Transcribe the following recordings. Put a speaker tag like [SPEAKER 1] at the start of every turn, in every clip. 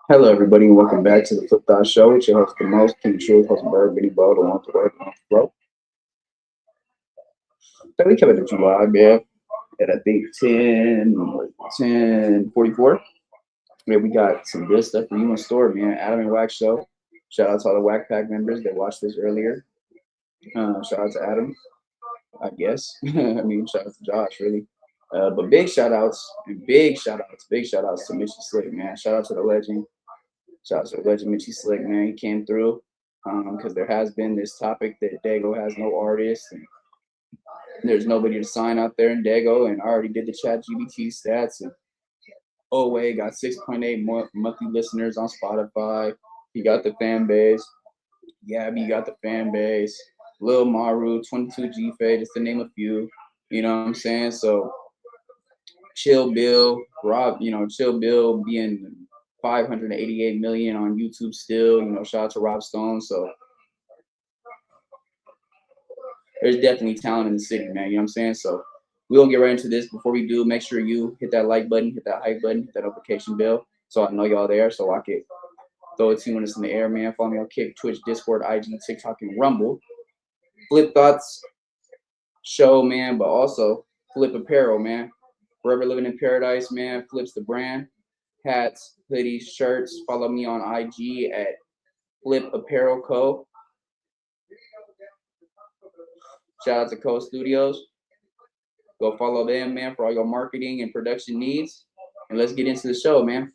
[SPEAKER 1] Hello, everybody, and welcome back to the Flip Thought Show. It's your host, the most, King Truth, host Bird, Benny Bo, the one to work, on the flow. So we covered the July, man, at I think 10:44. Man, we got some good stuff for you in store, man. Adam and WACK show. Shout out to all the WACK Pack members that watched this earlier. Shout out to Adam, I guess. I mean, shout out to Josh, really. But big shout outs to Mitchy Slick, man. Shout out to the legend. Shout out to the legend Mitchy Slick, man. He came through because there has been this topic that Daygo has no artist and there's nobody to sign out there in Daygo. And I already did the chat GBT stats. And Owe got 6.8 monthly listeners on Spotify. He got the fan base. Gabby got the fan base. Lil Maru, 22G Fade, just to name a few. You know what I'm saying? So Chill Bill, Rob, Chill Bill being 588 million on YouTube still, shout out to Rob Stone. So there's definitely talent in the city, man. You know what I'm saying? So we'll get right into this. Before we do, make sure you hit that like button, hit that hype button, hit that notification bell so I know y'all there so I can throw it to you when it's in the air, man. Follow me on Kick, Twitch, Discord, IG, TikTok, and Rumble. Flip Thoughts show, man, but also Flip Apparel, man. Forever Living in Paradise, man. Flips the brand. Hats, hoodies, shirts. Follow me on IG at Flip Apparel Co. Shout out to Co Studios. Go follow them, man, for all your marketing and production needs. And let's get into the show, man.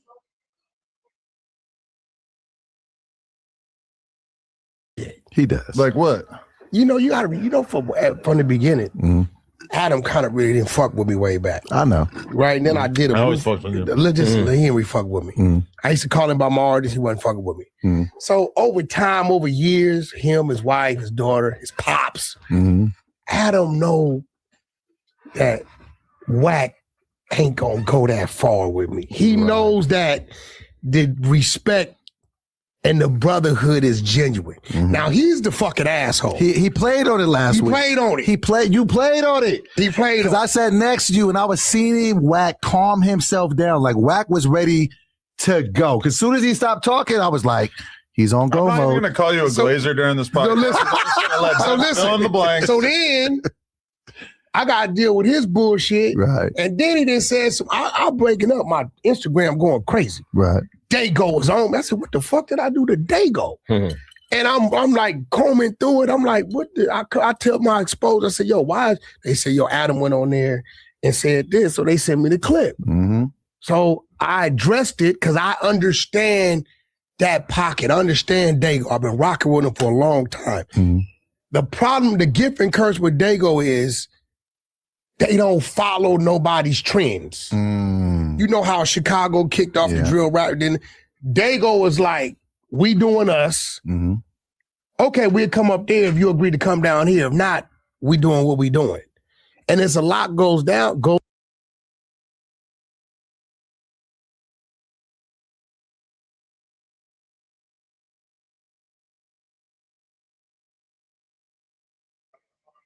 [SPEAKER 2] He does.
[SPEAKER 3] Like what?
[SPEAKER 4] You gotta, from the beginning, Adam kind of really didn't fuck with me way back.
[SPEAKER 2] I know.
[SPEAKER 4] Right? And then I did
[SPEAKER 3] I always fucked with you.
[SPEAKER 4] He didn't really fuck with me. I used to call him by my artist, he wasn't fucking with me. So over time, over years, him, his wife, his daughter, his pops, Adam know that WACK ain't gonna go that far with me. He knows that the respect and the brotherhood is genuine. Now he's the fucking asshole.
[SPEAKER 2] He played on it last week.
[SPEAKER 4] He played on it.
[SPEAKER 2] You played on it.
[SPEAKER 4] He played
[SPEAKER 2] because I sat next to you and I was seeing him WACK calm himself down. Like WACK was ready to go. Because as soon as he stopped talking, I was like, he's on go mode.
[SPEAKER 3] I'm going to call you a glazer during this podcast.
[SPEAKER 4] So listen.
[SPEAKER 3] Fill in the blanks.
[SPEAKER 4] So then I got to deal with his bullshit.
[SPEAKER 2] Right.
[SPEAKER 4] And then he then said, I'm breaking up my Instagram going crazy.
[SPEAKER 2] Right.
[SPEAKER 4] Daygo was on. I said, what the fuck did I do to Daygo? And I'm like combing through it. I'm like, what did I tell my exposed? I said, yo, why? They said, yo, Adam went on there and said this. So they sent me the clip. So I addressed it because I understand that pocket. I understand Daygo. I've been rocking with him for a long time. The problem, the gift and curse with Daygo is they don't follow nobody's trends. You know how Chicago kicked off the drill rap. Then Daygo was like, we doing us. Okay, we'll come up there if you agree to come down here. If not, we doing what we doing. And as a lot goes down,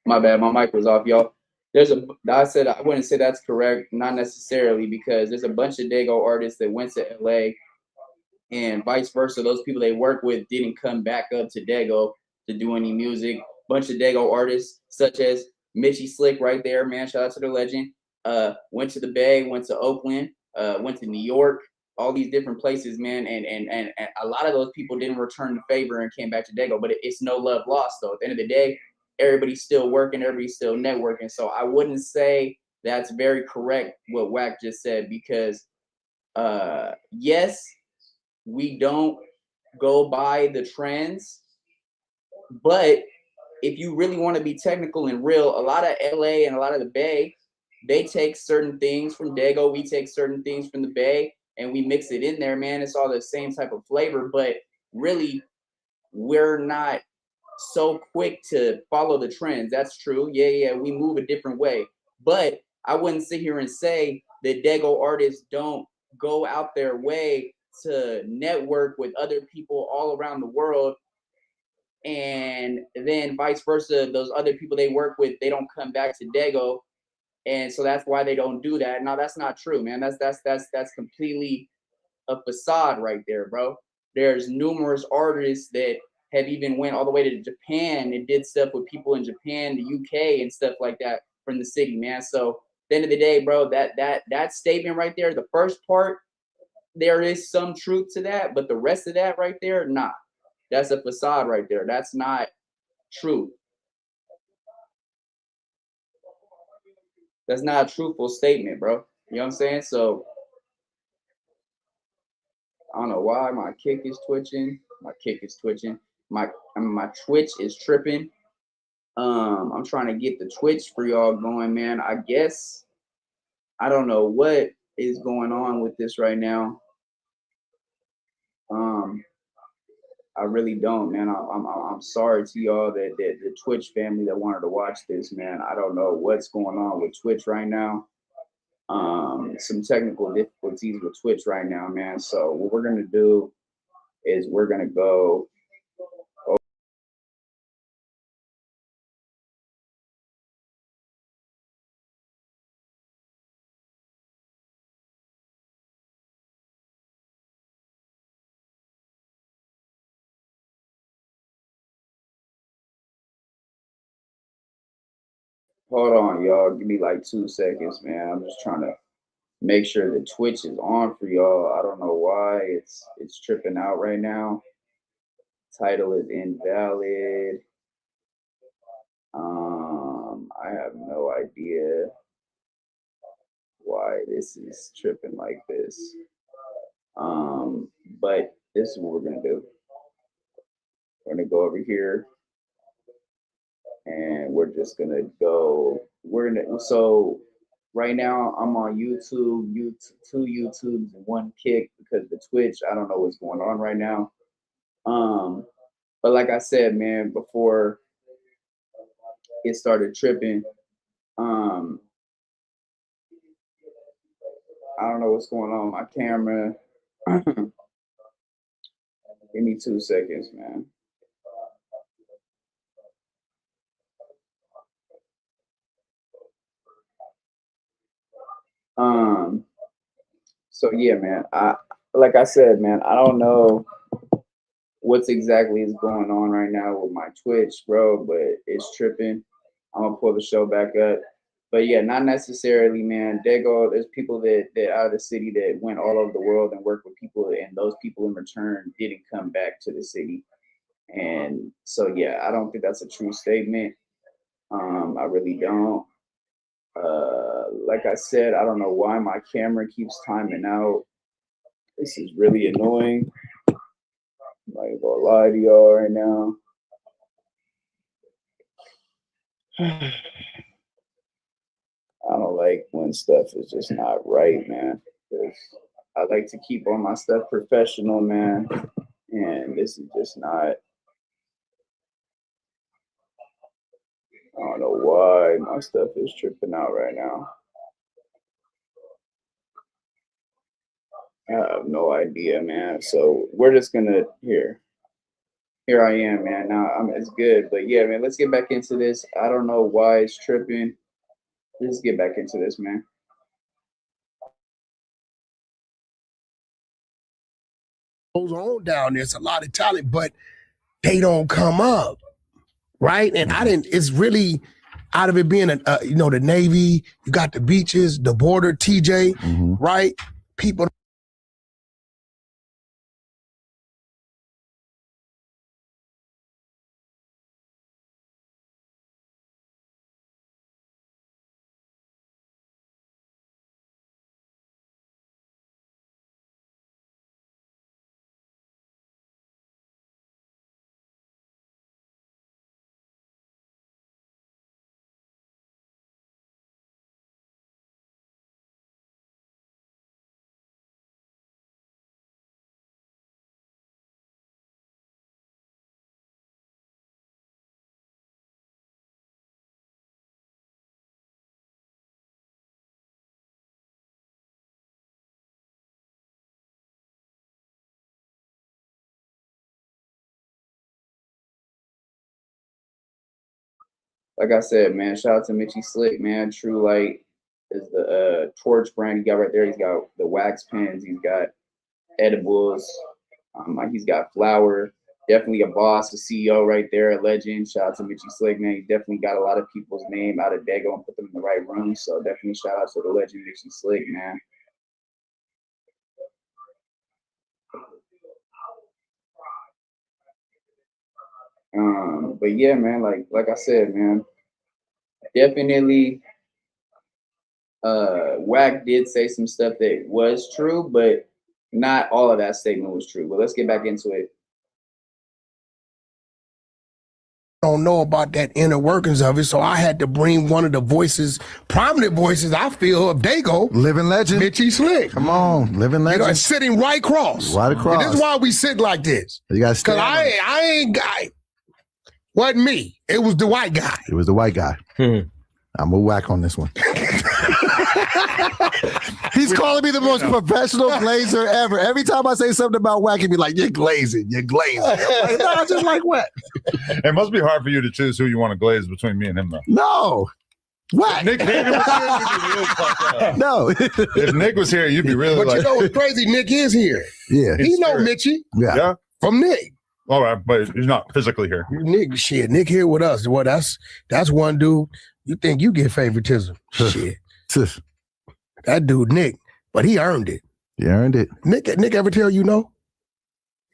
[SPEAKER 1] My bad, my mic was off, y'all. I wouldn't say that's correct, not necessarily, because there's a bunch of Daygo artists that went to LA and vice versa. Those people they work with didn't come back up to Daygo to do any music. Bunch of Daygo artists, such as Mitchy Slick right there, man, shout out to the legend. Went to the Bay, went to Oakland, went to New York, all these different places, man. And a lot of those people didn't return the favor and came back to Daygo, but it's no love lost, though. At the end of the day, everybody's still working, everybody's still networking. So I wouldn't say that's very correct what WACK just said, because yes, we don't go by the trends, but if you really want to be technical and real, a lot of LA and a lot of the Bay, they take certain things from Daygo, we take certain things from the Bay, and we mix it in there, man. It's all the same type of flavor, but really, we're not so quick to follow the trends. That's true. Yeah, we move a different way. But I wouldn't sit here and say that Daygo artists don't go out their way to network with other people all around the world, and then vice versa. Those other people they work with, they don't come back to Daygo, and so that's why they don't do that. No, that's not true, man. That's completely a facade right there, bro. There's numerous artists that have even went all the way to Japan and did stuff with people in Japan, the UK, and stuff like that from the city, man. So at the end of the day, bro, that statement right there, the first part, there is some truth to that, but the rest of that right there, nah, that's a facade right there. That's not true. That's not a truthful statement, bro. You know what I'm saying? So I don't know why my kick is twitching. My kick is twitching. My Twitch is tripping. I'm trying to get the Twitch for y'all going, man. I guess I don't know what is going on with this right now. I really don't, man. I'm sorry to y'all that the Twitch family that wanted to watch this, man. I don't know what's going on with Twitch right now. Some technical difficulties with Twitch right now, man. So what we're gonna do is we're gonna go. Hold on, y'all. Give me like 2 seconds, man. I'm just trying to make sure the Twitch is on for y'all. I don't know why it's tripping out right now. Title is invalid. I have no idea why this is tripping like this. But this is what we're gonna do. We're gonna go over here and we're just gonna go. So right now I'm on YouTube, two YouTubes and one Kick because the Twitch, I don't know what's going on right now. But like I said, man, before it started tripping, I don't know what's going on with my camera. Give me 2 seconds, man. So yeah, man. Like I said, man, I don't know what's exactly is going on right now with my Twitch, bro, but it's tripping. I'm gonna pull the show back up. But yeah, not necessarily, man. There's people that out of the city that went all over the world and worked with people, and those people in return didn't come back to the city. And so yeah, I don't think that's a true statement. I really don't. Like I said, I don't know why my camera keeps timing out. This is really annoying. I'm not gonna lie to y'all right now. I don't like when stuff is just not right, man. Because I like to keep all my stuff professional, man. And this is just not. I don't know why my stuff is tripping out right now. I have no idea, man. So we're just gonna here I am, man. Now it's good, but yeah, man. Let's get back into this. I don't know why it's tripping. Let's get back into this, man.
[SPEAKER 4] Goes on down there. It's a lot of talent, but they don't come up, right? And I didn't. It's really out of it being the Navy. You got the beaches, the border, TJ, right? People
[SPEAKER 1] like I said, man, shout out to Mitchy Slick, man. True Light is the torch brand he got right there. He's got the wax pens. He's got edibles. He's got flour. Definitely a boss, a CEO right there, a legend. Shout out to Mitchy Slick, man. He definitely got a lot of people's name out of Daygo and put them in the right room. So definitely shout out to the legend Mitchy Slick, man. But yeah, man, like I said, man, definitely WACK did say some stuff that was true, but not all of that statement was true. But let's get back into it.
[SPEAKER 4] Don't know about that inner workings of it, so I had to bring one of the voices, prominent voices, I feel, of Daygo,
[SPEAKER 2] living legend,
[SPEAKER 4] Mitchy Slick.
[SPEAKER 2] Come on, living legend.
[SPEAKER 4] You know, sitting right across.
[SPEAKER 2] Right across.
[SPEAKER 4] And this is why we sit like this.
[SPEAKER 2] You got to
[SPEAKER 4] because I ain't guy. Wasn't me. It was the white guy.
[SPEAKER 2] It was the white guy. I'm gonna whack on this one. He's calling me the most professional glazer ever. Every time I say something about WACK, he'd be like, "You're glazing. You're glazing." I'm like, no, I just like WACK.
[SPEAKER 3] It must be hard for you to choose who you want to glaze between me and him, though.
[SPEAKER 2] No. WACK.
[SPEAKER 3] Nick was here, you'd be real fucked up.
[SPEAKER 2] No.
[SPEAKER 3] If Nick was here, you'd be really
[SPEAKER 4] but
[SPEAKER 3] like...
[SPEAKER 4] you know what's crazy? Nick is here.
[SPEAKER 2] Yeah.
[SPEAKER 4] He know Mitchy.
[SPEAKER 2] Yeah.
[SPEAKER 4] From Nick.
[SPEAKER 3] All right, but he's not physically here.
[SPEAKER 4] Nick here with us. Well, that's one dude. You think you get favoritism? Shit. That dude, Nick, but he earned it.
[SPEAKER 2] He earned it.
[SPEAKER 4] Nick ever tell you no?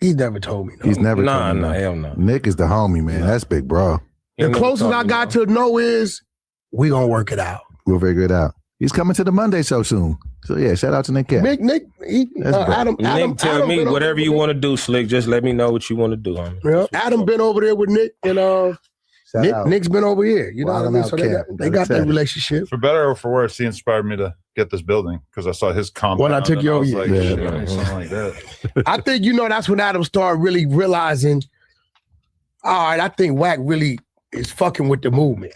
[SPEAKER 4] He's never told me no.
[SPEAKER 2] He's never told me
[SPEAKER 5] no. Hell no.
[SPEAKER 2] Nick is the homie, man. That's big, bro.
[SPEAKER 4] The closest I got to no is we gonna work it out.
[SPEAKER 2] We'll figure it out. He's coming to the Monday show soon. So yeah, shout out to Nick Cat.
[SPEAKER 4] Nick, Adam,
[SPEAKER 5] tell me whatever you want to do, Slick. Just let me know what you want to do, homie.
[SPEAKER 4] Yeah, Adam been over there with Nick, and Nick's been over here. You know what I mean? So they got that relationship.
[SPEAKER 3] For better or for worse, he inspired me to get this building because I saw his compound.
[SPEAKER 4] When I took you over,
[SPEAKER 3] something like that.
[SPEAKER 4] I think that's when Adam started really realizing. All right, I think WACK really is fucking with the movement.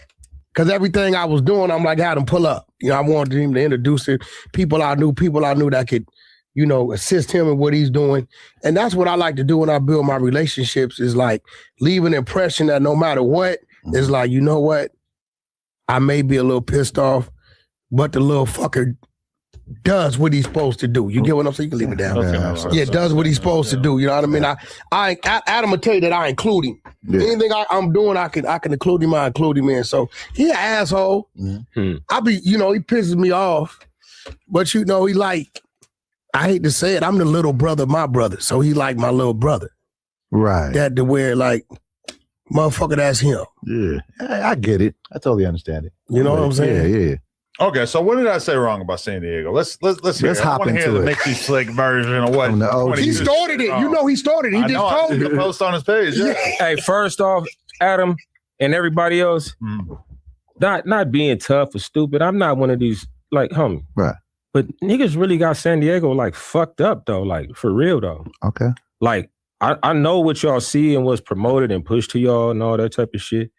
[SPEAKER 4] Because everything I was doing, I'm like, Adam, pull up. You know, I wanted him to introduce it. People I knew that could, you know, assist him in what he's doing. And that's what I like to do when I build my relationships is like leave an impression that no matter what, it's like, you know what? I may be a little pissed off, but the little fucker does what he's supposed to do. You get what I'm saying? You can leave it down. Yeah, does what he's supposed to do. You know what I mean? Adam will tell you that I include him. Yeah. Anything I'm doing, I can include him. I include him in. So he an asshole. I be, you know, he pisses me off, but you know, he like, I hate to say it, I'm the little brother of my brother. So he like my little brother.
[SPEAKER 2] Right.
[SPEAKER 4] That to where like, motherfucker, that's him.
[SPEAKER 2] Yeah, I get it. I totally understand it.
[SPEAKER 4] You know what I'm saying?
[SPEAKER 2] Yeah.
[SPEAKER 3] Okay, so what did I say wrong about San Diego? Let's
[SPEAKER 2] hop into
[SPEAKER 3] the
[SPEAKER 2] it.
[SPEAKER 3] Mitchy Slick version of what
[SPEAKER 4] he started it. You know he started it. He just told me.
[SPEAKER 3] The post on his page. Yeah.
[SPEAKER 5] Hey, first off, Adam and everybody else, not being tough or stupid. I'm not one of these like homie.
[SPEAKER 2] Right.
[SPEAKER 5] But niggas really got San Diego like fucked up though, like for real though.
[SPEAKER 2] Okay.
[SPEAKER 5] Like I know what y'all see and what's promoted and pushed to y'all and all that type of shit.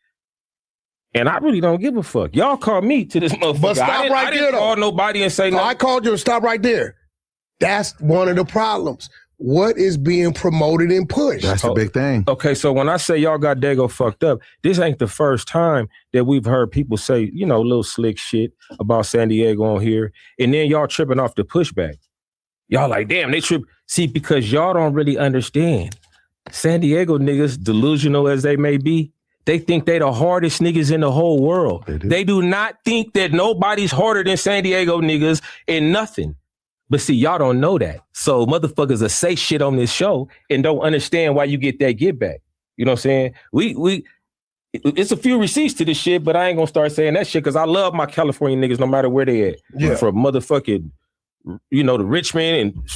[SPEAKER 5] And I really don't give a fuck. Y'all call me to this motherfucker.
[SPEAKER 4] But stop
[SPEAKER 5] I didn't call nobody and say no.
[SPEAKER 4] I called you and stop right there. That's one of the problems. What is being promoted and pushed?
[SPEAKER 2] That's the big thing.
[SPEAKER 5] Okay, so when I say y'all got Daygo fucked up, this ain't the first time that we've heard people say, you know, little slick shit about San Diego on here. And then y'all tripping off the pushback. Y'all like, damn, they trip. See, because y'all don't really understand. San Diego niggas, delusional as they may be, they think they the hardest niggas in the whole world. They do not think that nobody's harder than San Diego niggas in nothing. But see, y'all don't know that. So motherfuckers will say shit on this show and don't understand why you get that get back. You know what I'm saying? It's a few receipts to this shit, but I ain't gonna start saying that shit because I love my California niggas no matter where they at.
[SPEAKER 4] Yeah.
[SPEAKER 5] From motherfucking, you know, the Richmond and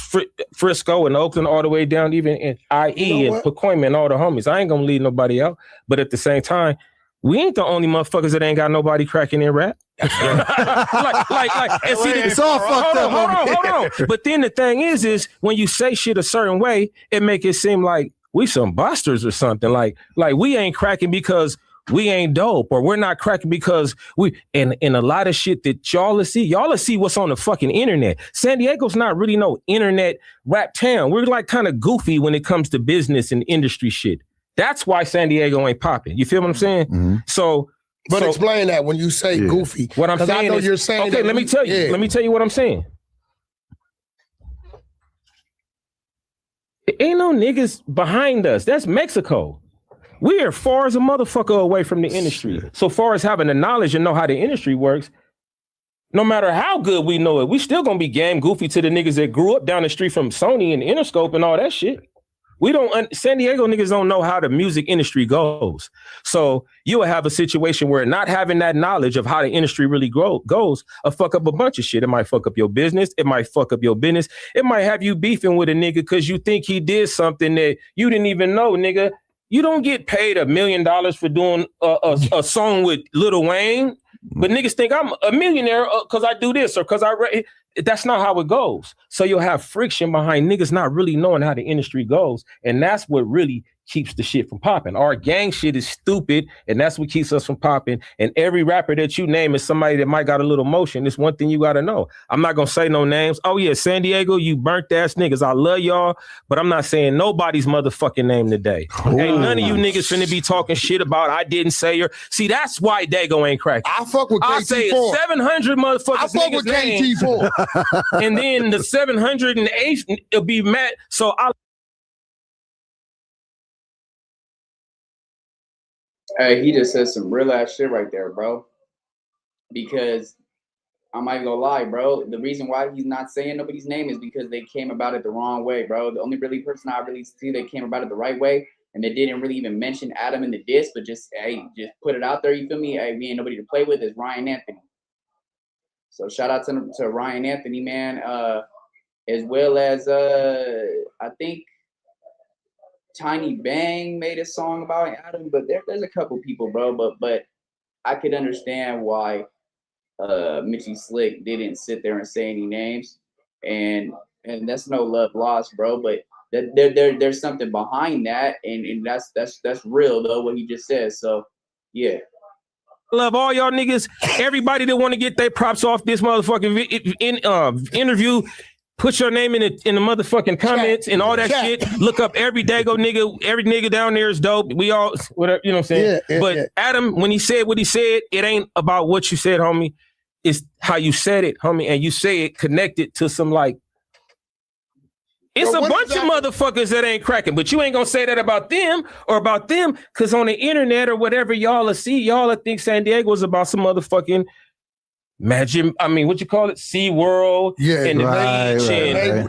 [SPEAKER 5] Frisco and Oakland all the way down even in IE and Pacoima and all the homies. I ain't gonna leave nobody out. But at the same time, we ain't the only motherfuckers that ain't got nobody cracking in rap. like, and see,
[SPEAKER 2] it's all fucked up.
[SPEAKER 5] Hold on. But then the thing is when you say shit a certain way, it make it seem like we some busters or something. Like we ain't cracking because we ain't dope, or we're not cracking because we and a lot of shit that y'all see what's on the fucking internet. San Diego's not really no internet rap town. We're like kind of goofy when it comes to business and industry shit. That's why San Diego ain't popping. You feel what I'm saying?
[SPEAKER 2] Mm-hmm.
[SPEAKER 5] So
[SPEAKER 4] But explain that when you say goofy.
[SPEAKER 5] What I'm saying is,
[SPEAKER 4] you're saying
[SPEAKER 5] okay, let me tell you.
[SPEAKER 4] Yeah.
[SPEAKER 5] Let me tell you what I'm saying. Ain't no niggas behind us. That's Mexico. We are far as a motherfucker away from the industry. So far as having the knowledge and know how the industry works, no matter how good we know it, we still gonna be game goofy to the niggas that grew up down the street from Sony and Interscope and all that shit. We don't, San Diego niggas don't know how the music industry goes. So you will have a situation where not having that knowledge of how the industry really goes will fuck up a bunch of shit. It might fuck up your business. It might fuck up your business. It might have you beefing with a nigga because you think he did something that you didn't even know, nigga. You don't get paid $1 million for doing a song with Lil Wayne, but niggas think I'm a millionaire because I do this or because that's not how it goes. So you'll have friction behind niggas not really knowing how the industry goes. And that's what really keeps the shit from popping. Our gang shit is stupid, and that's what keeps us from popping. And every rapper that you name is somebody that might got a little motion. It's one thing you got to know. I'm not going to say no names. Oh, yeah, San Diego, you burnt ass niggas. I love y'all, but I'm not saying nobody's motherfucking name today. Ain't none of you niggas finna be talking shit about I didn't say her. See, that's why Daygo ain't cracking.
[SPEAKER 4] I fuck with KT4.
[SPEAKER 5] I say 700 motherfuckers.
[SPEAKER 4] I fuck with KT4.
[SPEAKER 5] And then the 708 will be mad. So
[SPEAKER 1] Hey, he just said some real ass shit right there, bro. Because I'm not even gonna lie, bro. The reason why he's not saying nobody's name is because they came about it the wrong way, bro. The only really person I really see that came about it the right way, and they didn't really even mention Adam in the diss, but just just put it out there. You feel me? Hey, we ain't nobody to play with. Is Ryan Anthony. So shout out to Ryan Anthony, man. As well as I think Tiny Bang made a song about Adam, but there's a couple people, bro. But I could understand why Mitchy Slick didn't sit there and say any names, and that's no love lost, bro. But there's something behind that, and that's real though what he just said. So yeah.
[SPEAKER 5] Love all y'all niggas. Everybody that want to get their props off this motherfucking interview. Put your name in the motherfucking comments and all that shit. Look up every Daygo nigga. Every nigga down there is dope. We all, whatever, you know what I'm saying? But Adam, when he said what he said, it ain't about what you said, homie. It's how you said it, homie. And you say it connected to some like, it's a bunch of motherfuckers that ain't cracking, but you ain't gonna say that about them or about them, because on the internet or whatever y'all will see, y'all will think San Diego is about some motherfucking Imagine, I mean, what you call it? SeaWorld and the beach and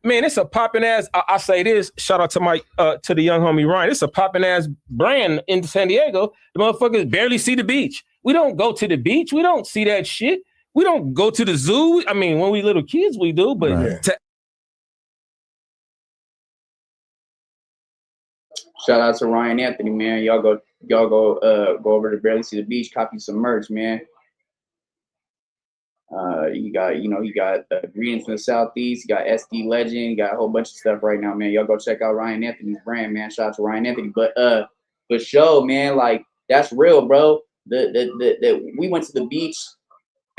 [SPEAKER 5] man, it's a popping ass. I say this, shout out to my to the young homie Ryan. It's a popping ass brand in San Diego. The motherfuckers barely see the beach. We don't go to the beach. We don't see that shit. We don't go to the zoo. I mean, when we little kids, we do, but
[SPEAKER 1] shout out to Ryan Anthony, man. Y'all go over to Barely See the Beach, copy some merch, man. You got Greetings from the Southeast, you got SD Legend, you got a whole bunch of stuff right now, man. Y'all go check out Ryan Anthony's brand, man. Shout out to Ryan Anthony. But for sure, man, like that's real, bro. We went to the beach.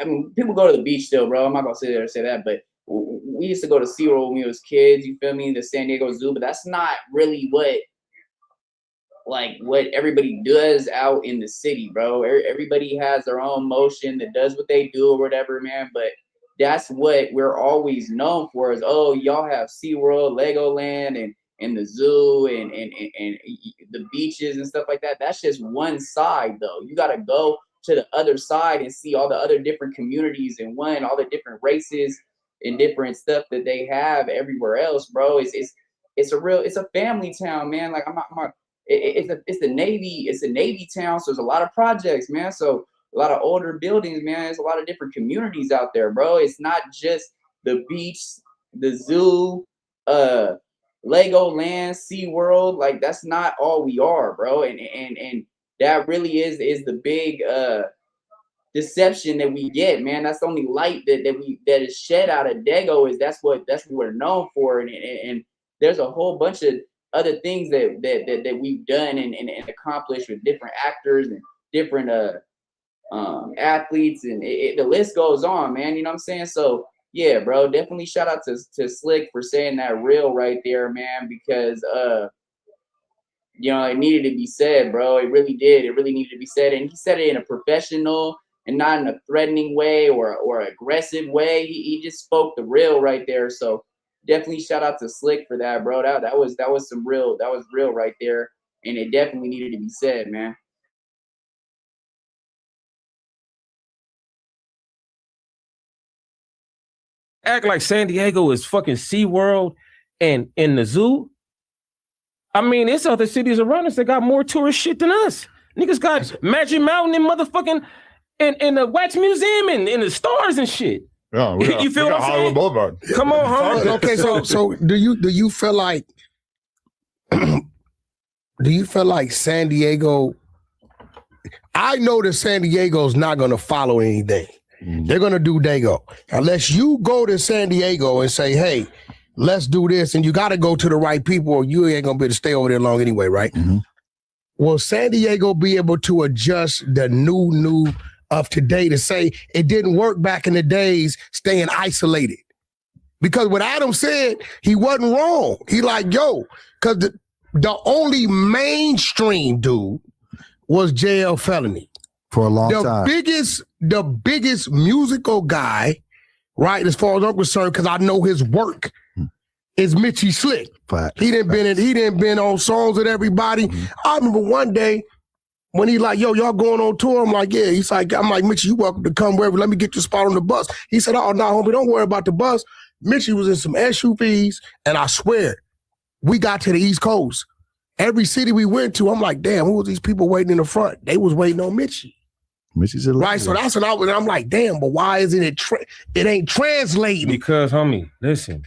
[SPEAKER 1] I mean, people go to the beach still, bro. I'm not gonna sit there and say that, but we used to go to SeaWorld when we was kids, you feel me? The San Diego Zoo, but that's not really what everybody does out in the city, bro. Everybody has their own motion that does what they do or whatever, man. But that's what we're always known for is, oh, y'all have SeaWorld, Legoland, and the zoo and the beaches and stuff like that. That's just one side, though. You got to go to the other side and see all the other different communities and all the different races and different stuff that they have everywhere else, bro. It's a family town, man. Like it's a Navy town, so there's a lot of projects, man. So a lot of older buildings, man. There's a lot of different communities out there, bro. It's not just the beach, the zoo, Legoland, SeaWorld. Like that's not all we are, bro. And that really is the big deception that we get, man. That's the only light that is shed out of Daygo is that's what we're known for, and there's a whole bunch of other things that we've done and accomplished with different actors and different athletes, and the list goes on, man. You know what I'm saying? So yeah, bro, definitely shout out to Slick for saying that real right there, man, because You know, it needed to be said, bro. It really did. It really needed to be said. And he said it in a professional and not in a threatening way or aggressive way. He just spoke the real right there. So definitely shout out to Slick for that, bro. That was real right there. And it definitely needed to be said, man.
[SPEAKER 5] Act like San Diego is fucking SeaWorld and in the zoo. I mean, it's other cities around us that got more tourist shit than us. Niggas got Magic Mountain and motherfucking and the Wax Museum and the stars and shit.
[SPEAKER 3] Yeah,
[SPEAKER 5] You feel what I'm
[SPEAKER 3] Hollywood
[SPEAKER 5] saying?
[SPEAKER 3] Boulevard.
[SPEAKER 5] Come on, homie.
[SPEAKER 4] Okay, so do you feel like San Diego? I know that San Diego's not gonna follow anything. They're gonna do Daygo. Unless you go to San Diego and say, hey, let's do this, and you gotta go to the right people or you ain't gonna be able to stay over there long anyway, right?
[SPEAKER 2] Mhm.
[SPEAKER 4] Will San Diego be able to adjust the new of today to say it didn't work back in the days staying isolated? Because what Adam said, he wasn't wrong. He like, yo, because the only mainstream dude was JL Felony.
[SPEAKER 2] For a long time.
[SPEAKER 4] The biggest musical guy, right, as far as I'm concerned, because I know his work, is Mitchy Slick.
[SPEAKER 2] Fact.
[SPEAKER 4] He didn't been on songs with everybody. I remember one day when he like, yo, y'all going on tour? I'm like, yeah. He's like, I'm like, Mitchy, you welcome to come wherever. Let me get you a spot on the bus. He said, oh, no, homie, don't worry about the bus. Mitchy was in some SUVs, and I swear, we got to the East Coast. Every city we went to, I'm like, damn, who was these people waiting in the front? They was waiting on Mitchy.
[SPEAKER 2] Mitchy's a
[SPEAKER 4] Right, so that's when I'm like, damn, but why isn't it? It ain't translating.
[SPEAKER 5] Because, homie, listen,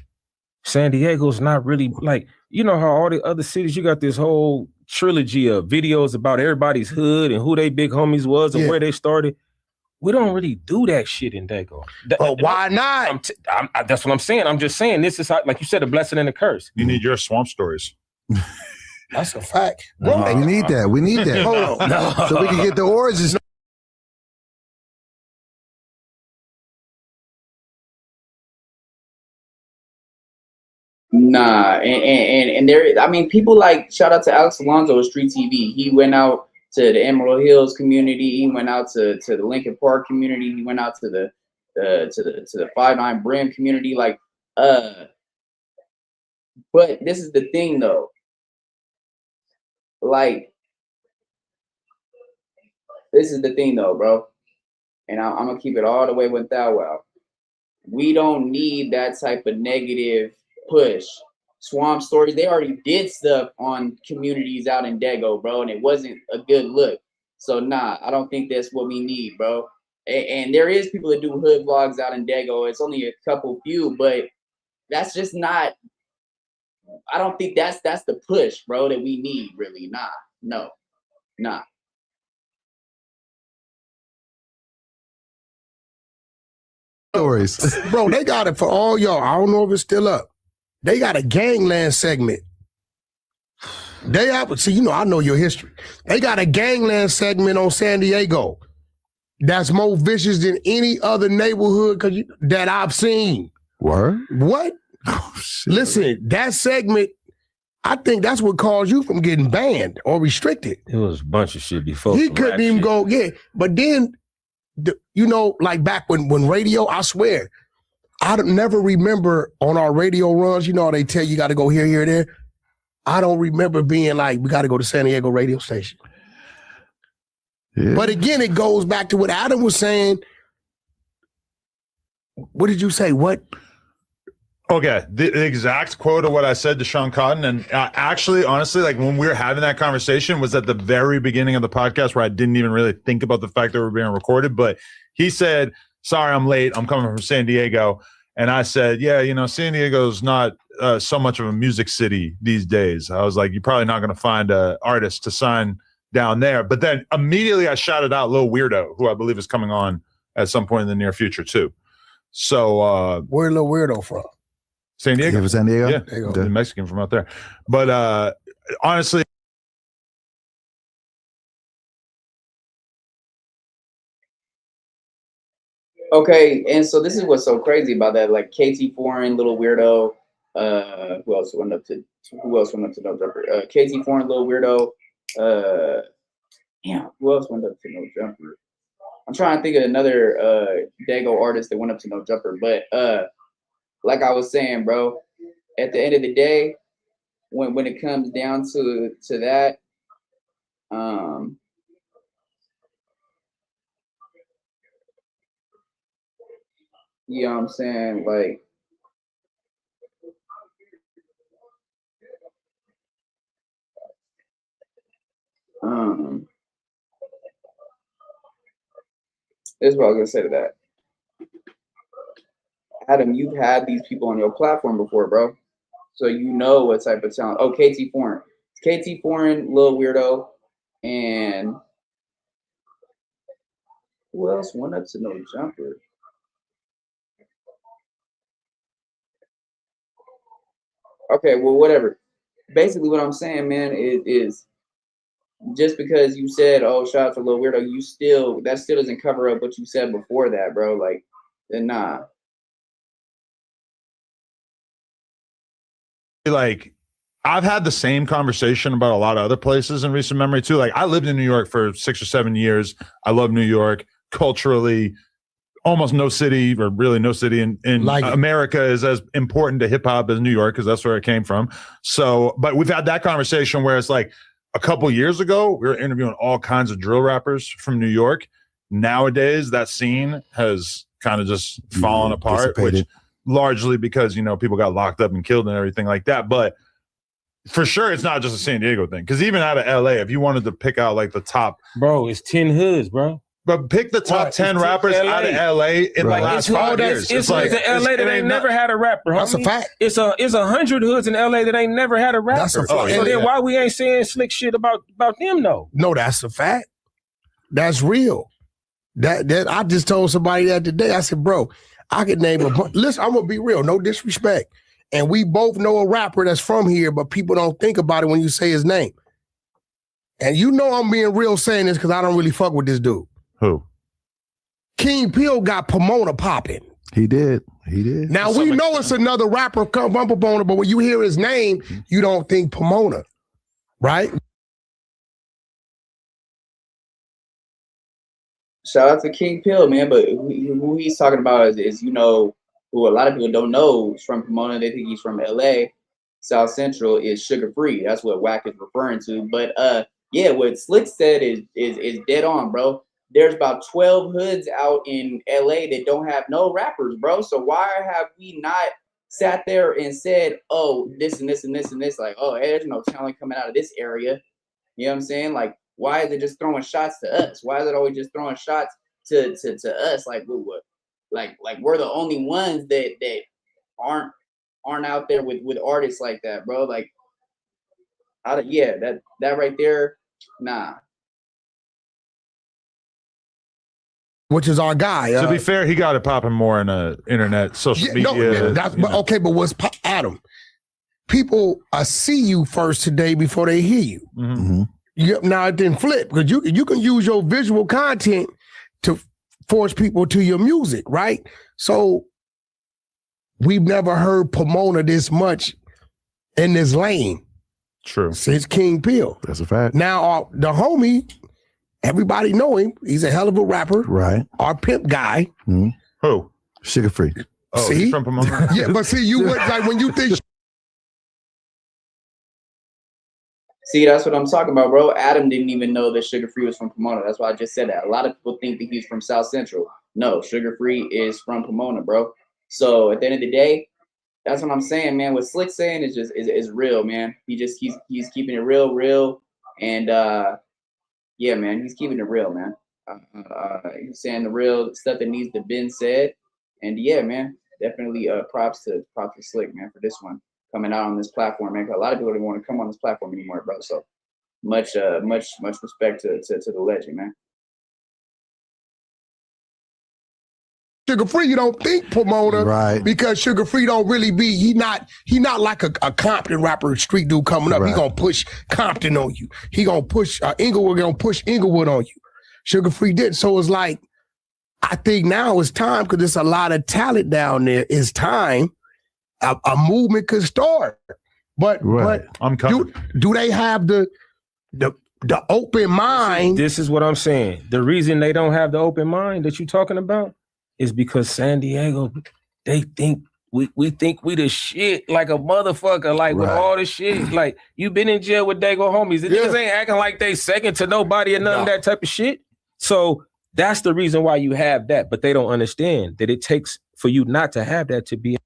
[SPEAKER 5] San Diego's not really like, you know how all the other cities, you got this whole trilogy of videos about everybody's hood and who they big homies was and where they started. We don't really do that shit in Daygo.
[SPEAKER 4] But why not?
[SPEAKER 5] That's what I'm saying. I'm just saying this is how, like you said, a blessing and a curse.
[SPEAKER 3] You need your swamp stories.
[SPEAKER 4] That's a fact.
[SPEAKER 2] We need that. We need that.
[SPEAKER 4] Hold on. No.
[SPEAKER 2] So we can get the origins.
[SPEAKER 1] Nah, and there, I mean, people like, shout out to Alex Alonso of Street TV. He went out to the Emerald Hills community. He went out to the Lincoln Park community. He went out to the 5-9 Brim community. Like, but this is the thing though. Like, this is the thing though, bro. And I'm gonna keep it all the way with that. Well, we don't need that type of negative push. Swamp Stories, they already did stuff on communities out in Daygo, bro, and it wasn't a good look. So nah, I don't think that's what we need, bro. And there is people that do hood vlogs out in Daygo. It's only a couple few, but that's just not. I don't think that's the push, bro, that we need. Really, nah.
[SPEAKER 2] Stories.
[SPEAKER 4] Bro, they got it for all y'all. I don't know if it's still up. They got a gangland segment. They have, see, you know, I know your history. They got a gangland segment on San Diego that's more vicious than any other neighborhood that I've seen.
[SPEAKER 2] Word?
[SPEAKER 4] What?
[SPEAKER 2] Oh, shit.
[SPEAKER 4] Listen, that segment, I think that's what caused you from getting banned or restricted.
[SPEAKER 5] It was a bunch of shit before.
[SPEAKER 4] He couldn't even go, but then, you know, like back when radio, I swear, I don't never remember on our radio runs, you know, they tell you got to go here, there. I don't remember being like, we got to go to San Diego radio station. Yeah. But again, it goes back to what Adam was saying. What did you say? What?
[SPEAKER 3] Okay, the exact quote of what I said to Sean Cotton, and actually, honestly, like when we were having that conversation was at the very beginning of the podcast where I didn't even really think about the fact that we're being recorded, but he said, sorry, I'm late. I'm coming from San Diego. And I said, yeah, you know, San Diego's not so much of a music city these days. I was like, you're probably not going to find an artist to sign down there. But then immediately I shouted out Lil Weirdo, who I believe is coming on at some point in the near future too. So
[SPEAKER 4] where Lil Weirdo from?
[SPEAKER 3] San Diego.
[SPEAKER 2] Yeah, from San Diego?
[SPEAKER 3] Yeah, the Mexican from out there. But honestly,
[SPEAKER 1] okay, and so this is what's so crazy about that. Like KT Foreign, Little Weirdo, Who else went up to No Jumper? KT Foreign, Little Weirdo. Who else went up to No Jumper? I'm trying to think of another Daygo artist that went up to No Jumper, but like I was saying, bro, at the end of the day, when it comes down to that, you know what I'm saying? Like, this is what I was gonna say to that. Adam, you've had these people on your platform before, bro. So you know what type of talent. Oh, KT Foreign. KT Foreign, Little Weirdo, and who else went up to No Jumper? Okay, well, whatever. Basically, what I'm saying, man, is just because you said, "Oh, shout out to Little Weirdo," that still doesn't cover up what you said before that, bro. Like, nah.
[SPEAKER 3] Like, I've had the same conversation about a lot of other places in recent memory too. Like, I lived in New York for 6 or 7 years. I love New York. Culturally, almost no city, or really no city in like America is as important to hip hop as New York, because that's where it came from. So, but we've had that conversation where it's like a couple years ago, we were interviewing all kinds of drill rappers from New York. Nowadays, that scene has kind of just fallen apart, which largely because, you know, people got locked up and killed and everything like that. But for sure, it's not just a San Diego thing. Because even out of LA, if you wanted to pick out like the top,
[SPEAKER 5] bro, it's 10 hoods, bro.
[SPEAKER 3] But pick the top 10 rappers out of LA in the last 5 years.
[SPEAKER 5] It's like in LA that ain't never had a rapper.
[SPEAKER 4] That's a fact.
[SPEAKER 5] It's 100 hoods in LA that ain't never had a rapper.
[SPEAKER 4] That's a fact.
[SPEAKER 5] So then why we ain't saying slick shit about them though?
[SPEAKER 4] No, that's a fact. That's real. That I just told somebody that today. I said, bro, I could name a bunch. Listen, I'm gonna be real, no disrespect. And we both know a rapper that's from here, but people don't think about it when you say his name. And you know I'm being real saying this because I don't really fuck with this dude.
[SPEAKER 3] Who?
[SPEAKER 4] King Peel got Pomona popping.
[SPEAKER 2] He did.
[SPEAKER 4] Now we know it's another rapper from Pomona, but when you hear his name, you don't think Pomona, right?
[SPEAKER 1] Shout out to King Peel, man. But who he's talking about is, you know, who a lot of people don't know is from Pomona. They think he's from LA. South Central is Sugar Free. That's what WACK is referring to. But yeah, what Slick said is dead on, bro. There's about 12 hoods out in LA that don't have no rappers, bro. So why have we not sat there and said, oh, this and this and this and this? Like, oh, hey, there's no talent coming out of this area. You know what I'm saying? Like, why is it just throwing shots to us? Why is it always just throwing shots to us? Like, what? Like we're the only ones that aren't out there with artists like that, bro. Like, yeah, that right there, nah.
[SPEAKER 4] Which is our guy.
[SPEAKER 3] To be fair, he got it popping more in the internet, social media.
[SPEAKER 4] But what's Adam? People see you first today before they hear you.
[SPEAKER 3] Mm-hmm.
[SPEAKER 4] Now it didn't flip because you can use your visual content to force people to your music, right? So we've never heard Pomona this much in this lane.
[SPEAKER 3] True.
[SPEAKER 4] Since King Peel.
[SPEAKER 2] That's a fact.
[SPEAKER 4] Now the homie, everybody know him. He's a hell of a rapper.
[SPEAKER 2] Right.
[SPEAKER 4] Our pimp guy.
[SPEAKER 2] Mm-hmm.
[SPEAKER 3] Who?
[SPEAKER 2] Sugar Free.
[SPEAKER 3] Oh,
[SPEAKER 4] see?
[SPEAKER 3] He's from Pomona.
[SPEAKER 4] Yeah, but see, you went like when you think.
[SPEAKER 1] See, that's what I'm talking about, bro. Adam didn't even know that Sugar Free was from Pomona. That's why I just said that. A lot of people think that he's from South Central. No, Sugar Free is from Pomona, bro. So at the end of the day, that's what I'm saying, man. What Slick's saying is just is real, man. He's keeping it real, and yeah, man, he's keeping it real, man. He's saying the real stuff that needs to be said, and yeah, man, definitely props to Slick, man, for this one coming out on this platform, man. 'Cause a lot of people don't want to come on this platform anymore, bro. So much respect to the legend, man.
[SPEAKER 4] Sugar Free, you don't think Pomona,
[SPEAKER 2] right?
[SPEAKER 4] Because Sugar Free don't really be. He not like a Compton rapper, street dude coming up. Right. He gonna push Compton on you. He gonna push Inglewood. Gonna push Inglewood on you. Sugar Free did. So it's like, I think now it's time because there's a lot of talent down there. It's time. a movement could start. But
[SPEAKER 3] I'm coming.
[SPEAKER 4] Do they have the open mind?
[SPEAKER 5] This is what I'm saying. The reason they don't have the open mind that you're talking about is because San Diego, they think we think we the shit like a motherfucker, like with all the shit. Like, you been in jail with Daygo homies. The niggas ain't acting like they second to nobody or none of that type of shit. So that's the reason why you have that. But they don't understand that it takes for you not to have that to be.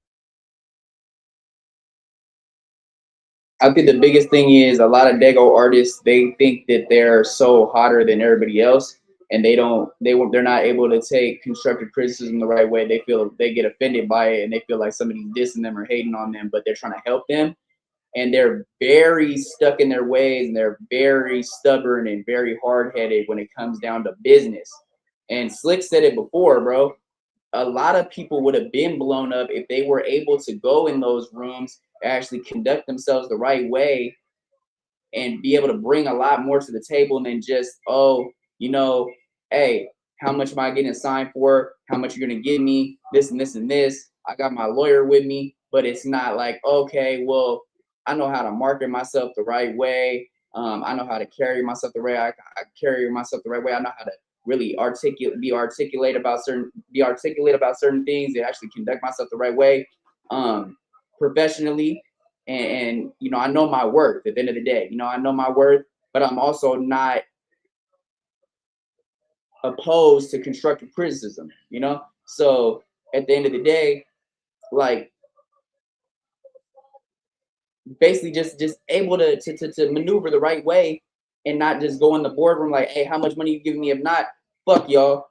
[SPEAKER 1] I think the biggest thing is a lot of Daygo artists, they think that they're so hotter than everybody else, and they're not able to take constructive criticism the right way. They feel they get offended by it, and they feel like somebody's dissing them or hating on them, but they're trying to help them, and they're very stuck in their ways, and they're very stubborn and very hard-headed when it comes down to business. And Slick said it before, bro. A lot of people would have been blown up if they were able to go in those rooms, actually conduct themselves the right way, and be able to bring a lot more to the table than just, oh, you know, hey, how much am I getting signed for? How much you're gonna give me? This and this and this. I got my lawyer with me, but it's not like, okay, well, I know how to market myself the right way. I know how to carry myself the right. I carry myself the right way. I know how to really be articulate about certain things, and actually conduct myself the right way, professionally. And you know, I know my worth at the end of the day. You know, I know my worth, but I'm also not opposed to constructive criticism, you know? So at the end of the day, like, basically just able to maneuver the right way, and not just go in the boardroom like, hey, how much money you giving me? If not, fuck y'all.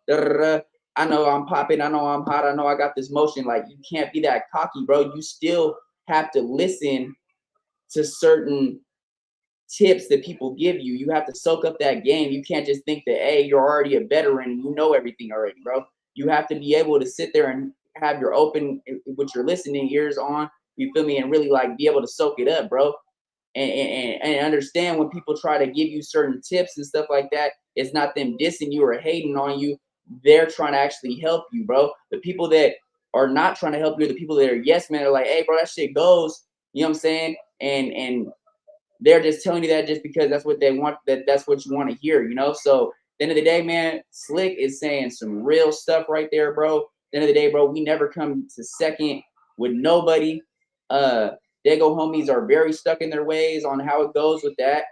[SPEAKER 1] I know I'm popping. I know I'm hot. I know I got this motion. Like, you can't be that cocky, bro. You still have to listen to certain tips that people give you. You have to soak up that game. You can't just think that, hey, you're already a veteran, you know everything already, bro. You have to be able to sit there and have your open, with your listening ears on, you feel me, and really like be able to soak it up, bro. And understand when people try to give you certain tips and stuff like that, it's not them dissing you or hating on you. They're trying to actually help you, bro. The people that are not trying to help you, the people that are yes men, are like, hey, bro, that shit goes. You know what I'm saying? And they're just telling you that just because that's what they want, that's what you want to hear, you know? So at the end of the day, man, Slick is saying some real stuff right there, bro. At the end of the day, bro, we never come to second with nobody. Daygo homies are very stuck in their ways on how it goes with that,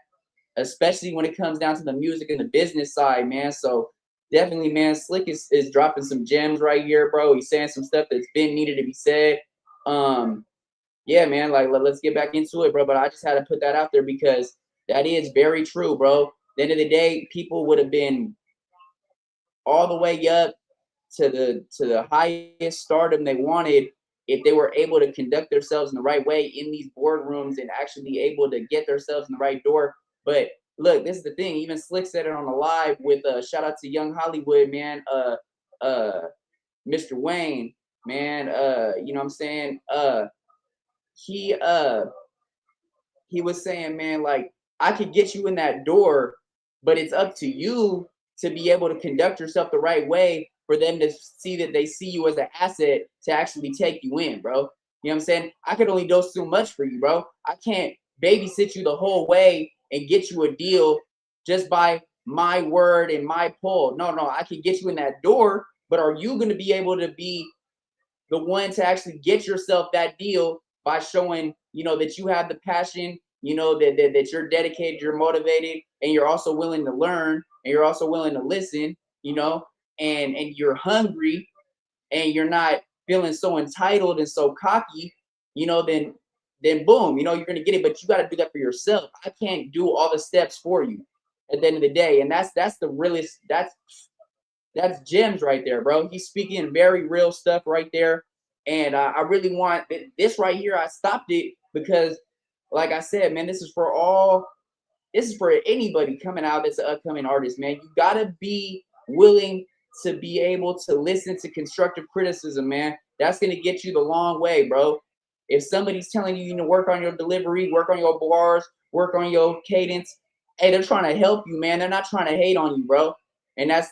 [SPEAKER 1] especially when it comes down to the music and the business side, man. So definitely, man, Slick is dropping some gems right here, bro. He's saying some stuff that's been needed to be said. Yeah, man, like, let's get back into it, bro. But I just had to put that out there because that is very true, bro. At the end of the day, people would have been all the way up to the highest stardom they wanted if they were able to conduct themselves in the right way in these boardrooms and actually be able to get themselves in the right door. But look, this is the thing. Even Slick said it on the live with shout out to Young Hollywood, man. Mr. Wayne, man. You know what I'm saying? He was saying, man, like, I could get you in that door, but it's up to you to be able to conduct yourself the right way for them to see that they see you as an asset to actually take you in, bro. You know what I'm saying? I could only do so much for you, bro. I can't babysit you the whole way and get you a deal just by my word and my pull. No, I can get you in that door, but are you going to be able to be the one to actually get yourself that deal by showing, you know, that you have the passion, you know, that you're dedicated, you're motivated, and you're also willing to learn, and you're also willing to listen, you know, and you're hungry, and you're not feeling so entitled and so cocky, you know, then boom, you know, you're gonna get it. But you got to do that for yourself. I can't do all the steps for you at the end of the day, and that's the realest. That's gems right there, bro. He's speaking very real stuff right there. And I really want this right here. I stopped it because, like I said, man, this is for anybody coming out that's an upcoming artist, man. You gotta be willing to be able to listen to constructive criticism, man. That's gonna get you the long way, bro. If somebody's telling you, you know, work on your delivery, work on your bars, work on your cadence, hey, they're trying to help you, man. They're not trying to hate on you, bro. And that's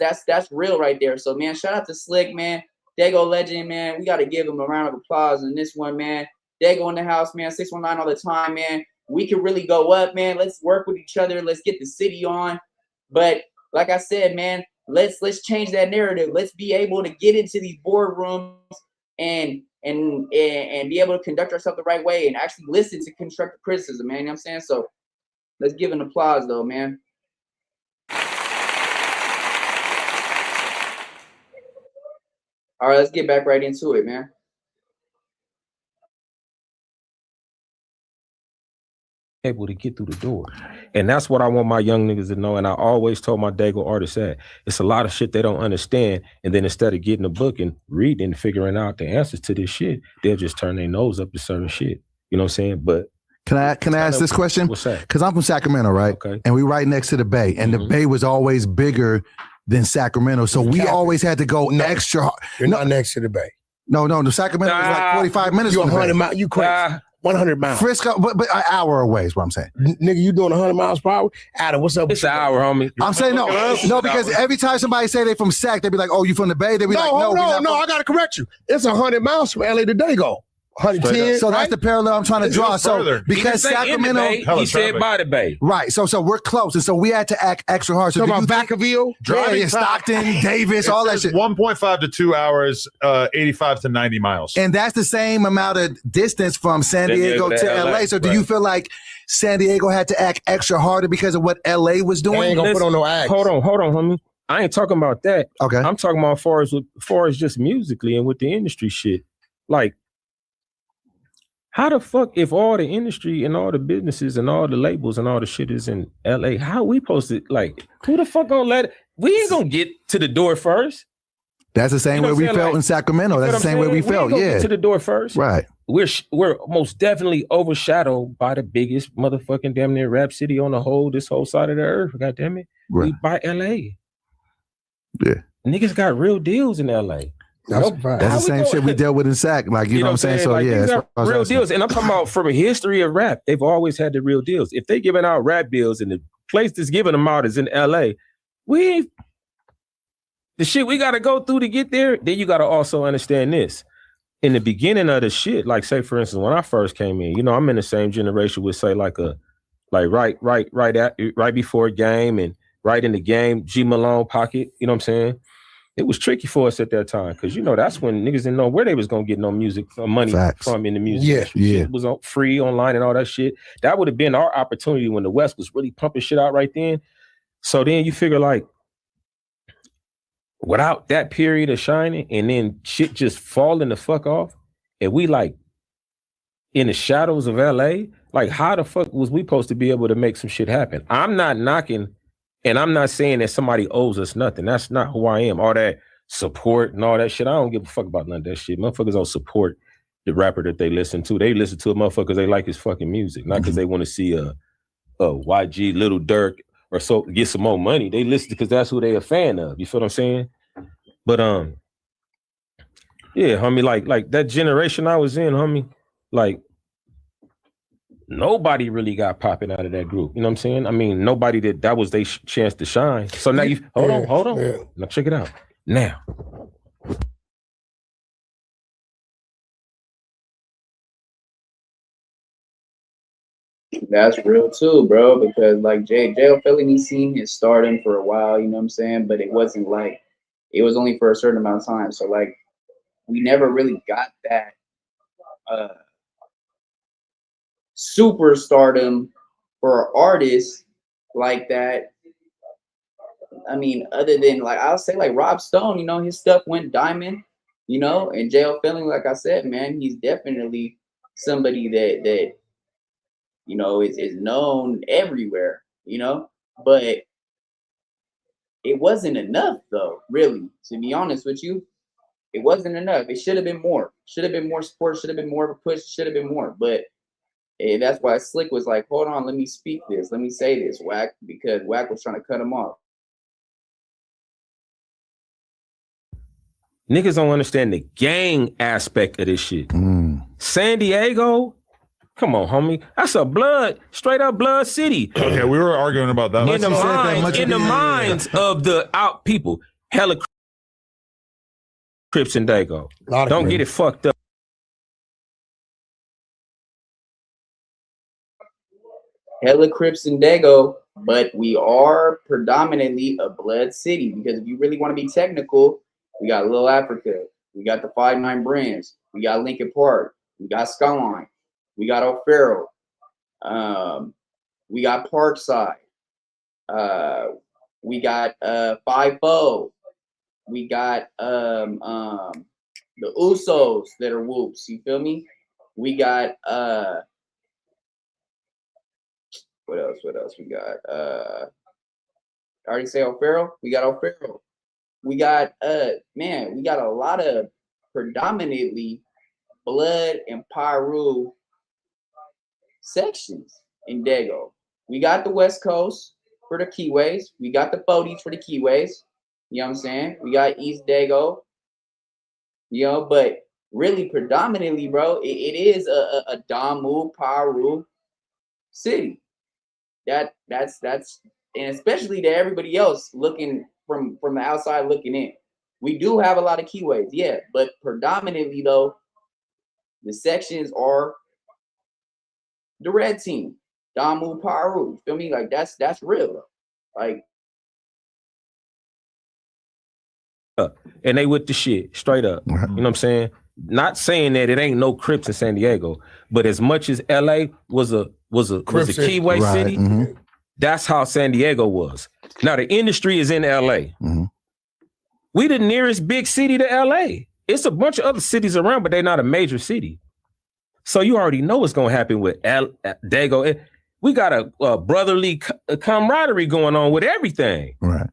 [SPEAKER 1] real right there. So, man, shout out to Slick, man. Daygo legend, man. We got to give him a round of applause in this one, man. Daygo in the house, man. 619 all the time, man. We can really go up, man. Let's work with each other. Let's get the city on. But like I said, man, let's change that narrative. Let's be able to get into these boardrooms and be able to conduct ourselves the right way and actually listen to constructive criticism, man. You know what I'm saying? So let's give an applause though, man. All right, let's get back right into it, man.
[SPEAKER 5] Able to get through the door. And that's what I want my young niggas to know. And I always told my Daygo artists that it's a lot of shit they don't understand. And then instead of getting a book and reading and figuring out the answers to this shit, they'll just turn their nose up to certain shit. You know what I'm saying? But
[SPEAKER 2] can I ask this question?
[SPEAKER 5] What's that?
[SPEAKER 2] Because I'm from Sacramento, right?
[SPEAKER 5] Okay.
[SPEAKER 2] And we right next to the Bay. And the Bay was always bigger than Sacramento. So we always had to go extra hard.
[SPEAKER 4] You're not next to the Bay.
[SPEAKER 2] No, the Sacramento was like 45 minutes
[SPEAKER 4] You
[SPEAKER 2] from the
[SPEAKER 4] 100
[SPEAKER 2] Bay.
[SPEAKER 4] miles. You crazy. 100 miles.
[SPEAKER 2] Frisco, but an hour away is what I'm saying.
[SPEAKER 4] Nigga, you doing 100 miles per hour? Adam, what's up?
[SPEAKER 5] It's an hour, homie.
[SPEAKER 2] I'm saying no, because every time somebody say they from Sac, they be like, "Oh, you from the Bay?" They be like, "No,
[SPEAKER 4] no, I gotta correct you. It's 100 miles from LA to Daygo. 110.
[SPEAKER 2] So that's the parallel I'm trying to draw. So
[SPEAKER 3] further.
[SPEAKER 2] because Sacramento,
[SPEAKER 5] he said by the Bay.
[SPEAKER 2] right? So we're close, and so we had to act extra hard. So
[SPEAKER 4] Talking
[SPEAKER 2] do
[SPEAKER 4] about
[SPEAKER 2] you think-
[SPEAKER 4] Vacaville?
[SPEAKER 3] Driving
[SPEAKER 2] Stockton, Davis, all that shit.
[SPEAKER 3] 1.5 to 2 hours, 85 to 90 miles.
[SPEAKER 2] And that's the same amount of distance from San Diego to LA. So do you feel like San Diego had to act extra harder because of what LA was
[SPEAKER 4] They
[SPEAKER 2] doing?
[SPEAKER 4] ain't gonna put on no act.
[SPEAKER 5] Hold on, homie. I ain't talking about that.
[SPEAKER 2] Okay.
[SPEAKER 5] I'm talking about far as just musically and with the industry shit. Like, how the fuck, if all the industry and all the businesses and all the labels and all the shit is in LA, how we supposed to, like, who the fuck gonna let it? We ain't gonna get to the door first.
[SPEAKER 2] That's the same way we felt in Sacramento. That's the same way we felt.
[SPEAKER 5] Ain't gonna
[SPEAKER 2] Yeah.
[SPEAKER 5] get to the door first.
[SPEAKER 2] Right.
[SPEAKER 5] We're most definitely overshadowed by the biggest motherfucking damn near rap city on this whole side of the earth. God damn it.
[SPEAKER 2] Right.
[SPEAKER 5] We by LA.
[SPEAKER 2] Yeah.
[SPEAKER 5] Niggas got real deals in LA.
[SPEAKER 4] That's a fact.
[SPEAKER 2] That's the same shit we dealt with in Sac. Like, you know what I'm saying? So
[SPEAKER 5] like,
[SPEAKER 2] yeah.
[SPEAKER 5] these
[SPEAKER 2] that's
[SPEAKER 5] are real deals. And I'm talking about from a history of rap. They've always had the real deals. If they giving out rap deals and the place that's giving them out is in LA, the shit we gotta go through to get there, then you gotta also understand this. In the beginning of the shit, like say for instance, when I first came in, you know, I'm in the same generation with say right before Game and right in the Game, G Malone pocket, you know what I'm saying? It was tricky for us at that time because, you know, that's when niggas didn't know where they was going to get no music money from in the music.
[SPEAKER 2] Yeah.
[SPEAKER 5] It was free online and all that shit. That would have been our opportunity when the West was really pumping shit out right then. So then you figure like, without that period of shining and then shit just falling the fuck off and we like in the shadows of LA, like how the fuck was we supposed to be able to make some shit happen? I'm not knocking. And I'm not saying that somebody owes us nothing. That's not who I am. All that support and all that shit. I don't give a fuck about none of that shit. Motherfuckers don't support the rapper that they listen to. They listen to a motherfucker because they like his fucking music, not because they want to see a YG, Little Durk, or so get some more money. They listen because that's who they a fan of. You feel what I'm saying? But yeah, homie, like that generation I was in, homie, like nobody really got popping out of that group. You know what I'm saying? I mean, nobody that was their chance to shine. So now you hold on.
[SPEAKER 4] Yeah.
[SPEAKER 5] Now check it out. Now.
[SPEAKER 1] That's real too, bro, because like J.O. Felony seen his stardom for a while, you know what I'm saying? But it wasn't like, it was only for a certain amount of time. So like, we never really got that super stardom for artists like that. I mean, other than like, I'll say like Rob Stone, you know, his stuff went diamond, you know, and J.O. Felony, like I said, man, he's definitely somebody that you know, is known everywhere, you know, but it wasn't enough though, really, to be honest with you. It wasn't enough. It should have been more. Should have been more support, should have been more of a push, should have been more. But that's why Slick was like, hold on, let me speak this. Let me say this, WACK, because WACK was trying to cut him off.
[SPEAKER 5] Niggas don't understand the gang aspect of this shit. San Diego, come on, homie. That's a straight up blood city.
[SPEAKER 3] Okay, we were arguing about that.
[SPEAKER 5] In the minds of the out people, hella Crips and Daygo. Don't get it fucked up.
[SPEAKER 1] hella Crips in Daygo, but we are predominantly a blood city because if you really want to be technical, we got Little Africa, we got the 5-9 Brands, we got Lincoln Park, we got Skyline, we got O'Farrell, we got Parkside, we got 5-0, we got the Usos that are whoops, you feel me? We got what else we got? I already say O'Farrell. We got O'Farrell. We got man, we got a lot of predominantly blood and Pyru sections in Daygo. We got the West Coast for the Keyways. We got the 40s for the Keyways. You know what I'm saying? We got East Daygo. You know, but really predominantly, bro, it is a Damu Pyru city. That's and especially to everybody else looking from the outside looking in. We do have a lot of keyways, yeah, but predominantly though, the sections are the red team, Damu Paru. Feel me? Like that's real though. Like
[SPEAKER 5] and they with the shit straight up. You know what I'm saying? Not saying that it ain't no Crips in San Diego, but as much as LA was a keyway city, that's how San Diego was. Now the industry is in LA. We the nearest big city to LA. It's a bunch of other cities around, but they're not a major city. So you already know what's gonna happen with Daygo. We got a brotherly camaraderie going on with everything.
[SPEAKER 2] Right.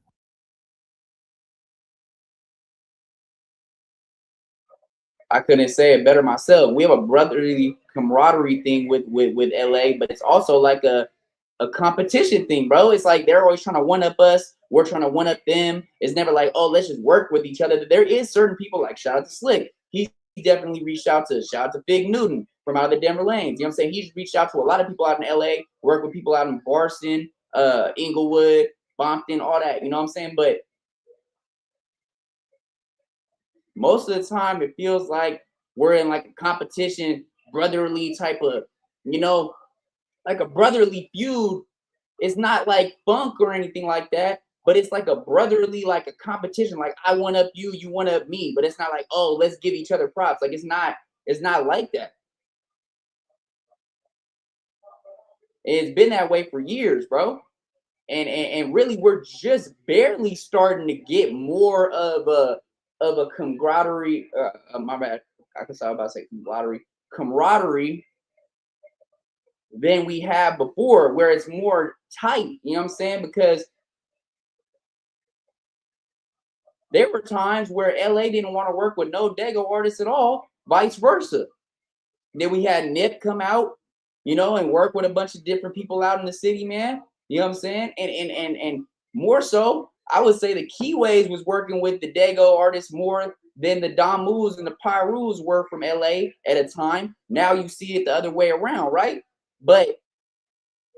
[SPEAKER 1] I couldn't say it better myself. We have a brotherly camaraderie thing with LA, but it's also like a competition thing, bro. It's like they're always trying to one up us. We're trying to one up them. It's never like, oh, let's just work with each other. There is certain people like shout out to Slick. He's definitely reached out to Big Newton from out of the Denver lanes. You know what I'm saying? He's reached out to a lot of people out in LA, work with people out in Barson, Inglewood, Bompton, all that. You know what I'm saying? But most of the time, it feels like we're in like a competition, brotherly type of, you know, like a brotherly feud. It's not like funk or anything like that, but it's like a brotherly, like a competition. Like I one up you, you one up me, but it's not like, oh, let's give each other props. Like it's not like that. It's been that way for years, bro. And really, we're just barely starting to get more of a camaraderie. My bad. I was about to say camaraderie than we have before, where it's more tight. You know what I'm saying? Because there were times where LA didn't want to work with no Daygo artists at all, vice versa. Then we had Nip come out, you know, and work with a bunch of different people out in the city, man. You know what I'm saying? And more so, I would say the Keyways was working with the Daygo artists more than the Damus and the Pyrus were from LA at a time. Now you see it the other way around, right? But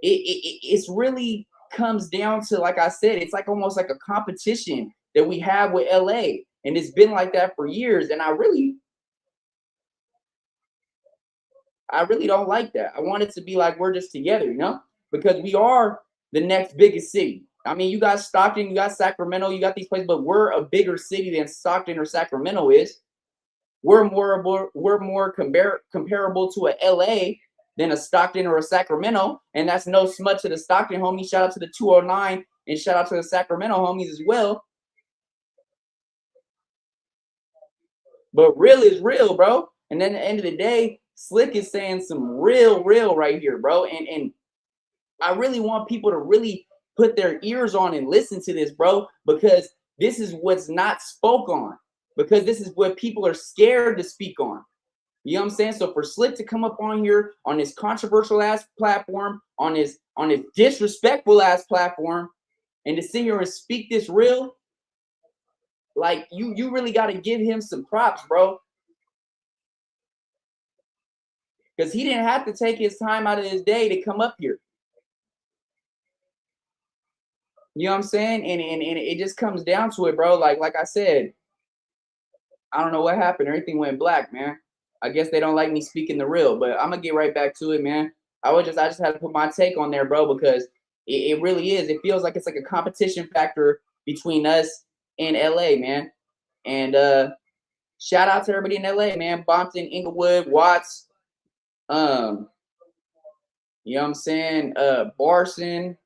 [SPEAKER 1] it's really comes down to, like I said, it's like almost like a competition that we have with LA. And it's been like that for years. And I really don't like that. I want it to be like we're just together, you know, because we are the next biggest city. I mean, you got Stockton, you got Sacramento, you got these places, but we're a bigger city than Stockton or Sacramento is. We're more comparable to a LA than a Stockton or a Sacramento, and that's no smut to the Stockton homies. Shout out to the 209 and shout out to the Sacramento homies as well. But real is real, bro. And then at the end of the day, Slick is saying some real right here, bro. And I really want people to really put their ears on and listen to this, bro, because this is what's not spoke on, because this is what people are scared to speak on. You know what I'm saying? So for Slick to come up on here on this controversial ass platform, on his disrespectful ass platform, and to sit here and speak this real, like you really got to give him some props, bro. Because he didn't have to take his time out of his day to come up here. You know what I'm saying? And it just comes down to it, bro. Like I said, I don't know what happened. Everything went black, man. I guess they don't like me speaking the real, but I'm gonna get right back to it, man. I just had to put my take on there, bro, because it really is. It feels like it's like a competition factor between us and LA, man. And shout out to everybody in LA, man. Bompton, Inglewood, Watts, you know what I'm saying? Barson,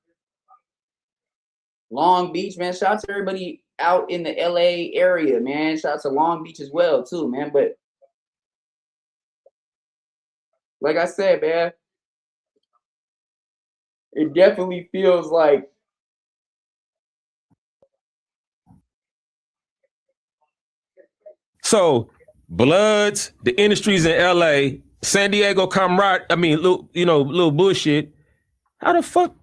[SPEAKER 1] Long Beach, man. Shout out to everybody out in the LA area, man. Shout out to Long Beach as well, too, man. But like I said, man, it definitely feels like
[SPEAKER 5] So Bloods, the industries in LA, San Diego camaraderie, I mean, little bullshit. How the fuck?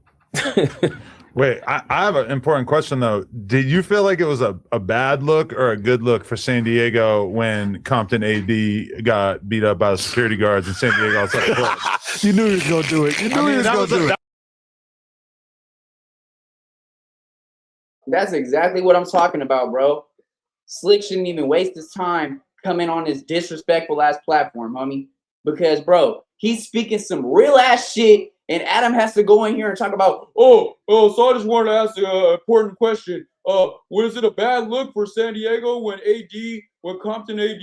[SPEAKER 3] Wait, I have an important question though. Did you feel like it was a bad look or a good look for San Diego when Compton AD got beat up by the security guards in San Diego?
[SPEAKER 2] You knew he was gonna do it. You knew he was gonna do it.
[SPEAKER 1] that's exactly what I'm talking about, bro. Slick shouldn't even waste his time coming on this disrespectful ass platform, homie. Because, bro, he's speaking some real ass shit, and Adam has to go in here and talk about, so I just wanted to ask an important question. Was it a bad look for San Diego when Compton AD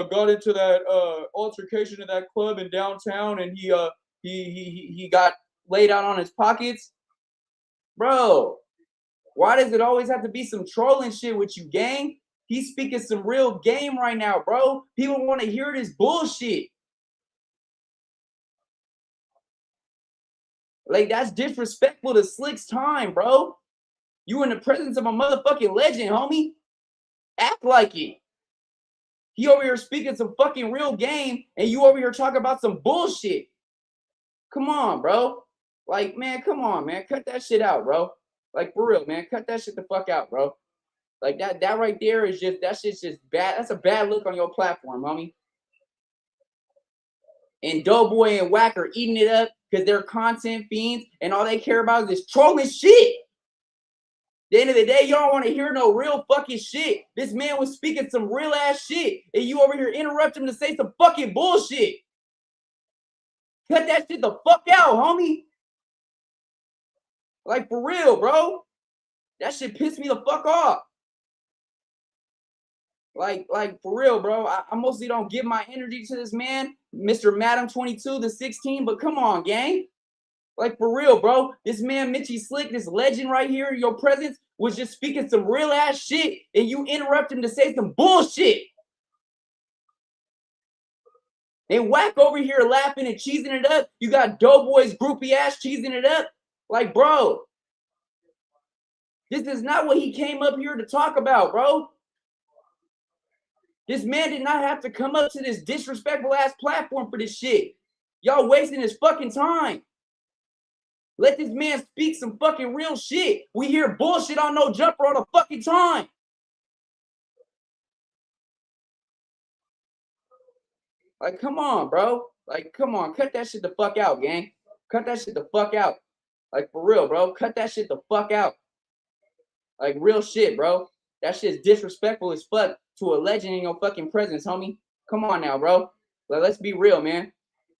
[SPEAKER 1] got into that altercation in that club in downtown, and he got laid out on his pockets? Bro, why does it always have to be some trolling shit with you, gang? He's speaking some real game right now, bro. People want to hear this bullshit. Like, that's disrespectful to Slick's time, bro. You in the presence of a motherfucking legend, homie. Act like it. He over here speaking some fucking real game, and you over here talking about some bullshit. Come on, bro. Like, man, come on, man. Cut that shit out, bro. Like, for real, man. Cut that shit the fuck out, bro. Like, that right there is just, that shit's just bad. That's a bad look on your platform, homie. And Doughboy and WACK are eating it up because they're content fiends, and all they care about is this trolling shit. At the end of the day, y'all want to hear no real fucking shit. This man was speaking some real ass shit, and you over here interrupt him to say some fucking bullshit. Cut that shit the fuck out, homie. Like, for real, bro. That shit pissed me the fuck off. Like for real, bro. I mostly don't give my energy to this man, Mr. Madam 22 to 16, but come on, gang. Like, for real, bro. This man, Mitchy Slick, this legend right here in your presence, was just speaking some real ass shit, and you interrupt him to say some bullshit. And WACK over here laughing and cheesing it up. You got Doughboy's groupie ass cheesing it up. Like, bro, this is not what he came up here to talk about, bro. This man did not have to come up to this disrespectful ass platform for this shit. Y'all wasting his fucking time. Let this man speak some fucking real shit. We hear bullshit on No Jumper all the fucking time. Like, come on, bro. Like, come on. Cut that shit the fuck out, gang. Cut that shit the fuck out. Like, for real, bro. Cut that shit the fuck out. Like, real shit, bro. That shit's disrespectful as fuck to a legend in your fucking presence, homie. Come on now, bro. Let's be real, man.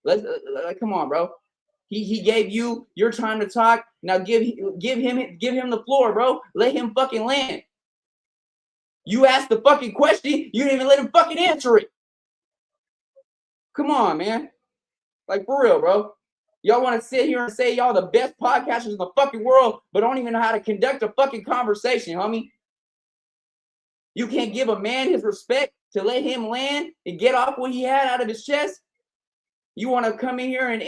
[SPEAKER 1] Come on, bro. He gave you your time to talk. Now give him the floor, bro. Let him fucking land. You asked the fucking question. You didn't even let him fucking answer it. Come on, man. Like, for real, bro. Y'all want to sit here and say y'all the best podcasters in the fucking world, but don't even know how to conduct a fucking conversation, homie. You can't give a man his respect to let him land and get off what he had out of his chest. You want to come in here and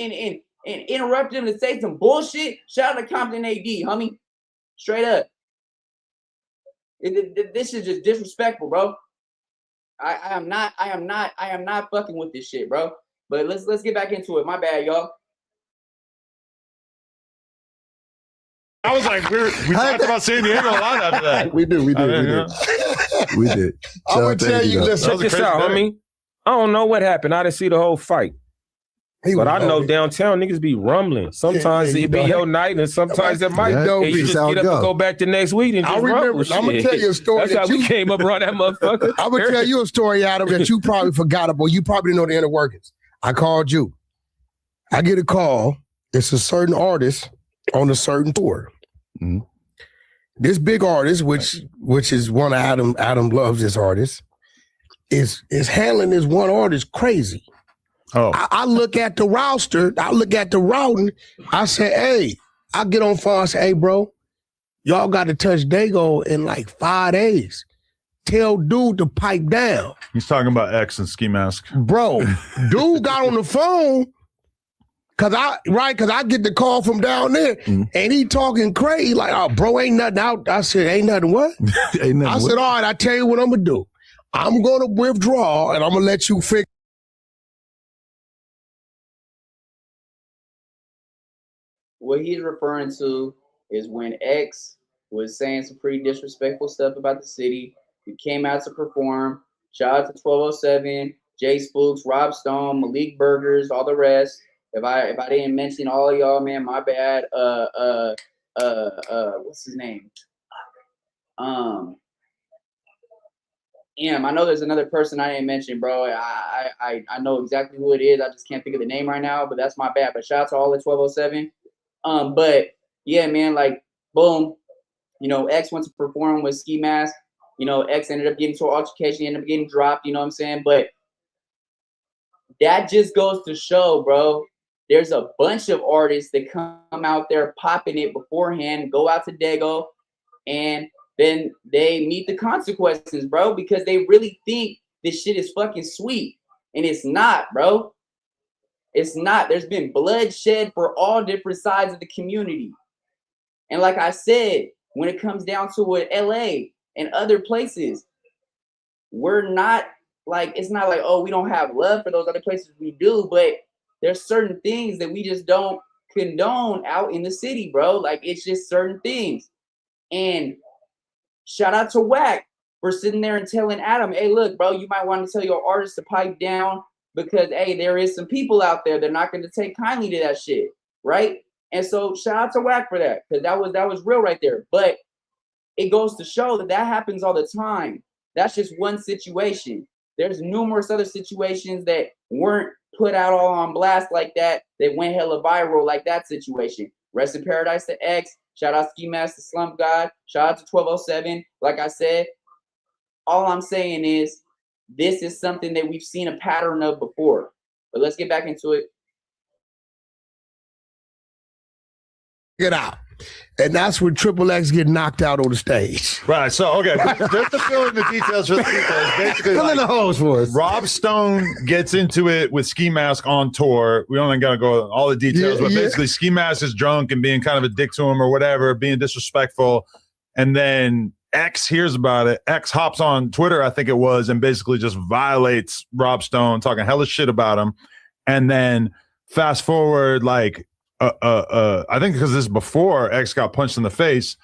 [SPEAKER 1] interrupt him to say some bullshit? Shout out to Compton AD, homie. Straight up. This is just disrespectful, bro. I am not fucking with this shit, bro. But let's get back into it. My bad, y'all.
[SPEAKER 3] I was like, we talked about San Diego a lot after that.
[SPEAKER 2] We did. We did.
[SPEAKER 4] I'm gonna tell you, listen,
[SPEAKER 5] check this out, homie. I don't know what happened. I didn't see the whole fight. But I know downtown niggas be rumbling. Sometimes it be your night, and sometimes it might go. And you just get up and go back the next week and just rumble shit.
[SPEAKER 4] I'm gonna tell you a story.
[SPEAKER 5] That's how we came up around that motherfucker.
[SPEAKER 4] I'm gonna tell you a story, Adam, that you probably forgot about. You probably know the inner workings. I called you. I get a call. It's a certain artist on a certain tour.
[SPEAKER 2] Mm-hmm.
[SPEAKER 4] This big artist, which is one of Adam loves this artist, is handling this one artist crazy.
[SPEAKER 3] Oh,
[SPEAKER 4] I look at the roster, I look at the routing, I say, hey, I get on phone, I say, hey, bro, y'all got to touch Daygo in like 5 days. Tell dude to pipe down.
[SPEAKER 3] he's talking about X and Ski Mask.
[SPEAKER 4] Bro, dude got on the phone cause I get the call from down there and he talking crazy, like, oh, bro, ain't nothing out. I said, ain't nothing what?
[SPEAKER 2] Ain't nothing
[SPEAKER 4] I said, all right, I tell you what I'm gonna do. I'm gonna withdraw and I'm gonna let you figure.
[SPEAKER 1] What he's referring to is when X was saying some pretty disrespectful stuff about the city. He came out to perform. Shout out to 1207, Jay Spooks, Rob Stone, Malik Burgers, all the rest. If I didn't mention all of y'all, man, my bad. What's his name? I know there's another person I didn't mention, bro. I know exactly who it is. I just can't think of the name right now, but that's my bad. But shout out to all the 1207. But yeah, man, like, boom, X went to perform with Ski Mask. X ended up getting to an altercation, ended up getting dropped, you know what I'm saying? But that just goes to show, bro, there's a bunch of artists that come out there popping it beforehand, go out to Daygo, and then they meet the consequences, bro, because they really think this shit is fucking sweet. And it's not, bro. It's not. There's been bloodshed for all different sides of the community. And like I said, when it comes down to it, LA and other places, we're not like, it's not like, oh, we don't have love for those other places. We do, but there's certain things that we just don't condone out in the city, bro. Like, it's just certain things. And shout out to WACK for sitting there and telling Adam, hey, look, bro, you might want to tell your artist to pipe down because, hey, there is some people out there that are not going to take kindly to that shit, right? And so shout out to WACK for that, because that was real right there. But it goes to show that happens all the time. That's just one situation. There's numerous other situations that weren't put out all on blast like that went hella viral like that situation. Rest in paradise to X. Shout out Ski Mask to Slump God. Shout out to 1207. Like I said, all I'm saying is this is something that we've seen a pattern of before. But let's get back into it.
[SPEAKER 4] Get out. And that's when Triple X get knocked out on the stage.
[SPEAKER 3] Right. So, okay, just to fill in the details, basically,
[SPEAKER 2] Fill in the holes for us.
[SPEAKER 3] Rob Stone gets into it with Ski Mask on tour. We only got to go all the details, but basically Ski Mask is drunk and being kind of a dick to him or whatever, being disrespectful. And then X hears about it. X hops on Twitter, I think it was, and basically just violates Rob Stone, talking hella shit about him. And then fast forward, like, I think because this is before X got punched in the face,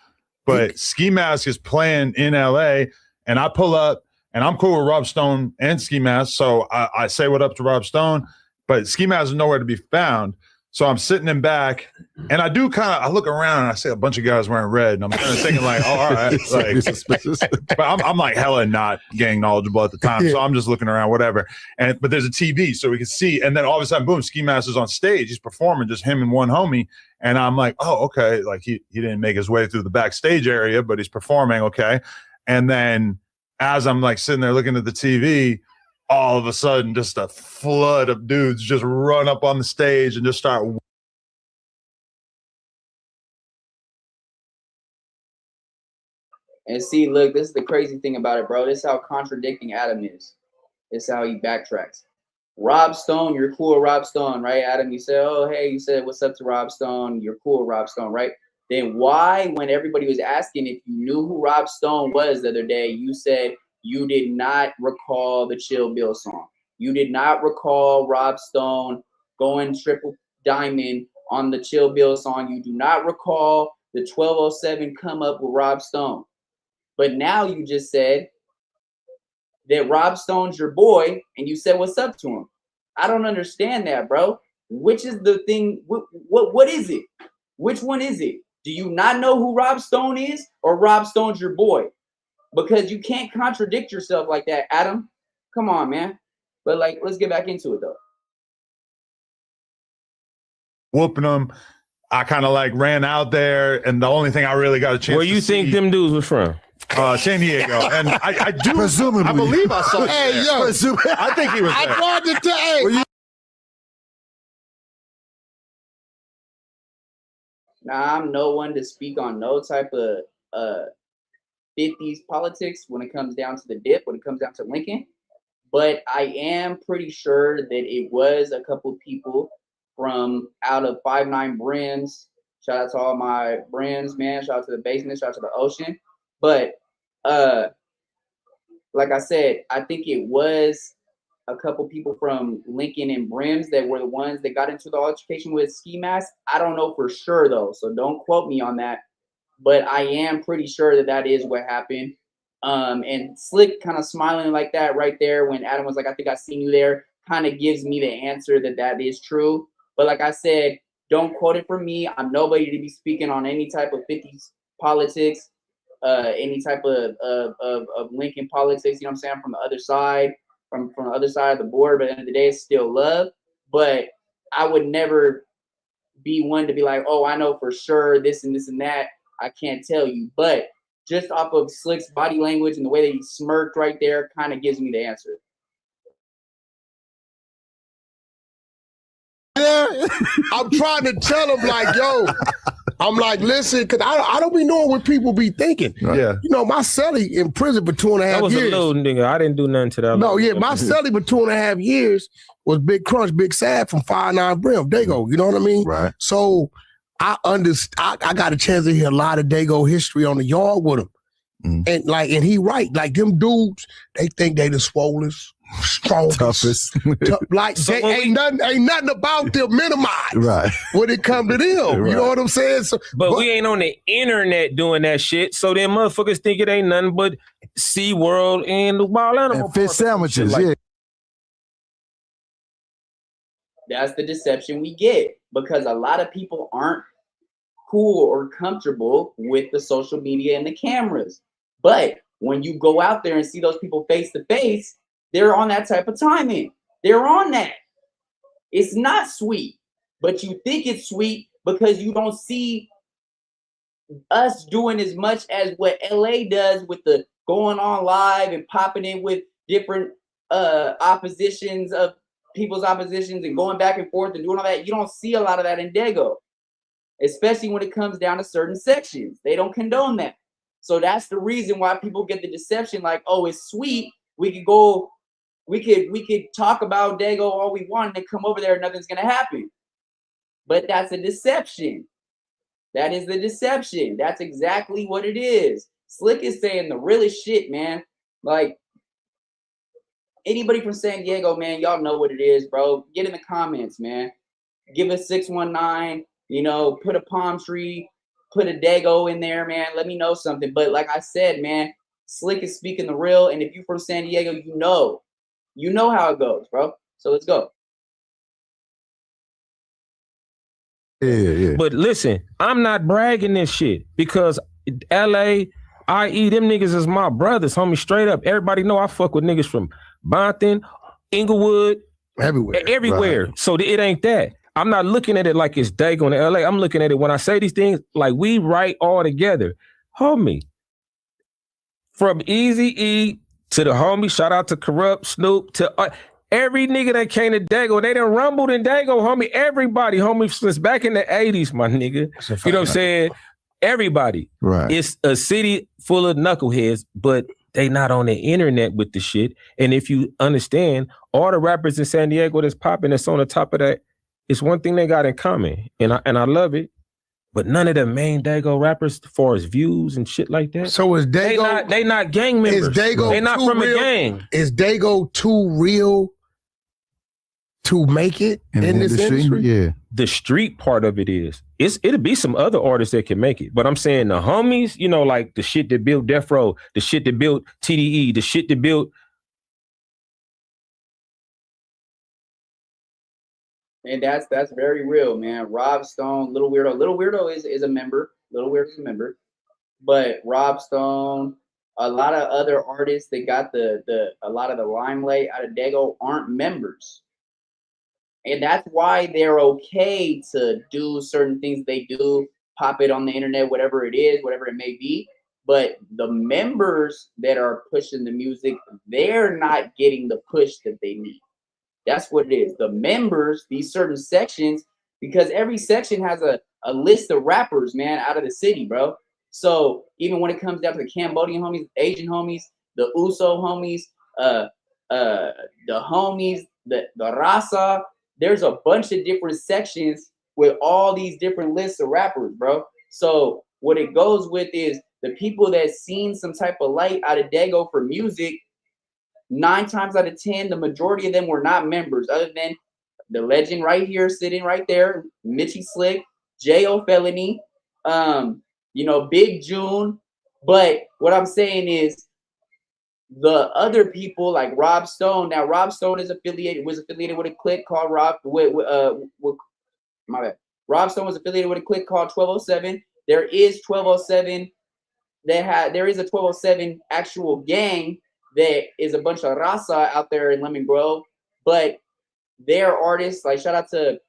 [SPEAKER 3] but Ski Mask is playing in LA, and I pull up, and I'm cool with Rob Stone and Ski Mask, so I say what up to Rob Stone, but Ski Mask is nowhere to be found. So I'm sitting in back, and I look around, and I see a bunch of guys wearing red, and I'm kind of thinking like, oh, all right, like, suspicious. But I'm like hella not gang knowledgeable at the time, so I'm just looking around, whatever. But there's a TV, so we can see, and then all of a sudden, boom, Ski Mask is on stage, he's performing, just him and one homie, and I'm like, oh, okay, like he didn't make his way through the backstage area, but he's performing, okay. And then as I'm like sitting there looking at the TV, all of a sudden, just a flood of dudes just run up on the stage and just start.
[SPEAKER 1] And see, look, this is the crazy thing about it, bro. This is how contradicting Adam is. This is how he backtracks. Rob Stone, you're cool, Rob Stone, right? Adam, you said, oh, hey, you said, what's up to Rob Stone? You're cool, Rob Stone, right? Then why, when everybody was asking if you knew who Rob Stone was the other day, you said, you did not recall the Chill Bill song. You did not recall Rob Stone going triple diamond on the Chill Bill song. You do not recall the 1207 come up with Rob Stone. But now you just said that Rob Stone's your boy and you said what's up to him. I don't understand that, bro. Which is the thing? What is it? Which one is it? Do you not know who Rob Stone is, or Rob Stone's your boy? Because you can't contradict yourself like that, Adam. Come on, man. But like, let's get back into it though.
[SPEAKER 3] whooping them. I kind of like ran out there, and the only thing I really got a chance.
[SPEAKER 5] Where you think them dudes was from?
[SPEAKER 3] San Diego, and I do
[SPEAKER 2] Presumably.
[SPEAKER 3] I believe I saw.
[SPEAKER 4] Hey, yo,
[SPEAKER 3] I think he was there.
[SPEAKER 4] I tried to tell. Hey,
[SPEAKER 1] Nah, I'm no one to speak on no type of 50s politics when it comes down to the dip, when it comes down to Lincoln. But I am pretty sure that it was a couple people from out of 5'9" Brims. Shout out to all my Brims, man. Shout out to the basement. Shout out to the ocean. But like I said, I think it was a couple people from Lincoln and Brims that were the ones that got into the altercation with Ski Mask. I don't know for sure though, so don't quote me on that. But I am pretty sure that that is what happened. And Slick kind of smiling like that right there when Adam was like, I think I seen you there, kind of gives me the answer that that is true. But like I said, don't quote it from me. I'm nobody to be speaking on any type of 50s politics, any type of Lincoln politics, you know what I'm saying, from the other side, from the other side of the board. But at the end of the day, it's still love. But I would never be one to be like, oh, I know for sure this and this and that. I can't tell you. But just off of Slick's body language and the way that he smirked right there kind of gives me the answer.
[SPEAKER 4] Yeah, I'm trying to tell him like, yo, I'm like, listen, because I don't be knowing what people be thinking.
[SPEAKER 3] Yeah.
[SPEAKER 4] You know, my celly in prison for 2.5 years.
[SPEAKER 5] That was a little nigga. I didn't do nothing to that.
[SPEAKER 4] No, yeah, my celly for 2.5 years was Big Crunch, Big Sad from 5'9" Brim, Daygo. You know what I mean?
[SPEAKER 2] Right.
[SPEAKER 4] So I got a chance to hear a lot of Daygo history on the yard with him. And and he right, like them dudes, they think they the swollest, strongest,
[SPEAKER 2] Toughest.
[SPEAKER 4] like
[SPEAKER 5] So
[SPEAKER 4] they ain't nothing about them minimized.
[SPEAKER 2] Right.
[SPEAKER 4] When it come to them. You know what I'm saying? So,
[SPEAKER 5] but we ain't on the internet doing that shit, so them motherfuckers think it ain't nothing but SeaWorld and the wild animal
[SPEAKER 2] And fish
[SPEAKER 5] park.
[SPEAKER 2] sandwiches,
[SPEAKER 5] Like,
[SPEAKER 2] yeah.
[SPEAKER 1] That's the deception we get because a lot of people aren't cool or comfortable with the social media and the cameras. But when you go out there and see those people face to face, they're on that type of timing. They're on that. It's not sweet, but you think it's sweet because you don't see us doing as much as what LA does with the going on live and popping in with different oppositions of people's oppositions and going back and forth and doing all that. You don't see a lot of that in Daygo, especially when it comes down to certain sections. They don't condone that. So that's the reason why people get the deception like, oh, it's sweet. We could talk about Daygo all we want and then come over there and nothing's gonna happen. But that's a deception. That is the deception. That's exactly what it is. Slick is saying the realest shit, man. Like anybody from San Diego, man, y'all know what it is, bro. Get in the comments, man. Give us 619, put a palm tree, put a Daygo in there, man. Let me know something. But like I said, man, Slick is speaking the real. And if you're from San Diego, you know how it goes, bro. So let's go.
[SPEAKER 2] Yeah.
[SPEAKER 5] But listen, I'm not bragging this shit because LA, i.e. them niggas is my brothers, homie, straight up. Everybody know I fuck with niggas from Bonton, Inglewood, everywhere. Right. So it ain't that. I'm not looking at it like it's Daygo in LA. I'm looking at it when I say these things like we right all together. Homie, from Easy E to the homie, shout out to Corrupt, Snoop, to every nigga that came to Daygo, they done rumbled in Daygo, homie. Everybody, homie, since back in the 80s, my nigga. You know what I'm saying? Everybody.
[SPEAKER 2] Right.
[SPEAKER 5] It's a city full of knuckleheads, but they not on the internet with the shit. And if you understand, all the rappers in San Diego that's popping, that's on the top of that, it's one thing they got in common. And I love it. But none of the main Daygo rappers, as far as views and shit like that.
[SPEAKER 4] So is Daygo?
[SPEAKER 5] They not gang members.
[SPEAKER 4] Is Daygo?
[SPEAKER 5] They not from
[SPEAKER 4] real,
[SPEAKER 5] a gang.
[SPEAKER 4] Is Daygo too real to make it in this industry?
[SPEAKER 2] Yeah.
[SPEAKER 5] The street part of it is. It'll be some other artists that can make it. But I'm saying the homies, like the shit that built Death Row, the shit that built TDE, the shit that built.
[SPEAKER 1] And that's very real, man. Rob Stone, Little Weirdo. Little Weirdo is a member. Little Weirdo is a member. But Rob Stone, a lot of other artists that got a lot of the limelight out of Daygo aren't members. And that's why they're okay to do certain things they do, pop it on the internet, whatever it is, whatever it may be. But the members that are pushing the music, they're not getting the push that they need. That's what it is. The members, these certain sections, because every section has a list of rappers, man, out of the city, bro. So even when it comes down to the Cambodian homies, Asian homies, the Uso homies, the homies, the Rasa, there's a bunch of different sections with all these different lists of rappers, bro. So what it goes with is the people that seen some type of light out of Daygo for music, 9 times out of 10, the majority of them were not members, other than the legend right here, sitting right there, Mitchy Slick, J.O. Felony, Big June. But what I'm saying is the other people like Rob Stone. Now Rob Stone was affiliated with a clique called Rob Stone was affiliated with a clique called 1207. There is 1207. There is a 1207 actual gang that is a bunch of raza out there in Lemon Grove, but their artists, like shout out to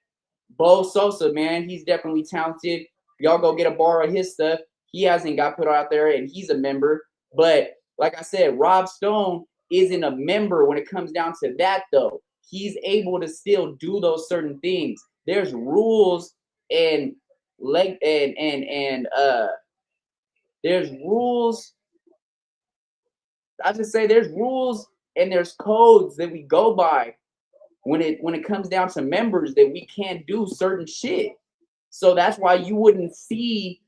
[SPEAKER 1] Bo Sosa, man, he's definitely talented. Y'all go get a bar of his stuff. He hasn't got put out there, and he's a member. But like I said, Rob Stone isn't a member when it comes down to that, though. He's able to still do those certain things. There's rules and there's rules. I just say there's rules and there's codes that we go by when it comes down to members that we can't do certain shit. So that's why you wouldn't see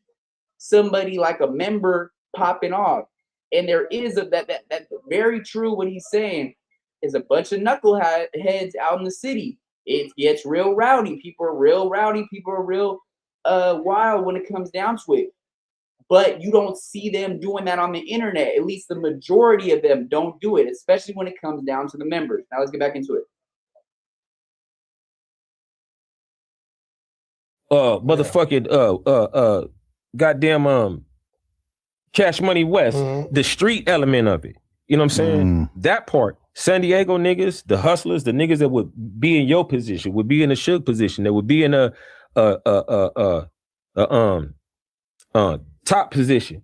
[SPEAKER 1] somebody like a member popping off. And there is that very true what he's saying is a bunch of knuckleheads out in the city. It gets real rowdy. People are real rowdy. People are real wild when it comes down to it. But you don't see them doing that on the internet. At least the majority of them don't do it, especially when it comes down to the members. Now let's get back into it.
[SPEAKER 5] Goddamn Cash Money West, the street element of it. You know what I'm saying? That part. San Diego niggas, the hustlers, the niggas that would be in your position, would be in a Suge position, that would be in a top position.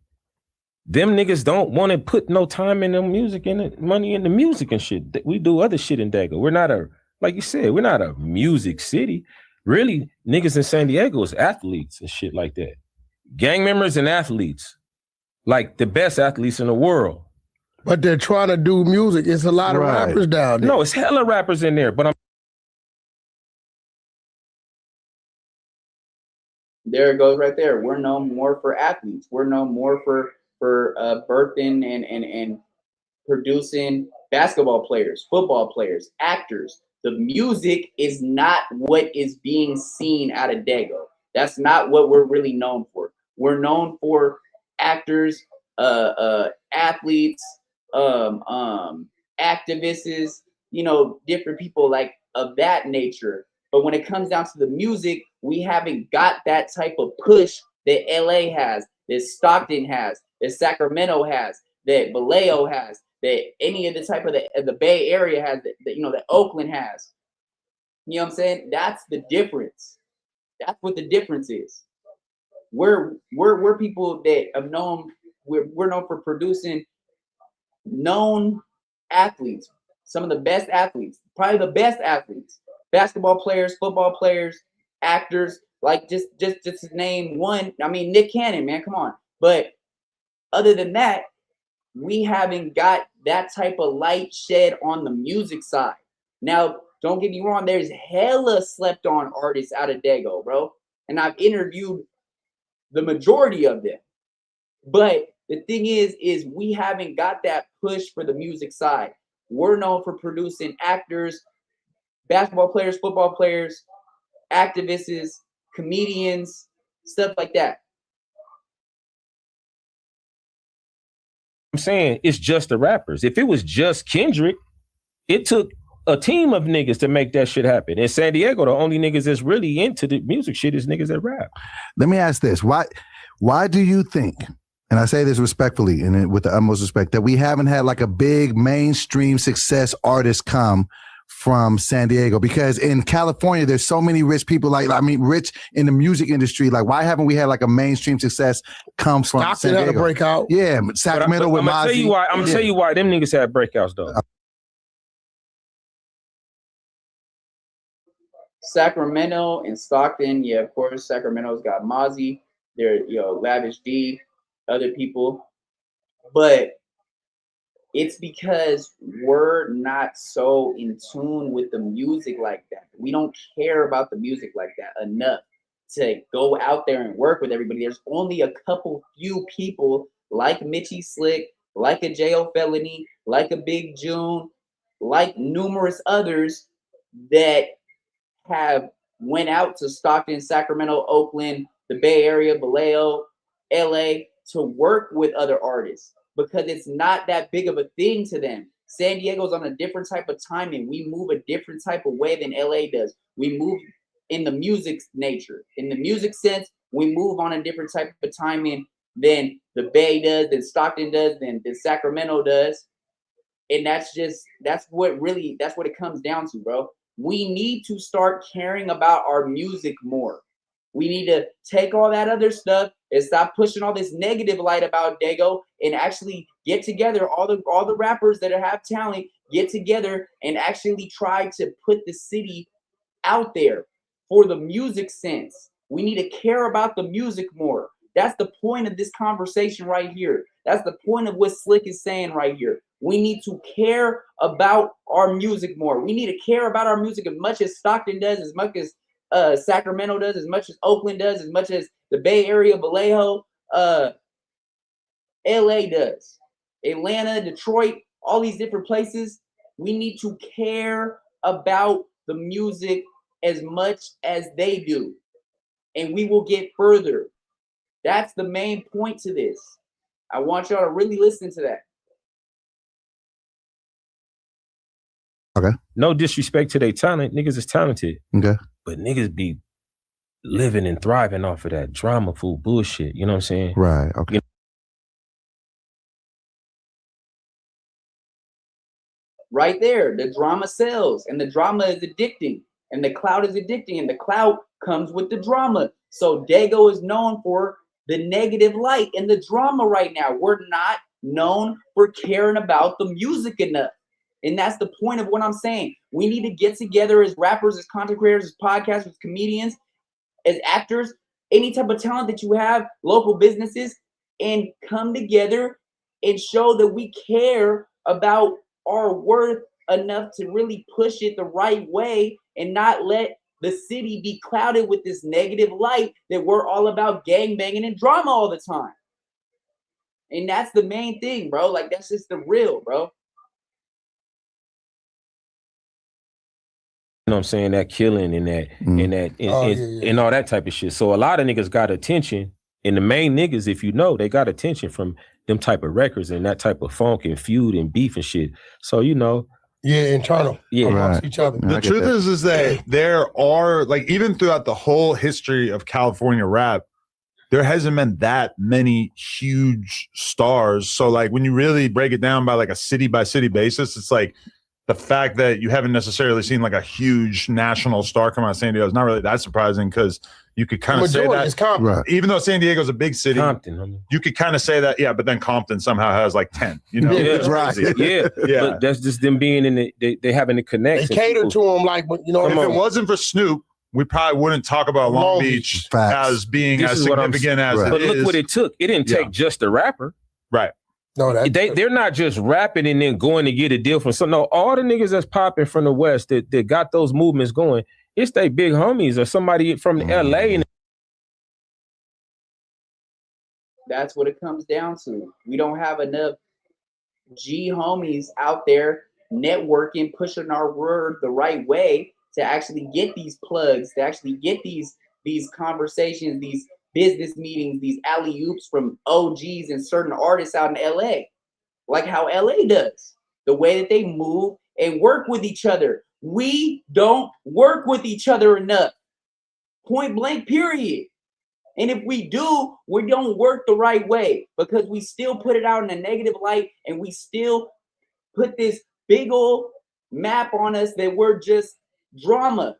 [SPEAKER 5] Them niggas don't want to put no time in the music and money in the music and shit. We do other shit in Daygo. We're not like you said, we're not a music city. Really, niggas in San Diego is athletes and shit like that. Gang members and athletes, like the best athletes in the world.
[SPEAKER 4] But they're trying to do music. It's a lot of rappers down there.
[SPEAKER 5] No, it's hella rappers in there, but
[SPEAKER 1] there it goes right there. We're known more for athletes. We're known more for birthing and producing basketball players, football players, actors. The music is not what is being seen out of Daygo. That's not what we're really known for. We're known for actors, athletes, activists, different people like of that nature. But when it comes down to the music, we haven't got that type of push that LA has, that Stockton has, that Sacramento has, that Vallejo has, that any of the type of the Bay Area has, that Oakland has. You know what I'm saying? That's the difference. That's what the difference is. We're people that have known. We're known for producing known athletes, some of the best athletes, probably the best athletes, basketball players, football players, actors. Like just to name one. I mean, Nick Cannon, man, come on. But other than that, we haven't got that type of light shed on the music side. Now, don't get me wrong, there's hella slept on artists out of Daygo, bro. And I've interviewed the majority of them. But the thing is we haven't got that push for the music side. We're known for producing actors, basketball players, football players, activists, comedians, stuff like that.
[SPEAKER 5] I'm saying it's just the rappers. If it was just Kendrick, it took a team of niggas to make that shit happen. In San Diego, the only niggas that's really into the music shit is niggas that rap.
[SPEAKER 2] Let me ask this. Why do you think, and I say this respectfully and with the utmost respect, that we haven't had like a big mainstream success artist come from San Diego? Because in California, there's so many rich people, rich in the music industry. Like, why haven't we had like a mainstream success come from
[SPEAKER 4] Stockton
[SPEAKER 2] San
[SPEAKER 4] had a
[SPEAKER 2] Diego?
[SPEAKER 4] breakout.
[SPEAKER 2] Yeah, Sacramento with
[SPEAKER 5] I'm gonna tell
[SPEAKER 2] Mozzie.
[SPEAKER 5] you why. I'm gonna tell you why them niggas had breakouts though.
[SPEAKER 1] Sacramento and Stockton, yeah, of course. Sacramento's got Mozzie, they're Lavish D, other people, but it's because we're not so in tune with the music like that. We don't care about the music like that enough to go out there and work with everybody. There's only a few people like Mitchy Slick, like a J.O. Felony, like a Big June, like numerous others that have went out to Stockton, Sacramento, Oakland, the Bay Area, Vallejo, LA to work with other artists because it's not that big of a thing to them. San Diego's on a different type of timing. We move a different type of way than LA does. We move in the music nature. In the music sense, we move on a different type of timing than the Bay does, than Stockton does, than Sacramento does. And that's what it comes down to, bro. We need to start caring about our music more. We need to take all that other stuff and stop pushing all this negative light about Daygo and actually get together, all the rappers that have talent, get together and actually try to put the city out there for the music sense. We need to care about the music more. That's the point of this conversation right here. That's the point of what Slick is saying right here. We need to care about our music more. We need to care about our music as much as Stockton does, as much as Sacramento does, as much as Oakland does, as much as the Bay Area, Vallejo, LA does. Atlanta, Detroit, all these different places. We need to care about the music as much as they do. And we will get further. That's the main point to this. I want y'all to really listen to that.
[SPEAKER 2] Okay.
[SPEAKER 5] No disrespect to their talent. Niggas is talented.
[SPEAKER 2] Okay.
[SPEAKER 5] But niggas be living and thriving off of that drama food bullshit. You know what I'm saying?
[SPEAKER 2] Right. Okay.
[SPEAKER 1] Right there, the drama sells, and the drama is addicting, and the clout is addicting, and the clout comes with the drama. So Daygo is known for the negative light and the drama right now. We're not known for caring about the music enough. And that's the point of what I'm saying. We need to get together as rappers, as content creators, as podcasters, as comedians, as actors, any type of talent that you have, local businesses, and come together and show that we care about our worth enough to really push it the right way and not let the city be clouded with this negative light that we're all about gangbanging and drama all the time. And that's the main thing, bro. Like, that's just the real, bro.
[SPEAKER 5] You know what I'm saying? That killing and that and all that type of shit. So a lot of niggas got attention. And the main niggas, if you know, they got attention from them type of records and that type of funk and feud and beef and shit. So, you know.
[SPEAKER 4] Yeah, internal.
[SPEAKER 5] Yeah.
[SPEAKER 4] Amongst each other.
[SPEAKER 3] The truth is that there are, like, even throughout the whole history of California rap, there hasn't been that many huge stars. So, like, when you really break it down by like a city by city basis, it's like the fact that you haven't necessarily seen like a huge national star come out of San Diego is not really that surprising, because you could kind of say that,
[SPEAKER 2] Right.
[SPEAKER 3] even though San Diego's a big city,
[SPEAKER 5] Compton, I mean.
[SPEAKER 3] you could kind of say that, yeah, but then Compton somehow has like 10, you know?
[SPEAKER 5] Yeah,
[SPEAKER 3] It's
[SPEAKER 2] right.
[SPEAKER 3] crazy.
[SPEAKER 5] Yeah.
[SPEAKER 3] Yeah.
[SPEAKER 5] But that's just them being in the, they having to connect.
[SPEAKER 4] They cater to them like, you know,
[SPEAKER 3] If it wasn't for Snoop, we probably wouldn't talk about Long Beach
[SPEAKER 2] Facts.
[SPEAKER 3] as being
[SPEAKER 5] This
[SPEAKER 3] as
[SPEAKER 5] is what I'm
[SPEAKER 3] significant as
[SPEAKER 2] Right.
[SPEAKER 3] it
[SPEAKER 5] But
[SPEAKER 3] is.
[SPEAKER 5] look what it took. It didn't take
[SPEAKER 3] Yeah.
[SPEAKER 5] just a rapper.
[SPEAKER 3] Right.
[SPEAKER 4] no,
[SPEAKER 5] They're not just rapping and then going to get a deal from some. No, all the niggas that's popping from the West that got those movements going, it's they big homies or somebody from LA. And
[SPEAKER 1] That's what it comes down to. We don't have enough G homies out there networking, pushing our word the right way to actually get these plugs, to actually get these conversations, these business meetings, these alley-oops from OGs and certain artists out in LA. Like how LA does. The way that they move and work with each other. We don't work with each other enough. Point blank, period. And if we do, we don't work the right way because we still put it out in a negative light and we still put this big old map on us that we're just drama.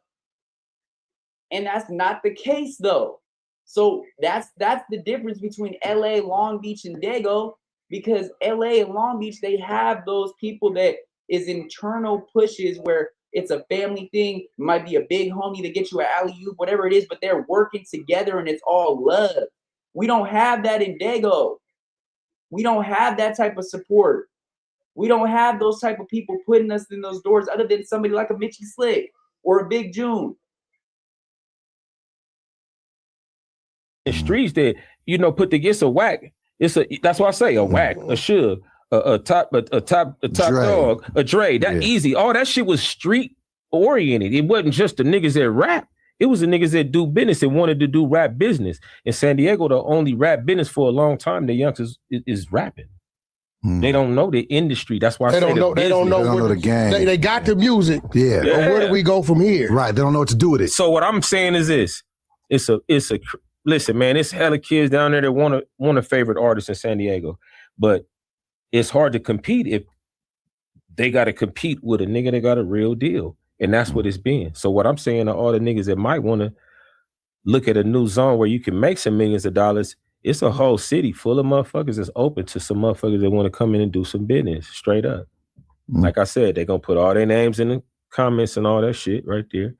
[SPEAKER 1] And that's not the case though. So that's the difference between LA, Long Beach, and Daygo, because LA and Long Beach, they have those people that is internal pushes where it's a family thing. It might be a big homie that gets you an alley-oop, whatever it is, but they're working together and it's all love. We don't have that in Daygo. We don't have that type of support. We don't have those type of people putting us in those doors other than somebody like a Mitchy Slick or a Big June.
[SPEAKER 5] The streets that, you know, put together a WACK. That's why I say a WACK, a Suge, a top dog, a Dre. That easy. All that shit was street oriented. It wasn't just the niggas that rap. It was the niggas that do business and wanted to do rap business. In San Diego, the only rap business for a long time, the youngsters is rapping. They don't know the industry. That's why
[SPEAKER 4] they don't know
[SPEAKER 2] the game.
[SPEAKER 4] They got the music.
[SPEAKER 2] Yeah.
[SPEAKER 4] But where do we go from here?
[SPEAKER 2] Right. They don't know what to do with it.
[SPEAKER 5] So what I'm saying is this: listen, man. It's hella kids down there that want a favorite artist in San Diego, but it's hard to compete if they got to compete with a nigga that got a real deal. And that's what it's been. So what I'm saying to all the niggas that might want to look at a new zone where you can make some millions of dollars, it's a whole city full of motherfuckers that's open to some motherfuckers that want to come in and do some business, straight up. Like I said, they're going to put all their names in the comments and all that shit right there.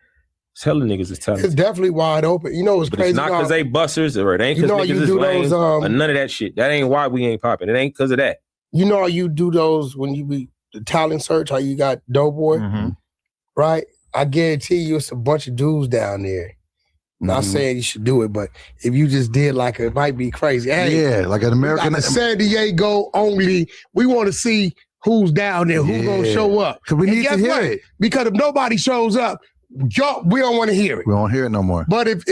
[SPEAKER 5] It's hella niggas is talented.
[SPEAKER 4] It's definitely wide open. You know, it's crazy.
[SPEAKER 5] It's not because they busters or it ain't because niggas is lame or none of that shit. That ain't why we ain't popping. It ain't because of that.
[SPEAKER 4] You know how you do those when you be the talent search, how you got Doughboy? Right? I guarantee you it's a bunch of dudes down there. Not saying you should do it, but if you just did like it might be crazy. Hey,
[SPEAKER 2] like an American
[SPEAKER 4] San Diego only. We want to see who's down there, who's gonna show up.
[SPEAKER 2] Because we need to hear it.
[SPEAKER 4] Because if nobody shows up, we don't want to hear it.
[SPEAKER 2] We don't hear it no more.
[SPEAKER 4] But if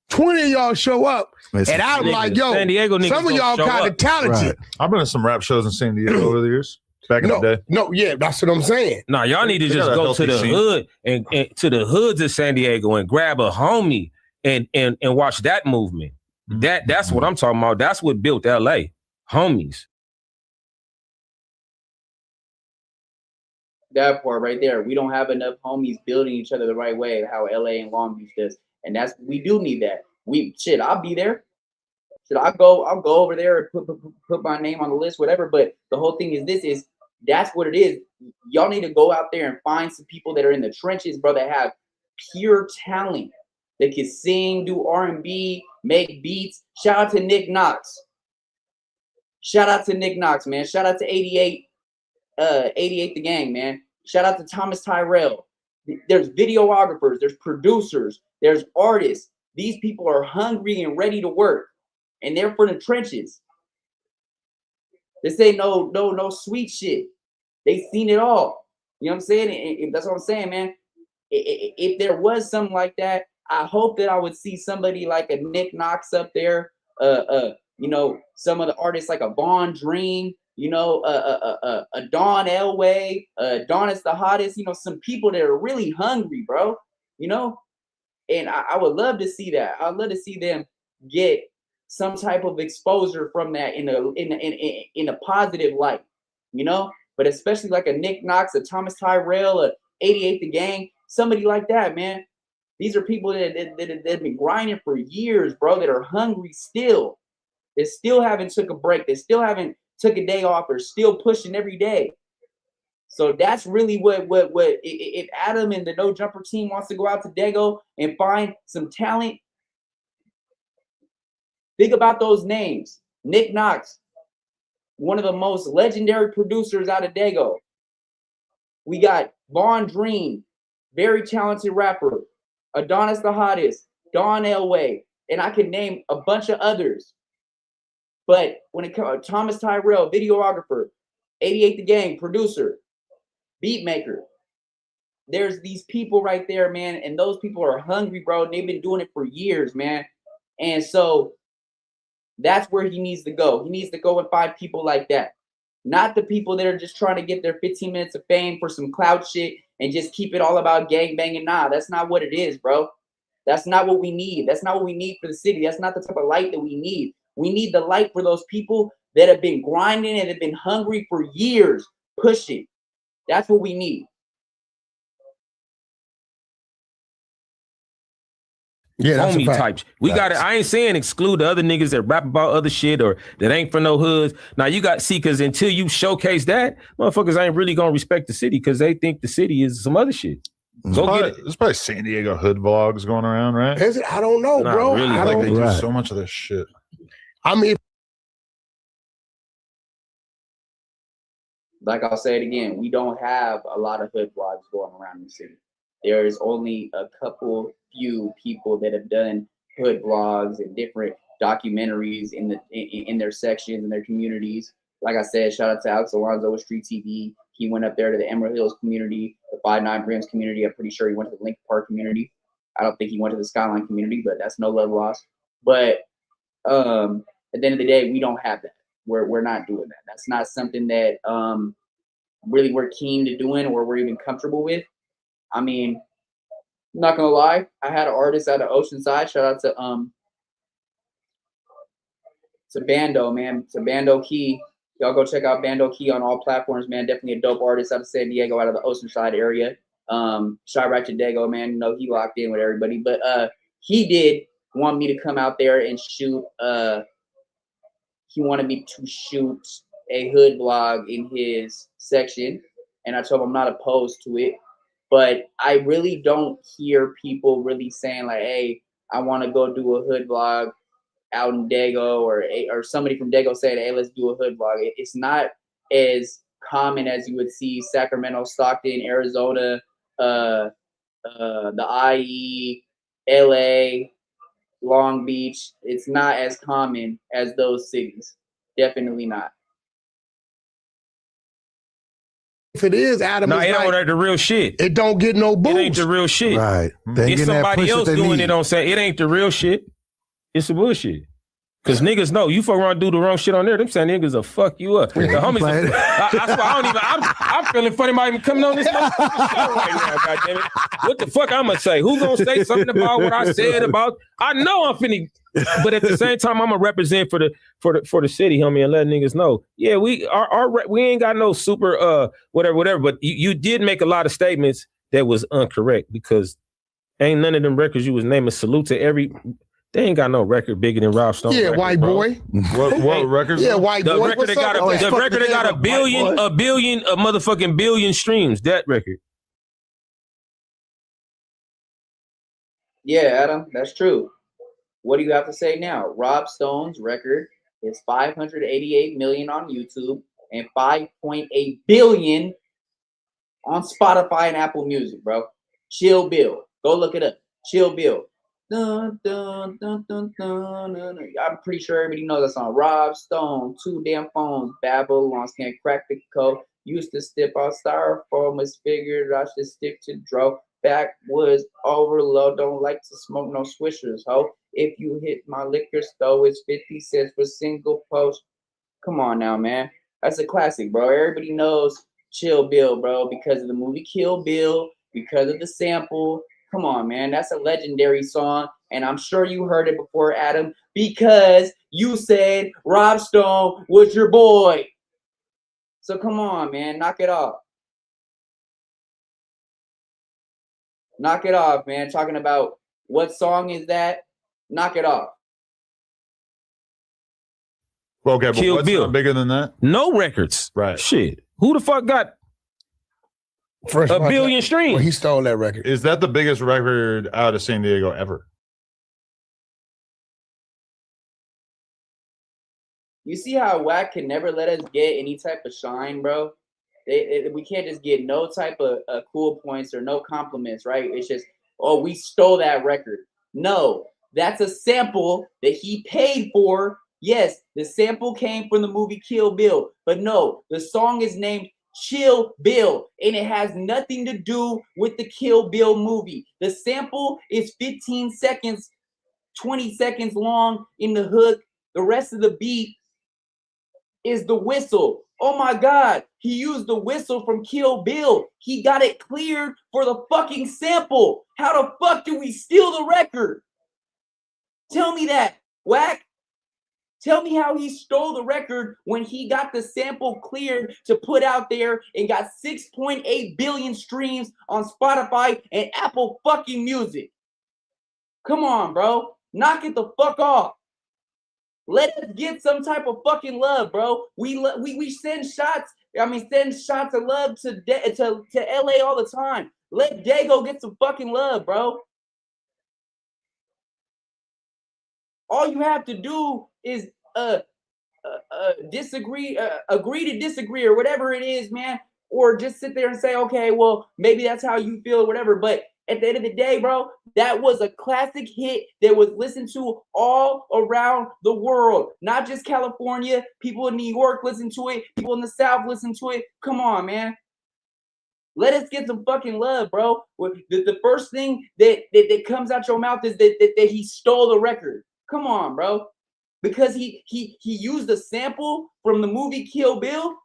[SPEAKER 4] 20 of y'all show up, and I'm like, yo,
[SPEAKER 5] San Diego
[SPEAKER 4] some of y'all kind of talented.
[SPEAKER 3] I've been to some rap shows in San Diego over the years. Back in the day.
[SPEAKER 4] No, yeah, that's what I'm saying.
[SPEAKER 5] Nah, y'all need to just go to the hood and to the hoods of San Diego and grab a homie and watch that movement. That's what I'm talking about. That's what built LA. Homies.
[SPEAKER 1] That part right there. We don't have enough homies building each other the right way, how LA and Long Beach does. And we do need that. I'll be there. I'll go over there and put my name on the list, whatever. But the whole thing is that's what it is. Y'all need to go out there and find some people that are in the trenches, bro, that have pure talent. That can sing, do R&B, make beats. Shout out to Nick Knox. Shout out to Nick Knox, man. Shout out to 88 the Gang, man. Shout out to Thomas Tyrell. There's videographers, there's producers, there's artists. These people are hungry and ready to work. And they're from the trenches. This ain't no sweet shit. They seen it all. You know what I'm saying? And that's what I'm saying, man. If there was something like that, I hope that I would see somebody like a Nick Knox up there. You know, some of the artists like a Von Dream. You know, a Don Elway. Don is the hottest. You know, some people that are really hungry, bro. You know, and I would love to see that. I'd love to see them get some type of exposure from that in a positive light, you know. But especially like a Nick Knox, a Thomas Tyrell, a 88 the Gang, somebody like that, man. These are people that have been grinding for years, bro. That are hungry still. They still haven't took a break. They still haven't took a day off. Or still pushing every day. So that's really what if Adam and the No Jumper team wants to go out to Daygo and find some talent. Think about those names. Nick Knox, one of the most legendary producers out of Daygo. We got Von Dream, very talented rapper. Adonis the Hottest, Don Elway, and I can name a bunch of others. But when it comes to Thomas Tyrell, videographer, 88 the Gang, producer, beat maker, there's these people right there, man, and those people are hungry, bro. And they've been doing it for years, man. And so that's where he needs to go. He needs to go and find people like that. Not the people that are just trying to get their 15 minutes of fame for some clout shit and just keep it all about gang banging. Nah, that's not what it is, bro. That's not what we need. That's not what we need for the city. That's not the type of light that we need. We need the light for those people that have been grinding and have been hungry for years, pushing. That's what we need.
[SPEAKER 4] Yeah, that's a
[SPEAKER 5] homie
[SPEAKER 4] fact.
[SPEAKER 5] types. We got it. I ain't saying exclude the other niggas that rap about other shit or that ain't from no hoods. Now you got because until you showcase that, motherfuckers ain't really gonna respect the city because they think the city is some other shit. Go get it.
[SPEAKER 3] There's probably San Diego hood vlogs going around, right?
[SPEAKER 4] Is it? I don't know,
[SPEAKER 5] Not
[SPEAKER 4] bro.
[SPEAKER 5] really.
[SPEAKER 4] I
[SPEAKER 3] Like
[SPEAKER 4] don't.
[SPEAKER 3] they do
[SPEAKER 2] Right.
[SPEAKER 3] so much of this shit.
[SPEAKER 4] I mean,
[SPEAKER 1] Like I'll say it again, we don't have a lot of hood vlogs going around the city. There is only a couple few people that have done hood vlogs and different documentaries in their sections and their communities. Like I said, shout out to Alex Alonso with Street TV. He went up there to the Emerald Hills community, the 5-9 Grams community. I'm pretty sure he went to the Lincoln Park community. I don't think he went to the Skyline community, but that's no love lost. But at the end of the day, we don't have that. We're not doing that. That's not something that really we're keen to doing or we're even comfortable with. I mean, I'm not gonna lie, I had an artist out of Oceanside. Shout out to Bando, man. To Bando Key. Y'all go check out Bando Key on all platforms, man. Definitely a dope artist out of San Diego, out of the Oceanside area. Shout out to Daygo, man. You know, he locked in with everybody. But he did want me to come out there and shoot he wanted me to shoot a hood vlog in his section, and I told him I'm not opposed to it. But I really don't hear people really saying like, "Hey, I want to go do a hood vlog out in Daygo," or somebody from Daygo saying, "Hey, let's do a hood vlog." It's not as common as you would see Sacramento, Stockton, Arizona, the IE, LA, Long Beach. It's not as common as those cities. Definitely not.
[SPEAKER 4] if it is, Adam,
[SPEAKER 5] No,
[SPEAKER 4] is
[SPEAKER 5] it
[SPEAKER 4] like,
[SPEAKER 5] ain't the real shit.
[SPEAKER 4] it don't get no boost.
[SPEAKER 5] It ain't the real shit.
[SPEAKER 2] Right. They ain't
[SPEAKER 5] It's
[SPEAKER 2] getting that
[SPEAKER 5] somebody
[SPEAKER 2] push
[SPEAKER 5] else
[SPEAKER 2] that they
[SPEAKER 5] doing
[SPEAKER 2] need.
[SPEAKER 5] it on saying it ain't the real shit. It's some bullshit. Cause niggas know you fuck around and do the wrong shit on there. Them saying niggas will fuck you up. The homies,
[SPEAKER 2] Right.
[SPEAKER 5] that's why I don't even. I'm feeling funny about even coming on this motherfucking show right now. Goddammit, what the fuck I'm gonna say? Who gonna say something about what I said about? I know I'm finna, but at the same time I'm gonna represent for the city, homie, and let niggas know. Yeah, we ain't got no super whatever. But you did make a lot of statements that was incorrect because ain't none of them records you was naming. Salute to every. They ain't got no record bigger than Rob Stone.
[SPEAKER 4] Yeah,
[SPEAKER 5] record,
[SPEAKER 4] white
[SPEAKER 5] bro.
[SPEAKER 4] boy.
[SPEAKER 3] What records?
[SPEAKER 4] Yeah, white
[SPEAKER 5] The
[SPEAKER 4] boy.
[SPEAKER 5] record
[SPEAKER 4] What's
[SPEAKER 5] that got
[SPEAKER 4] up with that?
[SPEAKER 5] the record that got a
[SPEAKER 2] White
[SPEAKER 5] billion, a motherfucking billion streams. That record.
[SPEAKER 1] Yeah, Adam, that's true. What do you have to say now? Rob Stone's record is 588 million on YouTube and 5.8 billion on Spotify and Apple Music, bro. Chill Bill. Go look it up. Chill Bill. Dun, dun, dun, dun, dun, dun, dun. I'm pretty sure everybody knows that song. Rob Stone, 2 damn phones, Babylons can't crack the code. Used to step out styrofoam, misfigured. I should stick to draw. Backwoods overload. Don't like to smoke no swishers, ho. If you hit my liquor store, it's 50 cents for single post. Come on now, man. That's a classic, bro. Everybody knows Chill Bill, bro, because of the movie Kill Bill, because of the sample. Come on, man. That's a legendary song, and I'm sure you heard it before, Adam, because you said Rob Stone was your boy. So come on, man. Knock it off. Knock it off, man. Talking about what song is that? Knock it off.
[SPEAKER 3] Well, okay, but
[SPEAKER 5] Kill
[SPEAKER 3] what's
[SPEAKER 5] Bill.
[SPEAKER 3] not bigger than that?
[SPEAKER 5] No records.
[SPEAKER 3] Right.
[SPEAKER 5] Shit. Who the fuck got
[SPEAKER 4] Fresh
[SPEAKER 5] a
[SPEAKER 4] Montana.
[SPEAKER 5] billion
[SPEAKER 4] Well,
[SPEAKER 5] streams?
[SPEAKER 4] he stole that record.
[SPEAKER 3] Is that the biggest record out of San Diego ever?
[SPEAKER 1] You see how WACK can never let us get any type of shine, bro? We can't just get no type of cool points or no compliments, right? It's just, oh, we stole that record. No, that's a sample that he paid for. Yes, the sample came from the movie Kill Bill, but no, the song is named Chill Bill, and it has nothing to do with the Kill Bill movie. The sample is 15 seconds, 20 seconds long in the hook. The rest of the beat is the whistle. Oh my God, he used the whistle from Kill Bill. He got it cleared for the fucking sample. How the fuck do we steal the record? Tell me that, WACK. Tell me how he stole the record when he got the sample cleared to put out there and got 6.8 billion streams on Spotify and Apple fucking Music. Come on, bro. Knock it the fuck off. Let us get some type of fucking love, bro. We send shots. Send shots of love to LA all the time. Let Daygo get some fucking love, bro. All you have to do is disagree, agree to disagree, or whatever it is, man. Or just sit there and say, okay, well, maybe that's how you feel, or whatever. But at the end of the day, bro, that was a classic hit that was listened to all around the world, not just California. People in New York listen to it. People in the South listen to it. Come on, man. Let us get some fucking love, bro. The first thing that comes out your mouth is that he stole the record. Come on, bro. Because he used a sample from the movie Kill Bill.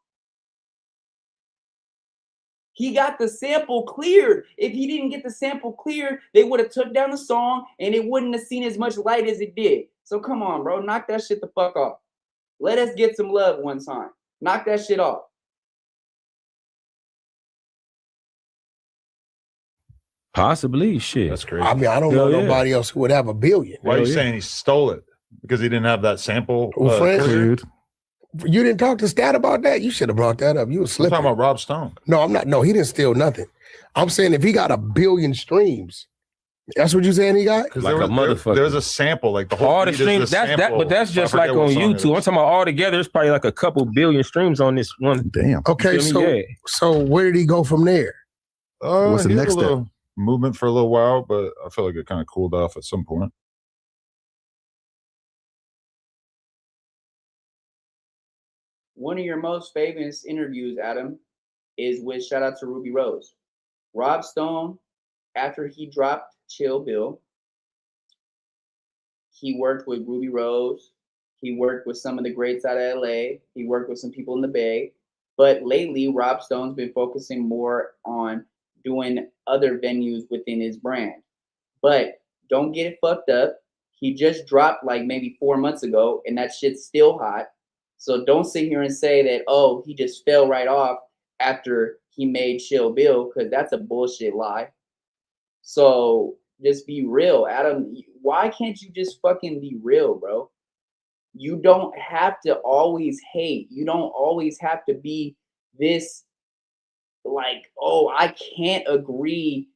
[SPEAKER 1] He got the sample cleared. If he didn't get the sample cleared, they would have took down the song and it wouldn't have seen as much light as it did. So come on, bro. Knock that shit the fuck off. Let us get some love one time. Knock that shit off.
[SPEAKER 5] Possibly, shit.
[SPEAKER 3] That's crazy.
[SPEAKER 4] I mean, I don't know nobody else who would have a billion.
[SPEAKER 3] Why are you saying he stole it? Because he didn't have that sample
[SPEAKER 4] cleared? You didn't talk to Stat about that? You should have brought that up. You were slipping.
[SPEAKER 3] I'm talking about Rob Stone.
[SPEAKER 4] No, I'm not. No, he didn't steal nothing. I'm saying if he got 1 billion streams, that's what you saying he got?
[SPEAKER 5] Like a motherfucker.
[SPEAKER 3] There's a sample, like the whole
[SPEAKER 5] all the streams. But that's just like on YouTube. I'm talking about all together. It's probably like a couple billion streams on this one.
[SPEAKER 2] Damn.
[SPEAKER 4] Okay, so where did he go from there?
[SPEAKER 2] What's the next step?
[SPEAKER 3] Movement for a little while, but I feel like it kind of cooled off at some point.
[SPEAKER 1] One of your most famous interviews, Adam, is with shout out to Ruby Rose. Rob Stone, after he dropped Chill Bill, he worked with Ruby Rose. He worked with some of the greats out of LA. He worked with some people in the Bay. But lately, Rob Stone's been focusing more on doing other venues within his brand. But don't get it fucked up. He just dropped like maybe 4 months ago, and that shit's still hot. So don't sit here and say that, oh, he just fell right off after he made Chill Bill, because that's a bullshit lie. So just be real, Adam. Why can't you just fucking be real, bro? You don't have to always hate. You don't always have to be this like, oh, I can't agree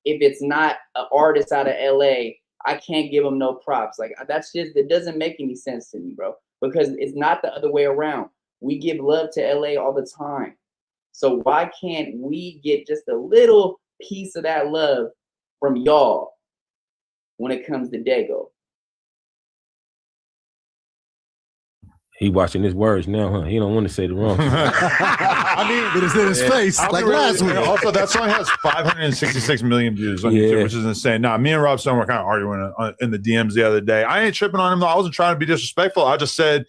[SPEAKER 1] if it's not an artist out of LA. I can't give him no props. Like, that's just, it doesn't make any sense to me, bro, because it's not the other way around. We give love to LA all the time. So why can't we get just a little piece of that love from y'all when it comes to Daygo?
[SPEAKER 5] He watching his words now, huh? He don't want to say the wrong thing.
[SPEAKER 2] I mean, but it's in his face like last week.
[SPEAKER 3] Also, that song has 566 million views on YouTube, which is insane. Nah, me and Rob Stone were kind of arguing in the DMs the other day. I ain't tripping on him, though. I wasn't trying to be disrespectful. I just said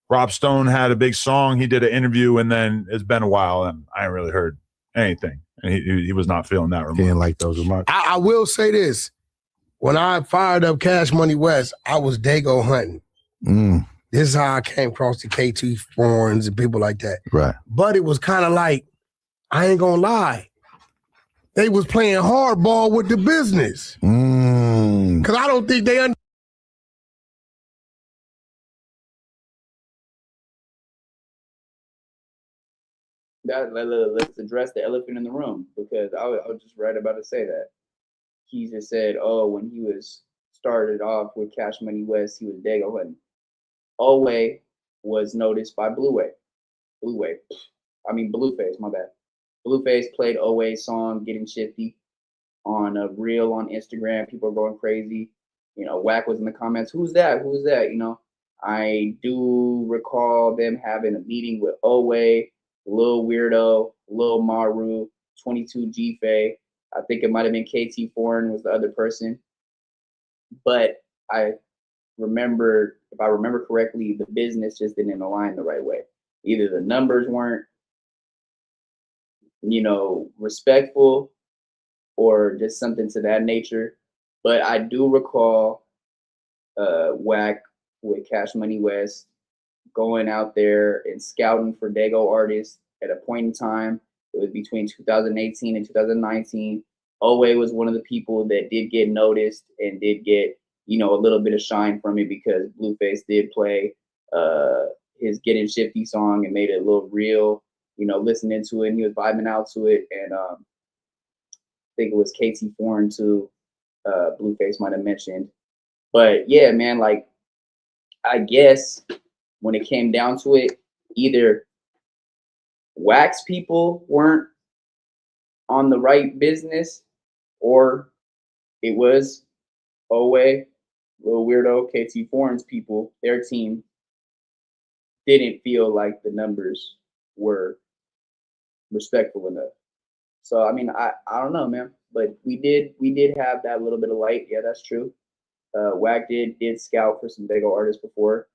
[SPEAKER 3] Rob Stone had a big song. He did an interview, and then it's been a while, and I ain't really heard anything. And he was not feeling that remark.
[SPEAKER 2] He didn't like those remarks.
[SPEAKER 4] I will say this. When I fired up Cash Money West, I was Daygo hunting. This is how I came across the KT Forns and people like that.
[SPEAKER 2] Right.
[SPEAKER 4] But it was kind of like, I ain't gonna lie, they was playing hardball with the business. Because I don't think they
[SPEAKER 1] let's address the elephant in the room, because I was just right about to say that. He just said, oh, when he was started off with Cash Money West, he was Daygo hunting. Owe was noticed by Blueface, my bad. Blueface played Owe's song, Getting Shifty, on a reel on Instagram. People are going crazy. You know, WACK was in the comments, who's that? Who's that? You know, I do recall them having a meeting with Owe, Lil Weirdo, Lil Maru, 22 G-Fay. I think it might have been KT Foreign was the other person. But if I remember correctly, the business just didn't align the right way. Either the numbers weren't, respectful, or just something to that nature. But I do recall WACK with Cash Money West going out there and scouting for Daygo artists at a point in time. It was between 2018 and 2019. Owe was one of the people that did get noticed and did get, a little bit of shine from it because Blueface did play his Getting Shifty song and made it a little real, listening to it, and he was vibing out to it. And I think it was KT Foreign too, Blueface might have mentioned. But yeah, man, like, I guess when it came down to it, either WACK's people weren't on the right business, or it was Owe, Little Weirdo, KT Foreign's people, their team didn't feel like the numbers were respectful enough. So I mean, I don't know, man, but we did have that little bit of light. Yeah, that's true. WACK did scout for some Daygo artists before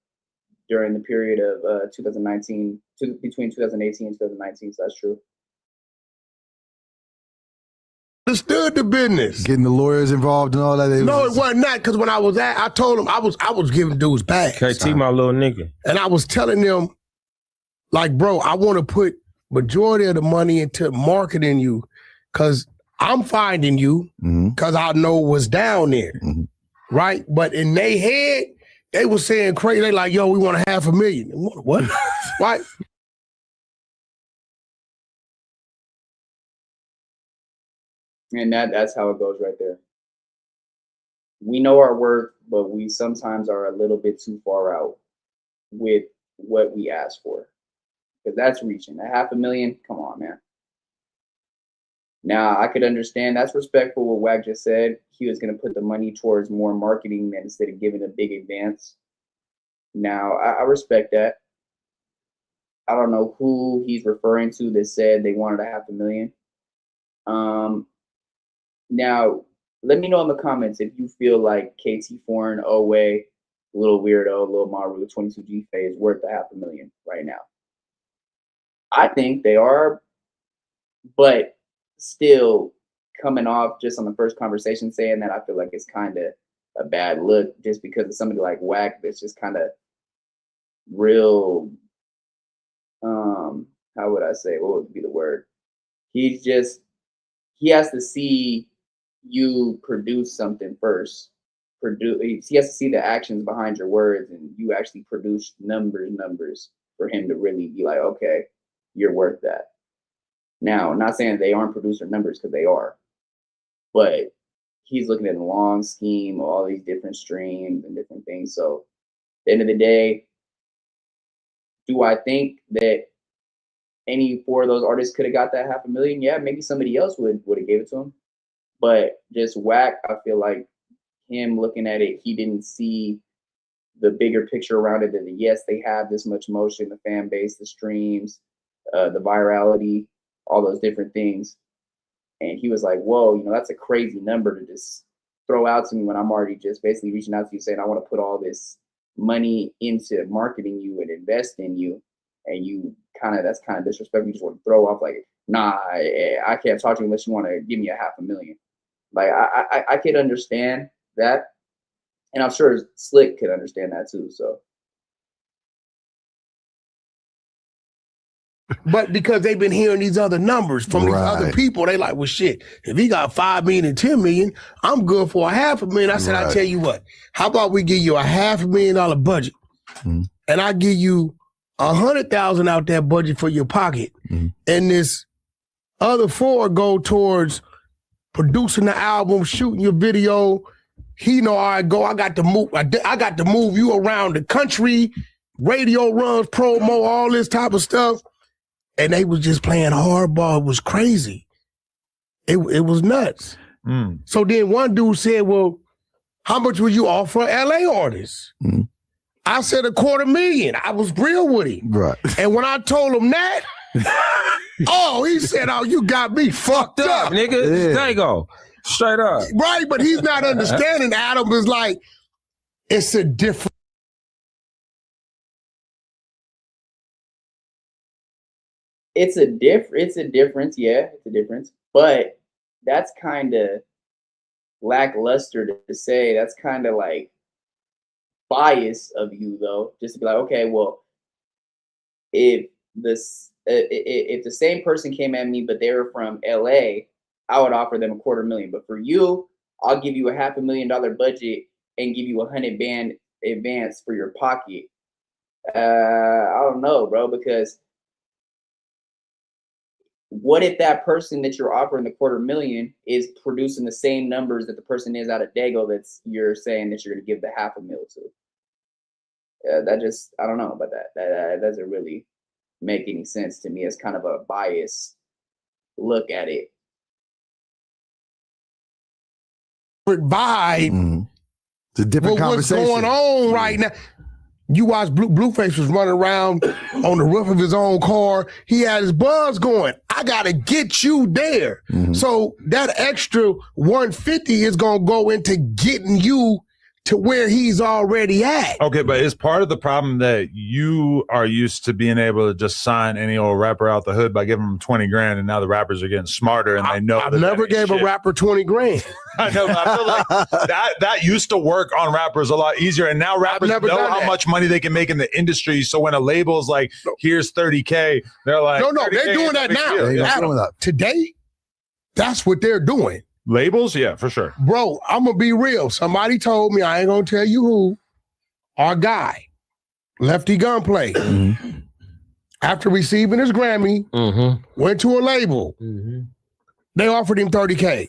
[SPEAKER 1] during the period of 2019 between 2018 and 2019. So that's true.
[SPEAKER 4] Understood the business.
[SPEAKER 2] Getting the lawyers involved and all that.
[SPEAKER 4] No, it wasn't that, because when I told him I was giving dudes back.
[SPEAKER 5] KT, my little nigga.
[SPEAKER 4] And I was telling them, like, bro, I want to put majority of the money into marketing you, because I'm finding you because I know what's down there. Right? But in their head, they was saying crazy. They like, yo, we want $500,000. What? Right?
[SPEAKER 1] And that's how it goes right there. We know our worth, but we sometimes are a little bit too far out with what we ask for. Because that's reaching. $500,000, come on, man. Now, I could understand that's respectful what WACK just said. He was going to put the money towards more marketing than instead of giving a big advance. Now, I respect that. I don't know who he's referring to that said they wanted $500,000. Now, let me know in the comments if you feel like KT Foreign, Owe, Little Weirdo, Lil Maru, 22G Phase worth $500,000 right now. I think they are, but still coming off just on the first conversation saying that, I feel like it's kind of a bad look just because of somebody like WACK that's just kind of real, how would I say, what would be the word? He has to see you produce something first. He has to see the actions behind your words, and you actually produce numbers for him to really be like, okay, you're worth that. Now, I'm not saying they aren't producer numbers, because they are, but he's looking at the long scheme of all these different streams and different things. So at the end of the day, do I think that any four of those artists could have got that $500,000? Yeah, maybe somebody else would have gave it to him. But just WACK, I feel like him looking at it, he didn't see the bigger picture around it, that yes, they have this much motion, the fan base, the streams, the virality, all those different things. And he was like, whoa, that's a crazy number to just throw out to me when I'm already just basically reaching out to you saying, I want to put all this money into marketing you and invest in you. And you that's kind of disrespectful. You just want to throw off like, nah, I can't talk to you unless you want to give me $500,000. Like, I could understand that. And I'm sure Slick could understand that too. So.
[SPEAKER 4] But because they've been hearing these other numbers from these other people, they like, well, shit, if he got 5 million and 10 million, I'm good for $500,000. I said, I tell you what, how about we give you $500,000 budget, and I give you 100,000 out that budget for your pocket, and this other 4 go towards producing the album, shooting your video. He know, all right, go. I got to move. I got to move you around the country, radio runs, promo, all this type of stuff. And they was just playing hardball. It was crazy. It was nuts. So then one dude said, well, how much would you offer LA artists? I said $250,000. I was real with him. Right. And when I told him that, he said, oh, you got me fucked up.
[SPEAKER 5] Nigga. Yeah. Daygo. Straight up.
[SPEAKER 4] Right, but he's not understanding. Adam is like, it's a different.
[SPEAKER 1] It's a difference, yeah, it's a difference. But that's kind of lackluster to say. That's kind of like bias of you, though, just to be like, okay, well, if the same person came at me, but they were from LA, I would offer them $250,000. But for you, I'll give you a $500,000 budget and give you a 100 band advance for your pocket. I don't know, bro, because what if that person that you're offering the $250,000 is producing the same numbers that the person is out of Daygo that's you're saying that you're going to give the $500,000 to? That just, I don't know about that. That doesn't really make any sense to me. It's kind of a biased look at it.
[SPEAKER 4] Vibe.
[SPEAKER 2] It's a different conversation.
[SPEAKER 4] What's going on right now? You watch Blueface was running around on the roof of his own car. He had his buzz going. I gotta get you there. So that extra 150 is gonna go into getting you to where he's already at.
[SPEAKER 3] Okay, but is part of the problem that you are used to being able to just sign any old rapper out the hood by giving them 20 grand, and now the rappers are getting smarter and they know
[SPEAKER 4] I never gave a rapper 20 grand.
[SPEAKER 3] I know, but I feel like that used to work on rappers a lot easier, and now rappers know how much money they can make in the industry. So when a label's like, here's 30K, they're like,
[SPEAKER 4] no, they're doing that now. Today, that's what they're doing.
[SPEAKER 3] Labels? Yeah, for sure.
[SPEAKER 4] Bro, I'm going to be real. Somebody told me, I ain't going to tell you who, our guy, Lefty Gunplay, after receiving his Grammy, went to a label. They offered him 30K.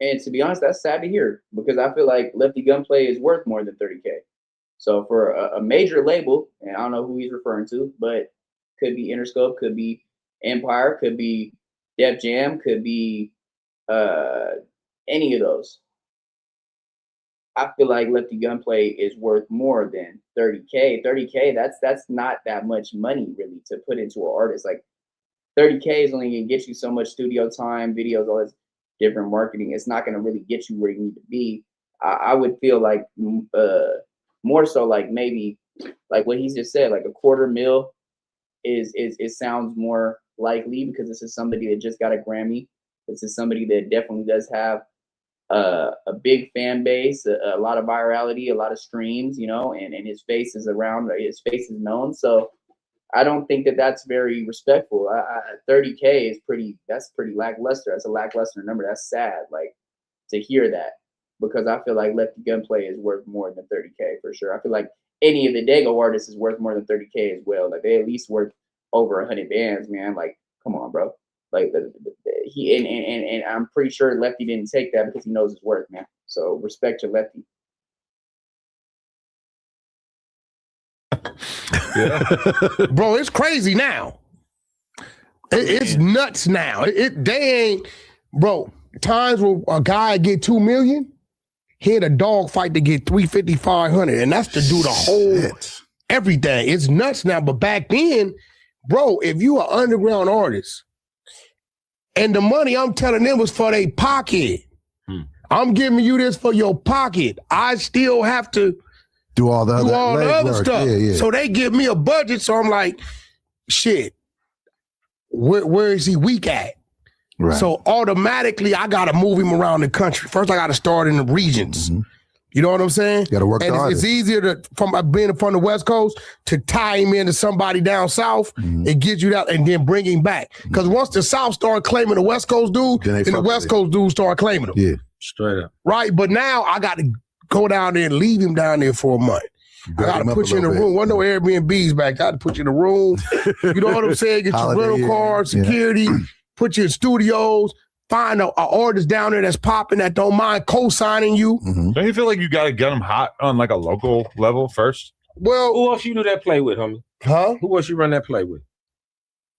[SPEAKER 1] And to be honest, that's sad to hear because I feel like Lefty Gunplay is worth more than 30K. So for a major label, and I don't know who he's referring to, but could be Interscope, could be Empire, could be Def Jam, could be any of those. I feel like Lefty Gunplay is worth more than 30K. 30K, that's not that much money really to put into an artist. Like 30K is only gonna get you so much studio time, videos, all this different marketing. It's not gonna really get you where you need to be. I would feel like more so like maybe like what he's just said, like $250,000 is sounds more likely because this is somebody that just got a Grammy. This is somebody that definitely does have a big fan base, a lot of virality, a lot of streams, you know, and his face is around, his face is known. So I don't think that that's very respectful. 30K is pretty lackluster. That's a lackluster number. That's sad, like, to hear that, because I feel like Lefty Gunplay is worth more than 30K for sure. I feel like any of the Daygo artists is worth more than 30K as well. Like they at least worth over 100 bands, man. Like, come on, bro. Like he and I'm pretty sure Lefty didn't take that because he knows his worth, man. So respect to Lefty.
[SPEAKER 4] Yeah. Bro, it's crazy now. It's nuts now. They ain't, bro. Times where a guy get 2 million, he had a dog fight to get 350, 500, and that's to do the whole everything. It's nuts now. But back then, bro, if you are underground artist, and the money I'm telling them was for their pocket, I'm giving you this for your pocket. I still have to
[SPEAKER 2] do all the other
[SPEAKER 4] stuff. Yeah. So they give me a budget. So I'm like, shit, where is he weak at? Right. So automatically I got to move him around the country. First, I got to start in the regions. You know what I'm saying?
[SPEAKER 2] Got to work
[SPEAKER 4] and it's easier from being from the West Coast to tie him into somebody down south and get you that and then bring him back. Because once the South start claiming the West Coast dude, then the West Coast dude start claiming him.
[SPEAKER 2] Yeah,
[SPEAKER 5] straight up.
[SPEAKER 4] Right, but now I got to go down there and leave him down there for a month. I got to put you in the room. Wasn't no Airbnbs back. I got to put you in the room. You know what I'm saying? Get your rental car, security, put you in studios. Find an artist down there that's popping that don't mind co-signing you.
[SPEAKER 3] Don't you feel like you got to get them hot on like a local level first?
[SPEAKER 4] Well,
[SPEAKER 5] who else you do that play with, homie?
[SPEAKER 4] Huh?
[SPEAKER 5] Who else you run that play with?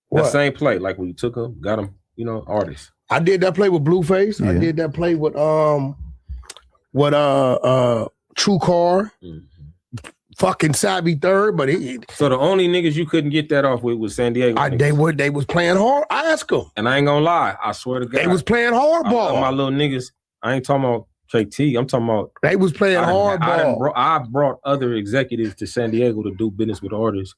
[SPEAKER 4] What?
[SPEAKER 5] That same play, like when you took them, got them, you know, artists.
[SPEAKER 4] I did that play with Blueface. I did that play with True Car. Fucking Savvy Third, but
[SPEAKER 5] so the only niggas you couldn't get that off with was San Diego.
[SPEAKER 4] They was playing hard. I asked them,
[SPEAKER 5] and I ain't gonna lie. I swear to God,
[SPEAKER 4] they was playing hardball.
[SPEAKER 5] My little niggas. I ain't talking about JT. I'm talking about
[SPEAKER 4] they was playing hardball.
[SPEAKER 5] I brought other executives to San Diego to do business with artists,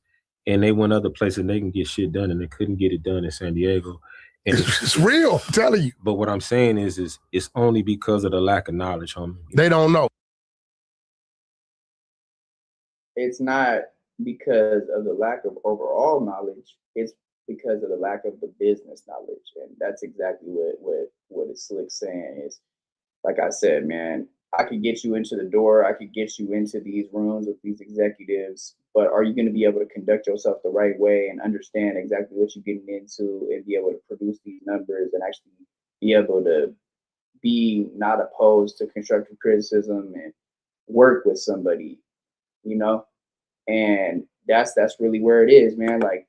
[SPEAKER 5] and they went other places and they can get shit done, and they couldn't get it done in San Diego. And
[SPEAKER 4] it's real, I'm telling you.
[SPEAKER 5] But what I'm saying is it's only because of the lack of knowledge, homie.
[SPEAKER 4] They don't know.
[SPEAKER 1] It's not because of the lack of overall knowledge. It's because of the lack of the business knowledge, and that's exactly what is Slick saying is. Like I said, man, I could get you into the door. I could get you into these rooms with these executives, but are you going to be able to conduct yourself the right way and understand exactly what you're getting into and be able to produce these numbers and actually be able to be not opposed to constructive criticism and work with somebody, you know? And that's really where it is, man. Like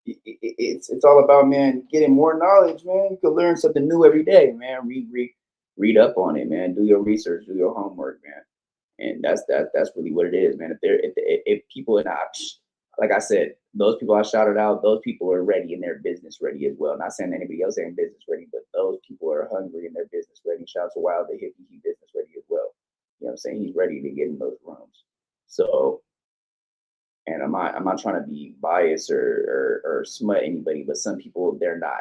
[SPEAKER 1] it's all about, man, getting more knowledge, man. You can learn something new every day, man. Read up on it, man. Do your research, do your homework, man. And that's really what it is, man. If people are not, like I said, those people I shouted out, those people are ready and they're business ready as well. Not saying anybody else ain't business ready, but those people are hungry and they're business ready. Shout out to Wild the Hippie, he's business ready as well. You know what I'm saying? He's ready to get in those rooms. So, and I'm not trying to be biased or smut anybody, but some people, they're not.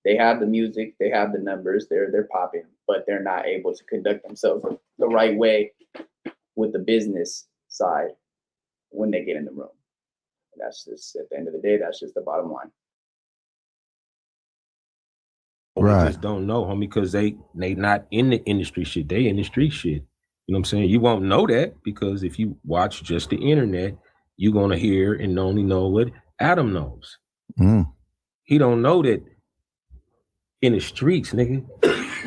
[SPEAKER 1] They have the music, they have the numbers, they're popping, but they're not able to conduct themselves the right way with the business side when they get in the room. And that's just, at the end of the day, that's just the bottom line.
[SPEAKER 2] Right.
[SPEAKER 5] We just don't know, homie, because they not in the industry shit. They in the street shit. You know what I'm saying? You won't know that because if you watch just the internet, you're gonna hear and only know what Adam knows.
[SPEAKER 2] Mm.
[SPEAKER 5] He don't know that in the streets, nigga.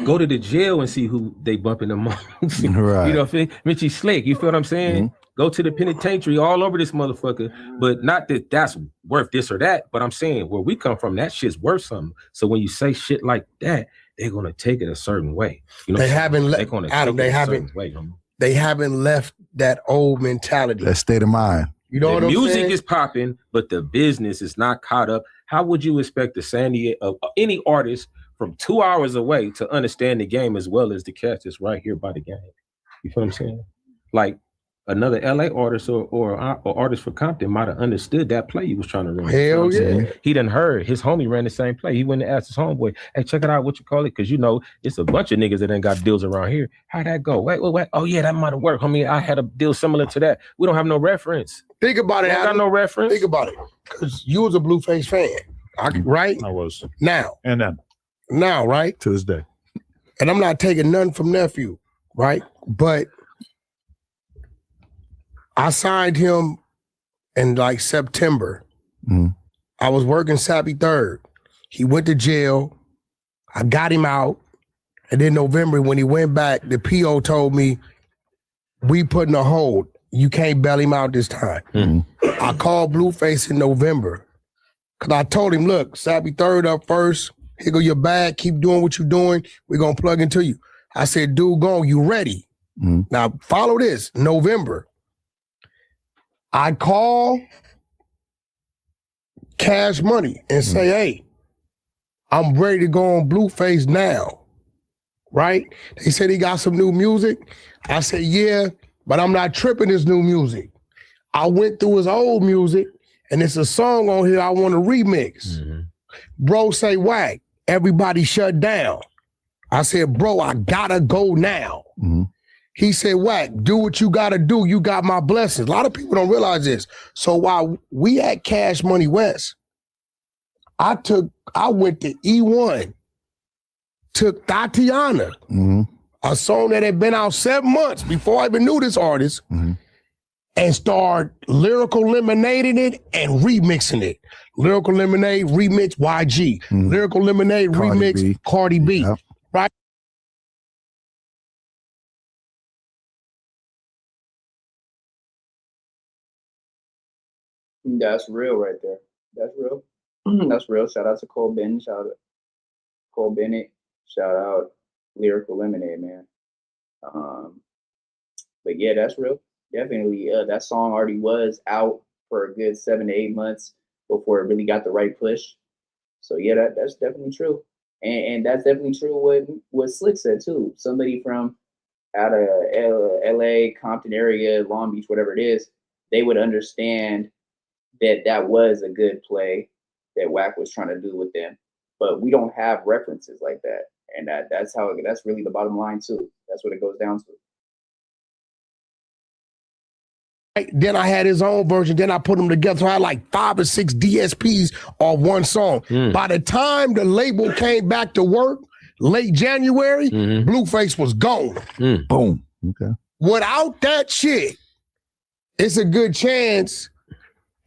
[SPEAKER 5] Go to the jail and see who they bumping amongst.
[SPEAKER 2] Right.
[SPEAKER 5] You know what I'm saying? Mitchy Slick, you feel what I'm saying?
[SPEAKER 2] Mm-hmm.
[SPEAKER 5] Go to the penitentiary all over this motherfucker. But not that that's worth this or that, but I'm saying where we come from, that shit's worth something. So when you say shit like that, they're gonna take it a certain way. You know,
[SPEAKER 4] they haven't left
[SPEAKER 5] Adam. They haven't.
[SPEAKER 4] They haven't left that old mentality.
[SPEAKER 2] That state of mind.
[SPEAKER 4] You know
[SPEAKER 5] the
[SPEAKER 4] what I'm saying?
[SPEAKER 5] music is popping, but the business is not caught up. How would you expect the San Diego any artist from 2 hours away to understand the game as well as the cats that's right here by the game? You feel what I'm saying? Like another LA artist or artist for Compton might have understood that play he was trying to run.
[SPEAKER 4] Hell yeah.
[SPEAKER 5] He done heard his homie ran the same play. He went and asked his homeboy, hey, check it out, what you call it? Because you know, it's a bunch of niggas that ain't got deals around here. How'd that go? Wait. Oh yeah, that might have worked. Homie, I had a deal similar to that. We don't have no reference.
[SPEAKER 4] Think about it,
[SPEAKER 5] I got no reference.
[SPEAKER 4] Think about it. Because you was a Blueface fan, right?
[SPEAKER 3] I was.
[SPEAKER 4] Now.
[SPEAKER 3] And then.
[SPEAKER 4] Now, right?
[SPEAKER 3] To this day.
[SPEAKER 4] And I'm not taking nothing from nephew, right? But I signed him in like September.
[SPEAKER 2] Mm.
[SPEAKER 4] I was working Sappy 3rd. He went to jail. I got him out. And then November, when he went back, the PO told me, we putting a hold. You can't bail him out this time.
[SPEAKER 2] Mm-hmm.
[SPEAKER 4] I called Blueface in November. Because I told him, look, Sappy 3rd up first. Here go your bag. Keep doing what you're doing. We're going to plug into you. I said, dude, go. You ready?
[SPEAKER 2] Mm-hmm.
[SPEAKER 4] Now, follow this. November. I call Cash Money and say, hey, I'm ready to go on Blueface now. Right? They said he got some new music. I said, yeah, but I'm not tripping his new music. I went through his old music, and it's a song on here I want to remix.
[SPEAKER 5] Mm-hmm.
[SPEAKER 4] Bro say, WACK, everybody shut down. I said, bro, I gotta go now.
[SPEAKER 2] Mm-hmm. He
[SPEAKER 4] said, WACK, do what you gotta do. You got my blessings. A lot of people don't realize this. So while we at Cash Money West, I went to E1, took Tatiana,
[SPEAKER 2] mm-hmm.
[SPEAKER 4] a song that had been out 7 months before I even knew this artist,
[SPEAKER 2] mm-hmm.
[SPEAKER 4] and started Lyrical Lemonading it and remixing it. Lyrical Lemonade remix YG.
[SPEAKER 2] Mm-hmm.
[SPEAKER 4] Lyrical Lemonade
[SPEAKER 2] Cardi
[SPEAKER 4] remix
[SPEAKER 2] B.
[SPEAKER 4] Cardi B.
[SPEAKER 2] Yep.
[SPEAKER 4] Right?
[SPEAKER 1] That's real right there. That's real. That's real. Shout out to Cole Bennett. Shout out Cole Bennett. Shout out Lyrical Lemonade, man. But yeah, that's real. Definitely. That song already was out for a good 7 to 8 months before it really got the right push. So yeah, that's definitely true. And that's definitely true what Slick said too. Somebody from out of LA, Compton area, Long Beach, whatever it is, they would understand that was a good play that WACK was trying to do with them. But we don't have references like that. And that's really the bottom line too. That's what it goes down to.
[SPEAKER 4] Then I had his own version. Then I put them together. So I had like 5 or 6 DSPs on one song. By the time the label came back to work, late January, Blueface was gone.
[SPEAKER 2] Boom. Okay.
[SPEAKER 4] Without that shit, it's a good chance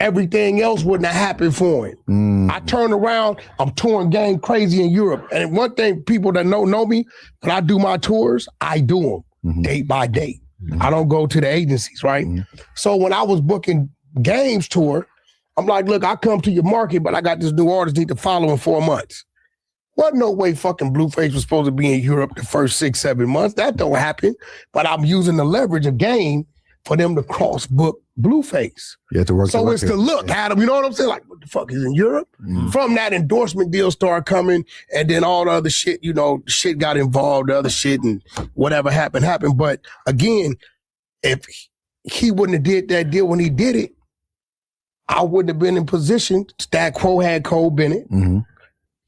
[SPEAKER 4] everything else wouldn't have happened for him. I turned around, I'm touring game crazy in Europe. And one thing, people that know me, when I do my tours, I do them date by date. I don't go to the agencies, right? So when I was booking Games tour, I'm like, look, I come to your market, but I got this new artist need to follow in 4 months. Wasn't no way fucking Blueface was supposed to be in Europe the first 6, 7 months. That don't happen. But I'm using the leverage of Game for them to cross book Blueface.
[SPEAKER 2] Yeah, to work.
[SPEAKER 4] So it's the look, Adam. You know what I'm saying? Like, what the fuck is in Europe? From that, endorsement deal started coming, and then all the other shit, you know, shit got involved, the other shit, and whatever happened. But again, if he wouldn't have did that deal when he did it, I wouldn't have been in position. Stat Quo had Cole Bennett.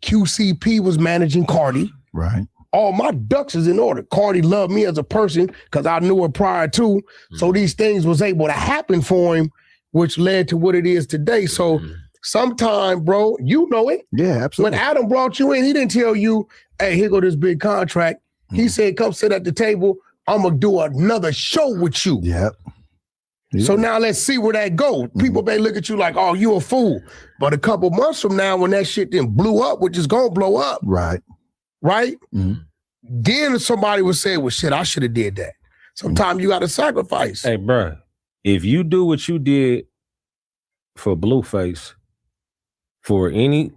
[SPEAKER 4] QCP was managing Cardi.
[SPEAKER 2] Right.
[SPEAKER 4] All my ducks is in order. Cardi loved me as a person because I knew her prior to. So these things was able to happen for him, which led to what it is today. So sometime, bro, you know it.
[SPEAKER 2] Yeah, absolutely.
[SPEAKER 4] When Adam brought you in, he didn't tell you, hey, here go this big contract. He said, come sit at the table. I'm going to do another show with you.
[SPEAKER 2] Yep.
[SPEAKER 4] So now let's see where that goes. People may look at you like, oh, you a fool. But a couple months from now, when that shit then blew up, which is going to blow up.
[SPEAKER 2] Right.
[SPEAKER 4] Right? Then somebody would say, well, shit, I should have did that. Sometimes you got to sacrifice.
[SPEAKER 5] Hey, bro, if you do what you did for Blueface, for a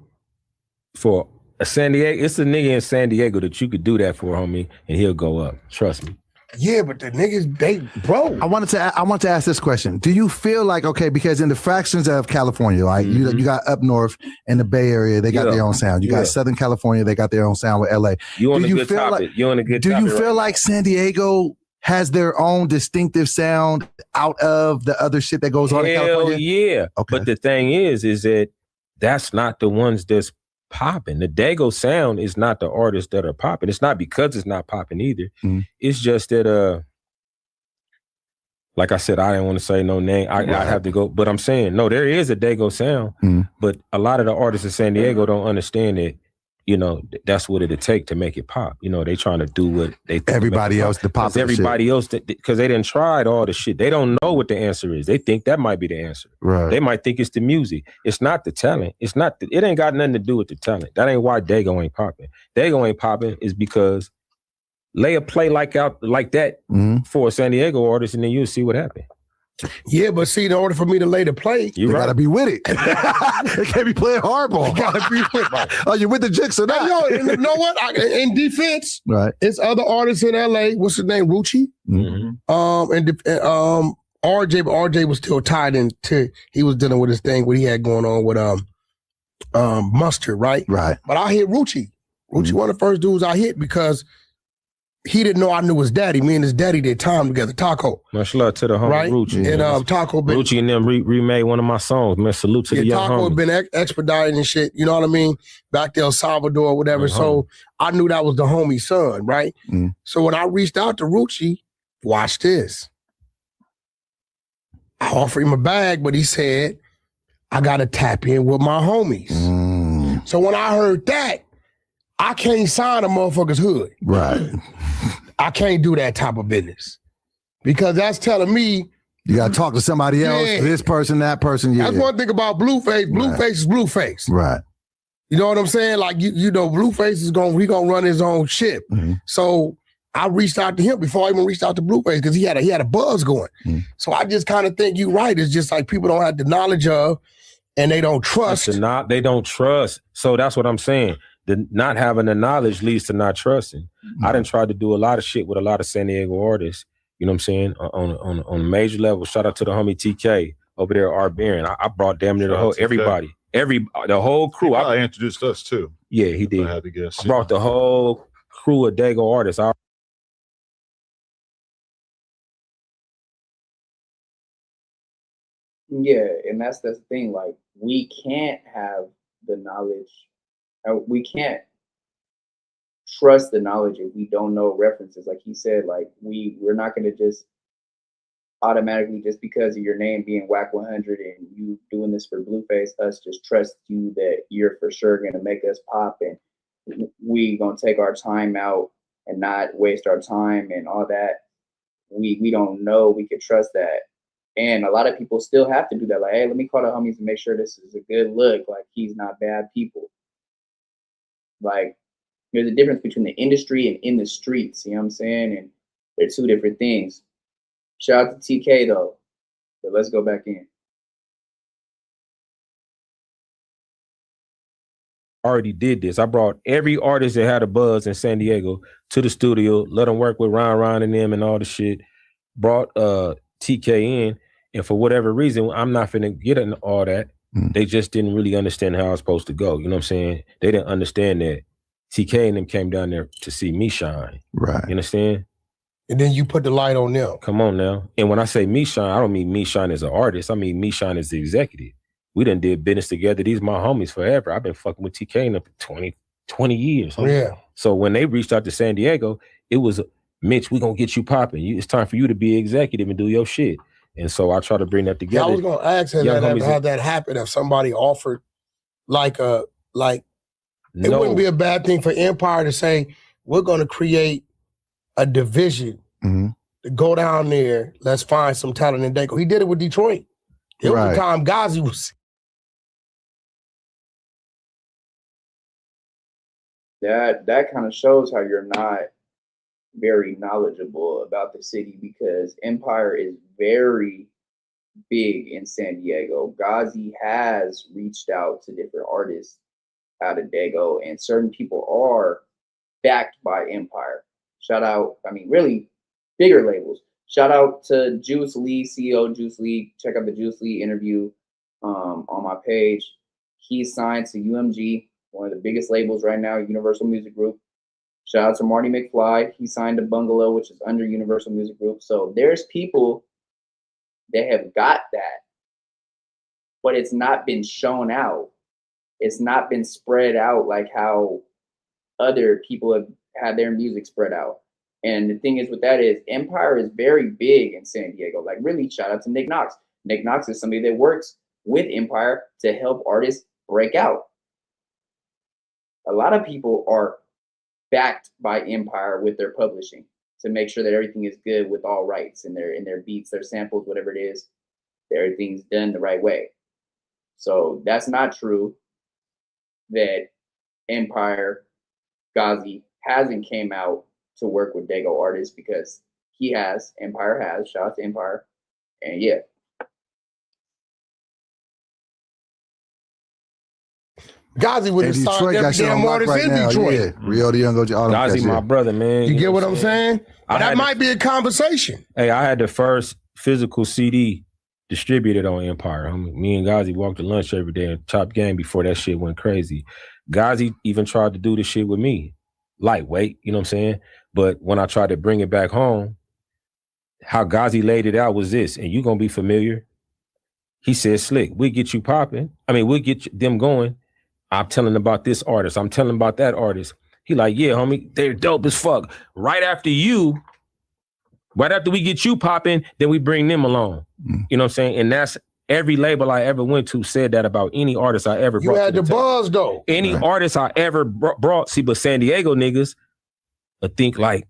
[SPEAKER 5] San Diego, it's a nigga in San Diego that you could do that for, homie, and he'll go up. Trust me.
[SPEAKER 4] Yeah, but the niggas, bro.
[SPEAKER 2] I wanted to ask this question. Do you feel like, okay, because in the fractions of California, like you got up north in the Bay Area, they got their own sound. You got Southern California, they got their own sound with LA.
[SPEAKER 5] You on a good topic. You on a good topic.
[SPEAKER 2] Do you feel like San Diego has their own distinctive sound out of the other shit that goes on in California?
[SPEAKER 5] Yeah. Okay. But the thing is that that's not the ones that's popping. The Daygo sound is not the artists that are popping. It's not because it's not popping either. It's just that like I said, I didn't want to say no name. I have to go, but I'm saying no, there is a Daygo sound, but a lot of the artists in San Diego don't understand that, you know, that's what it'd take to make it pop. You know, they trying to do what they think
[SPEAKER 2] everybody else to pop.
[SPEAKER 5] Everybody else, because they done tried all the shit. They don't know what the answer is. They think that might be the answer.
[SPEAKER 2] Right.
[SPEAKER 5] They might think it's the music. It's not the talent. It ain't got nothing to do with the talent. That ain't why Daygo ain't popping. Daygo ain't popping is because lay a play like that for a San Diego artist, and then you'll see what happened.
[SPEAKER 4] Yeah, but see, in order for me to lay the play,
[SPEAKER 2] you gotta be with it. They can't be playing hardball.
[SPEAKER 4] You gotta be with it.
[SPEAKER 2] Oh, you with the jicks or not?
[SPEAKER 4] Hey, yo, you know what? In defense,
[SPEAKER 2] right?
[SPEAKER 4] It's other artists in LA. What's his name? Rucci. And RJ, but RJ was still tied into. He was dealing with his thing, what he had going on with Mustard, right?
[SPEAKER 2] Right.
[SPEAKER 4] But I hit Rucci. Rucci one of the first dudes I hit because he didn't know I knew his daddy. Me and his daddy did time together. Taco.
[SPEAKER 5] Much love to the homie
[SPEAKER 4] right?
[SPEAKER 5] Rucci.
[SPEAKER 4] And Taco been
[SPEAKER 5] Rucci and them remade one of my songs. Man, salute to the young
[SPEAKER 4] Taco
[SPEAKER 5] homie.
[SPEAKER 4] had been expedited and shit. You know what I mean? Back to El Salvador or whatever. So I knew that was the homie's son, right? So when I reached out to Rucci, watch this. I offered him a bag, but he said, I got to tap in with my homies. So when I heard that, I can't sign a motherfucker's hood.
[SPEAKER 2] Right.
[SPEAKER 4] I can't do that type of business because that's telling me
[SPEAKER 2] you got to talk to somebody else, this person, that person. Yeah.
[SPEAKER 4] That's one thing about Blueface. Blueface is Blueface.
[SPEAKER 2] Right.
[SPEAKER 4] You know what I'm saying? Like, you know, Blueface is going to run his own ship. So I reached out to him before I even reached out to Blueface because he had a buzz going. So I just kind of think you're right. It's just like people don't have the knowledge of and they don't trust.
[SPEAKER 5] They don't trust. So that's what I'm saying. The not having the knowledge leads to not trusting. I done tried to do a lot of shit with a lot of San Diego artists, you know what I'm saying, on a major level. Shout out to the homie TK over there, Art Baron. I brought damn near the whole everybody. The whole crew.
[SPEAKER 3] I introduced us too.
[SPEAKER 5] Yeah, he did.
[SPEAKER 3] I had to guess.
[SPEAKER 5] I brought the whole crew of Daygo artists.
[SPEAKER 1] Yeah, and that's the thing. Like, we can't have the knowledge. We can't trust the knowledge if we don't know references. Like he said, like we're not going to just automatically, just because of your name being WACK 100 and you doing this for Blueface, us just trust you that you're for sure gonna make us pop, and we gonna take our time out and not waste our time and all that. We don't know we could trust that. And a lot of people still have to do that. Like, hey, let me call the homies and make sure this is a good look. Like, he's not bad people. Like, there's a difference between the industry and in the streets. You know what I'm saying? And they're two different things. Shout out to TK though. But let's go back in.
[SPEAKER 5] Already did this. I brought every artist that had a buzz in San Diego to the studio, let them work with Ron and them and all the shit. Brought TK in, and for whatever reason, I'm not finna get into all that. They just didn't really understand how I was supposed to go. You know what I'm saying? They didn't understand that TK and them came down there to see me shine.
[SPEAKER 2] Right.
[SPEAKER 5] You understand?
[SPEAKER 4] And then you put the light on them.
[SPEAKER 5] Come on now. And when I say me shine, I don't mean me shine as an artist. I mean me shine as the executive. We done did business together. These my homies forever. I've been fucking with TK in up to 20 years. Homie.
[SPEAKER 4] Yeah.
[SPEAKER 5] So when they reached out to San Diego, it was, Mitch, we gonna get you popping. It's time for you to be executive and do your shit. And so I try to bring that together.
[SPEAKER 4] Yeah, I was gonna ask him that have that happen if somebody offered it wouldn't be a bad thing for Empire to say, we're gonna create a division to go down there. Let's find some talent in Daygo. He did it with Detroit. It was the time Ghazi was.
[SPEAKER 1] That kind of shows how you're not very knowledgeable about the city, because Empire is very big in San Diego. Ghazi has reached out to different artists out of Daygo, and certain people are backed by Empire. Shout out, I mean, really bigger labels. Shout out to Juice Lee, CEO Juice Lee. Check out the Juice Lee interview on my page. He's signed to UMG, one of the biggest labels right now, Universal Music Group. Shout out to Marty McFly. He signed to Bungalow, which is under Universal Music Group. So there's people that have got that, but it's not been shown out. It's not been spread out like how other people have had their music spread out. And the thing is with that is Empire is very big in San Diego. Like, really, shout out to Nick Knox. Nick Knox is somebody that works with Empire to help artists break out. A lot of people are backed by Empire with their publishing to make sure that everything is good with all rights and their beats, their samples, whatever it is, that everything's done the right way. So that's not true that Empire Ghazi hasn't came out to work with Daygo artists, because he has. Empire has. Shout out to Empire. And yeah.
[SPEAKER 4] Ghazi would have signed every damn artist in Detroit.
[SPEAKER 2] Yeah. Rio the Young OG.
[SPEAKER 5] Ghazi, my brother, man.
[SPEAKER 4] You get what I'm saying? That might be a conversation.
[SPEAKER 5] Hey, I had the first physical CD distributed on Empire. Me and Ghazi walked to lunch every day and chopped game before that shit went crazy. Ghazi even tried to do this shit with me. Lightweight, you know what I'm saying? But when I tried to bring it back home, how Ghazi laid it out was this, and you gonna be familiar. He said, Slick, we'll get you popping. I mean, we'll get them going. I'm telling about this artist. I'm telling about that artist. He like, yeah, homie, they're dope as fuck. Right after we get you popping, then we bring them along. You know what I'm saying? And that's every label I ever went to said that about any artist I ever brought.
[SPEAKER 4] You had the buzz though.
[SPEAKER 5] Any artist I ever brought. See, but San Diego niggas think like,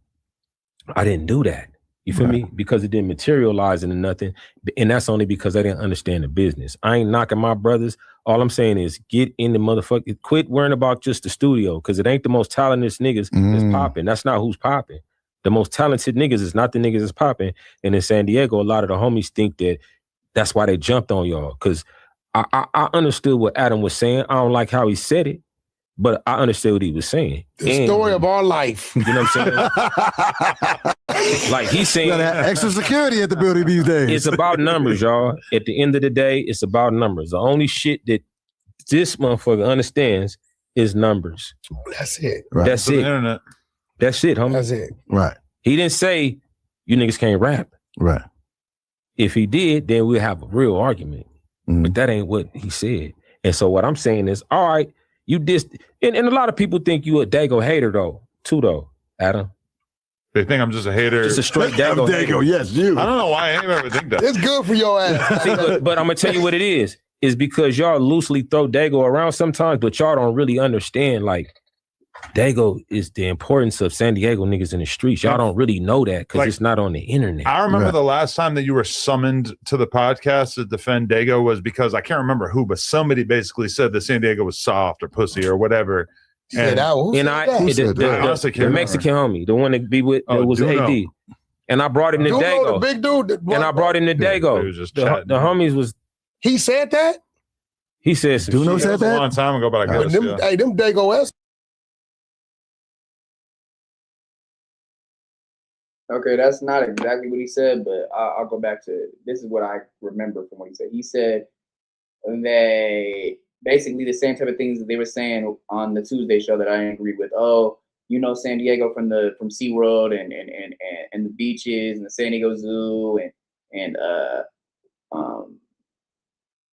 [SPEAKER 5] I didn't do that. You feel me? Because it didn't materialize into nothing. And that's only because I didn't understand the business. I ain't knocking my brothers. All I'm saying is get in the motherfucker. Quit worrying about just the studio, because it ain't the most talented niggas that's popping. That's not who's popping. The most talented niggas is not the niggas that's popping. And in San Diego, a lot of the homies think that that's why they jumped on y'all. Because I understood what Adam was saying. I don't like how he said it, but I understood what he was saying.
[SPEAKER 4] The story of our life.
[SPEAKER 5] You know what I'm saying? Like he's saying,
[SPEAKER 2] extra security at the building these days.
[SPEAKER 5] It's about numbers, y'all. At the end of the day, it's about numbers. The only shit that this motherfucker understands is numbers.
[SPEAKER 4] That's it.
[SPEAKER 2] Right.
[SPEAKER 5] That's it.
[SPEAKER 3] Internet.
[SPEAKER 5] That's it, homie.
[SPEAKER 4] That's it.
[SPEAKER 2] Right.
[SPEAKER 5] He didn't say you niggas can't rap.
[SPEAKER 2] Right.
[SPEAKER 5] If he did, then we'll have a real argument. But that ain't what he said. And so what I'm saying is, all right, you dissed, and a lot of people think you a Daygo hater though, too though, Adam.
[SPEAKER 3] They think I'm just a hater.
[SPEAKER 5] Just a straight Daygo.
[SPEAKER 2] Daygo, yes, you.
[SPEAKER 3] I don't know why I ain't ever think that.
[SPEAKER 4] It's good for your ass.
[SPEAKER 5] See, but I'm gonna tell you what it is because y'all loosely throw Daygo around sometimes, but y'all don't really understand like Daygo is the importance of San Diego niggas in the streets. Y'all don't really know that because it's not on the internet.
[SPEAKER 3] I remember the last time that you were summoned to the podcast to defend Daygo was because I can't remember who, but somebody basically said that San Diego was soft or pussy or whatever.
[SPEAKER 4] And
[SPEAKER 5] the Mexican homie, the one that be with was AD. And I brought him to Daygo.
[SPEAKER 4] The big dude.
[SPEAKER 5] And I brought him to Daygo. The homies was.
[SPEAKER 4] He said that?
[SPEAKER 5] He said some
[SPEAKER 3] shit. Said that? A long time ago, but I guess.
[SPEAKER 4] Hey, them Daygo S.
[SPEAKER 1] Okay, that's not exactly what he said, but I'll go back to this is what I remember from what he said. He said they basically the same type of things that they were saying on the Tuesday show that I agreed with. Oh, you know San Diego from SeaWorld and the beaches and the San Diego Zoo and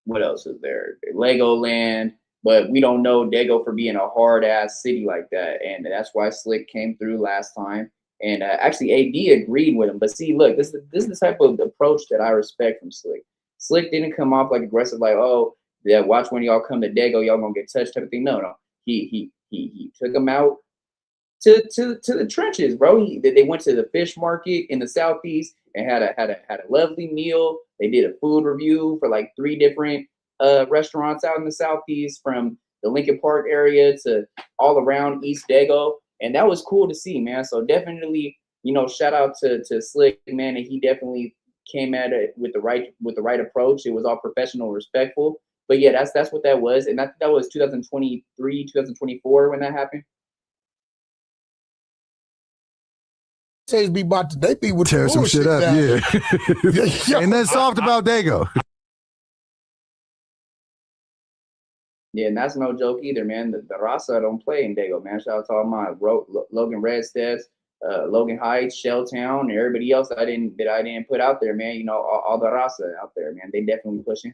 [SPEAKER 1] what else is there? Legoland, but we don't know Daygo for being a hard ass city like that, and that's why Slick came through last time. And actually, AD agreed with him. But see, look, this is the type of approach that I respect from Slick. Slick didn't come off like aggressive, like, oh, yeah, watch when y'all come to Daygo, y'all gonna get touched type of thing. No. He took them out to the trenches, bro. They went to the fish market in the southeast and had a lovely meal. They did a food review for like 3 different restaurants out in the southeast, from the Lincoln Park area to all around East Daygo. And that was cool to see, man. So definitely, shout out to Slick, man. And he definitely came at it with the right approach. It was all professional, respectful. But yeah, that's what that was. And that was 2023, 2024 when that happened.
[SPEAKER 4] They be with
[SPEAKER 2] tear some shit up, yeah. Ain't nothing soft about Daygo.
[SPEAKER 1] Yeah, and that's no joke either, man. The Raza don't play in Daygo, man. Shout out to all my Logan Redsteads, Logan Heights, Shelltown, and everybody else that I didn't put out there, man. All the Raza out there, man. They definitely pushing.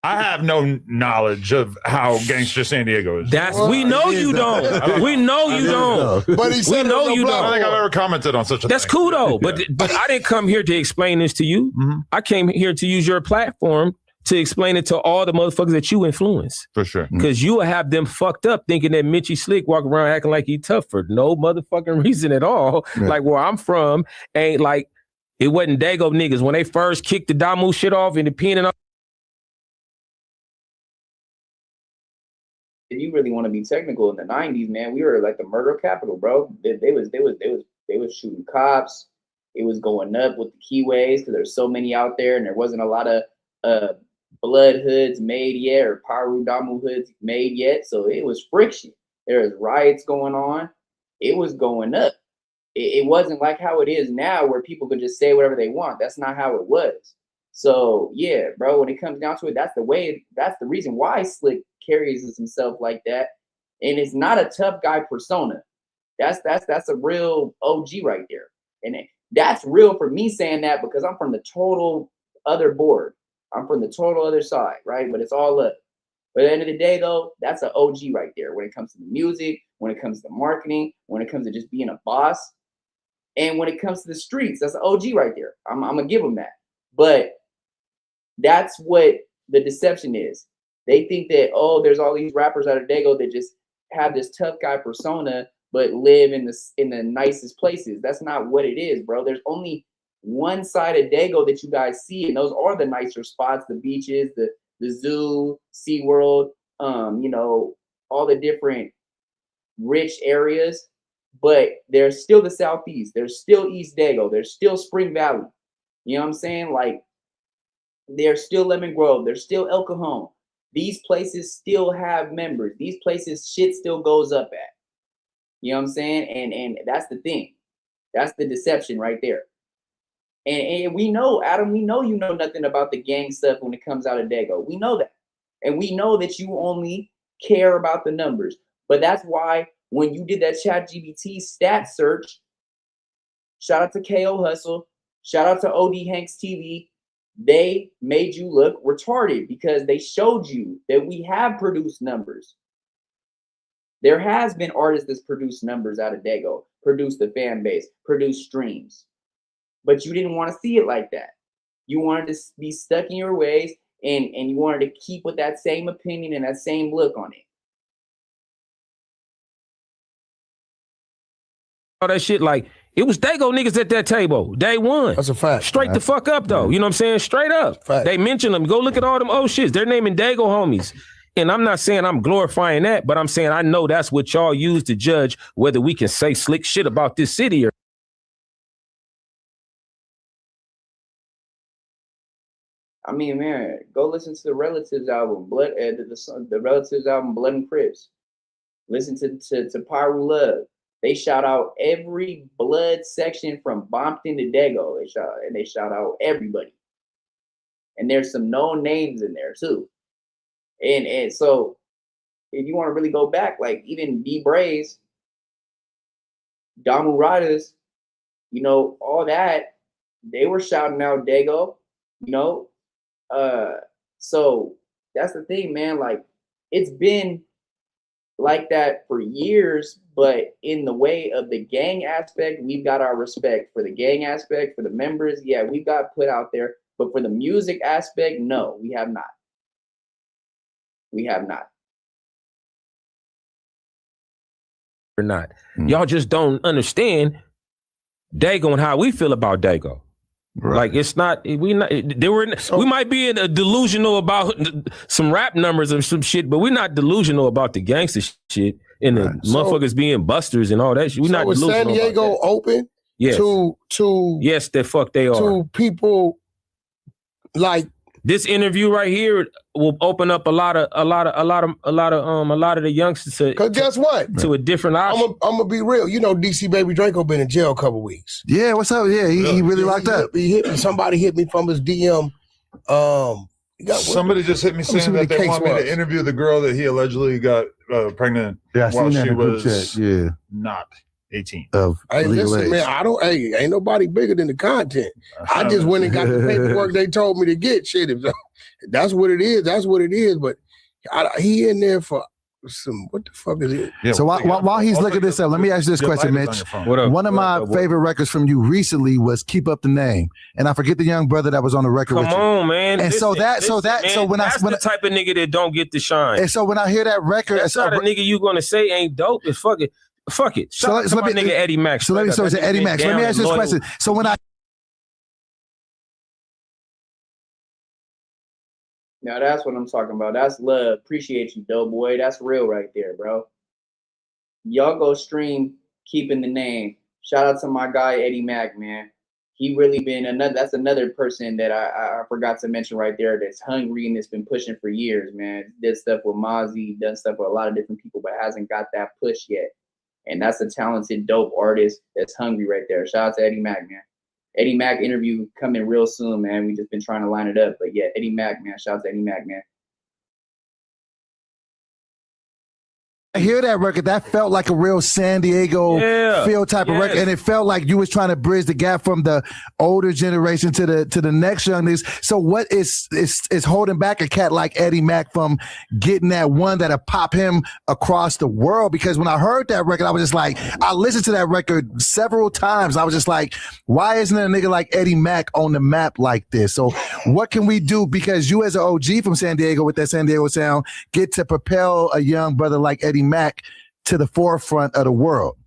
[SPEAKER 3] I have no knowledge of how gangster San Diego is.
[SPEAKER 5] We know you don't. We know you don't.
[SPEAKER 4] But he said
[SPEAKER 5] we know you don't.
[SPEAKER 3] I don't think I've ever commented on such a thing.
[SPEAKER 5] That's cool though. But I didn't come here to explain this to you.
[SPEAKER 3] Mm-hmm.
[SPEAKER 5] I came here to use your platform to explain it to all the motherfuckers that you influence.
[SPEAKER 3] For sure.
[SPEAKER 5] Because you will have them fucked up thinking that Mitchy Slick walk around acting like he tough for no motherfucking reason at all. Yeah. Like where I'm from ain't like, it wasn't Daygo niggas. When they first kicked the Damu shit off and the pen and all.
[SPEAKER 1] If you really want to be technical, in the 90s, man, we were like the murder capital, bro. They was shooting cops. It was going up with the keyways because there's so many out there, and there wasn't a lot of blood hoods made yet, or Paru Damu hoods made yet. So it was friction. There was riots going on. It was going up. It wasn't like how it is now, where people could just say whatever they want. That's not how it was. So yeah, bro, when it comes down to it, that's the reason why Slick carries himself like that. And it's not a tough guy persona. That's a real OG right there. And that's real for me saying that, because I'm from the total other board. I'm from the total other side, right? But it's all up. But at the end of the day, though, that's an OG right there when it comes to the music, when it comes to marketing, when it comes to just being a boss, and when it comes to the streets, that's an OG right there. I'm gonna give him that. But that's what the deception is. They think that, oh, there's all these rappers out of Daygo that just have this tough guy persona, but live in the nicest places. That's not what it is, bro. There's only one side of Daygo that you guys see, and those are the nicer spots, the beaches, the zoo, SeaWorld, all the different rich areas. But there's still the Southeast. There's still East Daygo. There's still Spring Valley. You know what I'm saying? Like, there's still Lemon Grove. There's still El Cajon. These places still have members. These places shit still goes up at. You know what I'm saying? And that's the thing. That's the deception right there. And we know, Adam, we know you know nothing about the gang stuff when it comes out of Daygo. We know that. And we know that you only care about the numbers. But that's why when you did that ChatGPT stat search, shout out to KO Hustle, shout out to OD Hanks TV, they made you look retarded because they showed you that we have produced numbers. There has been artists that's produced numbers out of Daygo, produced the fan base, produced streams. But you didn't want to see it like that. You wanted to be stuck in your ways, and you wanted to keep with that same opinion and that same look on it.
[SPEAKER 5] All that shit, like, it was Daygo niggas at that table, day one.
[SPEAKER 4] That's a fact.
[SPEAKER 5] Straight the fuck up, though. You know what I'm saying? Straight up.
[SPEAKER 4] Fact.
[SPEAKER 5] They mention them. Go look at all them old shits. They're naming Daygo homies. And I'm not saying I'm glorifying that, but I'm saying I know that's what y'all use to judge whether we can say slick shit about this city or.
[SPEAKER 1] I mean, man, go listen to the Relatives album, the Relatives album, Blood and Crips. Listen to Pyro Love. They shout out every blood section from Bompton to Daygo. They shout out everybody. And there's some known names in there too. And so if you want to really go back, like even D Braze, Damu Radas, you know, all that, they were shouting out Daygo, you know. So that's the thing, man. Like, it's been like that for years, but in the way of the gang aspect, we've got our respect. For the gang aspect, for the members, yeah, we've got put out there. But for the music aspect, no, we have not. We have not.
[SPEAKER 5] Or not. Y'all just don't understand Daygo and how we feel about Daygo. Right. Like, it's not, we might be delusional about some rap numbers or some shit, but we're not delusional about the gangster shit and the motherfuckers being busters and all that shit. We're not delusional.
[SPEAKER 4] San Diego open to
[SPEAKER 5] yes, the fuck they are.
[SPEAKER 4] To people like
[SPEAKER 5] this interview right here will open up a lot of the youngsters to.
[SPEAKER 4] Cause guess what?
[SPEAKER 5] To a different option.
[SPEAKER 4] I'm gonna be real. You know, DC Baby Draco been in jail a couple weeks.
[SPEAKER 2] Yeah, what's up? Yeah, he really locked up.
[SPEAKER 4] He hit me. Somebody hit me from his DM.
[SPEAKER 3] Somebody just hit me saying that they want me to interview the girl that he allegedly got pregnant while she was not 18.
[SPEAKER 4] Hey, listen, man, ain't nobody bigger than the content. I just went and got the paperwork they told me to get. Shit, that's what it is. That's what it is. But he in there for some, what the fuck is it?
[SPEAKER 2] Yeah, so while he's looking this up, let me ask you this question, Mitch. One of my favorite records from you recently was "Keep Up the Name," and I forget the young brother that was on the record.
[SPEAKER 5] Come on, man.
[SPEAKER 2] And so when that's
[SPEAKER 5] the type of nigga that don't get the shine.
[SPEAKER 2] And so when I hear that record,
[SPEAKER 5] that's not a nigga you gonna say ain't dope. It's fuck it. Fuck it. So let me nigga Eddie Mack.
[SPEAKER 2] So let me Eddie Mack. Let me ask you this question. So when
[SPEAKER 1] Now that's what I'm talking about. That's love. Appreciate you, dope boy. That's real right there, bro. Y'all go stream Keeping the Name. Shout out to my guy Eddie Mack, man. He really been that's another person that I forgot to mention right there that's hungry and that's been pushing for years, man. Did stuff with Mozzie, done stuff with a lot of different people, but hasn't got that push yet. And that's a talented, dope artist that's hungry right there. Shout out to Eddie Mack, man. Eddie Mack interview coming real soon, man. We just been trying to line it up. But yeah, Eddie Mack, man. Shout out to Eddie Mack, man.
[SPEAKER 2] I hear that record, that felt like a real San Diego feel type of record, and it felt like you was trying to bridge the gap from the older generation to the next youngsters. So what is holding back a cat like Eddie Mack from getting that one that'll pop him across the world? Because when I heard that record, I was just like, I listened to that record several times. I was just like, why isn't a nigga like Eddie Mack on the map like this? So what can we do? Because you as an OG from San Diego with that San Diego sound get to propel a young brother like Eddie Mack to the forefront of the world.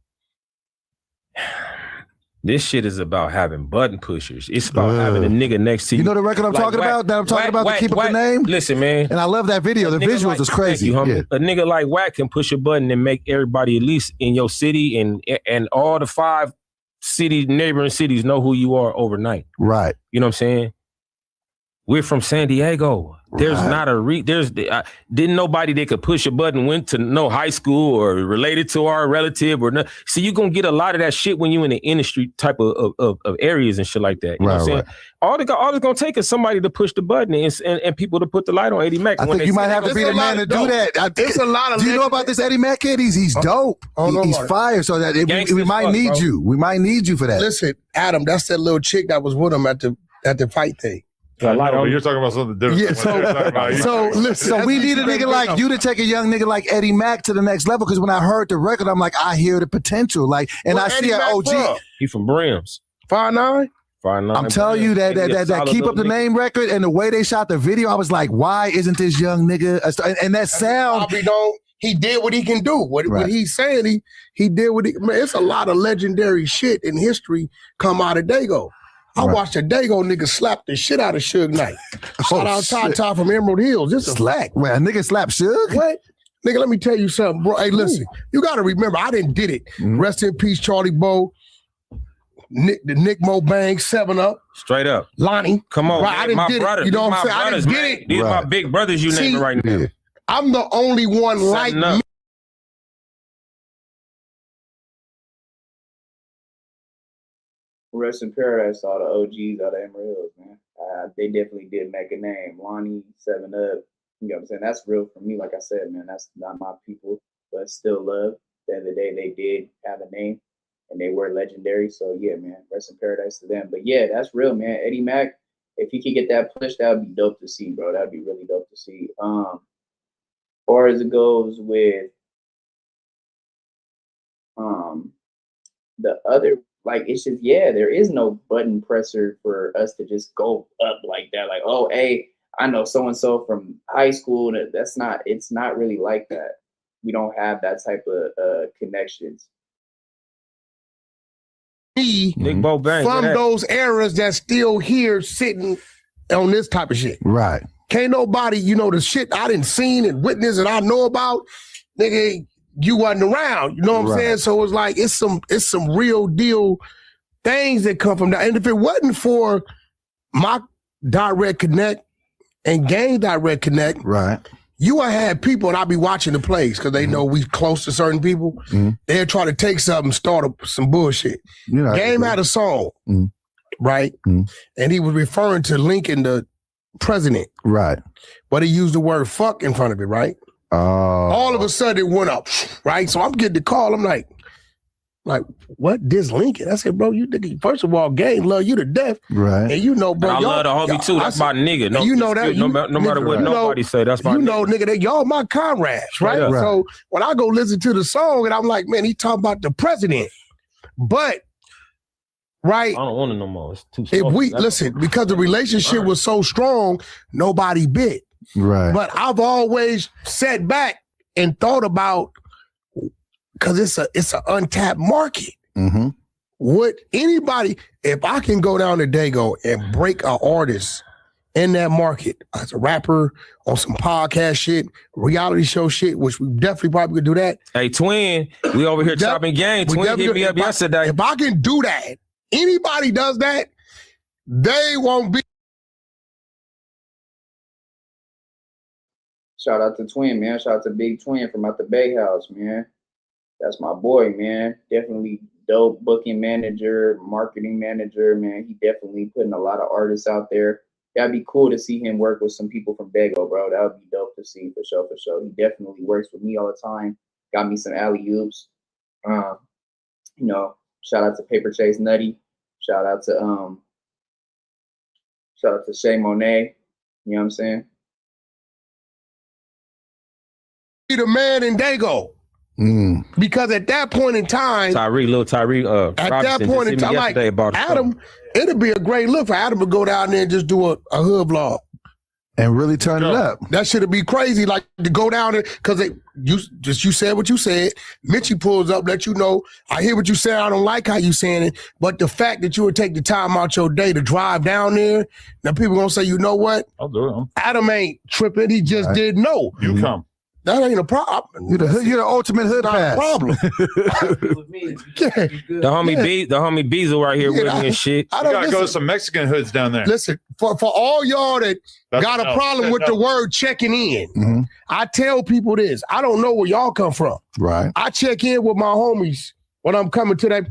[SPEAKER 5] This shit is about having button pushers. It's about having a nigga next to you.
[SPEAKER 2] You know the record I'm talking about? That I'm talking about to Keep Up the Name?
[SPEAKER 5] Listen, man.
[SPEAKER 2] And I love that video. The visuals is crazy.
[SPEAKER 5] You, a nigga like WACK can push a button and make everybody, at least in your city and all the 5 neighboring cities, know who you are overnight.
[SPEAKER 2] Right.
[SPEAKER 5] You know what I'm saying? We're from San Diego. There's not didn't nobody that could push a button went to no high school or related to our relative or no. So you're gonna get a lot of that shit when you in the industry type of areas and shit like that. You know what I'm saying? All it's gonna take is somebody to push the button and people to put the light on Eddie Mack.
[SPEAKER 2] I think you might have to be the man to do that.
[SPEAKER 4] There's a lot of.
[SPEAKER 2] Do you know about this Eddie Mack kid? He's dope. He's fire. So that we might need you. We might need you for that.
[SPEAKER 4] Listen, Adam, that's that little chick that was with him at the fight thing.
[SPEAKER 3] I know, but you're talking about something different.
[SPEAKER 2] Yeah, so we need a nigga like you to take a young nigga like Eddie Mack to the next level. Because when I heard the record, I'm like, I hear the potential. Like, and I see an OG.
[SPEAKER 5] He from Brims.
[SPEAKER 4] 5'9".
[SPEAKER 2] I'm telling you that Keep Up the Name record and the way they shot the video, I was like, why isn't this young nigga? And that sound.
[SPEAKER 4] He did what he can do. What he's saying, he did what he. Man, it's a lot of legendary shit in history come out of Daygo. I watched a Daygo nigga slap the shit out of Suge Knight. Shout out Ty from Emerald Hills. This is a fact.
[SPEAKER 2] Well, a nigga slap Suge?
[SPEAKER 4] What? Nigga, let me tell you something, bro. Hey, listen, you got to remember, I didn't did it. Rest in peace, Charlie Bo, Nick Mo Bang, 7-Up.
[SPEAKER 5] Straight up.
[SPEAKER 4] Lonnie.
[SPEAKER 5] Come on,
[SPEAKER 4] right, I didn't did it. You know what I'm saying? I didn't did it.
[SPEAKER 5] These are my big brothers you naming right now.
[SPEAKER 4] I'm the only one like me.
[SPEAKER 1] Rest in paradise to all the OGs out of Emerald Hills, man. They definitely did make a name. Lonnie, 7-Up, you know what I'm saying? That's real for me. Like I said, man, that's not my people, but still love. At the end of the day, they did have a name, and they were legendary. So, yeah, man, rest in paradise to them. But, yeah, that's real, man. Eddie Mack, if he could get that push, that would be dope to see, bro. That would be really dope to see. As far as it goes with the other, like, it's just, yeah, there is no button presser for us to just go up like that. Like, oh, hey, I know so-and-so from high school. It's not really like that. We don't have that type of connections.
[SPEAKER 5] Nick Bo Bang,
[SPEAKER 4] from those eras that's still here sitting on this type of shit.
[SPEAKER 2] Right.
[SPEAKER 4] Can't nobody, the shit I didn't seen and witnessed and I know about, nigga, you wasn't around. You know what I'm saying? So it's like it's some real deal things that come from that. And if it wasn't for my direct connect and Gang direct connect,
[SPEAKER 2] right,
[SPEAKER 4] you would have people, and I'll be watching the plays because they know we close to certain people. They'll try to take something, start some bullshit. Game had a song, right? And he was referring to Lincoln, the president.
[SPEAKER 2] Right.
[SPEAKER 4] But he used the word fuck in front of it, right? All of a sudden it went up, right? So I'm getting the call. I'm like, what? This Lincoln? I said, bro, you think, first of all, Gang love you to death.
[SPEAKER 2] Right.
[SPEAKER 4] And bro,
[SPEAKER 5] and I love the homie too. That's my nigga. No,
[SPEAKER 4] you know that.
[SPEAKER 5] No matter what nobody say, that's my
[SPEAKER 4] nigga, that y'all my comrades, right? So when I go listen to the song and I'm like, man, he talking about the president. But, right.
[SPEAKER 5] I don't want it no more. It's too
[SPEAKER 4] if we, listen, because the relationship was so strong, nobody bit.
[SPEAKER 2] Right.
[SPEAKER 4] But I've always sat back and thought about, because it's an untapped market. Would anybody, if I can go down to Daygo and break an artist in that market as a rapper on some podcast shit, reality show shit, which we definitely probably could do that.
[SPEAKER 5] Hey, Twin, we over here chopping game. Twin hit me up yesterday.
[SPEAKER 4] If I can do that, anybody does that, they won't be.
[SPEAKER 1] Shout out to Twin, man. Shout out to Big Twin from out the Bay House, man. That's my boy, man. Definitely dope booking manager, marketing manager, man. He definitely putting a lot of artists out there. That'd be cool to see him work with some people from Daygo, bro. That would be dope to see for sure, for sure. He definitely works with me all the time. Got me some alley-oops. Shout out to Paper Chase Nutty. Shout out to Shay Monet. You know what I'm saying?
[SPEAKER 4] Be the man in Daygo. Because at that point in time,
[SPEAKER 5] Tyree,
[SPEAKER 4] at that point in time, like Adam, it'd be a great look for Adam to go down there and just do a hood vlog
[SPEAKER 2] and really turn it up.
[SPEAKER 4] That should be crazy, like to go down there because you said what you said. Mitchy pulls up, let you know. I hear what you said. I don't like how you saying it, but the fact that you would take the time out your day to drive down there, now people gonna say, you know what?
[SPEAKER 3] I'll do it.
[SPEAKER 4] Adam ain't tripping. He just didn't know.
[SPEAKER 3] You come.
[SPEAKER 4] That ain't a problem.
[SPEAKER 2] You're the ultimate hood pass.
[SPEAKER 4] Problem.
[SPEAKER 5] The homie Beezel right here with me and shit.
[SPEAKER 3] I gotta go to some Mexican hoods down there.
[SPEAKER 4] Listen, for all y'all that got a problem with the word checking in, I tell people this. I don't know where y'all come from.
[SPEAKER 2] Right.
[SPEAKER 4] I check in with my homies when I'm coming to that.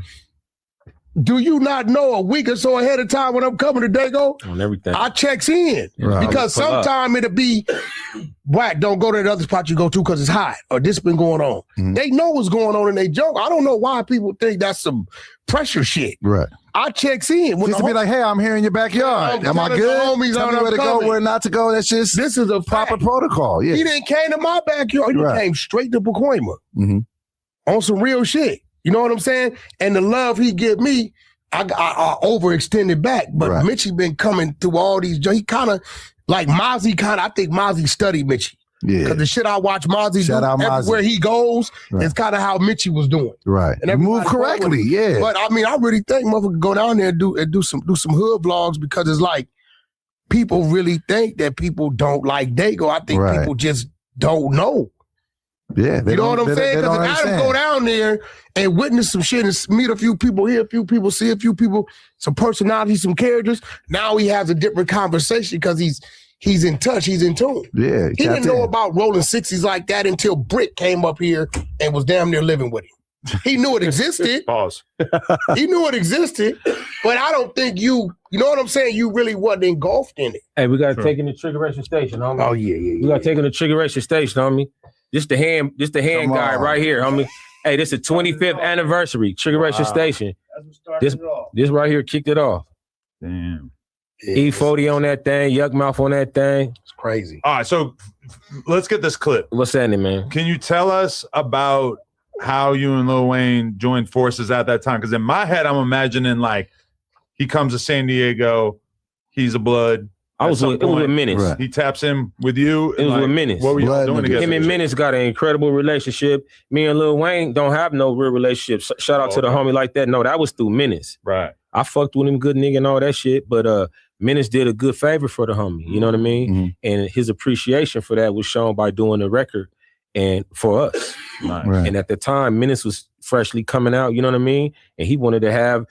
[SPEAKER 4] Do you not know a week or so ahead of time when I'm coming to Daygo?
[SPEAKER 5] On everything.
[SPEAKER 4] I checks in.
[SPEAKER 2] Right.
[SPEAKER 4] Because sometime it'll be, WACK, don't go to the other spot you go to because it's hot or this been going on.
[SPEAKER 2] Mhm.
[SPEAKER 4] They know what's going on and they joke. I don't know why people think that's some pressure shit.
[SPEAKER 2] Right.
[SPEAKER 4] I checks in. When
[SPEAKER 2] Just to be like, hey, I'm here in your backyard. Am I
[SPEAKER 4] telling the
[SPEAKER 2] good?
[SPEAKER 4] homies
[SPEAKER 2] Tell
[SPEAKER 4] I'm
[SPEAKER 2] me where to go,
[SPEAKER 4] coming.
[SPEAKER 2] where not to go. That's just
[SPEAKER 4] This is a
[SPEAKER 2] proper
[SPEAKER 4] fact.
[SPEAKER 2] protocol. Yeah.
[SPEAKER 4] He didn't came to my backyard. He
[SPEAKER 2] Right.
[SPEAKER 4] came straight to Pacoima
[SPEAKER 2] Mhm.
[SPEAKER 4] on some real shit. You know what I'm saying? And the love he give me, I overextended back. But
[SPEAKER 2] Right.
[SPEAKER 4] Mitchy been coming through all these. He kind of like Mozzie. I think Mozzie studied Mitchy.
[SPEAKER 2] Yeah.
[SPEAKER 4] Because the shit I watch Mozzie
[SPEAKER 2] Shout
[SPEAKER 4] do,
[SPEAKER 2] out Mozzie.
[SPEAKER 4] everywhere he goes,
[SPEAKER 2] Right.
[SPEAKER 4] is kind of how Mitchy was doing.
[SPEAKER 2] Right.
[SPEAKER 4] And
[SPEAKER 2] And move
[SPEAKER 4] everybody
[SPEAKER 2] correctly.
[SPEAKER 4] followed
[SPEAKER 2] Yeah.
[SPEAKER 4] But I mean, I really think motherfucker go down there and do some hood vlogs because it's like people really think that people don't like Daygo. I think
[SPEAKER 2] Right.
[SPEAKER 4] people just don't know.
[SPEAKER 2] Yeah.
[SPEAKER 4] You know what I'm saying? Because if Adam go down there and witness some shit and meet a few people, hear a few people, see a few people, some personalities, some characters, now he has a different conversation because he's in touch, he's in tune.
[SPEAKER 2] Yeah.
[SPEAKER 4] He didn't know about rolling 60s like that until Brick came up here and was damn near living with him. He knew it existed.
[SPEAKER 3] Pause.
[SPEAKER 4] He knew it existed, but I don't think you know what I'm saying? You really wasn't engulfed in it.
[SPEAKER 5] Hey, we got to take in the triggeration station, homie.
[SPEAKER 4] Oh, yeah.
[SPEAKER 5] We got to take in the triggeration station, homie. This the hand
[SPEAKER 2] Come
[SPEAKER 5] guy
[SPEAKER 2] on.
[SPEAKER 5] right here, homie. Hey, this is the 25th anniversary, triggeration station. This right here kicked it off.
[SPEAKER 3] Damn.
[SPEAKER 5] E40 on that thing, Yuck Mouth on that thing.
[SPEAKER 4] It's crazy.
[SPEAKER 3] All right, so let's get this clip.
[SPEAKER 5] What's happening, man?
[SPEAKER 3] Can you tell us about how you and Lil Wayne joined forces at that time? Because in my head, I'm imagining like he comes to San Diego, he's a Blood.
[SPEAKER 5] It was with Menace.
[SPEAKER 2] Right.
[SPEAKER 3] He taps in with you.
[SPEAKER 5] It was with Menace.
[SPEAKER 3] What were you
[SPEAKER 2] Blood
[SPEAKER 3] doing
[SPEAKER 2] niggas.
[SPEAKER 3] together?
[SPEAKER 5] Him and Menace got an incredible relationship. Me and Lil Wayne don't have no real relationship. Shout out to the
[SPEAKER 3] Okay.
[SPEAKER 5] homie like that. No, that was through Menace.
[SPEAKER 3] Right.
[SPEAKER 5] I fucked with him, good nigga and all that shit, but Menace did a good favor for the homie, you know what I mean?
[SPEAKER 2] Mhm.
[SPEAKER 5] And his appreciation for that was shown by doing the record and for us.
[SPEAKER 3] Nice.
[SPEAKER 2] Right.
[SPEAKER 5] And at the time, Menace was freshly coming out, you know what I mean? And he wanted to have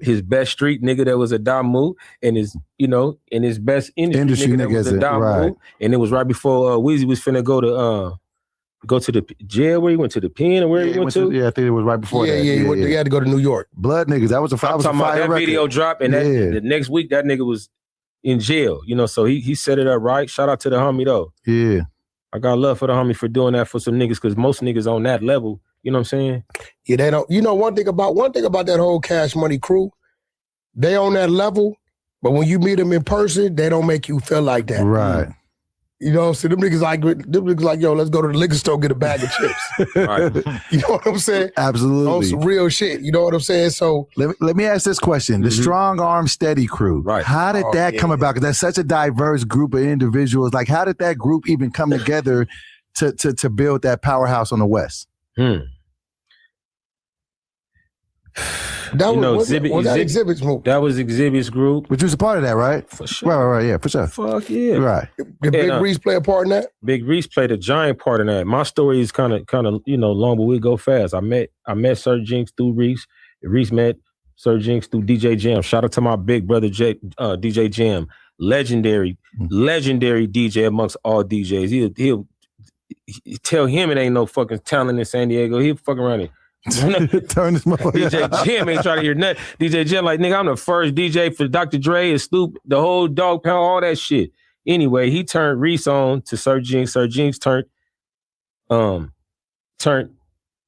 [SPEAKER 5] his best street nigga that was a Damu and his, you know, and his best industry nigga that was a Damu.
[SPEAKER 2] right.
[SPEAKER 5] And it was right before Weezy was finna go to the jail where he went to the pen or where he went to.
[SPEAKER 2] Yeah, I think it was right before that.
[SPEAKER 4] He had to go to New York.
[SPEAKER 2] Blood niggas. That was a
[SPEAKER 5] I'm
[SPEAKER 2] was a
[SPEAKER 5] talking about
[SPEAKER 2] fire
[SPEAKER 5] that
[SPEAKER 2] record.
[SPEAKER 5] video drop, and that,
[SPEAKER 2] Yeah.
[SPEAKER 5] the next week that nigga was in jail. You know, so he set it up right. Shout out to the homie though.
[SPEAKER 2] Yeah.
[SPEAKER 5] I got love for the homie for doing that for some niggas because most niggas on that level. You know what I'm saying?
[SPEAKER 4] Yeah, they don't. You know, one thing about that whole Cash Money crew, they on that level, but when you meet them in person, they don't make you feel like that.
[SPEAKER 2] Right.
[SPEAKER 4] You know what I'm saying? Them niggas like, yo, let's go to the liquor store, get a bag of chips.
[SPEAKER 5] Right.
[SPEAKER 4] You know what I'm saying? On
[SPEAKER 2] Absolutely.
[SPEAKER 4] some real shit. You know what I'm saying? So
[SPEAKER 2] Let me ask this question. The Strong Arm Steady crew.
[SPEAKER 5] Right.
[SPEAKER 2] How did that come
[SPEAKER 4] yeah.
[SPEAKER 2] about? Because that's such a diverse group of individuals. Like, how did that group even come together to build that powerhouse on the West?
[SPEAKER 4] that
[SPEAKER 5] You know,
[SPEAKER 4] was that Exhibit's move.
[SPEAKER 5] That was Exhibit's group.
[SPEAKER 2] But you was a part of that, right?
[SPEAKER 5] For sure.
[SPEAKER 2] Right, yeah, for sure.
[SPEAKER 5] Fuck yeah.
[SPEAKER 2] Right.
[SPEAKER 4] Did Big Reese play a part in that?
[SPEAKER 5] Big Reese played a giant part in that. My story is kind of you know long, but we go fast. I met Sir Jinx through Reese. Reese met Sir Jinx through DJ Jam. Shout out to my big brother DJ Jam, legendary DJ amongst all DJs. He'll tell him it ain't no fucking talent in San Diego. He'll fuck around it.
[SPEAKER 2] Turn this motherfucker.
[SPEAKER 5] DJ Jam ain't trying to hear nothing. DJ Jam like, nigga, I'm the first DJ for Dr. Dre and Snoop, the whole Dog Pound, all that shit. Anyway, he turned Reese on to Sir Jinx. Sir Jinx turned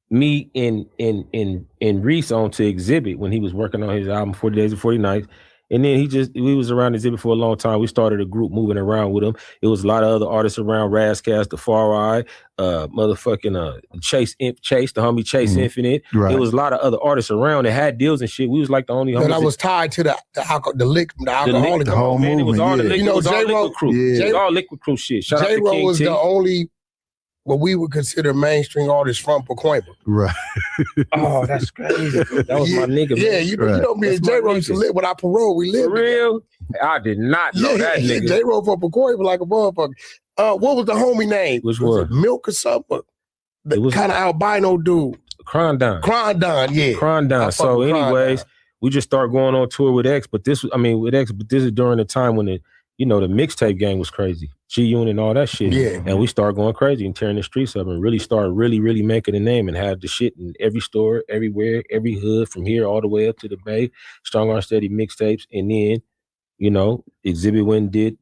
[SPEAKER 5] me and Reese on to Exhibit when he was working on his album 40 Days and 40 Nights. And then we was around Exhibit for a long time. We started a group moving around with him. It was a lot of other artists around, Razcast, The Far Eye, motherfucking Chase, the homie Chase Infinite.
[SPEAKER 2] Right.
[SPEAKER 5] It was a lot of other artists around that had deals and shit. We was like the only homies.
[SPEAKER 4] And I was tied to the alcoholic.
[SPEAKER 2] the whole
[SPEAKER 5] man, it was all the
[SPEAKER 2] movement,
[SPEAKER 5] liquid,
[SPEAKER 4] yeah.
[SPEAKER 5] it was all
[SPEAKER 4] You know,
[SPEAKER 5] liquid crew.
[SPEAKER 2] Yeah.
[SPEAKER 5] It was all liquid crew shit. Shout out to
[SPEAKER 4] J-Ro
[SPEAKER 5] King
[SPEAKER 4] was
[SPEAKER 5] T.
[SPEAKER 4] the only what we would consider mainstream artist from Pacoima.
[SPEAKER 2] Right.
[SPEAKER 5] Oh, that's crazy. That was my nigga, man.
[SPEAKER 4] Yeah, you know me and
[SPEAKER 5] That's my
[SPEAKER 4] J-Ro used to
[SPEAKER 5] nigga.
[SPEAKER 4] live with our parole. We lived
[SPEAKER 5] For real? I did not know that nigga.
[SPEAKER 4] J-Ro from Pacoima like a motherfucker. What was the homie name?
[SPEAKER 5] Which
[SPEAKER 4] was
[SPEAKER 5] one?
[SPEAKER 4] it Milk or something? The
[SPEAKER 5] It was-
[SPEAKER 4] kind of albino dude.
[SPEAKER 5] Crondon.
[SPEAKER 4] Crondon, yeah.
[SPEAKER 5] Crondon.
[SPEAKER 4] fuck
[SPEAKER 5] So
[SPEAKER 4] with
[SPEAKER 5] anyways,
[SPEAKER 4] Crondon.
[SPEAKER 5] we just started going on tour with X, but this is during the time when you know, the mixtape game was crazy. G-Unit and all that shit.
[SPEAKER 4] Yeah.
[SPEAKER 5] And we started going crazy and tearing the streets up and really started really making a name and had the shit in every store, everywhere, every hood, from here all the way up to the Bay. Strong Arm Steady mixtapes. And then, you know, Exhibit went and did,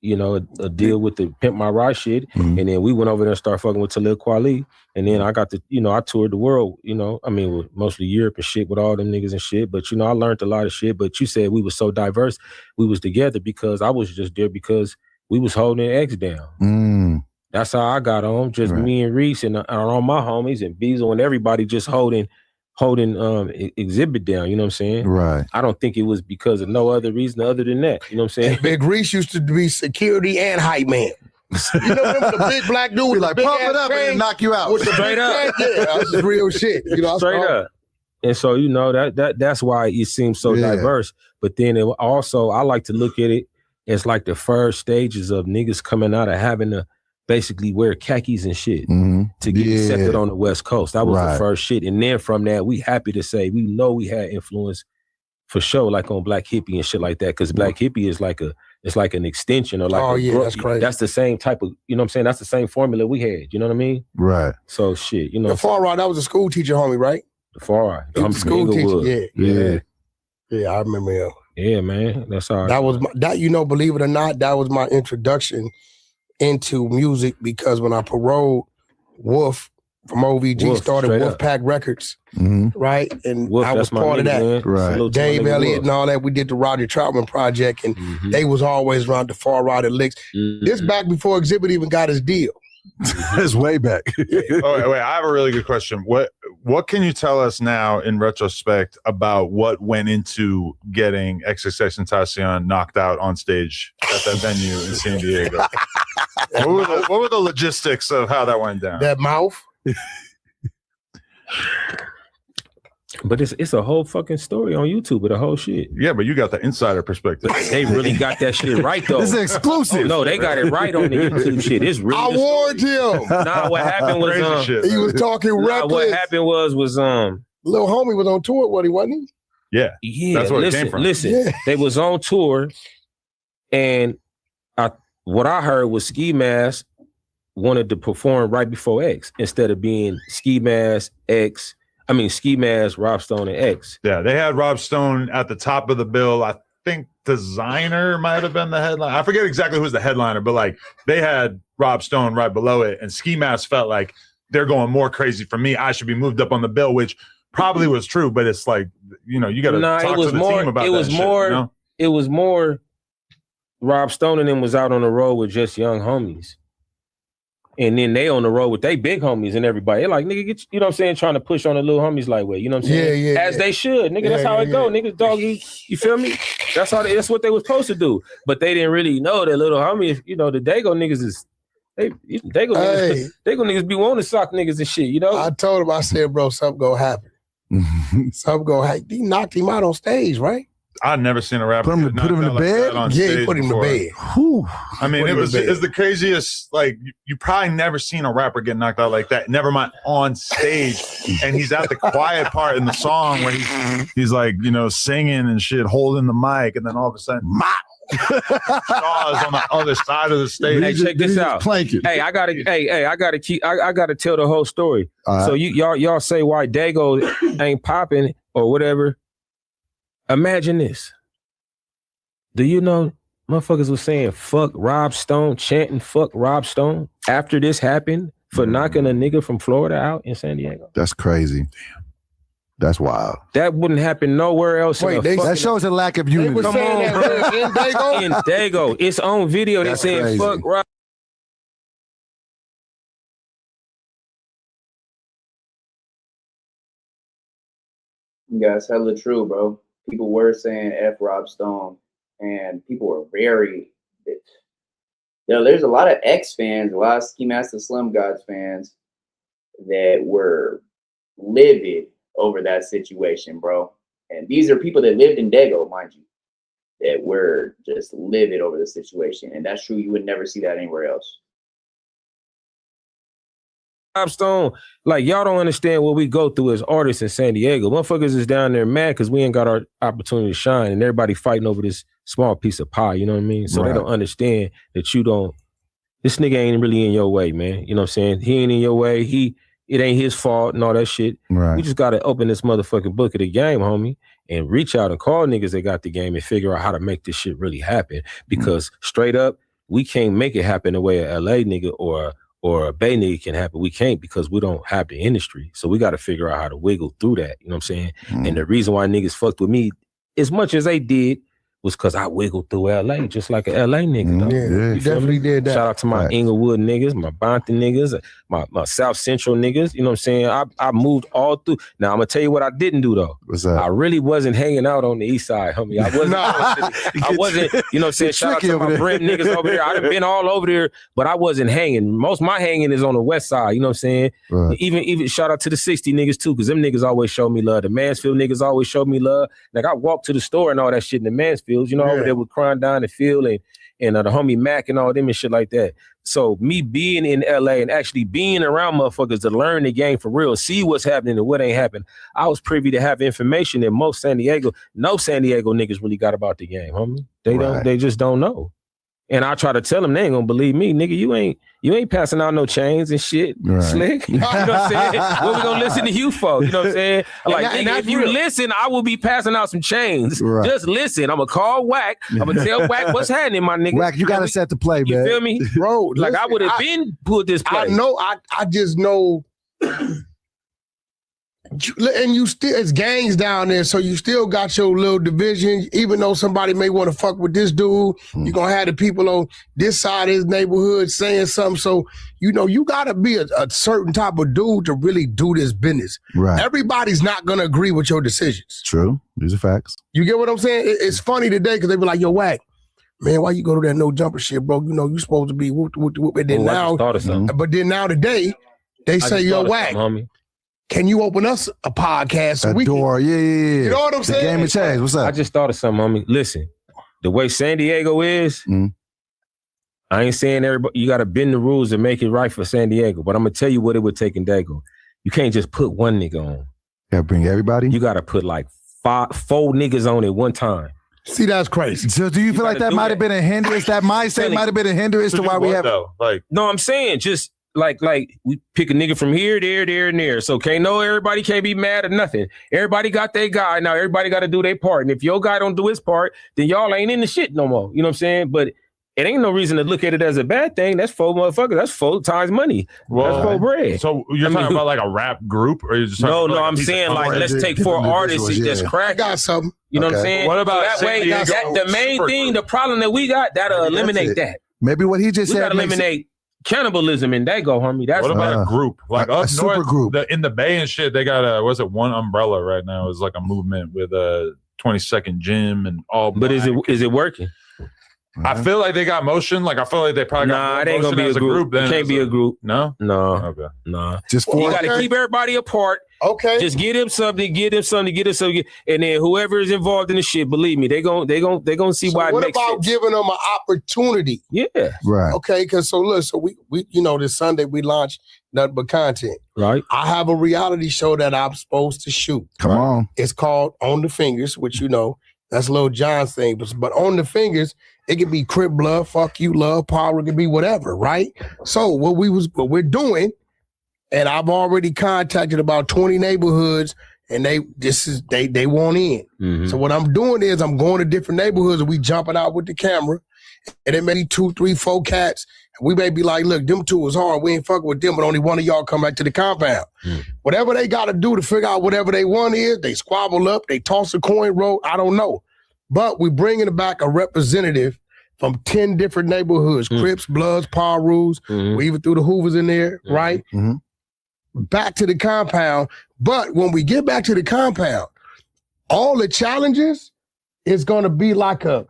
[SPEAKER 5] you know, a deal with the Pimp My Ride shit. And then we went over there and started fucking with Talib Kweli. And then I got to, you know, I toured the world, you know, I mean, mostly Europe and shit with all them niggas and shit. But, you know, I learned a lot of shit. But you said we were so diverse. We was together because I was just there because we was holding X down. That's how I got on. Just me and Reese and all my homies and Beezel and everybody just holding Exhibit down, you know what I'm saying?
[SPEAKER 2] Right.
[SPEAKER 5] I don't think it was because of no other reason other than that, you know what I'm saying?
[SPEAKER 4] Big Reese used to be security and hype man. You know, remember the big black dude with
[SPEAKER 2] like,
[SPEAKER 4] the big
[SPEAKER 2] pump it up and knock you out.
[SPEAKER 4] with the
[SPEAKER 5] Straight up.
[SPEAKER 4] Yeah, that's just real shit. You know,
[SPEAKER 5] Straight up. And so, you know, that's why it seems so diverse. But then it also, I like to look at it as like the first stages of niggas coming out of having to basically wear khakis and shit to get accepted on the West Coast. That was the first shit. And then from that, we happy to say, we know we had influence for sure, like on Black Hippie and shit like that. Cause Black Hippie is like it's like an extension or like
[SPEAKER 4] that's crazy.
[SPEAKER 5] That's the same type of, you know what I'm saying? That's the same formula we had. You know what I mean?
[SPEAKER 2] Right.
[SPEAKER 5] So shit, you know.
[SPEAKER 4] The Far Right, that was a school teacher, homie, right?
[SPEAKER 5] The Far Right.
[SPEAKER 4] I'm school teacher. Yeah, I remember him.
[SPEAKER 5] Yeah, man. That's all.
[SPEAKER 4] That was you know, believe it or not, that was my introduction into music, because when I paroled, Wolf from OVG started Wolfpack Records, right? And
[SPEAKER 5] Wolf,
[SPEAKER 4] I was part of that.
[SPEAKER 5] Man.
[SPEAKER 2] Right.
[SPEAKER 4] Dave Elliott and all that. We did the Roger Troutman project, and they was always around the Far Right licks. This back before Exhibit even got his deal.
[SPEAKER 2] It's way back.
[SPEAKER 3] Wait, I have a really good question. What can you tell us now in retrospect about what went into getting XXXTentacion knocked out on stage at that venue in San Diego? What were the logistics of how that went down?
[SPEAKER 4] That mouth.
[SPEAKER 5] But it's a whole fucking story on YouTube with the whole shit.
[SPEAKER 3] Yeah, but you got the insider perspective.
[SPEAKER 5] They really got that shit right though.
[SPEAKER 2] This is exclusive.
[SPEAKER 5] Oh, no, they got it right on the YouTube shit. It's really.
[SPEAKER 4] I warned him.
[SPEAKER 5] Nah, what happened was
[SPEAKER 4] he was talking reckless.
[SPEAKER 5] What happened was
[SPEAKER 4] little homie was on tour, wasn't he?
[SPEAKER 3] Yeah, that's where it came from.
[SPEAKER 5] Listen, they was on tour, and what I heard was Ski Mask wanted to perform right before X instead of being Ski Mask, Rob Stone, and X.
[SPEAKER 3] Yeah, they had Rob Stone at the top of the bill. I think Designer might have been the headline. I forget exactly who's the headliner, but like they had Rob Stone right below it, and Ski Mask felt like they're going more crazy for me. I should be moved up on the bill, which probably was true, but it's like, you know, you got to talk to the team about that shit, you know?
[SPEAKER 5] It was more Rob Stone and them was out on the road with just young homies. And then they on the road with they big homies and everybody. They're like, nigga, get you know what I'm saying, trying to push on the little homies like way. You know what I'm saying? As they should. Nigga, that's how it go. Niggas, dog, you feel me? That's what they was supposed to do. But they didn't really know that little homies, you know, the Daygo niggas is Daygo niggas be wanting to sock niggas and shit, you know?
[SPEAKER 4] I told him, I said, bro, something gonna happen. Something gonna happen. He knocked him out on stage, right?
[SPEAKER 3] I've never seen a rapper
[SPEAKER 2] put him in the bed.
[SPEAKER 4] He put him in the bed.
[SPEAKER 2] Whew.
[SPEAKER 3] I mean, it's the craziest. Like you probably never seen a rapper get knocked out like that. Never mind on stage, and he's at the quiet part in the song where he's like, you know, singing and shit, holding the mic, and then all of a sudden, Shaw's on the other side of the stage.
[SPEAKER 5] Hey, check this out.
[SPEAKER 2] Planking.
[SPEAKER 5] Hey, I gotta tell the whole story. So y'all say why Daygo ain't popping or whatever. Imagine this. Do you know motherfuckers was saying fuck Rob Stone, chanting fuck Rob Stone after this happened for knocking a nigga from Florida out in San Diego?
[SPEAKER 2] That's crazy. That's wild.
[SPEAKER 5] That wouldn't happen nowhere else.
[SPEAKER 2] That shows a lack of unity.
[SPEAKER 5] Come on, bro. In Daygo. It's on video. They saying fuck Rob.
[SPEAKER 1] Yeah, it's hella true, bro. People were saying F Rob Stone, and people were very, you know, there's a lot of X fans, a lot of Ski Mask Slim Gods fans that were livid over that situation, bro. And these are people that lived in Daygo, mind you, that were just livid over the situation. And that's true. You would never see that anywhere else.
[SPEAKER 5] Rob Stone, like y'all don't understand what we go through as artists in San Diego. Motherfuckers is down there mad because we ain't got our opportunity to shine, and everybody fighting over this small piece of pie, you know what I mean? So
[SPEAKER 2] Right.
[SPEAKER 5] they don't understand that you don't, this nigga ain't really in your way, man. You know what I'm saying? He ain't in your way. It ain't his fault and all that shit.
[SPEAKER 2] Right.
[SPEAKER 5] We just gotta open this motherfucking book of the game, homie, and reach out and call niggas that got the game and figure out how to make this shit really happen. Because straight up, we can't make it happen the way a LA nigga or a Bay nigga can happen. We can't because we don't have the industry. So we got to figure out how to wiggle through that. You know what I'm saying? And the reason why niggas fucked with me as much as they did was because I wiggled through LA just like a LA nigga. Dog.
[SPEAKER 4] Yeah, you definitely did that.
[SPEAKER 5] Shout out to my Inglewood niggas, my Bonton niggas, my South Central niggas. You know what I'm saying? I moved all through. Now I'm gonna tell you what I didn't do though.
[SPEAKER 2] What's that?
[SPEAKER 5] I really wasn't hanging out on the east side, homie. I wasn't. I wasn't. You know what I'm saying? Shout out to my Brent niggas over there. I've been all over there, but I wasn't hanging. Most of my hanging is on the west side. You know what I'm saying?
[SPEAKER 2] Right.
[SPEAKER 5] Even shout out to the 60 niggas too, because them niggas always show me love. The Mansfield niggas always show me love. Like I walked to the store and all that shit in the Mansfields. You know, over there with crying down the field and the homie Mac and all them and shit like that. So me being in LA and actually being around motherfuckers to learn the game for real, see what's happening and what ain't happening, I was privy to have information that most San Diego niggas really got about the game, homie. They just don't know. And I try to tell them, they ain't gonna believe me. Nigga, you ain't passing out no chains and shit, slick. You know what I'm saying? What we gonna listen to you for? You know what I'm saying? Like, nigga, if you listen, I will be passing out some chains. Right. Just listen. I'm gonna call WACK. I'm gonna tell WACK what's happening, my nigga.
[SPEAKER 2] WACK, you gotta set the play, man.
[SPEAKER 5] You feel me?
[SPEAKER 4] Bro,
[SPEAKER 5] like listen, I would have been put this play.
[SPEAKER 4] I know, I just know. And you still, it's gangs down there, so you still got your little division. Even though somebody may want to fuck with this dude, you're gonna have the people on this side of his neighborhood saying something. So, you know, you gotta be a certain type of dude to really do this business.
[SPEAKER 2] Right.
[SPEAKER 4] Everybody's not gonna agree with your decisions.
[SPEAKER 2] True. These are facts.
[SPEAKER 4] You get what I'm saying? It's funny today because they be like, yo, WACK, man, why you go to that no jumper shit, bro? You know, you supposed to be whoop, whoop, whoop. And then but then now today, they say, yo, WACK, can you open us a podcast so we
[SPEAKER 2] door? Yeah.
[SPEAKER 4] You know what I'm saying?
[SPEAKER 2] The game has changed. What's up?
[SPEAKER 5] I just thought of something, homie. Listen, the way San Diego is, I ain't saying everybody, you got to bend the rules and make it right for San Diego, but I'm going to tell you what it would take in Daygo. You can't just put one nigga on.
[SPEAKER 2] Got to bring everybody?
[SPEAKER 5] You got to put like 4 niggas on at one time.
[SPEAKER 4] See, that's crazy.
[SPEAKER 2] So do you feel like that might have been a hindrance? That mindset might have been a hindrance to why we have...
[SPEAKER 5] No, I'm saying just... Like we pick a nigga from here, there, and there. So everybody can't be mad or nothing. Everybody got their guy. Now everybody got to do their part. And if your guy don't do his part, then y'all ain't in the shit no more. You know what I'm saying? But it ain't no reason to look at it as a bad thing. That's 4 motherfuckers. That's 4 times money. That's 4 bread.
[SPEAKER 3] So you're talking about like a rap group, or you're just
[SPEAKER 5] no? I'm saying like let's take 4 artists that's crack.
[SPEAKER 4] Got something.
[SPEAKER 5] You know what I'm saying?
[SPEAKER 3] What about
[SPEAKER 5] so that way? The main thing, the problem that we got, that'll eliminate that.
[SPEAKER 2] Maybe what he just said.
[SPEAKER 5] We gotta eliminate cannibalism in Daygo, homie. That's
[SPEAKER 3] what about a group like up
[SPEAKER 2] super
[SPEAKER 3] north,
[SPEAKER 2] group
[SPEAKER 3] in the Bay and shit? They got one umbrella right now. It's like a movement with a 22nd gym and all.
[SPEAKER 5] But is it working?
[SPEAKER 3] I feel like they got motion. Like I feel like they probably got.
[SPEAKER 5] It ain't gonna be a group. It can't be a group.
[SPEAKER 3] No.
[SPEAKER 5] Okay. Just you got to keep everybody apart.
[SPEAKER 4] Okay.
[SPEAKER 5] Just get him something. And then whoever is involved in the shit, believe me, they gon' see why it makes sense.
[SPEAKER 4] What about giving them an opportunity?
[SPEAKER 5] Yeah.
[SPEAKER 2] Right.
[SPEAKER 4] Okay, because we this Sunday we launched Nothing But Content.
[SPEAKER 5] Right.
[SPEAKER 4] I have a reality show that I'm supposed to shoot.
[SPEAKER 2] Come on.
[SPEAKER 4] It's called On the Fingers, which that's Lil Jon's thing. But On the Fingers, it could be Crip Blood, Fuck You Love, Power, it could be whatever, right? So what we're doing, and I've already contacted about 20 neighborhoods, and they want in. Mm-hmm. So what I'm doing is I'm going to different neighborhoods, and we jumping out with the camera, and it may be 2, 3, 4 cats. And we may be like, look, them 2 is hard. We ain't fucking with them, but only one of y'all come back to the compound. Mm. Whatever they got to do to figure out whatever they want is, they squabble up, they toss a coin roll. I don't know. But we're bringing back a representative from 10 different neighborhoods, Crips, Bloods, Power Rules. We even threw the Hoovers in there, right? Mm-hmm. Back to the compound. But when we get back to the compound, all the challenges is going to be like a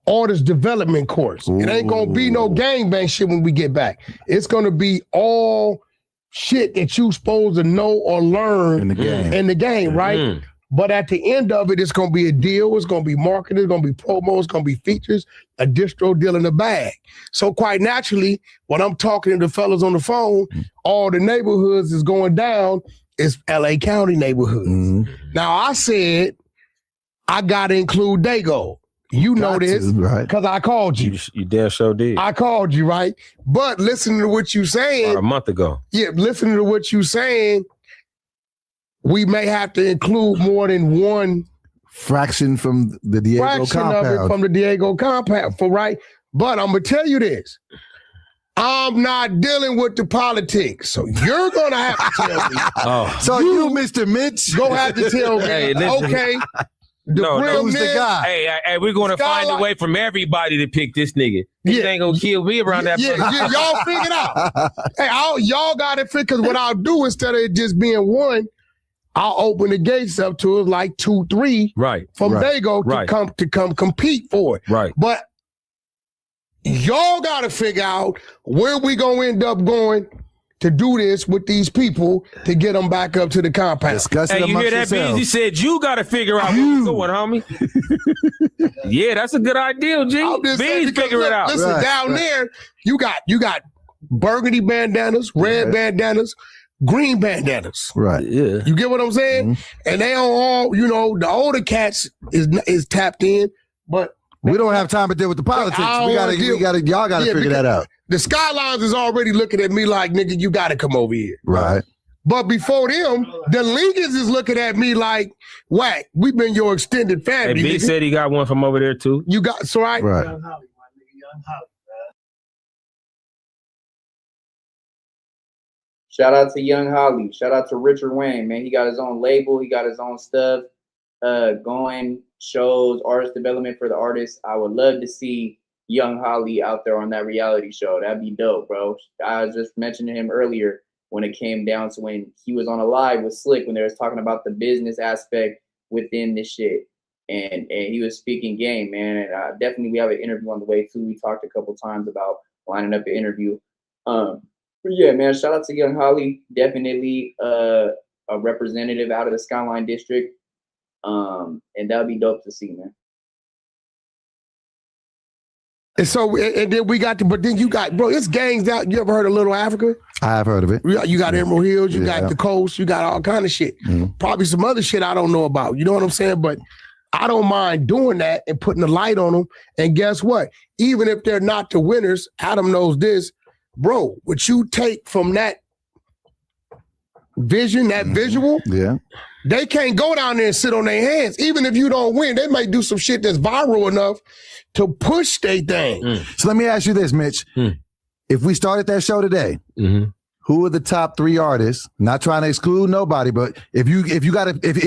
[SPEAKER 4] artist development course. Ooh. It ain't going to be no gangbang shit when we get back. It's going to be all shit that you supposed to know or learn in the game, right? Mm-hmm. But at the end of it, it's going to be a deal. It's going to be marketing. It's going to be promo. It's going to be features, a distro deal in the bag. So quite naturally, when I'm talking to the fellas on the phone, all the neighborhoods is going down. It's LA County neighborhoods. Mm-hmm. Now, I said I got to include Daygo. You know this,
[SPEAKER 2] right?
[SPEAKER 4] Because I called you.
[SPEAKER 5] You damn sure did.
[SPEAKER 4] I called you, right? But listening to what you saying.
[SPEAKER 5] About a month ago.
[SPEAKER 4] Yeah, listening to what you saying, we may have to include more than one
[SPEAKER 2] fraction from the Daygo compound.
[SPEAKER 4] Of it from the Daygo compound, right? But I'm gonna tell you this. I'm not dealing with the politics, so you're gonna have to tell me.
[SPEAKER 2] So you, Mr. Mitch,
[SPEAKER 4] go have to tell me.
[SPEAKER 5] Hey, listen.
[SPEAKER 4] Okay.
[SPEAKER 2] Who's the guy?
[SPEAKER 5] Hey, we're gonna find a way from everybody to pick this nigga. He ain't gonna kill me around that.
[SPEAKER 4] Y'all figure it out. Hey, y'all got it figured. Because what I'll do instead of it just being one, I'll open the gates up to it like 2, 3,
[SPEAKER 5] right,
[SPEAKER 4] from Daygo to come compete for it,
[SPEAKER 5] right.
[SPEAKER 4] But y'all got to figure out where we gonna end up going to do this with these people to get them back up to the compound.
[SPEAKER 2] Discuss it
[SPEAKER 5] you hear that, Beans? He said you got to figure out where you're going, homie. Yeah, that's a good idea, G. Beans figure it out.
[SPEAKER 4] Listen, down there, you got burgundy bandanas, red bandanas, green bandanas.
[SPEAKER 2] Right.
[SPEAKER 5] Yeah.
[SPEAKER 4] You get what I'm saying? And they all, the older cats is tapped in, but
[SPEAKER 2] we don't have time to deal with the politics. Y'all got to figure that out.
[SPEAKER 4] The Skylines is already looking at me like, nigga, you got to come over here.
[SPEAKER 2] Right.
[SPEAKER 4] But before them, the Lincolns is looking at me like, WACK, we've been your extended family.
[SPEAKER 5] Hey, B said he got one from over there too.
[SPEAKER 4] You got, so right?
[SPEAKER 2] Right.
[SPEAKER 1] Shout out to Young Holly. Shout out to Richard Wayne, man. He got his own label. He got his own stuff going, shows, artist development for the artists. I would love to see Young Holly out there on that reality show. That'd be dope, bro. I was just mentioning him earlier when it came down to when he was on a live with Slick when they was talking about the business aspect within this shit. And he was speaking game, man. And definitely we have an interview on the way too. We talked a couple times about lining up an interview. But yeah, man, shout out to Young Holly. Definitely a representative out of the Skyline District. And that would be dope to see, man.
[SPEAKER 4] And so, and then we got but then you got, bro, it's gangs out. You ever heard of Little Africa?
[SPEAKER 2] I have heard of it.
[SPEAKER 4] You got Emerald Hills, you got the Coast, you got all kind of shit. Probably some other shit I don't know about. You know what I'm saying? But I don't mind doing that and putting the light on them. And guess what? Even if they're not the winners, Adam knows this, bro, what you take from that vision, that visual, they can't go down there and sit on their hands. Even if you don't win, they may do some shit that's viral enough to push their thing.
[SPEAKER 2] So let me ask you this, Mitch. If we started that show today, who are the top 3 artists? Not trying to exclude nobody, but if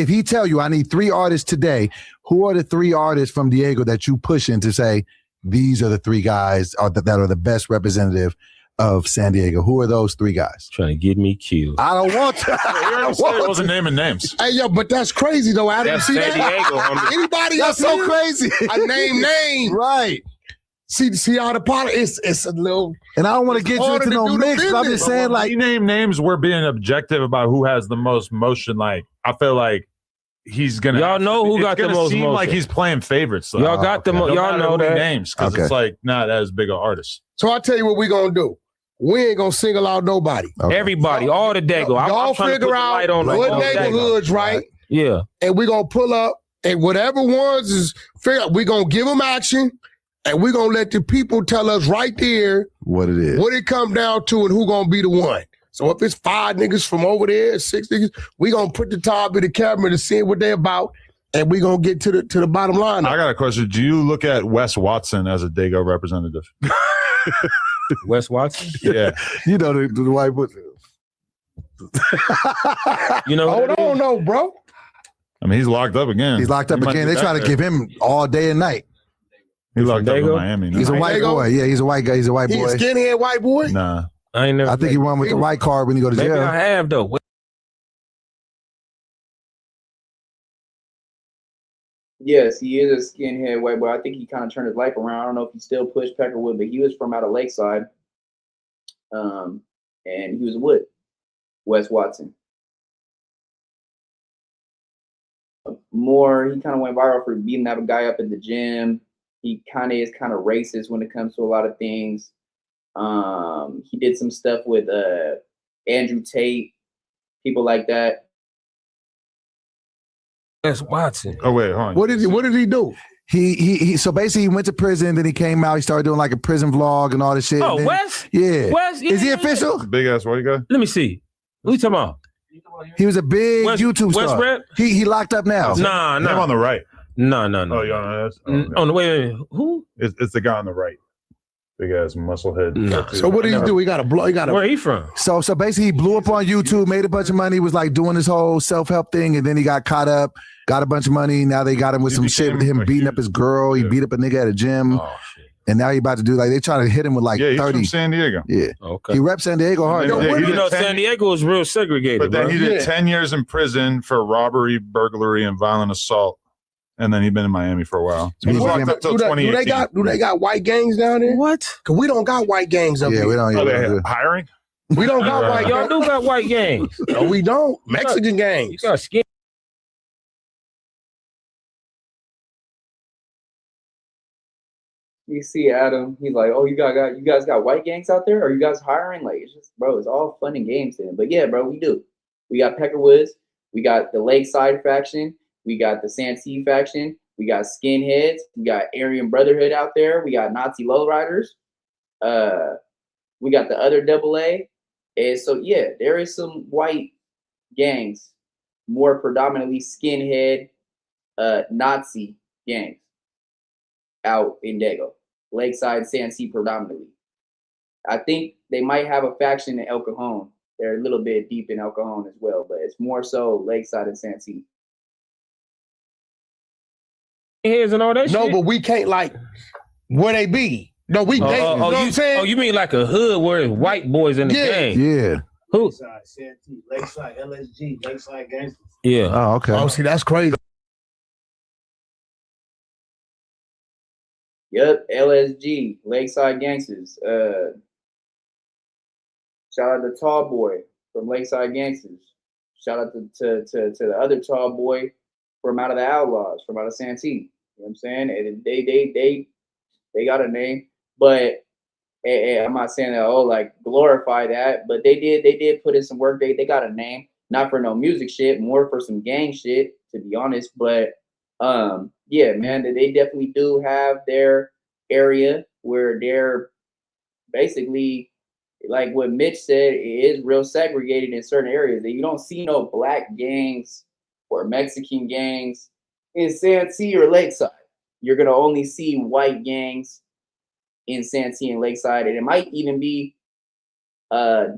[SPEAKER 2] he tell you I need 3 artists today, who are the 3 artists from Daygo that you push in to say these are the 3 guys that are the best representative of San Diego? Who are those 3 guys?
[SPEAKER 5] Trying to get me killed.
[SPEAKER 2] I don't want to.
[SPEAKER 3] I wasn't naming names.
[SPEAKER 4] Hey, yo, but that's crazy though, Adam.
[SPEAKER 5] That's
[SPEAKER 4] see
[SPEAKER 5] San Diego,
[SPEAKER 4] that? Anybody else?
[SPEAKER 2] That's so crazy.
[SPEAKER 4] I name names.
[SPEAKER 2] Right.
[SPEAKER 4] See how the politics, it's a little.
[SPEAKER 2] And I don't want to get you into no mix, but I'm just saying, like,
[SPEAKER 3] you name names, we're being objective about who has the most motion. Like, I feel like he's gonna.
[SPEAKER 5] Y'all know who got the most motion.
[SPEAKER 3] Like he's playing favorites. So.
[SPEAKER 5] Y'all got the most. Y'all know that
[SPEAKER 3] names because it's like not as big an artist.
[SPEAKER 4] So I'll tell you what we gonna do. We ain't gonna single out nobody.
[SPEAKER 5] Everybody, all the Daygo.
[SPEAKER 4] Y'all figure out what neighborhoods, right?
[SPEAKER 5] Yeah.
[SPEAKER 4] And we gonna pull up, and whatever ones is fair, we gonna give them action, and we gonna let the people tell us right there
[SPEAKER 2] what it is,
[SPEAKER 4] what it come down to, and who gonna be the one. So if it's 5 niggas from over there, 6 niggas, we gonna put the top of the camera to see what they about, and we gonna get to the bottom line.
[SPEAKER 3] I got a question. Do you look at Wes Watson as a Daygo representative?
[SPEAKER 5] Wes Watson?
[SPEAKER 3] Yeah.
[SPEAKER 2] You know the white boy.
[SPEAKER 5] You know,
[SPEAKER 4] hold on, no, bro.
[SPEAKER 3] I mean, he's locked up again.
[SPEAKER 2] He's locked up again. They try to give him all day and night.
[SPEAKER 3] He's locked up in Miami. No?
[SPEAKER 2] He's a white boy. Yeah, he's a white guy. He's a white boy.
[SPEAKER 4] He's a skinhead white boy?
[SPEAKER 3] Nah.
[SPEAKER 5] I ain't never.
[SPEAKER 2] I think he won with the white card when he go to jail.
[SPEAKER 5] Maybe I have though.
[SPEAKER 1] Yes, he is a skinhead white boy. I think he kind of turned his life around. I don't know if he still pushed Peckerwood, but he was from out of Lakeside. And he was Wood, Wes Watson. He kind of went viral for beating that guy up at the gym. He kind of is kind of racist when it comes to a lot of things. He did some stuff with Andrew Tate, people like that.
[SPEAKER 5] Wes Watson.
[SPEAKER 3] Oh wait, hold on.
[SPEAKER 4] What did he do?
[SPEAKER 2] So basically he went to prison, then he came out, he started doing like a prison vlog and all this shit.
[SPEAKER 5] Oh,
[SPEAKER 2] then,
[SPEAKER 5] Wes?
[SPEAKER 2] Yeah.
[SPEAKER 5] Wes?
[SPEAKER 2] Is he official?
[SPEAKER 3] Big ass white guy.
[SPEAKER 5] Let me see. Who you talking about?
[SPEAKER 2] He was a big YouTube
[SPEAKER 5] Wes
[SPEAKER 2] star.
[SPEAKER 5] Rep?
[SPEAKER 2] He locked up now.
[SPEAKER 5] Nah.
[SPEAKER 3] Him on the right.
[SPEAKER 5] No.
[SPEAKER 3] Oh, you on this?
[SPEAKER 5] On the way, who?
[SPEAKER 3] It's the guy on the right. Big ass muscle head.
[SPEAKER 5] No.
[SPEAKER 4] So what did he do? He got a blow. He got a.
[SPEAKER 5] Where he from?
[SPEAKER 2] So basically he blew up on YouTube, made a bunch of money, was like doing this whole self-help thing, and then he got caught up, got a bunch of money. Now they got him with some shit with him beating up his girl. He beat up a nigga at a gym.
[SPEAKER 5] Oh shit.
[SPEAKER 2] And now he about to do like they trying to hit him with like 30.
[SPEAKER 3] He's from San Diego.
[SPEAKER 2] Yeah.
[SPEAKER 5] Okay.
[SPEAKER 2] He reps San Diego hard.
[SPEAKER 5] San Diego is real segregated.
[SPEAKER 3] But then
[SPEAKER 5] bro.
[SPEAKER 3] he did 10 years in prison for robbery, burglary, and violent assault. And then he's been in Miami for a while. So he was locked up till 2018.
[SPEAKER 4] Do they got white gangs down there?
[SPEAKER 5] What?
[SPEAKER 4] Cause we don't got white gangs up
[SPEAKER 2] Yeah,
[SPEAKER 4] here.
[SPEAKER 2] we don't.
[SPEAKER 3] Oh,
[SPEAKER 2] Yeah,
[SPEAKER 3] they hiring?
[SPEAKER 4] We don't got white
[SPEAKER 5] Y'all
[SPEAKER 4] gangs.
[SPEAKER 5] do got white gangs.
[SPEAKER 4] No, we don't. Mexican
[SPEAKER 5] You
[SPEAKER 4] gangs.
[SPEAKER 5] got skin.
[SPEAKER 1] You see Adam, he's like, "Oh, you guys got white gangs out there? Are you guys hiring?" Like, it's just, bro, it's all fun and games then. But yeah, bro, we do. We got Peckerwoods, we got the Lakeside faction, we got the Santee faction, we got Skinheads, we got Aryan Brotherhood out there, we got Nazi Lowriders, we got the other AA. And so yeah, there is some white gangs, more predominantly skinhead Nazi gangs out in Daygo. Lakeside, Santee predominantly. I think they might have a faction in El Cajon. They're a little bit deep in El Cajon as well, but it's more so Lakeside and Santee.
[SPEAKER 5] Heads and all that shit.
[SPEAKER 4] No, but we can't like where they be. No, we. You know what I'm saying?
[SPEAKER 5] Oh, you mean like a hood where it's white boys in the gang?
[SPEAKER 2] Yeah.
[SPEAKER 5] Who?
[SPEAKER 6] Lakeside, Santee, Lakeside, LSG, Lakeside Gangsters.
[SPEAKER 5] Yeah.
[SPEAKER 2] Oh, okay.
[SPEAKER 4] Oh, see, that's crazy.
[SPEAKER 1] Yep, LSG, Lakeside Gangsters. Shout out to Tall Boy from Lakeside Gangsters. Shout out to the other Tall Boy from out of the Outlaws, from out of Santee. You know what I'm saying? And they got a name, but I'm not saying that like glorify that, but they did put in some work. They got a name, not for no music shit, more for some gang shit, to be honest. But yeah, man, they definitely do have their area where they're basically, like what Mitch said, it is real segregated in certain areas. You don't see no black gangs or Mexican gangs in Santee or Lakeside. You're gonna only see white gangs in Santee and Lakeside, and it might even be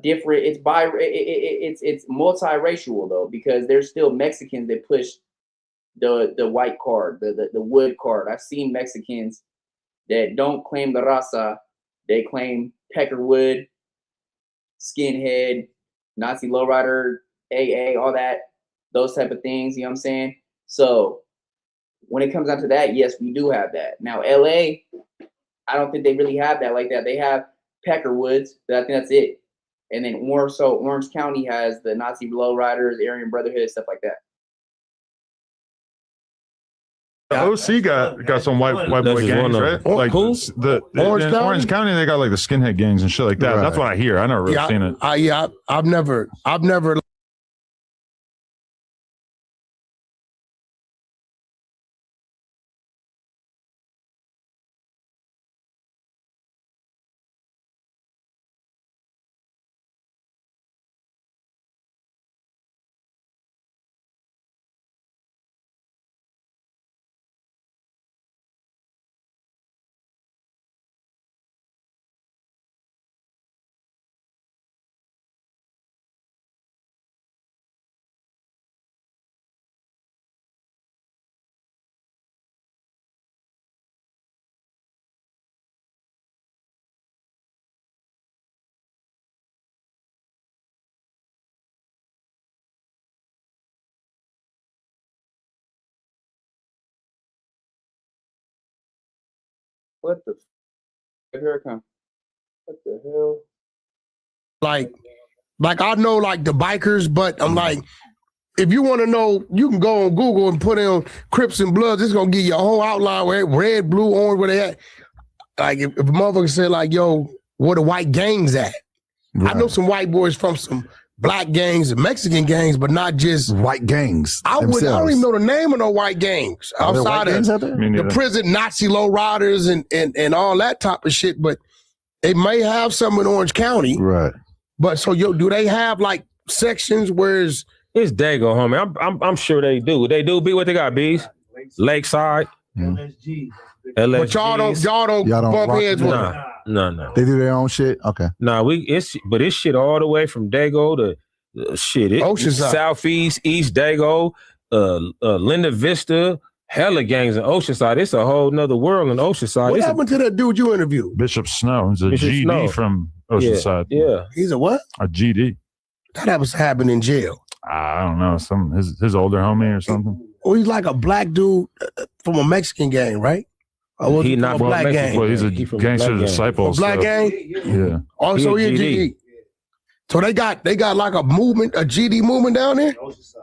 [SPEAKER 1] different. It's multiracial though, because there's still Mexicans that push the white card, the wood card. I've seen Mexicans that don't claim the raza, they claim Peckerwood, skinhead, Nazi lowrider, AA, all that, those type of things, you know what I'm saying? So when it comes down to that, yes, we do have that. Now LA, I don't think they really have that like that. They have Peckerwoods, but I think that's it. And then more so Orange County has the Nazi lowriders, Aryan Brotherhood, stuff like that.
[SPEAKER 3] OC got some white boy gangs, right? Like
[SPEAKER 5] who?
[SPEAKER 3] In Orange County, they got like the skinhead gangs and shit like that. Right. That's what I hear. I never really seen it.
[SPEAKER 4] I've never.
[SPEAKER 1] What the? Here it comes. What the hell?
[SPEAKER 4] Like I know like the bikers, but I'm like, if you want to know, you can go on Google and put in Crips and Bloods. It's gonna give you a whole outline where red, blue, orange, where they at. Like if a motherfucker said like, yo, where the white gangs at? Right. I know some white boys from some black gangs and Mexican gangs, but not just
[SPEAKER 2] white gangs.
[SPEAKER 4] I don't even know the name of no white gangs outside of the prison Nazi lowriders and all that type of shit. But they may have some in Orange County,
[SPEAKER 2] right?
[SPEAKER 4] But so do they have like sections where it's
[SPEAKER 5] Daygo, homie? I'm sure they do. They do be what they got, B's. Lakeside, LSG.
[SPEAKER 4] But y'all don't bump heads with them.
[SPEAKER 5] No.
[SPEAKER 2] They do their own shit. Okay.
[SPEAKER 5] No, it's shit all the way from Daygo to Oceanside, Southeast, East Daygo, Linda Vista, hella gangs in Oceanside. It's a whole nother world in Oceanside.
[SPEAKER 4] What happened to that dude you interviewed?
[SPEAKER 3] Bishop Snow. He's a GD from Oceanside.
[SPEAKER 5] Yeah.
[SPEAKER 4] He's a what?
[SPEAKER 3] A GD.
[SPEAKER 4] That was happening in jail.
[SPEAKER 3] I don't know. His older homie or something.
[SPEAKER 4] Oh, he's like a black dude from a Mexican gang, right?
[SPEAKER 5] He's not from black gang.
[SPEAKER 3] Well, he's a gangster disciple.
[SPEAKER 4] A black gang?
[SPEAKER 3] Yeah.
[SPEAKER 4] Also, he's a GD. So they got like a movement, a GD movement down there?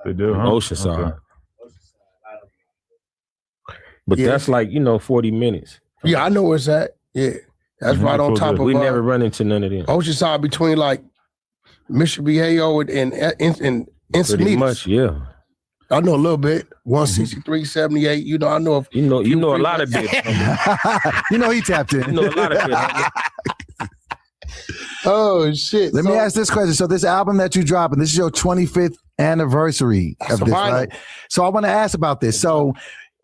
[SPEAKER 3] They do, huh?
[SPEAKER 5] Oceanside. Okay. But that's like, 40 minutes.
[SPEAKER 4] Yeah, I know where it's at. Yeah. That's right on top of
[SPEAKER 5] we never run into none of them.
[SPEAKER 4] Oceanside between like Mission Viejo and Encinitas.
[SPEAKER 5] Pretty much, yeah.
[SPEAKER 4] I know a little bit. 163, 78. I know.
[SPEAKER 5] You know a lot of bits.
[SPEAKER 2] He tapped in.
[SPEAKER 5] You know a lot of bits.
[SPEAKER 4] Oh shit!
[SPEAKER 2] Let me ask this question. So this album that you dropping, this is your 25th anniversary of this, right? So I want to ask about this. So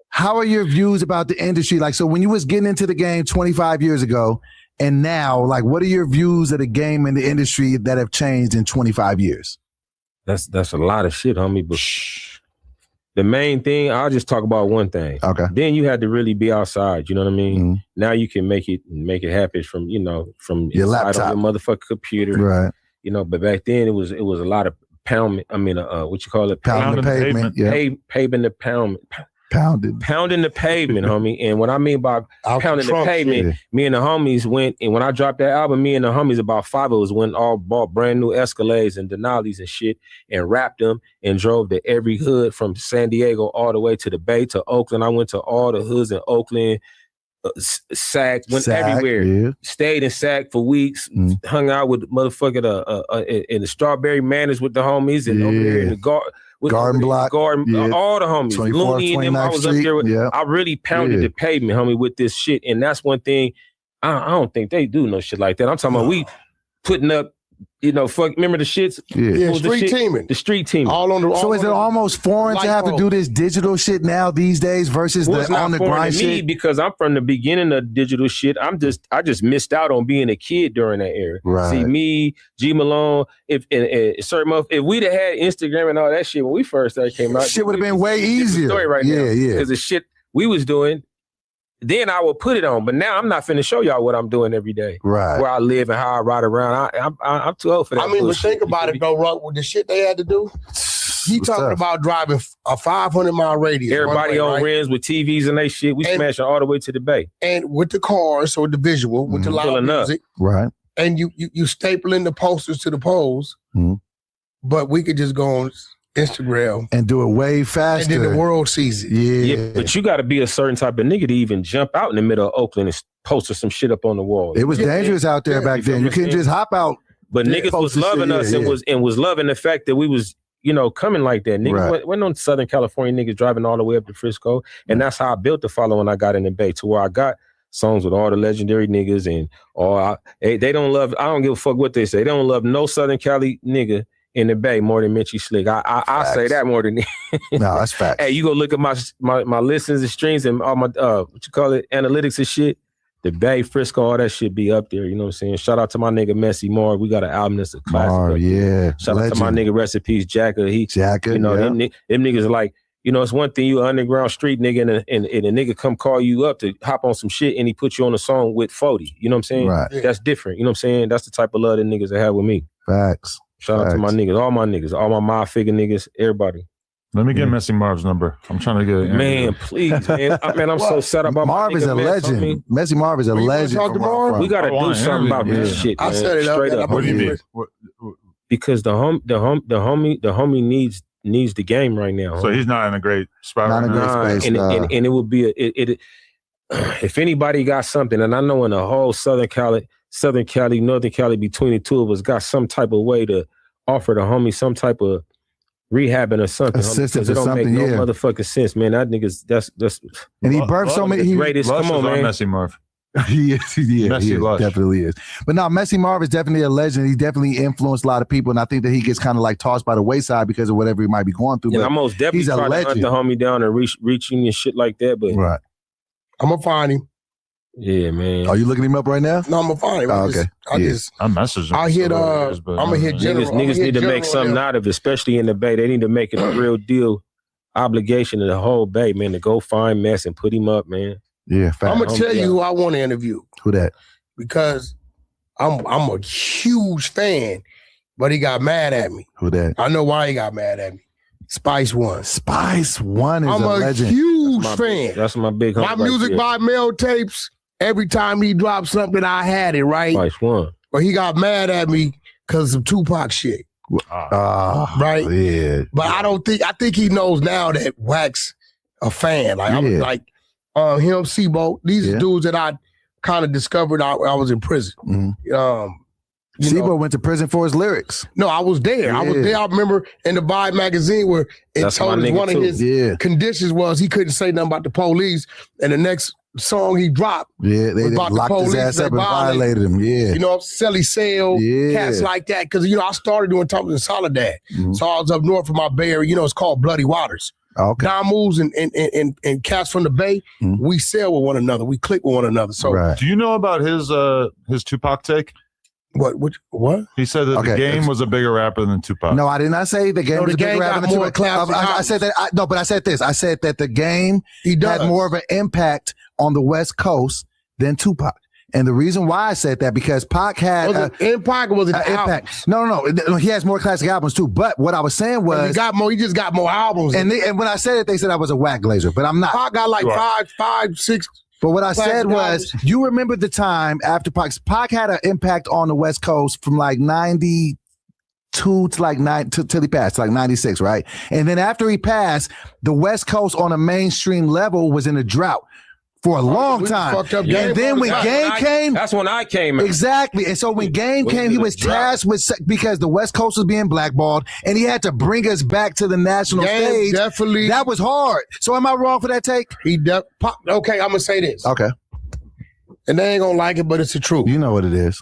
[SPEAKER 2] how are your views about the industry? Like, so when you was getting into the game 25 years ago and now, like, what are your views of the game and the industry that have changed in 25 years?
[SPEAKER 5] That's a lot of shit, homie. But the main thing, I'll just talk about one thing.
[SPEAKER 2] Okay.
[SPEAKER 5] Then you had to really be outside. You know what I mean? Mm-hmm. Now you can make it happen from
[SPEAKER 2] your laptop,
[SPEAKER 5] on your motherfucking computer,
[SPEAKER 2] right?
[SPEAKER 5] But back then it was a lot of pounding. I mean, what you call it?
[SPEAKER 2] Pounding the pavement. Yeah.
[SPEAKER 5] Paving the pounding the pavement, homie. And what I mean by pounding the pavement, me and the homies went, and when I dropped that album, me and the homies, about 5 of us, went all bought brand new Escalades and Denali's and shit, and wrapped them and drove to every hood from San Diego all the way to the Bay to Oakland. I went to all the hoods in Oakland, Sac, went everywhere. Yeah. Stayed in Sac for weeks, hung out with motherfucking in the Strawberry Manors with the homies, and over there in the
[SPEAKER 2] Garden Block,
[SPEAKER 5] all the homies, Looney and them. I was up there with. I really pounded the pavement, homie, with this shit, and that's one thing. I don't think they do no shit like that. I'm talking about we putting up. Remember the shits?
[SPEAKER 4] Yeah, street teaming.
[SPEAKER 5] The street teaming.
[SPEAKER 2] So is it almost foreign to have to do this digital shit now these days versus the on the grind shit?
[SPEAKER 5] Me, because I'm from the beginning of digital shit. I just missed out on being a kid during that era.
[SPEAKER 2] Right.
[SPEAKER 5] See, me, G Malone, if we'd have had Instagram and all that shit when we first started came out,
[SPEAKER 2] shit would have been way easier.
[SPEAKER 5] Story right now. Because the shit we was doing, then I would put it on. But now I'm not finna show y'all what I'm doing every day.
[SPEAKER 2] Right.
[SPEAKER 5] Where I live and how I ride around. I'm too old for that.
[SPEAKER 4] I mean, but think about it though, Ruck, with the shit they had to do. He talking about driving a 500-mile radius.
[SPEAKER 5] Everybody on rims with TVs and they shit. We smashing all the way to the Bay.
[SPEAKER 4] And with the cars, so the visual, with the loud music.
[SPEAKER 2] Right.
[SPEAKER 4] And you stapling the posters to the poles. But we could just go on Instagram
[SPEAKER 2] and do it way faster,
[SPEAKER 4] and then the world sees it.
[SPEAKER 5] Yeah, but you got to be a certain type of nigga to even jump out in the middle of Oakland and post some shit up on the wall.
[SPEAKER 2] It was dangerous out there back then. You couldn't just hop out.
[SPEAKER 5] But niggas was loving us and was loving the fact that we was coming like that. Niggas went on Southern California niggas driving all the way up to Frisco, and that's how I built the following I got in the Bay, to where I got songs with all the legendary niggas and all. They don't love. I don't give a fuck what they say. They don't love no Southern Cali nigga in the Bay more than Mitchy Slick. I say that more than
[SPEAKER 2] no, that's facts.
[SPEAKER 5] Hey, you go look at my listens and streams and all my analytics and shit. The Bay, Frisco, all that shit be up there. You know what I'm saying? Shout out to my nigga Messy Mar. We got an album that's a classic. Shout out to my nigga Recipes Jacka. Them niggas like, it's one thing you underground street nigga and a nigga come call you up to hop on some shit and he put you on a song with 40. You know what I'm saying?
[SPEAKER 2] Right.
[SPEAKER 5] That's different. You know what I'm saying? That's the type of love that niggas that have with me.
[SPEAKER 2] Facts.
[SPEAKER 5] Shout out to my niggas, all my mob figure niggas, everybody.
[SPEAKER 3] Let me get Messy Marv's number. I'm trying to get it.
[SPEAKER 5] Man, please, man. I'm so sad about
[SPEAKER 2] Marv is a legend. Messy Marv is a legend.
[SPEAKER 5] We gotta do something about this shit.
[SPEAKER 4] I set it up.
[SPEAKER 5] Straight up.
[SPEAKER 3] What do you mean?
[SPEAKER 5] Because the homie needs the game right now.
[SPEAKER 3] So he's not in a great spot.
[SPEAKER 2] Not in a great space.
[SPEAKER 5] And it would be if anybody got something, and I know in the whole Southern Cali, Northern Cali, between the two of us, got some type of way to offer the homie some type of rehabbing or something.
[SPEAKER 2] Assistance
[SPEAKER 5] Because it
[SPEAKER 2] or
[SPEAKER 5] don't make
[SPEAKER 2] something,
[SPEAKER 5] no
[SPEAKER 2] yeah.
[SPEAKER 5] motherfucking sense, man. That nigga's that's
[SPEAKER 2] And he birthed so many.
[SPEAKER 5] the greatest.
[SPEAKER 3] Lush
[SPEAKER 5] Come on,
[SPEAKER 3] is
[SPEAKER 5] man.
[SPEAKER 3] Messy Marv.
[SPEAKER 2] Yeah,
[SPEAKER 3] Messy
[SPEAKER 2] he
[SPEAKER 3] Lush.
[SPEAKER 2] definitely is. But no, Messy Marv is definitely a legend. He definitely influenced a lot of people, and I think that he gets kind of like tossed by the wayside because of whatever he might be going through.
[SPEAKER 5] And
[SPEAKER 2] But
[SPEAKER 5] I most definitely
[SPEAKER 2] he's a
[SPEAKER 5] tried to hunt
[SPEAKER 2] legend.
[SPEAKER 5] the homie down and reaching and shit like that. But
[SPEAKER 2] right.
[SPEAKER 4] I'm gonna find him.
[SPEAKER 5] yeah, man.
[SPEAKER 2] Are you looking him up right now?
[SPEAKER 4] No, I'm gonna find him.
[SPEAKER 2] Oh, okay.
[SPEAKER 4] I
[SPEAKER 2] Yeah.
[SPEAKER 4] just
[SPEAKER 3] I messaged him.
[SPEAKER 4] I hit,
[SPEAKER 3] for years, but
[SPEAKER 4] I'ma hit General.
[SPEAKER 5] Niggas need to make something out of it, especially in the Bay. They need to make it a real deal obligation to the whole Bay, man, to go find Mess and put him up, man.
[SPEAKER 2] Yeah, fact.
[SPEAKER 4] I'm gonna tell you who I want to interview
[SPEAKER 2] Who that?
[SPEAKER 4] because I'm a huge fan, but he got mad at me.
[SPEAKER 2] Who that?
[SPEAKER 4] I know why he got mad at me. Spice One.
[SPEAKER 2] Spice One is
[SPEAKER 4] I'm
[SPEAKER 2] a
[SPEAKER 4] a
[SPEAKER 2] legend.
[SPEAKER 4] huge
[SPEAKER 5] That's
[SPEAKER 4] fan.
[SPEAKER 5] That's my big homie.
[SPEAKER 4] My music
[SPEAKER 5] right
[SPEAKER 4] by Mel tapes. Every time he dropped something, I had it right.
[SPEAKER 5] there. Spice One.
[SPEAKER 4] But he got mad at me because of Tupac shit. Right?
[SPEAKER 2] Yeah.
[SPEAKER 4] But I think he knows now that Wack's a fan. Like I'm
[SPEAKER 2] Yeah.
[SPEAKER 4] like him, Sebo. These
[SPEAKER 2] Yeah.
[SPEAKER 4] are dudes that I kind of discovered I was in prison.
[SPEAKER 2] Mhm.
[SPEAKER 4] You know,
[SPEAKER 2] Sebo went to prison for his lyrics.
[SPEAKER 4] no, I was there. I was
[SPEAKER 2] Yeah.
[SPEAKER 4] there. I remember in the Vibe magazine where it
[SPEAKER 5] That's my
[SPEAKER 4] told us
[SPEAKER 5] nigga
[SPEAKER 4] one
[SPEAKER 5] too.
[SPEAKER 4] of his
[SPEAKER 2] Yeah.
[SPEAKER 4] conditions was he couldn't say nothing about the police. And the next song he dropped,
[SPEAKER 2] Yeah. They
[SPEAKER 4] About the
[SPEAKER 2] locked his
[SPEAKER 4] police,
[SPEAKER 2] ass
[SPEAKER 4] they
[SPEAKER 2] up and
[SPEAKER 4] violated.
[SPEAKER 2] violated him. Yeah.
[SPEAKER 4] you know, Sally Sale,
[SPEAKER 2] Yeah.
[SPEAKER 4] cats like that. Because, I started doing Thompson Soledad.
[SPEAKER 2] Mhm.
[SPEAKER 4] So I was up north from my Bay Area. It's called Bloody Waters.
[SPEAKER 2] Okay.
[SPEAKER 4] Don Moves and cats from the Bay,
[SPEAKER 2] Mhm.
[SPEAKER 4] we sell with one another. We click with one another. So
[SPEAKER 2] Right.
[SPEAKER 3] Do you know about his Tupac take?
[SPEAKER 4] what?
[SPEAKER 3] He said that
[SPEAKER 2] Okay.
[SPEAKER 3] the Game was a bigger rapper than Tupac.
[SPEAKER 2] No, I did not say the game
[SPEAKER 4] No,
[SPEAKER 2] was
[SPEAKER 4] the
[SPEAKER 2] a bigger
[SPEAKER 4] Game
[SPEAKER 2] rapper
[SPEAKER 4] got
[SPEAKER 2] than
[SPEAKER 4] more
[SPEAKER 2] Tupac.
[SPEAKER 4] classic
[SPEAKER 2] I
[SPEAKER 4] albums.
[SPEAKER 2] said that. No, but I said this. I said that the game
[SPEAKER 4] He does.
[SPEAKER 2] had more of an impact on the West Coast than Tupac. And the reason why I said that because Pac had
[SPEAKER 4] Was it impact or was it the
[SPEAKER 2] impact.
[SPEAKER 4] albums?
[SPEAKER 2] No. He has more classic albums too. But what I was saying
[SPEAKER 4] He
[SPEAKER 2] was,
[SPEAKER 4] got more. He just got more albums.
[SPEAKER 2] and when I said it, they said I was a whack glazer, but I'm not.
[SPEAKER 4] Pac got like
[SPEAKER 3] You are.
[SPEAKER 4] five, six.
[SPEAKER 2] But what I
[SPEAKER 4] classic
[SPEAKER 2] said was,
[SPEAKER 4] albums.
[SPEAKER 2] you remember the time after Pac had an impact on the West Coast from like 92 to like till he passed, like 96, right? And then after he passed, the West Coast on a mainstream level was in a drought for a long
[SPEAKER 4] we
[SPEAKER 2] time.
[SPEAKER 4] fucked up
[SPEAKER 2] And
[SPEAKER 4] Game
[SPEAKER 2] then
[SPEAKER 4] all
[SPEAKER 2] when
[SPEAKER 4] the time.
[SPEAKER 2] Game came,
[SPEAKER 5] That's when I came out.
[SPEAKER 2] exactly. And so when Game
[SPEAKER 5] Was
[SPEAKER 2] came,
[SPEAKER 5] in
[SPEAKER 2] he
[SPEAKER 5] a
[SPEAKER 2] was
[SPEAKER 5] drought.
[SPEAKER 2] tasked with because the West Coast was being blackballed, and he had to bring us back to the national
[SPEAKER 4] Game
[SPEAKER 2] stage.
[SPEAKER 4] definitely.
[SPEAKER 2] That was hard. So am I wrong for that take?
[SPEAKER 4] Okay, I'm gonna say this,
[SPEAKER 2] Okay,
[SPEAKER 4] and they ain't gonna like it, but it's the truth.
[SPEAKER 2] you know what it is.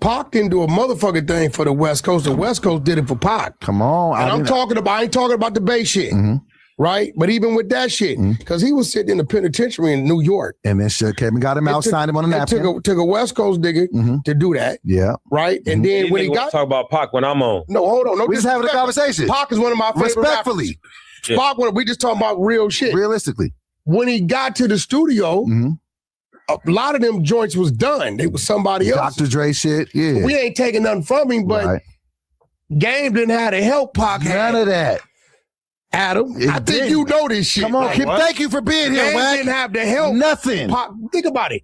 [SPEAKER 4] Pac didn't do a motherfucking thing for the West Coast. The West Coast did it for Pac.
[SPEAKER 2] Come on,
[SPEAKER 4] And I ain't talking about the Bay shit,
[SPEAKER 2] Mhm.
[SPEAKER 4] right? But even with that shit, because he was sitting in the penitentiary in New York.
[SPEAKER 2] And then shit came and got him
[SPEAKER 4] It
[SPEAKER 2] out,
[SPEAKER 4] took-
[SPEAKER 2] signed him on a
[SPEAKER 4] It
[SPEAKER 2] napkin.
[SPEAKER 4] took a West Coast nigga
[SPEAKER 2] Mhm.
[SPEAKER 4] to do that,
[SPEAKER 2] Yeah.
[SPEAKER 4] right? And then when he got
[SPEAKER 5] talk about Pac when I'm on.
[SPEAKER 4] no, hold on, no,
[SPEAKER 2] We just having a
[SPEAKER 4] disrespect.
[SPEAKER 2] conversation.
[SPEAKER 4] Pac is one of my favorite
[SPEAKER 2] Respectfully,
[SPEAKER 5] Yeah.
[SPEAKER 4] rappers. Pac, we just talking about real shit.
[SPEAKER 2] realistically.
[SPEAKER 4] When he got to the studio,
[SPEAKER 2] Mhm.
[SPEAKER 4] a lot of them joints was done. They was somebody else.
[SPEAKER 2] Dr. Dre shit. Yeah.
[SPEAKER 4] We ain't taking nothing from him, but
[SPEAKER 2] Right.
[SPEAKER 4] Game didn't have the help Pac had.
[SPEAKER 2] None of that.
[SPEAKER 4] Adam,
[SPEAKER 2] It
[SPEAKER 4] I think
[SPEAKER 2] didn't.
[SPEAKER 4] you know this shit.
[SPEAKER 2] Come on,
[SPEAKER 3] Like
[SPEAKER 2] Kim.
[SPEAKER 3] what?
[SPEAKER 2] Thank you for being here,
[SPEAKER 4] Game
[SPEAKER 2] Wack.
[SPEAKER 4] didn't have the help.
[SPEAKER 2] Nothing.
[SPEAKER 4] Pac, think about it.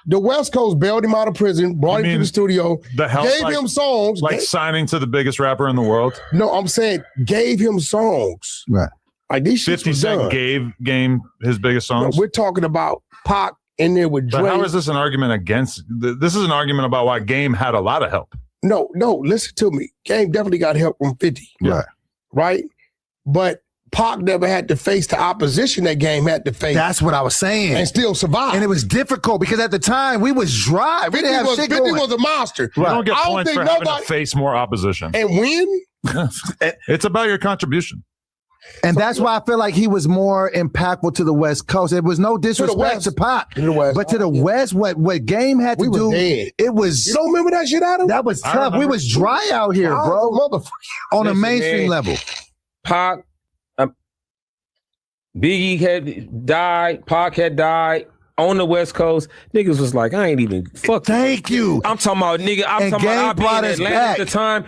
[SPEAKER 4] The West Coast bailed him out of prison, brought him to
[SPEAKER 3] mean
[SPEAKER 4] the studio,
[SPEAKER 3] The help,
[SPEAKER 4] gave
[SPEAKER 3] like,
[SPEAKER 4] him songs.
[SPEAKER 3] like signing to the biggest rapper in the world.
[SPEAKER 4] No, I'm saying gave him songs.
[SPEAKER 2] Right.
[SPEAKER 4] Like these shits
[SPEAKER 3] 50
[SPEAKER 4] was
[SPEAKER 3] Cent
[SPEAKER 4] done.
[SPEAKER 3] gave Game his biggest
[SPEAKER 4] No,
[SPEAKER 3] songs.
[SPEAKER 4] we're talking about Pac in there with Dre.
[SPEAKER 3] But how is this an argument against? This is an argument about why Game had a lot of help.
[SPEAKER 4] No, listen to me. Game definitely got help from 50.
[SPEAKER 2] Right.
[SPEAKER 4] Right? But Pac never had to face the opposition that Game had to face
[SPEAKER 2] That's what I was saying.
[SPEAKER 4] and still survive.
[SPEAKER 2] And it was difficult because at the time we was dry. We
[SPEAKER 4] 50
[SPEAKER 2] didn't have
[SPEAKER 4] was,
[SPEAKER 2] shit
[SPEAKER 4] 50
[SPEAKER 2] going.
[SPEAKER 4] was a monster.
[SPEAKER 3] You don't get
[SPEAKER 4] I don't
[SPEAKER 3] points
[SPEAKER 4] think
[SPEAKER 3] for having
[SPEAKER 4] nobody-
[SPEAKER 3] to face more opposition.
[SPEAKER 4] And win?
[SPEAKER 3] It's about your contribution.
[SPEAKER 2] And that's why I feel like he was more impactful to the West Coast. It was no disrespect
[SPEAKER 4] West.
[SPEAKER 2] to Pac.
[SPEAKER 4] To the West.
[SPEAKER 2] But to the West, what Game had to
[SPEAKER 4] We was
[SPEAKER 2] do,
[SPEAKER 4] dead.
[SPEAKER 2] it was
[SPEAKER 4] You don't remember that shit, Adam?
[SPEAKER 2] that was
[SPEAKER 3] I
[SPEAKER 2] tough. We
[SPEAKER 3] remember.
[SPEAKER 2] was dry out here, bro,
[SPEAKER 4] Motherfucker.
[SPEAKER 2] on a
[SPEAKER 5] Listen,
[SPEAKER 2] mainstream
[SPEAKER 5] man.
[SPEAKER 2] level.
[SPEAKER 5] Pac, Biggie had died, Pac had died on the West Coast. Niggas was like, I ain't even fuck.
[SPEAKER 2] Thank you.
[SPEAKER 5] I'm talking about nigga. I'm
[SPEAKER 2] And
[SPEAKER 5] talking
[SPEAKER 2] Game
[SPEAKER 5] about I
[SPEAKER 2] brought
[SPEAKER 5] been in
[SPEAKER 2] us
[SPEAKER 5] Atlanta
[SPEAKER 2] back.
[SPEAKER 5] at the time.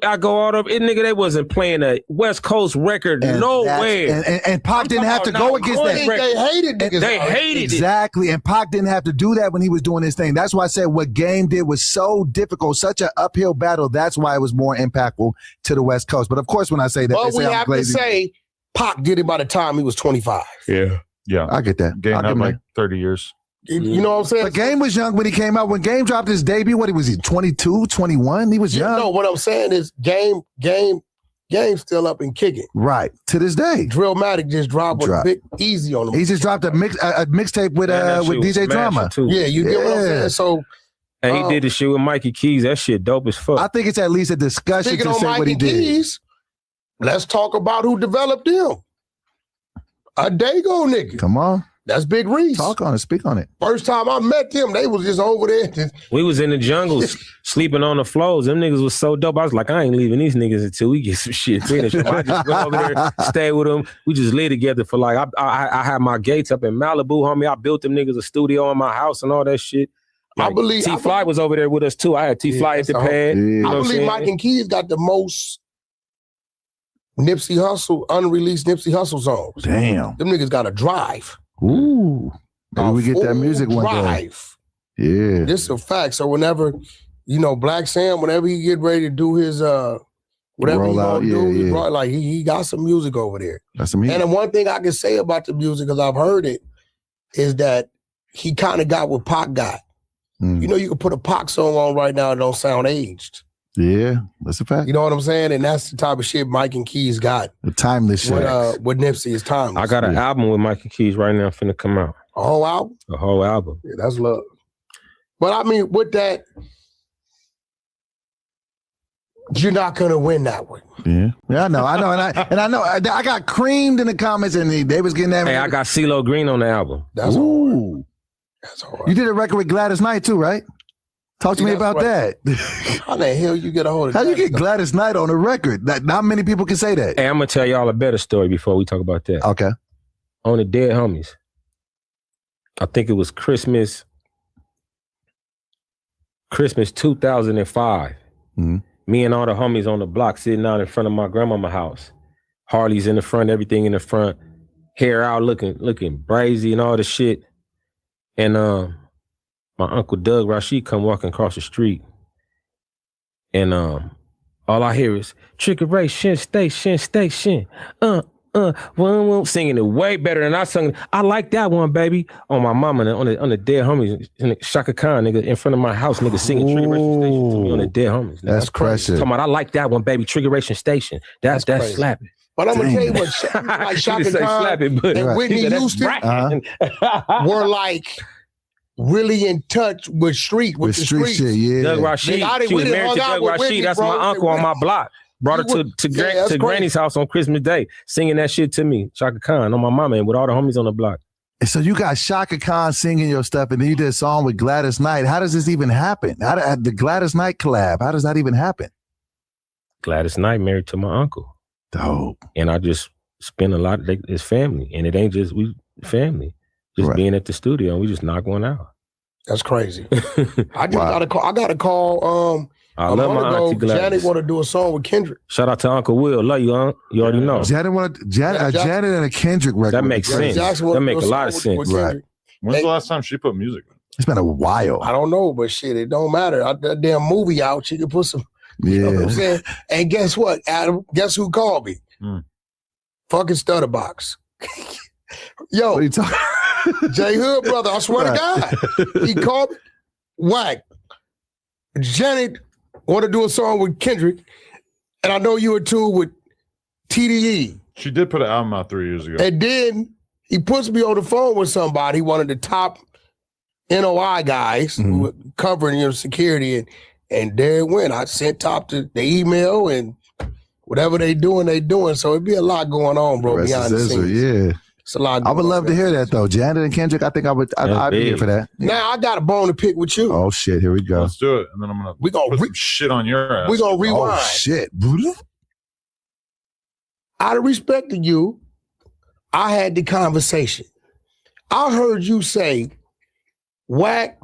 [SPEAKER 5] I go out of it, nigga. They wasn't playing a West Coast record
[SPEAKER 2] And
[SPEAKER 5] nowhere.
[SPEAKER 2] And Pac didn't have to go
[SPEAKER 5] talking
[SPEAKER 2] against
[SPEAKER 5] about
[SPEAKER 2] that.
[SPEAKER 5] not
[SPEAKER 4] They hated niggas.
[SPEAKER 5] They hated it.
[SPEAKER 2] Exactly. And Pac didn't have to do that when he was doing his thing. That's why I said what Game did was so difficult, such an uphill battle. That's why it was more impactful to the West Coast. But of course, when I say that,
[SPEAKER 4] But
[SPEAKER 2] they
[SPEAKER 4] we
[SPEAKER 2] say I'm
[SPEAKER 4] have to
[SPEAKER 2] glazing.
[SPEAKER 4] say Pac did it by the time he was 25.
[SPEAKER 5] Yeah.
[SPEAKER 3] Yeah.
[SPEAKER 2] I get that.
[SPEAKER 3] Game
[SPEAKER 2] I'll give
[SPEAKER 3] had
[SPEAKER 2] him
[SPEAKER 3] like
[SPEAKER 2] that.
[SPEAKER 3] 30 years.
[SPEAKER 4] You know what I'm saying?
[SPEAKER 2] But Game was young when he came out. When Game dropped his debut, what was he, 22, 21? He was young.
[SPEAKER 4] No, what I'm saying is Game still up and kicking.
[SPEAKER 2] Right. To this day.
[SPEAKER 4] Drillmatic just dropped with a big Easy on him.
[SPEAKER 2] He just dropped a mixtape with DJ Drama.
[SPEAKER 5] Too.
[SPEAKER 4] Yeah, you get what I'm saying? So
[SPEAKER 5] and he did the shit with Mikey Keys. That shit dope as fuck.
[SPEAKER 2] I think it's at least a discussion
[SPEAKER 4] speaking
[SPEAKER 2] to
[SPEAKER 4] on
[SPEAKER 2] say
[SPEAKER 4] Mikey
[SPEAKER 2] what he
[SPEAKER 4] Keys, let's talk about who developed them. A Daygo nigga.
[SPEAKER 2] Come on.
[SPEAKER 4] That's Big Reese.
[SPEAKER 2] Talk on it. Speak on it.
[SPEAKER 4] First time I met them, they was just over there.
[SPEAKER 5] We was in the jungle sleeping on the floors. Them niggas was so dope. I was like, I ain't leaving these niggas until we get some shit finished. I just went over there, stayed with them. We just lived together for like, I had my gates up in Malibu, homie. I built them niggas a studio in my house and all that shit. Like,
[SPEAKER 4] I believe
[SPEAKER 5] T-Fly was over there with us too. I had T-Fly at the pad. You know
[SPEAKER 4] I believe Mike and Keys got the most Nipsey Hussle, unreleased Nipsey Hussle songs.
[SPEAKER 2] Damn.
[SPEAKER 4] Them niggas got a drive.
[SPEAKER 2] Ooh. Maybe we get that music one day. Yeah.
[SPEAKER 4] This is a fact. So whenever, Black Sam, whenever he get ready to do his whatever he gonna do, like he got some music over there.
[SPEAKER 2] That's some heat.
[SPEAKER 4] And the one thing I can say about the music, because I've heard it, is that he kind of got what Pac got. You can put a Pac song on right now and don't sound aged.
[SPEAKER 2] Yeah, that's a fact.
[SPEAKER 4] You know what I'm saying? And that's the type of shit Mike and Keys got.
[SPEAKER 2] The timeless shit.
[SPEAKER 4] With Nipsey is timeless.
[SPEAKER 5] I got an album with Mike and Keys right now finna come out.
[SPEAKER 4] A whole album?
[SPEAKER 5] A whole album.
[SPEAKER 4] Yeah, that's love. But I mean, with that, you're not gonna win that one.
[SPEAKER 2] Yeah, I know, and I know. I got creamed in the comments, and they was getting that.
[SPEAKER 5] Hey, I got CeeLo Green on the album.
[SPEAKER 4] That's hard. That's hard.
[SPEAKER 2] You did a record with Gladys Knight too, right? Talk to me about that.
[SPEAKER 4] How the hell you get a hold of
[SPEAKER 2] How you get Gladys Knight on a record? Not many people can say that.
[SPEAKER 5] Hey, I'm gonna tell y'all a better story before we talk about that.
[SPEAKER 2] Okay.
[SPEAKER 5] On the Dead Homies, I think it was Christmas 2005.
[SPEAKER 2] Mm-hmm.
[SPEAKER 5] Me and all the homies on the block sitting out in front of my grandmama's house. Harley's in the front, everything in the front, hair out, looking brazy and all the shit. And my uncle Doug Rashid come walking across the street, and all I hear is "Trickeration, station, singing it way better than I sung. I like that one, baby. On my mama, on the Dead Homies, Shaka Khan, nigga, in front of my house, nigga, singing Triggeration Station to me on the Dead Homies. Nigga.
[SPEAKER 2] That's precious.
[SPEAKER 5] Talking about, I like that one, baby. Triggeration Station. That's slapping.
[SPEAKER 4] But I'm gonna tell you what, like Shaka Khan and Whitney Houston were like really in touch with the streets.
[SPEAKER 2] Shit, yeah.
[SPEAKER 5] Doug Rashid, she was married to Doug Rashid. That's my uncle on my block. Brought her to Granny's house on Christmas Day, singing that shit to me, Shaka Khan, on my mama, and with all the homies on the block.
[SPEAKER 2] And so you got Shaka Khan singing your stuff, and then you did a song with Gladys Knight. How does this even happen? The Gladys Knight collab, how does that even happen?
[SPEAKER 5] Gladys Knight married to my uncle.
[SPEAKER 2] Dope.
[SPEAKER 5] And I just spend a lot of it's family, and it ain't just we family. Just being at the studio, and we just knock one out.
[SPEAKER 4] That's crazy. I got a call. I got a call.
[SPEAKER 5] I love my auntie Gladys.
[SPEAKER 4] Janet want to do a song with Kendrick.
[SPEAKER 5] Shout out to Uncle Will. Love you, Unc. You already know.
[SPEAKER 2] Janet and a Kendrick record.
[SPEAKER 5] That makes sense. That make a lot of sense.
[SPEAKER 2] Right.
[SPEAKER 3] When's the last time she put music on?
[SPEAKER 2] It's been a while.
[SPEAKER 4] I don't know, but shit, it don't matter. That damn movie out, she could put some. You know what I'm saying? And guess what, Adam? Guess who called me? Fucking Stutterbox. Yo,
[SPEAKER 2] what are you talking?
[SPEAKER 4] J Hood, brother, I swear to God. He called me. Whack. Janet want to do a song with Kendrick, and I know you were too with TDE.
[SPEAKER 3] She did put an album out 3 years ago.
[SPEAKER 4] And then he puts me on the phone with somebody, one of the top NOI guys who were covering security, and there it went. I sent Top the email, and whatever they doing. So it'd be a lot going on, bro. Behind the scenes.
[SPEAKER 2] Yeah.
[SPEAKER 4] It's a lot.
[SPEAKER 2] I would love to hear that though. Janet and Kendrick, I think I'd be here for that. Yeah.
[SPEAKER 4] Now I got a bone to pick with you.
[SPEAKER 2] Oh shit, here we go.
[SPEAKER 3] Let's do it. And then I'm gonna put some shit on your ass.
[SPEAKER 4] We're gonna rewind.
[SPEAKER 2] Oh shit.
[SPEAKER 4] Out of respect to you, I had the conversation. I heard you say WACK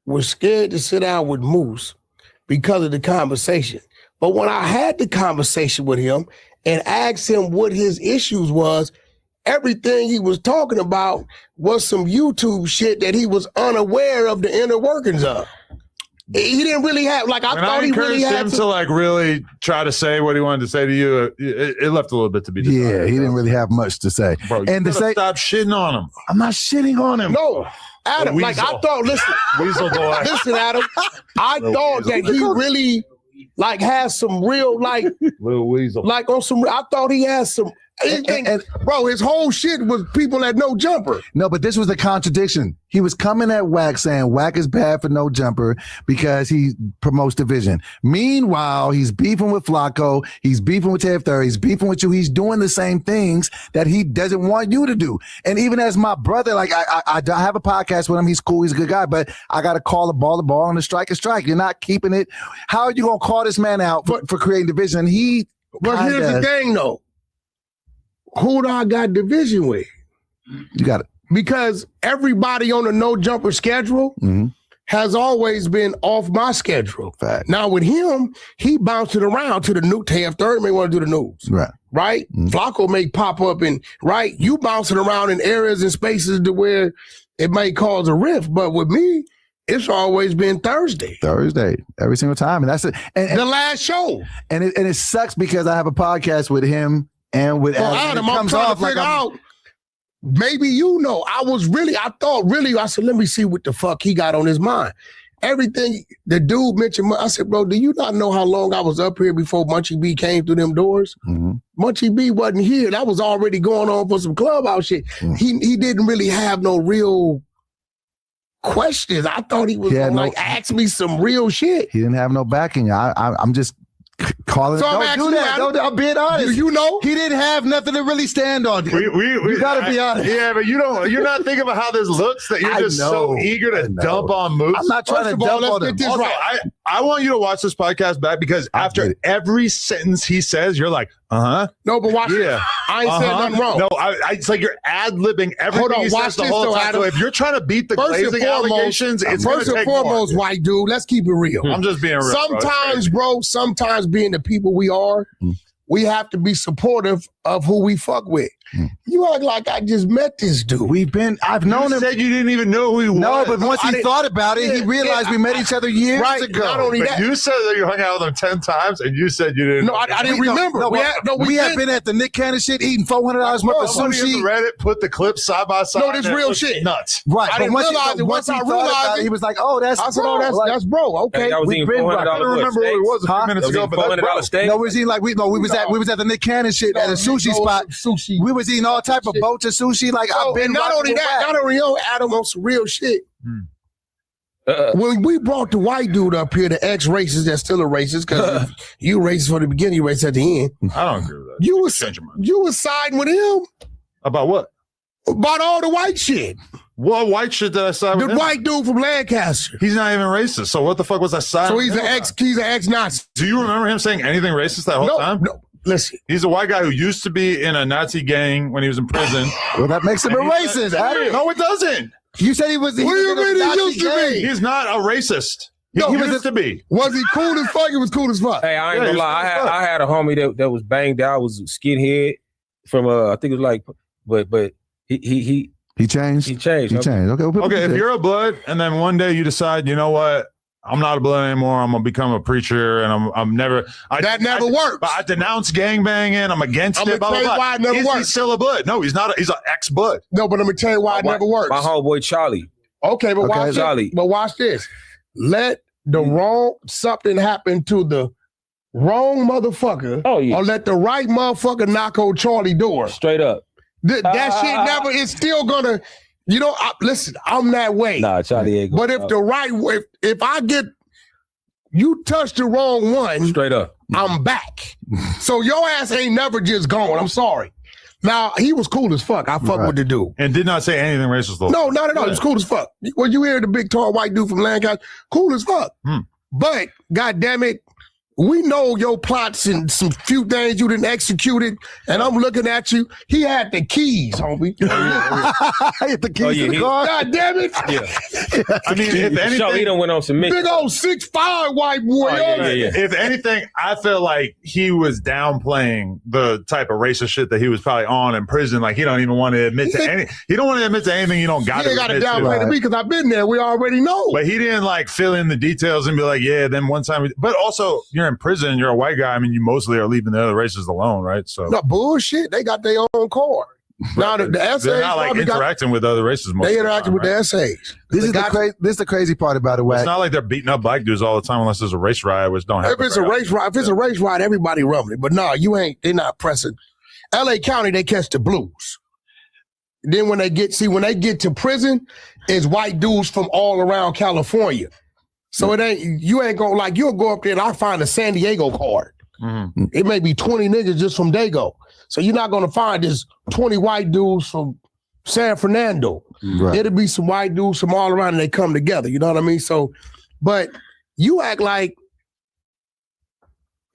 [SPEAKER 4] was scared to sit down with Moose because of the conversation. But when I had the conversation with him and asked him what his issues was, everything he was talking about was some YouTube shit that he was unaware of the inner workings of. He didn't really have I thought he really had
[SPEAKER 3] him to like really try to say what he wanted to say to you. It left a little bit to be desired.
[SPEAKER 2] Yeah, he didn't really have much to say.
[SPEAKER 3] Bro,
[SPEAKER 2] and to say,
[SPEAKER 3] stop shitting on him.
[SPEAKER 2] I'm not shitting on him.
[SPEAKER 4] No, Adam. I thought. Listen,
[SPEAKER 3] Weasel boy.
[SPEAKER 4] listen, Adam. I thought that he really has some real
[SPEAKER 3] Little Weasel.
[SPEAKER 4] on some. I thought he had some. Bro, his whole shit was people that no jumper.
[SPEAKER 2] No, but this was the contradiction. He was coming at WACK saying WACK is bad for no jumper because he promotes division. Meanwhile, he's beefing with Flacco. He's beefing with TF30. He's beefing with you. He's doing the same things that he doesn't want you to do. And even as my brother, I have a podcast with him. He's cool. He's a good guy, but I got to call the ball, and a strike. You're not keeping it. How are you going to call this man out for creating division?
[SPEAKER 4] But here's the thing, though. Who do I got division with?
[SPEAKER 2] You got it.
[SPEAKER 4] Because everybody on the no jumper schedule has always been off my schedule.
[SPEAKER 2] Fact.
[SPEAKER 4] Now with him, he bounced it around to the new TF30 may want to do the news. Right? Flacco may pop up you bounce it around in areas and spaces to where it may cause a rift. But with me, it's always been Thursday,
[SPEAKER 2] every single time. And that's it. And
[SPEAKER 4] the last show.
[SPEAKER 2] And it sucks because I have a podcast with him and with
[SPEAKER 4] Adam. I'm trying to figure out. Maybe I said, let me see what the fuck he got on his mind. Everything the dude mentioned, I said, bro, do you not know how long I was up here before Munchie B came through them doors? Munchie B wasn't here. That was already going on for some clubhouse shit. He didn't really have no real questions. I thought he was gonna ask me some real shit.
[SPEAKER 2] He didn't have no backing. I'm just calling
[SPEAKER 4] so
[SPEAKER 2] it. Don't do that. I'm being honest.
[SPEAKER 4] Do you know?
[SPEAKER 2] He didn't have nothing to really stand on. You gotta be honest.
[SPEAKER 3] Yeah, but you're not thinking about how this looks that you're just so eager to dump on Moose.
[SPEAKER 2] I'm not trying to dump on him.
[SPEAKER 3] Also, I want you to watch this podcast back because after every sentence he says, you're like,
[SPEAKER 4] No, but watch this. I ain't saying nothing wrong.
[SPEAKER 3] No, it's like you're ad-libbing everything he says the whole time. So if you're trying to beat the glazing allegations, it's
[SPEAKER 4] first and foremost, white dude, let's keep it real.
[SPEAKER 3] I'm just being real.
[SPEAKER 4] Sometimes being the people we are, we have to be supportive of who we fuck with. You act like I just met this dude.
[SPEAKER 2] I've known him.
[SPEAKER 3] You said you didn't even know who he was.
[SPEAKER 2] No, but once he thought about it, he realized we met each other years ago.
[SPEAKER 4] Not only that.
[SPEAKER 3] You said that you hung out with him 10 times, and you said you didn't.
[SPEAKER 4] No, I didn't remember.
[SPEAKER 2] We have been at the Nick Cannon shit, eating $400 worth of sushi.
[SPEAKER 3] Reddit, put the clips side by side.
[SPEAKER 4] No, this real shit.
[SPEAKER 3] Nuts.
[SPEAKER 2] Right.
[SPEAKER 4] I didn't realize it. Once I realized it,
[SPEAKER 2] he was like, "Oh, that's."
[SPEAKER 4] I said, "Oh, that's bro." Okay,
[SPEAKER 5] I
[SPEAKER 2] we've been.
[SPEAKER 3] I don't remember what it was a few minutes ago, but that's bro.
[SPEAKER 2] No, we was eating we was at the Nick Cannon shit at a sushi spot.
[SPEAKER 4] Sushi.
[SPEAKER 2] We was eating all type of boats of sushi. I've been.
[SPEAKER 4] Not only Adam on some real shit. When we brought the white dude up here, the ex-racist that's still a racist, because you racist from the beginning, you racist at the end.
[SPEAKER 3] I don't agree with that.
[SPEAKER 4] You was siding with him.
[SPEAKER 3] About what?
[SPEAKER 4] About all the white shit.
[SPEAKER 3] What white shit did I side with him?
[SPEAKER 4] The white dude from Lancaster.
[SPEAKER 3] He's not even racist. So what the fuck was I siding with him?
[SPEAKER 4] So he's an ex-Nazi.
[SPEAKER 3] Do you remember him saying anything racist that whole time?
[SPEAKER 4] No. Listen.
[SPEAKER 3] He's a white guy who used to be in a Nazi gang when he was in prison.
[SPEAKER 2] Well, that makes him a racist.
[SPEAKER 3] No, it doesn't.
[SPEAKER 2] You said he was.
[SPEAKER 4] What do you mean he used to be?
[SPEAKER 3] He's not a racist. He used to be.
[SPEAKER 4] Was he cool as fuck? He was cool as fuck.
[SPEAKER 5] Hey, I ain't gonna lie. I had a homie that was banged out, was a skinhead from I think it was but he
[SPEAKER 2] changed.
[SPEAKER 5] He changed.
[SPEAKER 3] Okay, if you're a blood and then one day you decide, you know what? I'm not a blood anymore. I'm gonna become a preacher, and I'm never.
[SPEAKER 4] That never works.
[SPEAKER 3] I denounce gangbanging. I'm against it.
[SPEAKER 4] Blah, blah, blah. Why it never works.
[SPEAKER 3] He's still a blood? No, he's not. He's an ex-blood.
[SPEAKER 4] No, but let me tell you why it never works.
[SPEAKER 5] My homeboy Charlie.
[SPEAKER 4] Okay, but watch Charlie. But watch this. Let the wrong something happen to the wrong motherfucker. Or let the right motherfucker knock on Charlie door.
[SPEAKER 5] Straight up.
[SPEAKER 4] That shit never is still gonna. Listen, I'm that way.
[SPEAKER 5] Nah, Charlie ain't
[SPEAKER 4] But if the right way, if I get you touch the wrong one,
[SPEAKER 5] straight up,
[SPEAKER 4] I'm back. So your ass ain't never just gone. I'm sorry. Now he was cool as fuck. I fuck with the dude
[SPEAKER 3] and did not say anything racist though.
[SPEAKER 4] No, not at all. He was cool as fuck. When you hear the big tall white dude from Lancaster, cool as fuck. But goddamn it, We know your plots and some few things you didn't execute it, and I'm looking at you. He had the keys, homie.
[SPEAKER 2] He had the keys to the car.
[SPEAKER 4] God damn it.
[SPEAKER 5] Yeah.
[SPEAKER 3] I mean, if anything,
[SPEAKER 5] he done went on some
[SPEAKER 4] Big old 6'5" white boy.
[SPEAKER 3] If anything, I feel like he was downplaying the type of racist shit that he was probably on in prison. Like he don't even want to admit to any. He don't want to admit to anything you don't got to.
[SPEAKER 4] He got to downplay to me because I've been there. We already know.
[SPEAKER 3] But he didn't like fill in the details and be like, yeah. Then one time, but also you're in prison. You're a white guy. I mean, you mostly are leaving the other races alone, right? So
[SPEAKER 4] no bullshit. They got their own card. Now the essays,
[SPEAKER 3] they're not like interacting with other races.
[SPEAKER 4] They interacting with the essays.
[SPEAKER 2] This is the crazy part about it.
[SPEAKER 3] It's not like they're beating up black dudes all the time unless there's a race riot, which don't happen.
[SPEAKER 4] If it's a race riot, everybody rumbling. But no, you ain't. They're not pressing. L.A. County, they catch the blues. Then when they get to prison, it's white dudes from all around California. So you ain't gonna like, you'll go up there and I find a San Diego card. Mm-hmm. It may be 20 niggas just from Daygo. So you're not gonna find this 20 white dudes from San Fernando. Right. It'll be some white dudes from all around and they come together. You know what I mean? So, but you act like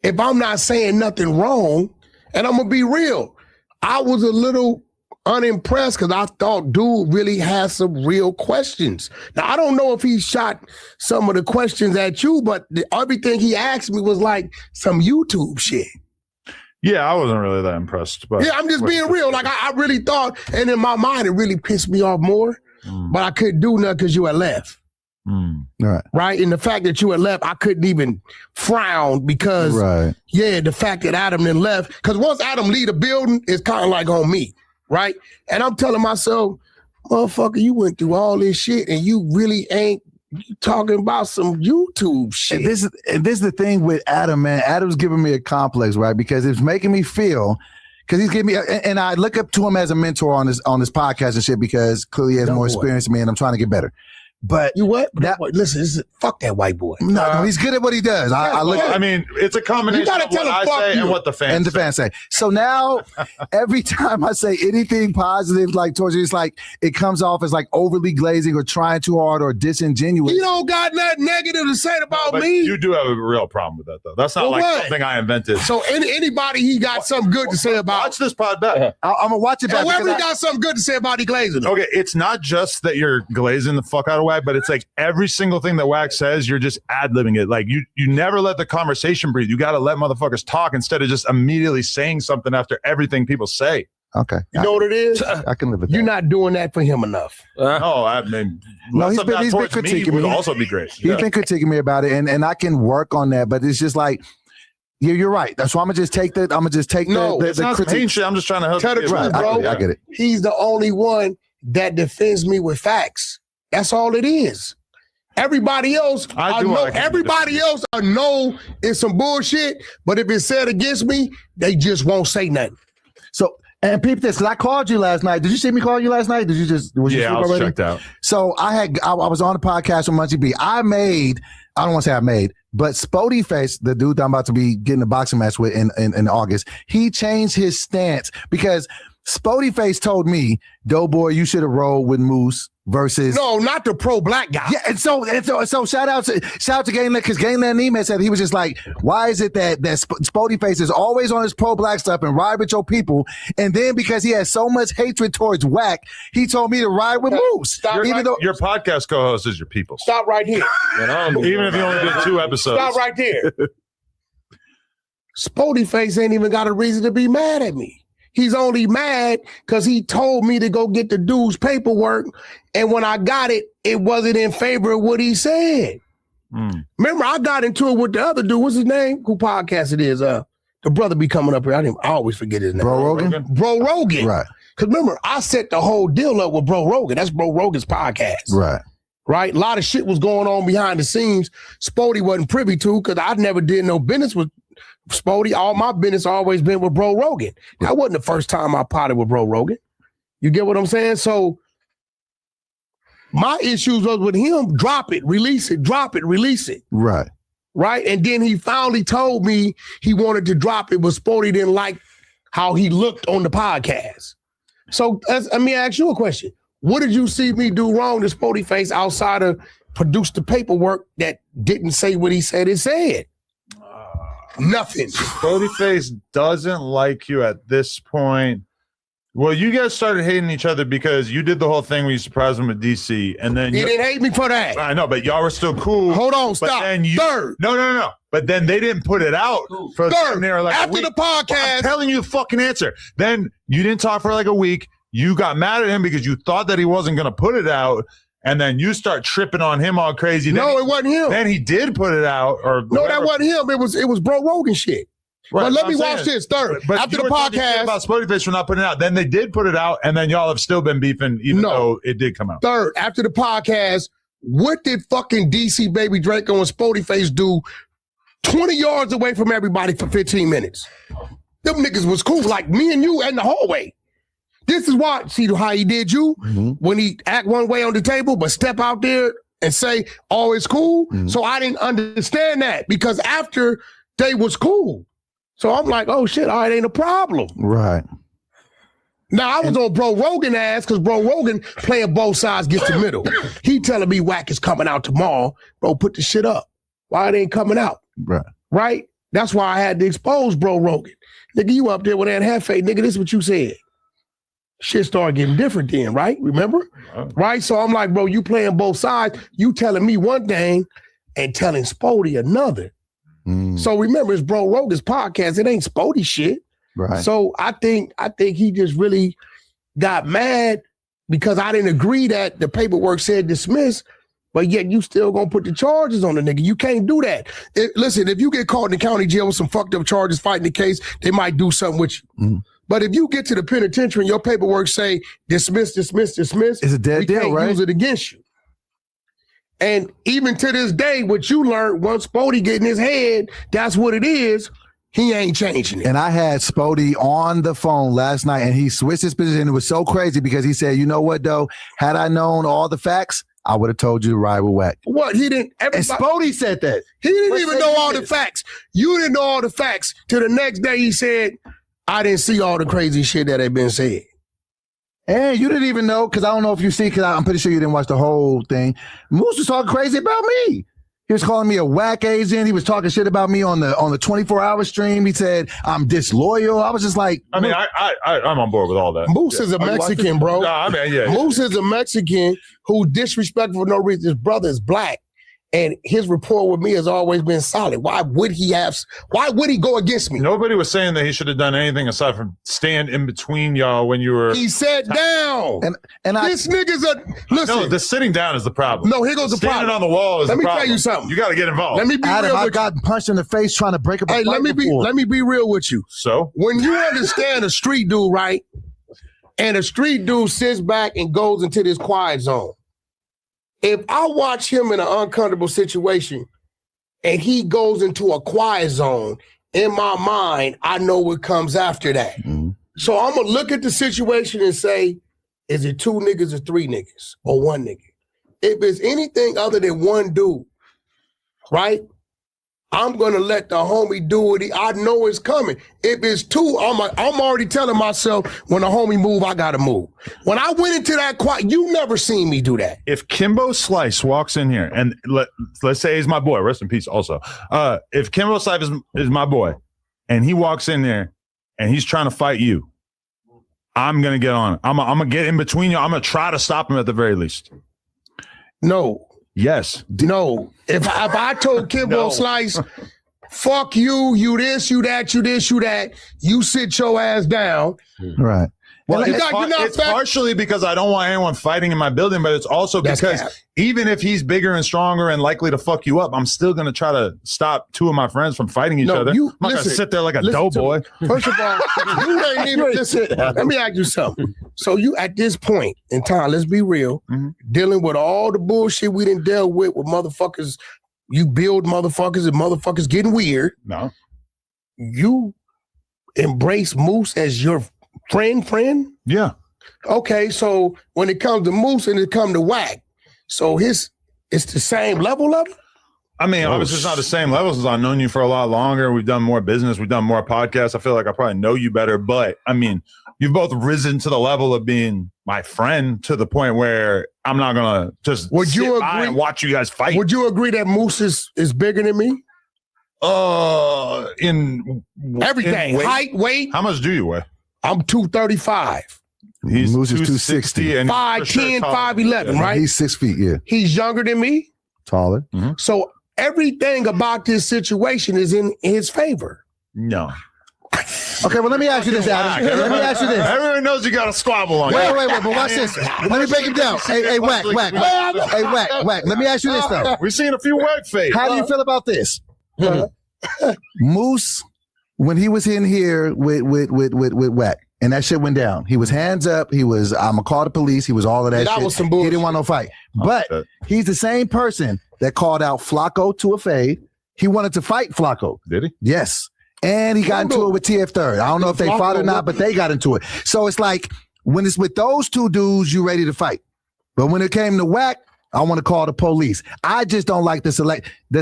[SPEAKER 4] if I'm not saying nothing wrong, and I'm gonna be real, I was a little unimpressed because I thought dude really had some real questions. Now, I don't know if he shot some of the questions at you, but everything he asked me was like some YouTube shit.
[SPEAKER 3] Yeah, I wasn't really that impressed. But
[SPEAKER 4] yeah, I'm just being real. Like, I really thought, and in my mind, it really pissed me off more, but I couldn't do nothing because you had left. Right? And the fact that you had left, I couldn't even frown because, the fact that Adam then left, because once Adam leave the building, it's kind of like on me. Right? And I'm telling myself, motherfucker, you went through all this shit and you really ain't talking about some YouTube shit.
[SPEAKER 2] And this is the thing with Adam, man. Adam's giving me a complex, right? Because it's making me feel, because he's giving me, and I look up to him as a mentor on this podcast and shit because clearly he has more experience than me and I'm trying to get better. But
[SPEAKER 4] you what? Listen, fuck that white boy.
[SPEAKER 2] No, he's good at what he does.
[SPEAKER 3] I mean, it's a combination of what I say and what the fans
[SPEAKER 2] say. So now, every time I say anything positive, like towards you, it's like it comes off as like overly glazing or trying too hard or disingenuous.
[SPEAKER 4] You don't got nothing negative to say about me.
[SPEAKER 3] You do have a real problem with that, though. That's not something I invented.
[SPEAKER 4] So anybody he got something good to say about.
[SPEAKER 3] Watch this pod back.
[SPEAKER 2] I'm gonna watch it back.
[SPEAKER 4] Whoever got something good to say about he glazing.
[SPEAKER 3] Okay, it's not just that you're glazing the fuck out of WACK, but it's like every single thing that WACK says, you're just ad-libbing it. Like you never let the conversation breathe. You got to let motherfuckers talk instead of just immediately saying something after everything people say.
[SPEAKER 2] Okay.
[SPEAKER 4] You know what it is?
[SPEAKER 2] I can live with that.
[SPEAKER 4] You're not doing that for him enough.
[SPEAKER 3] No, I mean,
[SPEAKER 2] he's been critiquing me.
[SPEAKER 3] Would also be great.
[SPEAKER 2] He's been critiquing me about it, and I can work on that, but it's just like, you're right. That's why I'm gonna just take the critique.
[SPEAKER 3] Shit. I'm just trying to help.
[SPEAKER 4] Tell the truth, bro.
[SPEAKER 2] I get it.
[SPEAKER 4] He's the only one that defends me with facts. That's all it is. Everybody else, I know it's some bullshit, but if it's said against me, they just won't say nothing.
[SPEAKER 2] So, and peep this, because I called you last night. Did you see me call you last night? Was you
[SPEAKER 3] I was already checked out.
[SPEAKER 2] So I was on the podcast with Munchie B. I don't want to say I made, but Spody Face, the dude I'm about to be getting a boxing match with in August, he changed his stance because Spody Face told me, Doughboy, you should have rolled with Moose versus
[SPEAKER 4] not the pro-black guy.
[SPEAKER 2] Yeah, and so shout out to Gainland, because Gainland Neiman said he was just like, why is it that Spody Face is always on his pro-black stuff and ride with your people, and then because he has so much hatred towards WACK, he told me to ride with Moose.
[SPEAKER 3] Your podcast co-host is your people.
[SPEAKER 4] Stop right here.
[SPEAKER 3] Even if you only did 2 episodes.
[SPEAKER 4] Stop right there. Spody Face ain't even got a reason to be mad at me. He's only mad because he told me to go get the dude's paperwork, and when I got it, it wasn't in favor of what he said. Remember, I got into it with the other dude. What's his name? Who podcast it is? The brother be coming up here. I always forget his name.
[SPEAKER 2] Bro Rogan?
[SPEAKER 4] Bro Rogan.
[SPEAKER 2] Right.
[SPEAKER 4] Because remember, I set the whole deal up with Bro Rogan. That's Bro Rogan's podcast. Right? A lot of shit was going on behind the scenes. Spody wasn't privy to because I never did no business with Spody. All my business always been with Bro Rogan. That wasn't the first time I potted with Bro Rogan. You get what I'm saying? So my issues was with him, drop it, release it, drop it, release it.
[SPEAKER 2] Right.
[SPEAKER 4] And then he finally told me he wanted to drop it, but Spody didn't like how he looked on the podcast. So let me ask you a question. What did you see me do wrong to Spody Face outside of produce the paperwork that didn't say what he said it said? Nothing.
[SPEAKER 3] Spodyface doesn't like you at this point. Well, you guys started hating each other because you did the whole thing where you surprised him with DC, and then
[SPEAKER 4] He didn't hate me for that.
[SPEAKER 3] I know, but y'all were still cool.
[SPEAKER 4] Hold on,
[SPEAKER 3] But
[SPEAKER 4] stop.
[SPEAKER 3] then you,
[SPEAKER 4] Third.
[SPEAKER 3] No. But then they didn't put it out for
[SPEAKER 4] Third.
[SPEAKER 3] like
[SPEAKER 4] After the podcast.
[SPEAKER 3] I'm telling you the fucking answer. Then you didn't talk for like a week. You got mad at him because you thought that he wasn't going to put it out. And then you start tripping on him all crazy.
[SPEAKER 4] No, it wasn't him.
[SPEAKER 3] Then he did put it out. Or
[SPEAKER 4] No,
[SPEAKER 3] whatever.
[SPEAKER 4] that wasn't him. It was Bro Rogan shit.
[SPEAKER 3] Right,
[SPEAKER 4] but let me
[SPEAKER 3] I'm
[SPEAKER 4] watch
[SPEAKER 3] saying.
[SPEAKER 4] this. Third.
[SPEAKER 3] But
[SPEAKER 4] After
[SPEAKER 3] you
[SPEAKER 4] the
[SPEAKER 3] were talking shit
[SPEAKER 4] podcast.
[SPEAKER 3] about Spodyface for not putting it out. Then they did put it out, and then y'all have still been beefing, even though it did come out.
[SPEAKER 4] Third, after the podcast, what did fucking DC Baby Draco and Spodyface do 20 yards away from everybody for 15 minutes? Them niggas was cool, like me and you in the hallway. This is why, see how he did you? When he act one way on the table, but step out there and say, oh, it's cool. So I didn't understand that because after they was cool. So I'm like, oh shit, all right, ain't a problem.
[SPEAKER 2] Right.
[SPEAKER 4] Now I was on Bro Rogan ass because Bro Rogan playing both sides, gets the middle. He telling me WACK is coming out tomorrow. Bro, put the shit up. Why it ain't coming out?
[SPEAKER 2] Right.
[SPEAKER 4] Right? That's why I had to expose Bro Rogan. Nigga, you up there with that Hefe. Nigga, this is what you said. Shit started getting different then, right? Remember? Right? So I'm like, bro, you playing both sides. You telling me one thing and telling Spody another. So remember, it's Bro Rogan's podcast. It ain't Spody shit.
[SPEAKER 2] Right.
[SPEAKER 4] So I think he just really got mad because I didn't agree that the paperwork said dismiss, but yet you still gonna put the charges on the nigga. You can't do that. Listen, if you get caught in the county jail with some fucked up charges fighting the case, they might do something with you. But if you get to the penitentiary and your paperwork say dismiss, it's
[SPEAKER 2] a dead deal,
[SPEAKER 4] can't
[SPEAKER 2] right?
[SPEAKER 4] use it against you. And even to this day, what you learned, once Spody get in his head, that's what it is, he ain't changing it.
[SPEAKER 2] And I had Spody on the phone last night and he switched his position. It was so crazy because he said, you know what, though? Had I known all the facts, I would have told you to ride with WACK.
[SPEAKER 4] What? He didn't.
[SPEAKER 2] And Spody said that.
[SPEAKER 4] He didn't even know all the facts. You didn't know all the facts. Till the next day he said, I didn't see all the crazy shit that had been said.
[SPEAKER 2] And you didn't even know, because I don't know if you see, because I'm pretty sure you didn't watch the whole thing. Moose was talking crazy about me. He was calling me a WACK agent. He was talking shit about me on the 24-hour stream. He said I'm disloyal. I was just like,
[SPEAKER 3] I mean, I'm on board with all that.
[SPEAKER 4] Moose is a Mexican, bro.
[SPEAKER 3] Nah, I mean, yeah.
[SPEAKER 4] Moose is a Mexican who disrespectful for no reason. His brother is black. And his rapport with me has always been solid. Why would he go against me?
[SPEAKER 3] Nobody was saying that he should have done anything aside from stand in between y'all when you were.
[SPEAKER 4] He sat down.
[SPEAKER 2] And
[SPEAKER 4] this nigga's a listen.
[SPEAKER 3] No, the sitting down is the problem.
[SPEAKER 4] No, here goes the problem.
[SPEAKER 3] Standing on the wall is
[SPEAKER 4] Let
[SPEAKER 3] the
[SPEAKER 4] me
[SPEAKER 3] problem.
[SPEAKER 4] tell you something.
[SPEAKER 3] You got to get involved.
[SPEAKER 4] Let me be
[SPEAKER 2] Adam,
[SPEAKER 4] real
[SPEAKER 2] I
[SPEAKER 4] with
[SPEAKER 2] got punched in the face trying to break up a
[SPEAKER 4] you. Hey,
[SPEAKER 2] fight before.
[SPEAKER 4] let me be real with you.
[SPEAKER 3] So
[SPEAKER 4] when you understand a street dude, right? And a street dude sits back and goes into this quiet zone. If I watch him in an uncomfortable situation and he goes into a quiet zone, in my mind, I know what comes after that. So I'm going to look at the situation and say, is it 2 niggas or 3 niggas or 1 nigga? If it's anything other than 1 dude, right? I'm going to let the homie do what I know is coming. If it's 2, I'm already telling myself when the homie move, I got to move. When I went into that quiet, you never seen me do that.
[SPEAKER 3] if Kimbo Slice walks in here and let's say he's my boy, rest in peace also. If Kimbo Slice is my boy and he walks in there and he's trying to fight you, I'm going to get on it. I'm going to get in between you. I'm going to try to stop him at the very least.
[SPEAKER 4] No.
[SPEAKER 3] Yes.
[SPEAKER 4] No. If I told Kimbo
[SPEAKER 3] No.
[SPEAKER 4] Slice, fuck you, you this, you that, you this, you that, you sit your ass down.
[SPEAKER 2] Right.
[SPEAKER 3] Well,
[SPEAKER 4] And
[SPEAKER 3] it's partially because I don't want anyone fighting in my building, but it's also
[SPEAKER 4] That's
[SPEAKER 3] because
[SPEAKER 4] cap.
[SPEAKER 3] even if he's bigger and stronger and likely to fuck you up, I'm still going to try to stop 2 of my friends from fighting each
[SPEAKER 4] No,
[SPEAKER 3] other.
[SPEAKER 4] you-
[SPEAKER 3] I'm not going to
[SPEAKER 4] listen,
[SPEAKER 3] sit there like a
[SPEAKER 4] listen to
[SPEAKER 3] doughboy.
[SPEAKER 4] me. First of all, you ain't even listen. Let me ask you something. So you at this point in time, let's be real, dealing with all the bullshit we didn't deal with motherfuckers, you build motherfuckers and motherfuckers getting weird.
[SPEAKER 3] No.
[SPEAKER 4] You embrace Moose as your friend?
[SPEAKER 3] Yeah.
[SPEAKER 4] Okay, so when it comes to Moose and it comes to WACK, so it's the same level of it?
[SPEAKER 3] I mean, obviously it's not the same level since I've known you for a lot longer. We've done more business. We've done more podcasts. I feel like I probably know you better. But, I mean, you've both risen to the level of being my friend to the point where I'm not going to just
[SPEAKER 4] Would you
[SPEAKER 3] sit by
[SPEAKER 4] agree-
[SPEAKER 3] and watch you guys fight.
[SPEAKER 4] Would you agree that Moose is bigger than me?
[SPEAKER 3] In
[SPEAKER 4] Everything.
[SPEAKER 3] in weight?
[SPEAKER 4] Height, weight.
[SPEAKER 3] How much do you weigh?
[SPEAKER 4] I'm 235.
[SPEAKER 3] He's
[SPEAKER 2] Moose is
[SPEAKER 3] 260 and
[SPEAKER 4] 5'10", 5'11", right?
[SPEAKER 2] He's 6 feet, yeah.
[SPEAKER 4] He's younger than me.
[SPEAKER 2] Taller.
[SPEAKER 4] So everything about this situation is in his favor.
[SPEAKER 3] No.
[SPEAKER 2] Okay, well, let me ask you this, Adam. Let me ask you this.
[SPEAKER 3] Everyone knows you got a squabble on you.
[SPEAKER 2] Wait, but watch this. Let me break him down. Hey, Wack. Hey, Wack. Let me ask you this, though.
[SPEAKER 3] We've seen a few Wack fades.
[SPEAKER 2] How do you feel about this? Moose, when he was in here with Wack, and that shit went down. He was hands up. He was, I'm gonna call the police. He was all of that
[SPEAKER 4] That
[SPEAKER 2] shit.
[SPEAKER 4] was some bullshit.
[SPEAKER 2] He didn't want no fight. But he's the same person that called out Flacco to a fade. He wanted to fight Flacco.
[SPEAKER 3] Did he?
[SPEAKER 2] Yes. And he got into it with TF Third. I don't know if they fought or not, but they got into it. So it's like, when it's with those two dudes, you ready to fight. But when it came to Wack, I want to call the police. I just don't like the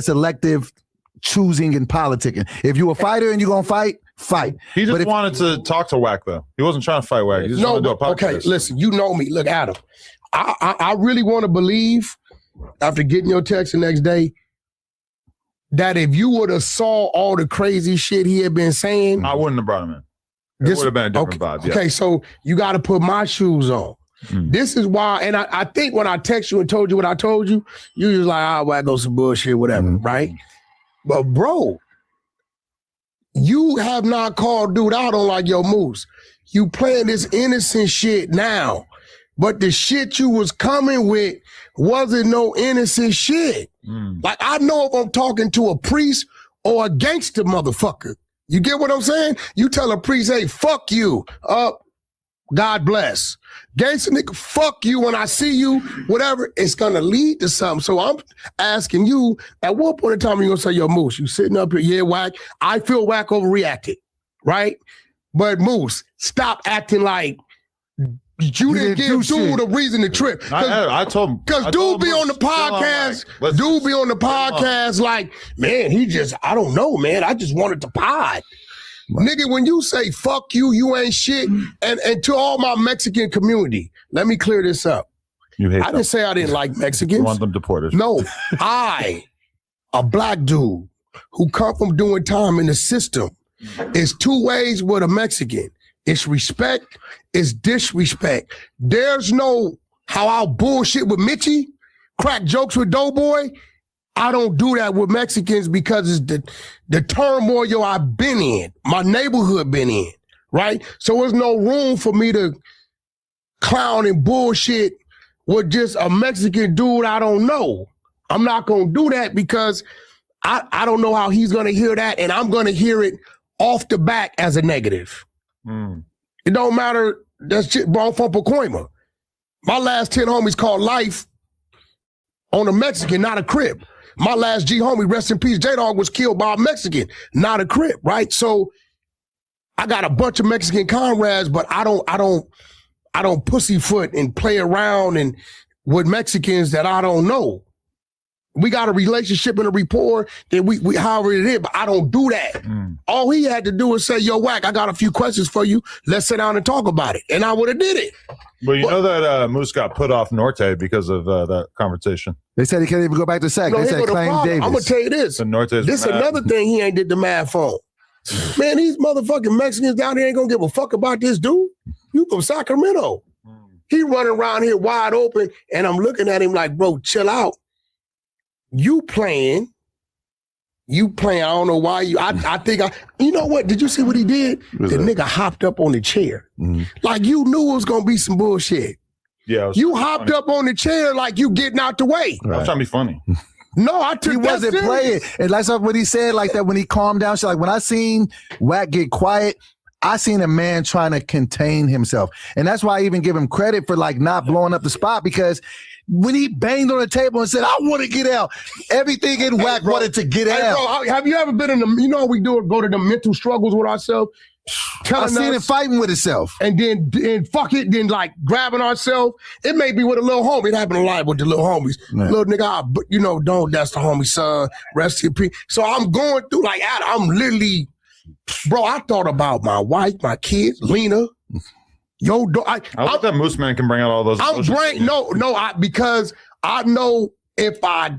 [SPEAKER 2] selective choosing and politicking. If you a fighter and you're going to fight.
[SPEAKER 3] He just wanted to talk to Wack, though. He wasn't trying to fight Wack. He just wanted to do a podcast.
[SPEAKER 4] Okay, listen, you know me. Look, Adam, I really want to believe, after getting your text the next day, that if you would have saw all the crazy shit he had been saying,
[SPEAKER 3] I wouldn't have brought him in. It would have been a different vibe. Yeah.
[SPEAKER 4] Okay, so you got to put my shoes on. This is why, and I think when I text you and told you what I told you, you was like, Wack go some bullshit, whatever, right? But bro, you have not called dude out on like, yo, Moose, you playing this innocent shit now, but the shit you was coming with wasn't no innocent shit. Like, I know if I'm talking to a priest or a gangster motherfucker. You get what I'm saying? You tell a priest, hey, fuck you. God bless. Gangster nigga, fuck you when I see you, whatever, it's gonna lead to something. So I'm asking you, at what point in time are you gonna say, yo, Moose, you sitting up here, yeah, Wack, I feel Wack overreacted, right? But Moose, stop acting like you didn't give dude a reason to trip.
[SPEAKER 3] I told him.
[SPEAKER 4] Because dude be on the podcast, like, man, I don't know, man. I just wanted to pod. Nigga, when you say fuck you, you ain't shit. And to all my Mexican community, let me clear this up.
[SPEAKER 3] You hate
[SPEAKER 4] I didn't say I didn't like Mexicans.
[SPEAKER 3] You want them deported.
[SPEAKER 4] No, a black dude who come from doing time in the system, is two ways with a Mexican. It's respect, it's disrespect. There's no how I'll bullshit with Mitchy, crack jokes with Doughboy. I don't do that with Mexicans because it's the turmoil I've been in, my neighborhood been in, right? So there's no room for me to clown and bullshit with just a Mexican dude I don't know. I'm not going to do that because I don't know how he's going to hear that, and I'm going to hear it off the back as a negative. It don't matter. That's shit, bro, I'm from Pacoima. My last 10 homies called life on a Mexican, not a Crip. My last G homie, rest in peace, J-Dog, was killed by a Mexican, not a Crip, right? So I got a bunch of Mexican comrades, but I don't pussyfoot and play around and with Mexicans that I don't know. We got a relationship and a rapport that we however it is, but I don't do that. All he had to do is say, yo, Wack, I got a few questions for you. Let's sit down and talk about it. And I would have did it.
[SPEAKER 3] Well, you know that Moose got put off Norte because of that conversation.
[SPEAKER 2] They said he can't even go back to SAC. They said claim Davis.
[SPEAKER 4] I'm going to tell you this. This another thing he ain't did the math on. Man, these motherfucking Mexicans down here ain't going to give a fuck about this dude. You from Sacramento. He running around here wide open, and I'm looking at him like, bro, chill out. You playing, I don't know why I think you know what? Did you see what he did? The nigga hopped up on the chair. Like you knew it was going to be some bullshit.
[SPEAKER 3] Yeah.
[SPEAKER 4] You hopped up on the chair like you getting out the way.
[SPEAKER 3] I was trying to be funny.
[SPEAKER 4] No, I took
[SPEAKER 2] he wasn't
[SPEAKER 4] serious.
[SPEAKER 2] playing. And that's what he said like that when he calmed down. So like when I seen Wack get quiet, I seen a man trying to contain himself. And that's why I even give him credit for like not blowing up the spot, because when he banged on the table and said, I want to get out, everything in Wack wanted to get out.
[SPEAKER 4] Bro, have you ever been in the, you know what we do, go to the mental struggles with ourselves?
[SPEAKER 2] I seen it fighting with itself.
[SPEAKER 4] And then fuck it, then like grabbing ourselves. It may be with a little homie. It happened a lot with the little homies.
[SPEAKER 2] Man.
[SPEAKER 4] Little nigga, you know, don't, that's the homie son, rest in peace. So I'm going through like, I'm literally, bro, I thought about my wife, my kids, Lena. Yo, I
[SPEAKER 3] like that Moose Man can bring out all those.
[SPEAKER 4] Because I know if I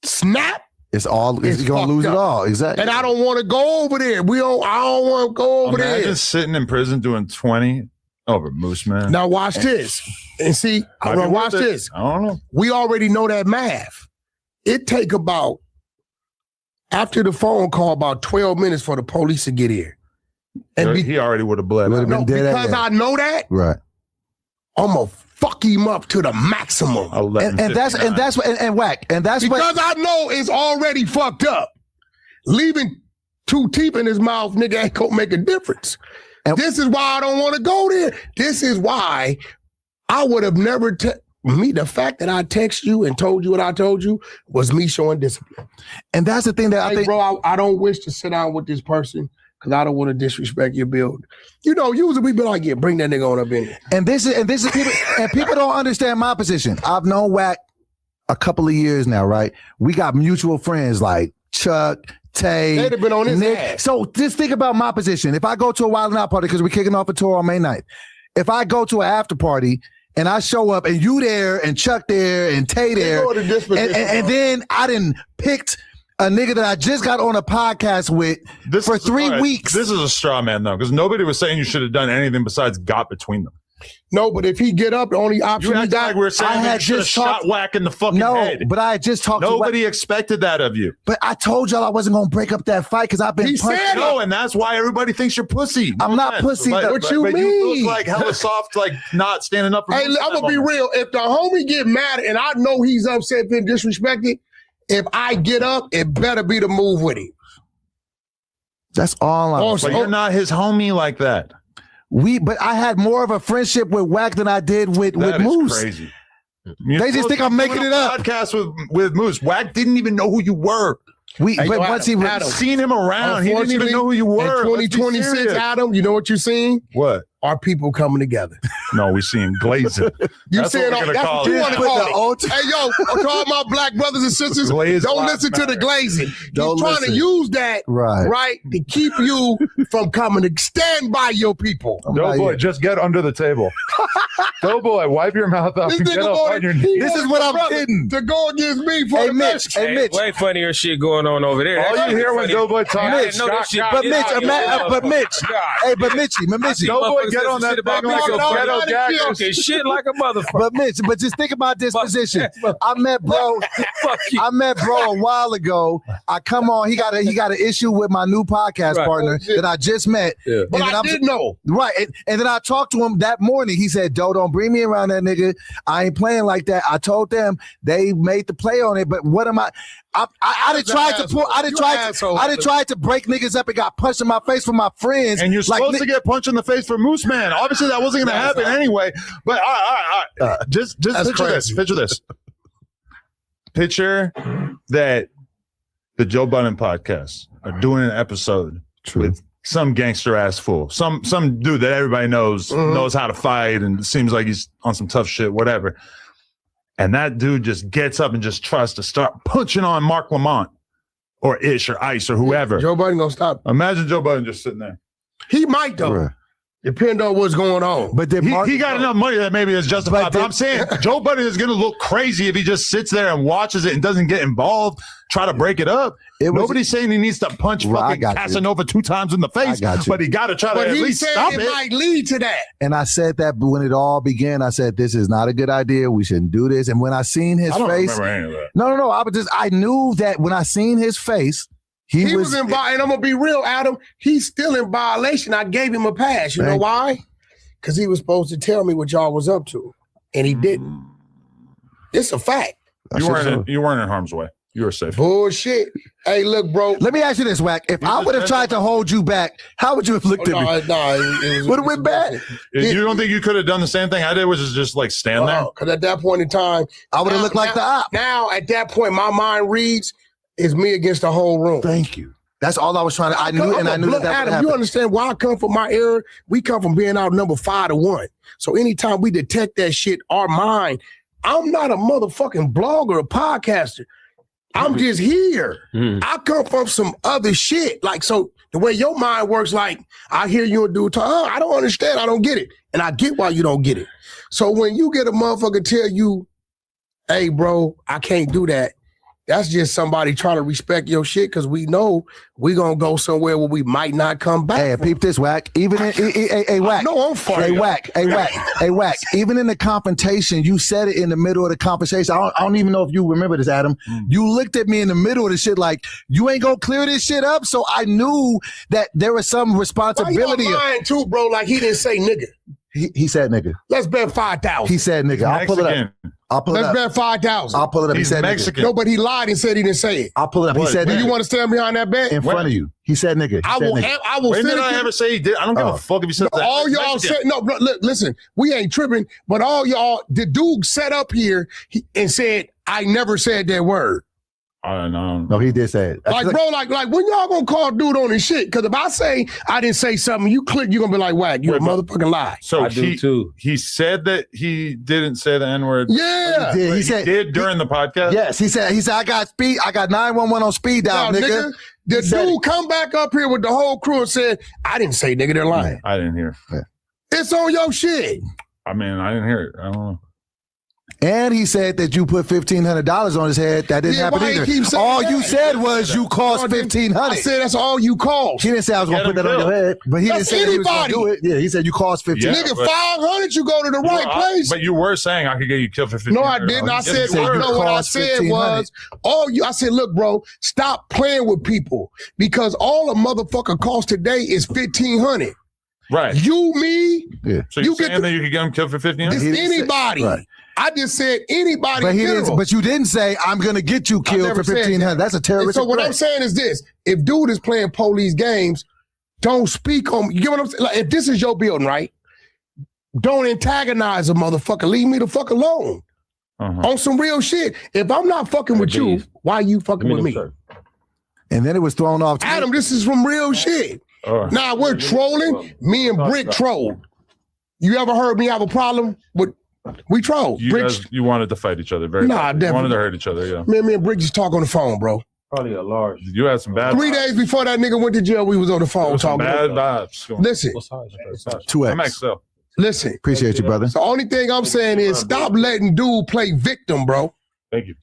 [SPEAKER 4] snap
[SPEAKER 2] It's gonna lose it all. Exactly.
[SPEAKER 4] And I don't want to go over there. I don't want to go over there.
[SPEAKER 3] Imagine sitting in prison doing 20 over Moose, man.
[SPEAKER 4] Now watch this. And see, watch this.
[SPEAKER 3] I don't know.
[SPEAKER 4] We already know that math. It take about, after the phone call, about 12 minutes for the police to get here. And
[SPEAKER 3] He already would have bled.
[SPEAKER 2] Been dead
[SPEAKER 4] because I know that,
[SPEAKER 2] right.
[SPEAKER 4] I'm gonna fuck him up to the maximum.
[SPEAKER 2] And that's WACK. And that's
[SPEAKER 4] because I know it's already fucked up. Leaving 2 teeth in his mouth, nigga, ain't gonna make a difference. And this is why I don't want to go there. This is why I would have never the fact that I text you and told you what I told you was me showing discipline.
[SPEAKER 2] And that's the thing that I think,
[SPEAKER 4] bro, I don't wish to sit down with this person because I don't want to disrespect your build. You know, usually we be like, yeah, bring that nigga on up in here.
[SPEAKER 2] And this is people, and people don't understand my position. I've known WACK a couple of years now, right? We got mutual friends like Chuck, Tay,
[SPEAKER 4] they'd have been on his
[SPEAKER 2] Nick.
[SPEAKER 4] ass.
[SPEAKER 2] So just think about my position. If I go to a Wild 'N Out party, because we're kicking off a tour on May 9th, if I go to an after party and I show up and you there and Chuck there and Tay there, and then I done picked a nigga that I just got on a podcast with for 3 weeks.
[SPEAKER 3] This is a straw man, though, because nobody was saying you should have done anything besides got between them.
[SPEAKER 4] No, but if he get up, the only option he got.
[SPEAKER 3] Like we're saying, I had just shot WACK in the fucking head.
[SPEAKER 2] But I had just talked.
[SPEAKER 3] Nobody expected that of you.
[SPEAKER 2] But I told y'all I wasn't gonna break up that fight because I've been.
[SPEAKER 3] He said no, and that's why everybody thinks you're pussy.
[SPEAKER 2] I'm not pussy.
[SPEAKER 4] What you mean?
[SPEAKER 3] You look like hella soft, like not standing up for.
[SPEAKER 4] Hey, I'm gonna be real. If the homie get mad and I know he's upset, been disrespected, if I get up, it better be the move with him.
[SPEAKER 2] That's all I'm
[SPEAKER 3] saying. But you're not his homie like that.
[SPEAKER 2] But I had more of a friendship with WACK than I did with Moose.
[SPEAKER 3] Crazy.
[SPEAKER 2] They just think I'm making it up.
[SPEAKER 3] Podcast with Moose. WACK didn't even know who you were.
[SPEAKER 2] Once he
[SPEAKER 3] seen him around, he didn't even know who you were.
[SPEAKER 4] In 2026, Adam, you know what you're seeing?
[SPEAKER 3] What?
[SPEAKER 4] Our people coming together.
[SPEAKER 3] No, we see him glazing.
[SPEAKER 4] You saying that's what you want to call it. Hey, yo, to all my black brothers and sisters, don't listen to the glazing. He's trying to use that right to keep you from coming to stand by your people.
[SPEAKER 3] Doughboy, just get under the table. Doughboy, wipe your mouth up and get up on your knees.
[SPEAKER 4] This is what I'm kidding. To go against me for the
[SPEAKER 2] Mitch. Hey, Mitch.
[SPEAKER 5] Way funnier shit going on over there.
[SPEAKER 3] All you hear when Doughboy talks.
[SPEAKER 2] But Mitch.
[SPEAKER 3] Doughboy, get on that thing like a ghetto gag.
[SPEAKER 5] Okay, shit like a motherfucker.
[SPEAKER 2] But Mitch, just think about this position. I met bro a while ago. I come on, he got an issue with my new podcast partner that I just met.
[SPEAKER 4] Yeah. But I didn't know.
[SPEAKER 2] Right. And then I talked to him that morning. He said, Doe, don't bring me around that nigga. I ain't playing like that. I told them they made the play on it, but what am I done tried to break niggas up and got punched in my face for my friends.
[SPEAKER 3] And you're supposed to get punched in the face for Moose Man. Obviously, that wasn't going to happen anyway. But just picture this. Picture this. Picture that the Joe Budden podcast are doing an episode with some gangster ass fool, some dude that everybody knows how to fight and seems like he's on some tough shit, whatever. And that dude just gets up and just tries to start punching on Mark Lamont or Ish or Ice or whoever.
[SPEAKER 4] Joe Budden gonna stop.
[SPEAKER 3] Imagine Joe Budden just sitting there.
[SPEAKER 4] He might though. Right. Depend on what's going on.
[SPEAKER 2] But then
[SPEAKER 3] he got enough money that maybe it's justified. But I'm saying Joe Budden is going to look crazy if he just sits there and watches it and doesn't get involved, try to break it up. Nobody's saying he needs to punch fucking Casanova 2 times in the face, but he got to try to at least stop it.
[SPEAKER 4] It might lead to that.
[SPEAKER 2] And I said that when it all began, I said, this is not a good idea. We shouldn't do this. And when I seen his face.
[SPEAKER 3] I don't remember any of that.
[SPEAKER 2] No. I knew that when I seen his face, he was
[SPEAKER 4] in violation. And I'm going to be real, Adam. He's still in violation. I gave him a pass. You know why? Because he was supposed to tell me what y'all was up to. And he didn't. It's a fact.
[SPEAKER 3] You weren't in harm's way. You were safe.
[SPEAKER 4] Bullshit. Hey, look, bro.
[SPEAKER 2] Let me ask you this, WACK. If I would have tried to hold you back, how would you have looked at me?
[SPEAKER 4] It
[SPEAKER 2] would have went bad.
[SPEAKER 3] You don't think you could have done the same thing I did, which is just like stand there?
[SPEAKER 4] Because at that point in time,
[SPEAKER 2] I would have looked like the op.
[SPEAKER 4] Now, at that point, my mind reads, it's me against the whole room.
[SPEAKER 2] Thank you. That's all I was trying to. I knew that
[SPEAKER 4] Adam,
[SPEAKER 2] would happen.
[SPEAKER 4] You understand why I come from my era? We come from being out number 5-1. So anytime we detect that shit, our mind. I'm not a motherfucking blogger or podcaster. I'm just here. I come from some other shit. Like, so the way your mind works, like, I hear you and dude talk, I don't understand. I don't get it. And I get why you don't get it. So when you get a motherfucker tell you, hey, bro, I can't do that. That's just somebody trying to respect your shit because we know we gonna go somewhere where we might not come back.
[SPEAKER 2] Hey, peep this, Wack. Even in Wack.
[SPEAKER 4] No, I'm funny.
[SPEAKER 2] Hey, Wack. Even in the confrontation, you said it in the middle of the conversation. I don't even know if you remember this, Adam. You looked at me in the middle of the shit like, you ain't gonna clear this shit up. So I knew that there was some responsibility.
[SPEAKER 4] Why you lying too, bro? Like he didn't say nigga.
[SPEAKER 2] He said nigga.
[SPEAKER 4] Let's bet 5,000.
[SPEAKER 2] He said nigga. I'll pull it up.
[SPEAKER 4] Let's bet 5,000.
[SPEAKER 2] I'll pull it up.
[SPEAKER 3] He's
[SPEAKER 2] he said
[SPEAKER 3] Mexican.
[SPEAKER 2] nigga.
[SPEAKER 4] No, but he lied and said he didn't say it.
[SPEAKER 2] I'll pull it up. He said
[SPEAKER 4] Do
[SPEAKER 2] nigga.
[SPEAKER 4] you want to stand behind that bet?
[SPEAKER 2] In front of you. He said nigga.
[SPEAKER 4] I will.
[SPEAKER 3] When did I ever say he did? I don't give a fuck if he said that.
[SPEAKER 4] All y'all said no. Look, listen, we ain't tripping. But all y'all, the dude sat up here and said, "I never said that word."
[SPEAKER 3] I don't know.
[SPEAKER 2] No, he did say it.
[SPEAKER 4] Like, bro, like when y'all gonna call dude on his shit? Because if I say I didn't say something, you click, you're gonna be like, "Wack, you a motherfucking lie."
[SPEAKER 3] So
[SPEAKER 5] I do too.
[SPEAKER 3] He said that he didn't say the N-word.
[SPEAKER 4] Yeah,
[SPEAKER 2] he said
[SPEAKER 3] did during the podcast.
[SPEAKER 2] Yes, he said I got 911 on speed dial,
[SPEAKER 4] now,
[SPEAKER 2] nigga.
[SPEAKER 4] The dude come back up here with the whole crew and said, "I didn't say nigga, they're lying."
[SPEAKER 3] I didn't hear.
[SPEAKER 4] It's on your shit.
[SPEAKER 3] I mean, I didn't hear it. I don't know.
[SPEAKER 2] And he said that you put $1,500 on his head. That didn't happen
[SPEAKER 4] why he
[SPEAKER 2] either.
[SPEAKER 4] keep saying
[SPEAKER 2] All
[SPEAKER 4] that?
[SPEAKER 2] you said was you cost $1,500.
[SPEAKER 4] I said that's all you cost.
[SPEAKER 2] He didn't say I was going to put that on your head, but he didn't
[SPEAKER 4] That's
[SPEAKER 2] say that he was going to do
[SPEAKER 4] anybody.
[SPEAKER 2] it. Yeah, he said you cost $1,500.
[SPEAKER 3] Yeah,
[SPEAKER 4] Nigga,
[SPEAKER 3] but-
[SPEAKER 4] 500, you go to the right place.
[SPEAKER 3] But you were saying I could get you killed for 50.
[SPEAKER 4] No, I didn't. I said,
[SPEAKER 2] you were.
[SPEAKER 4] no, what I
[SPEAKER 2] Cost
[SPEAKER 4] said
[SPEAKER 2] $1,500.
[SPEAKER 4] was, I said, look, bro, stop playing with people because all a motherfucker cost today is $1,500.
[SPEAKER 3] Right.
[SPEAKER 4] You, me,
[SPEAKER 3] So you're
[SPEAKER 4] you get
[SPEAKER 3] saying that you could get him killed for 50?
[SPEAKER 4] it's
[SPEAKER 2] He didn't say-
[SPEAKER 4] anybody.
[SPEAKER 2] right.
[SPEAKER 4] I just said anybody.
[SPEAKER 2] But
[SPEAKER 4] in
[SPEAKER 2] he
[SPEAKER 4] general.
[SPEAKER 2] didn't. But you didn't say I'm going to get you killed
[SPEAKER 4] never
[SPEAKER 2] for
[SPEAKER 4] said
[SPEAKER 2] $1,500.
[SPEAKER 4] that.
[SPEAKER 2] That's a
[SPEAKER 4] And
[SPEAKER 2] terrorist.
[SPEAKER 4] so what I'm saying is this: if dude is playing police games, don't speak on. You get what I'm saying? Like if this is your building, right? Don't antagonize a motherfucker. Leave me the fuck alone. On some real shit. If I'm not fucking with you, why you fucking with me?
[SPEAKER 2] And then it was thrown off.
[SPEAKER 4] Adam, this is from real shit. Now we're trolling. Me and Brick troll. You ever heard me have a problem with? We troll.
[SPEAKER 3] You wanted to fight each other. Very
[SPEAKER 4] Nah,
[SPEAKER 3] badly. You
[SPEAKER 4] definitely.
[SPEAKER 3] wanted to hurt each other, yeah.
[SPEAKER 4] Me and Brick just talk on the phone, bro.
[SPEAKER 5] Probably a large.
[SPEAKER 3] You had some bad
[SPEAKER 4] 3 days before that nigga went to jail, we was on the phone
[SPEAKER 3] some
[SPEAKER 4] talking.
[SPEAKER 3] bad vibes. going on.
[SPEAKER 4] Listen,
[SPEAKER 5] What size?
[SPEAKER 2] 2X.
[SPEAKER 3] I'm XL.
[SPEAKER 4] listen.
[SPEAKER 2] Appreciate you, brother.
[SPEAKER 4] The only thing I'm saying is stop letting dude play victim, bro.
[SPEAKER 3] Thank you.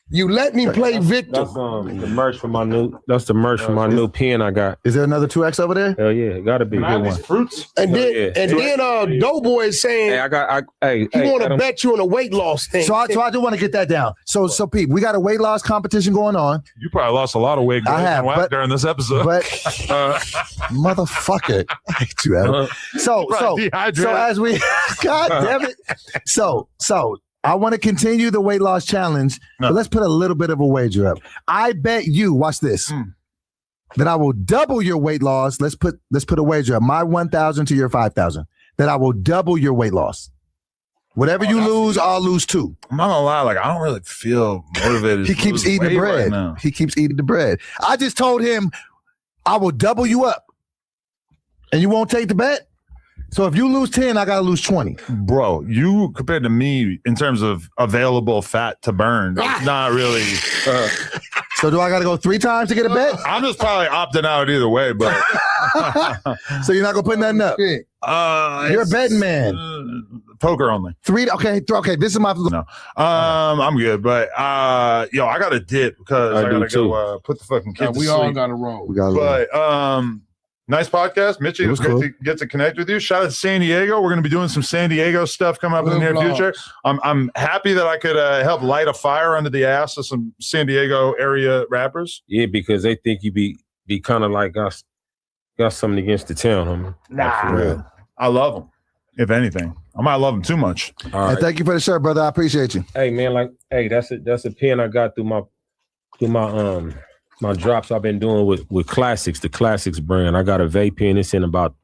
[SPEAKER 4] You let me play victim.
[SPEAKER 5] That's the merch for my new. That's the merch for my new pen I got.
[SPEAKER 2] Is there another 2X over there?
[SPEAKER 5] Hell yeah, it gotta be.
[SPEAKER 3] Can I have
[SPEAKER 5] Good
[SPEAKER 3] these
[SPEAKER 5] one.
[SPEAKER 3] fruits?
[SPEAKER 4] And then,
[SPEAKER 5] Yeah.
[SPEAKER 4] Doughboy is saying
[SPEAKER 5] Hey, I got. Hey,
[SPEAKER 4] he want to
[SPEAKER 5] Adam,
[SPEAKER 4] bet you on a weight loss thing.
[SPEAKER 2] So I do want to get that down. So Pete, we got a weight loss competition going on.
[SPEAKER 3] You probably lost a lot of weight
[SPEAKER 2] I have, but-
[SPEAKER 3] during this episode.
[SPEAKER 2] But motherfucker, I hate you, Adam. So as we, God damn it. So I want to continue the weight loss challenge, but let's put a little bit of a wager up. I bet you, watch this, that I will double your weight loss. Let's put a wager up. My 1,000 to your 5,000. That I will double your weight loss. Whatever you lose, I'll lose too.
[SPEAKER 3] I'm not gonna lie, like I don't really feel motivated.
[SPEAKER 2] He keeps eating the bread.
[SPEAKER 3] Right now.
[SPEAKER 2] He keeps eating the bread. I just told him I will double you up, and you won't take the bet. So if you lose 10, I gotta lose 20.
[SPEAKER 3] Bro, you compared to me in terms of available fat to burn, it's not really.
[SPEAKER 2] So do I gotta go 3 times to get a bet?
[SPEAKER 3] I'm just probably opting out either way, but
[SPEAKER 2] So you're not gonna put nothing up. You're a betting man.
[SPEAKER 3] Poker only.
[SPEAKER 2] 3. Okay. This is my.
[SPEAKER 3] No, I'm good, but yo, I got to dip because I gotta go put the fucking kid to
[SPEAKER 4] we
[SPEAKER 3] sleep.
[SPEAKER 4] all got to roll.
[SPEAKER 2] We got.
[SPEAKER 3] But nice podcast, Mitchy. It was
[SPEAKER 2] cool.
[SPEAKER 3] great to get to connect with you. Shout out to San Diego. We're going to be doing some San Diego stuff coming up in the near future. I'm happy that I could help light a fire under the ass of some San Diego area rappers.
[SPEAKER 5] yeah, because they think you be kind of like us. Got something against the town, homie.
[SPEAKER 3] Nah,
[SPEAKER 5] For real.
[SPEAKER 3] I love them. If anything, I might love them too much.
[SPEAKER 5] All
[SPEAKER 2] And
[SPEAKER 5] right.
[SPEAKER 2] thank you for the shirt, brother. I appreciate you.
[SPEAKER 5] Hey man, that's a pen I got through my drops I've been doing with Classics, the Classics brand. I got a vape pen. It's in about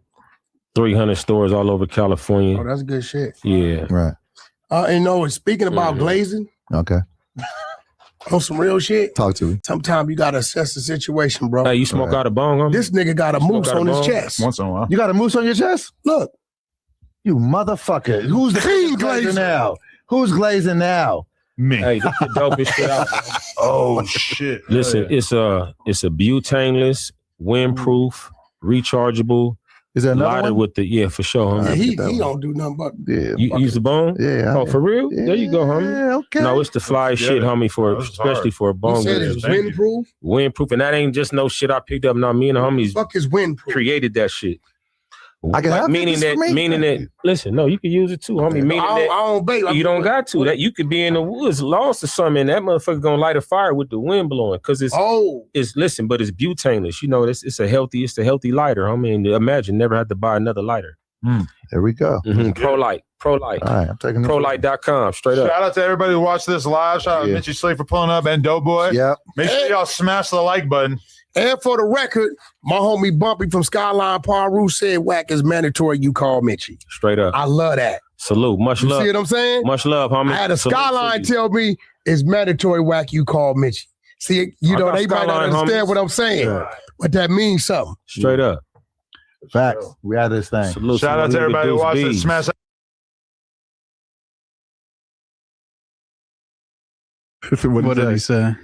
[SPEAKER 5] 300 stores all over California.
[SPEAKER 4] Oh, that's good shit.
[SPEAKER 5] Yeah.
[SPEAKER 2] Right.
[SPEAKER 4] And speaking about glazing,
[SPEAKER 2] Okay.
[SPEAKER 4] on some real shit,
[SPEAKER 2] Talk to me.
[SPEAKER 4] sometimes you got to assess the situation, bro.
[SPEAKER 5] Hey, you smoke out a bong, homie?
[SPEAKER 4] This nigga got a moose
[SPEAKER 5] out a
[SPEAKER 4] on his
[SPEAKER 5] bone?
[SPEAKER 4] chest.
[SPEAKER 3] Once in a while.
[SPEAKER 2] You got a moose on your chest?
[SPEAKER 4] Look,
[SPEAKER 2] You motherfucker. Who's the
[SPEAKER 4] Clean
[SPEAKER 2] glazing
[SPEAKER 4] glazer.
[SPEAKER 2] now? Who's glazing now?
[SPEAKER 3] Me.
[SPEAKER 5] Hey, this the dopest shit out.
[SPEAKER 3] Oh shit.
[SPEAKER 5] Listen,
[SPEAKER 3] Oh, yeah.
[SPEAKER 5] it's a butaneless, windproof, rechargeable,
[SPEAKER 2] Is there another
[SPEAKER 5] lighter
[SPEAKER 2] one?
[SPEAKER 5] with the for sure, homie.
[SPEAKER 4] He don't do nothing but
[SPEAKER 5] You use the bone?
[SPEAKER 2] Yeah.
[SPEAKER 5] Oh, for real? There you go, homie.
[SPEAKER 2] Yeah, okay.
[SPEAKER 5] No, it's the fly shit, homie, for
[SPEAKER 3] That's
[SPEAKER 5] especially
[SPEAKER 3] hard.
[SPEAKER 5] for a
[SPEAKER 4] You
[SPEAKER 5] bone.
[SPEAKER 4] said
[SPEAKER 5] grazer.
[SPEAKER 4] it's windproof.
[SPEAKER 5] Windproof, and that ain't just no shit I picked up. No, me and the homies
[SPEAKER 4] Fuck is windproof.
[SPEAKER 5] created that shit.
[SPEAKER 2] I can have
[SPEAKER 5] meaning
[SPEAKER 2] this for me.
[SPEAKER 5] that. Listen, no, you can use it too, homie. Meaning
[SPEAKER 4] I
[SPEAKER 5] that
[SPEAKER 4] don't bait.
[SPEAKER 5] you don't got to. That you could be in the woods, lost or something, and that motherfucker gonna light a fire with the wind blowing because it's listen, but it's butaneous. You know, it's a healthy lighter. I mean, imagine never had to buy another lighter.
[SPEAKER 2] There we go.
[SPEAKER 5] Pro Light.
[SPEAKER 2] All right, I'm taking
[SPEAKER 5] ProLight.com. Straight up.
[SPEAKER 3] Shout out to everybody who watched this live. Shout out to Mitchy Slate for pulling up and Doughboy.
[SPEAKER 2] Yep.
[SPEAKER 3] Make sure y'all smash the like button.
[SPEAKER 4] And for the record, my homie Bumpy from Skyline Paru said WACK is mandatory. You call Mitchy.
[SPEAKER 5] Straight up.
[SPEAKER 4] I love that.
[SPEAKER 5] Salute. Much love.
[SPEAKER 4] See what I'm saying?
[SPEAKER 5] Much love, homie.
[SPEAKER 4] I had a
[SPEAKER 5] Salute
[SPEAKER 4] Skyline
[SPEAKER 5] to you.
[SPEAKER 4] tell me it's mandatory WACK. You call Mitchy. See, you know,
[SPEAKER 5] got
[SPEAKER 4] they might not
[SPEAKER 5] Skyline
[SPEAKER 4] understand
[SPEAKER 5] homies.
[SPEAKER 4] what I'm saying, but that means something.
[SPEAKER 5] Straight up.
[SPEAKER 2] Facts. We had this thing.
[SPEAKER 5] Salute.
[SPEAKER 3] Shout out to everybody who watched it. Smash
[SPEAKER 7] What did he say?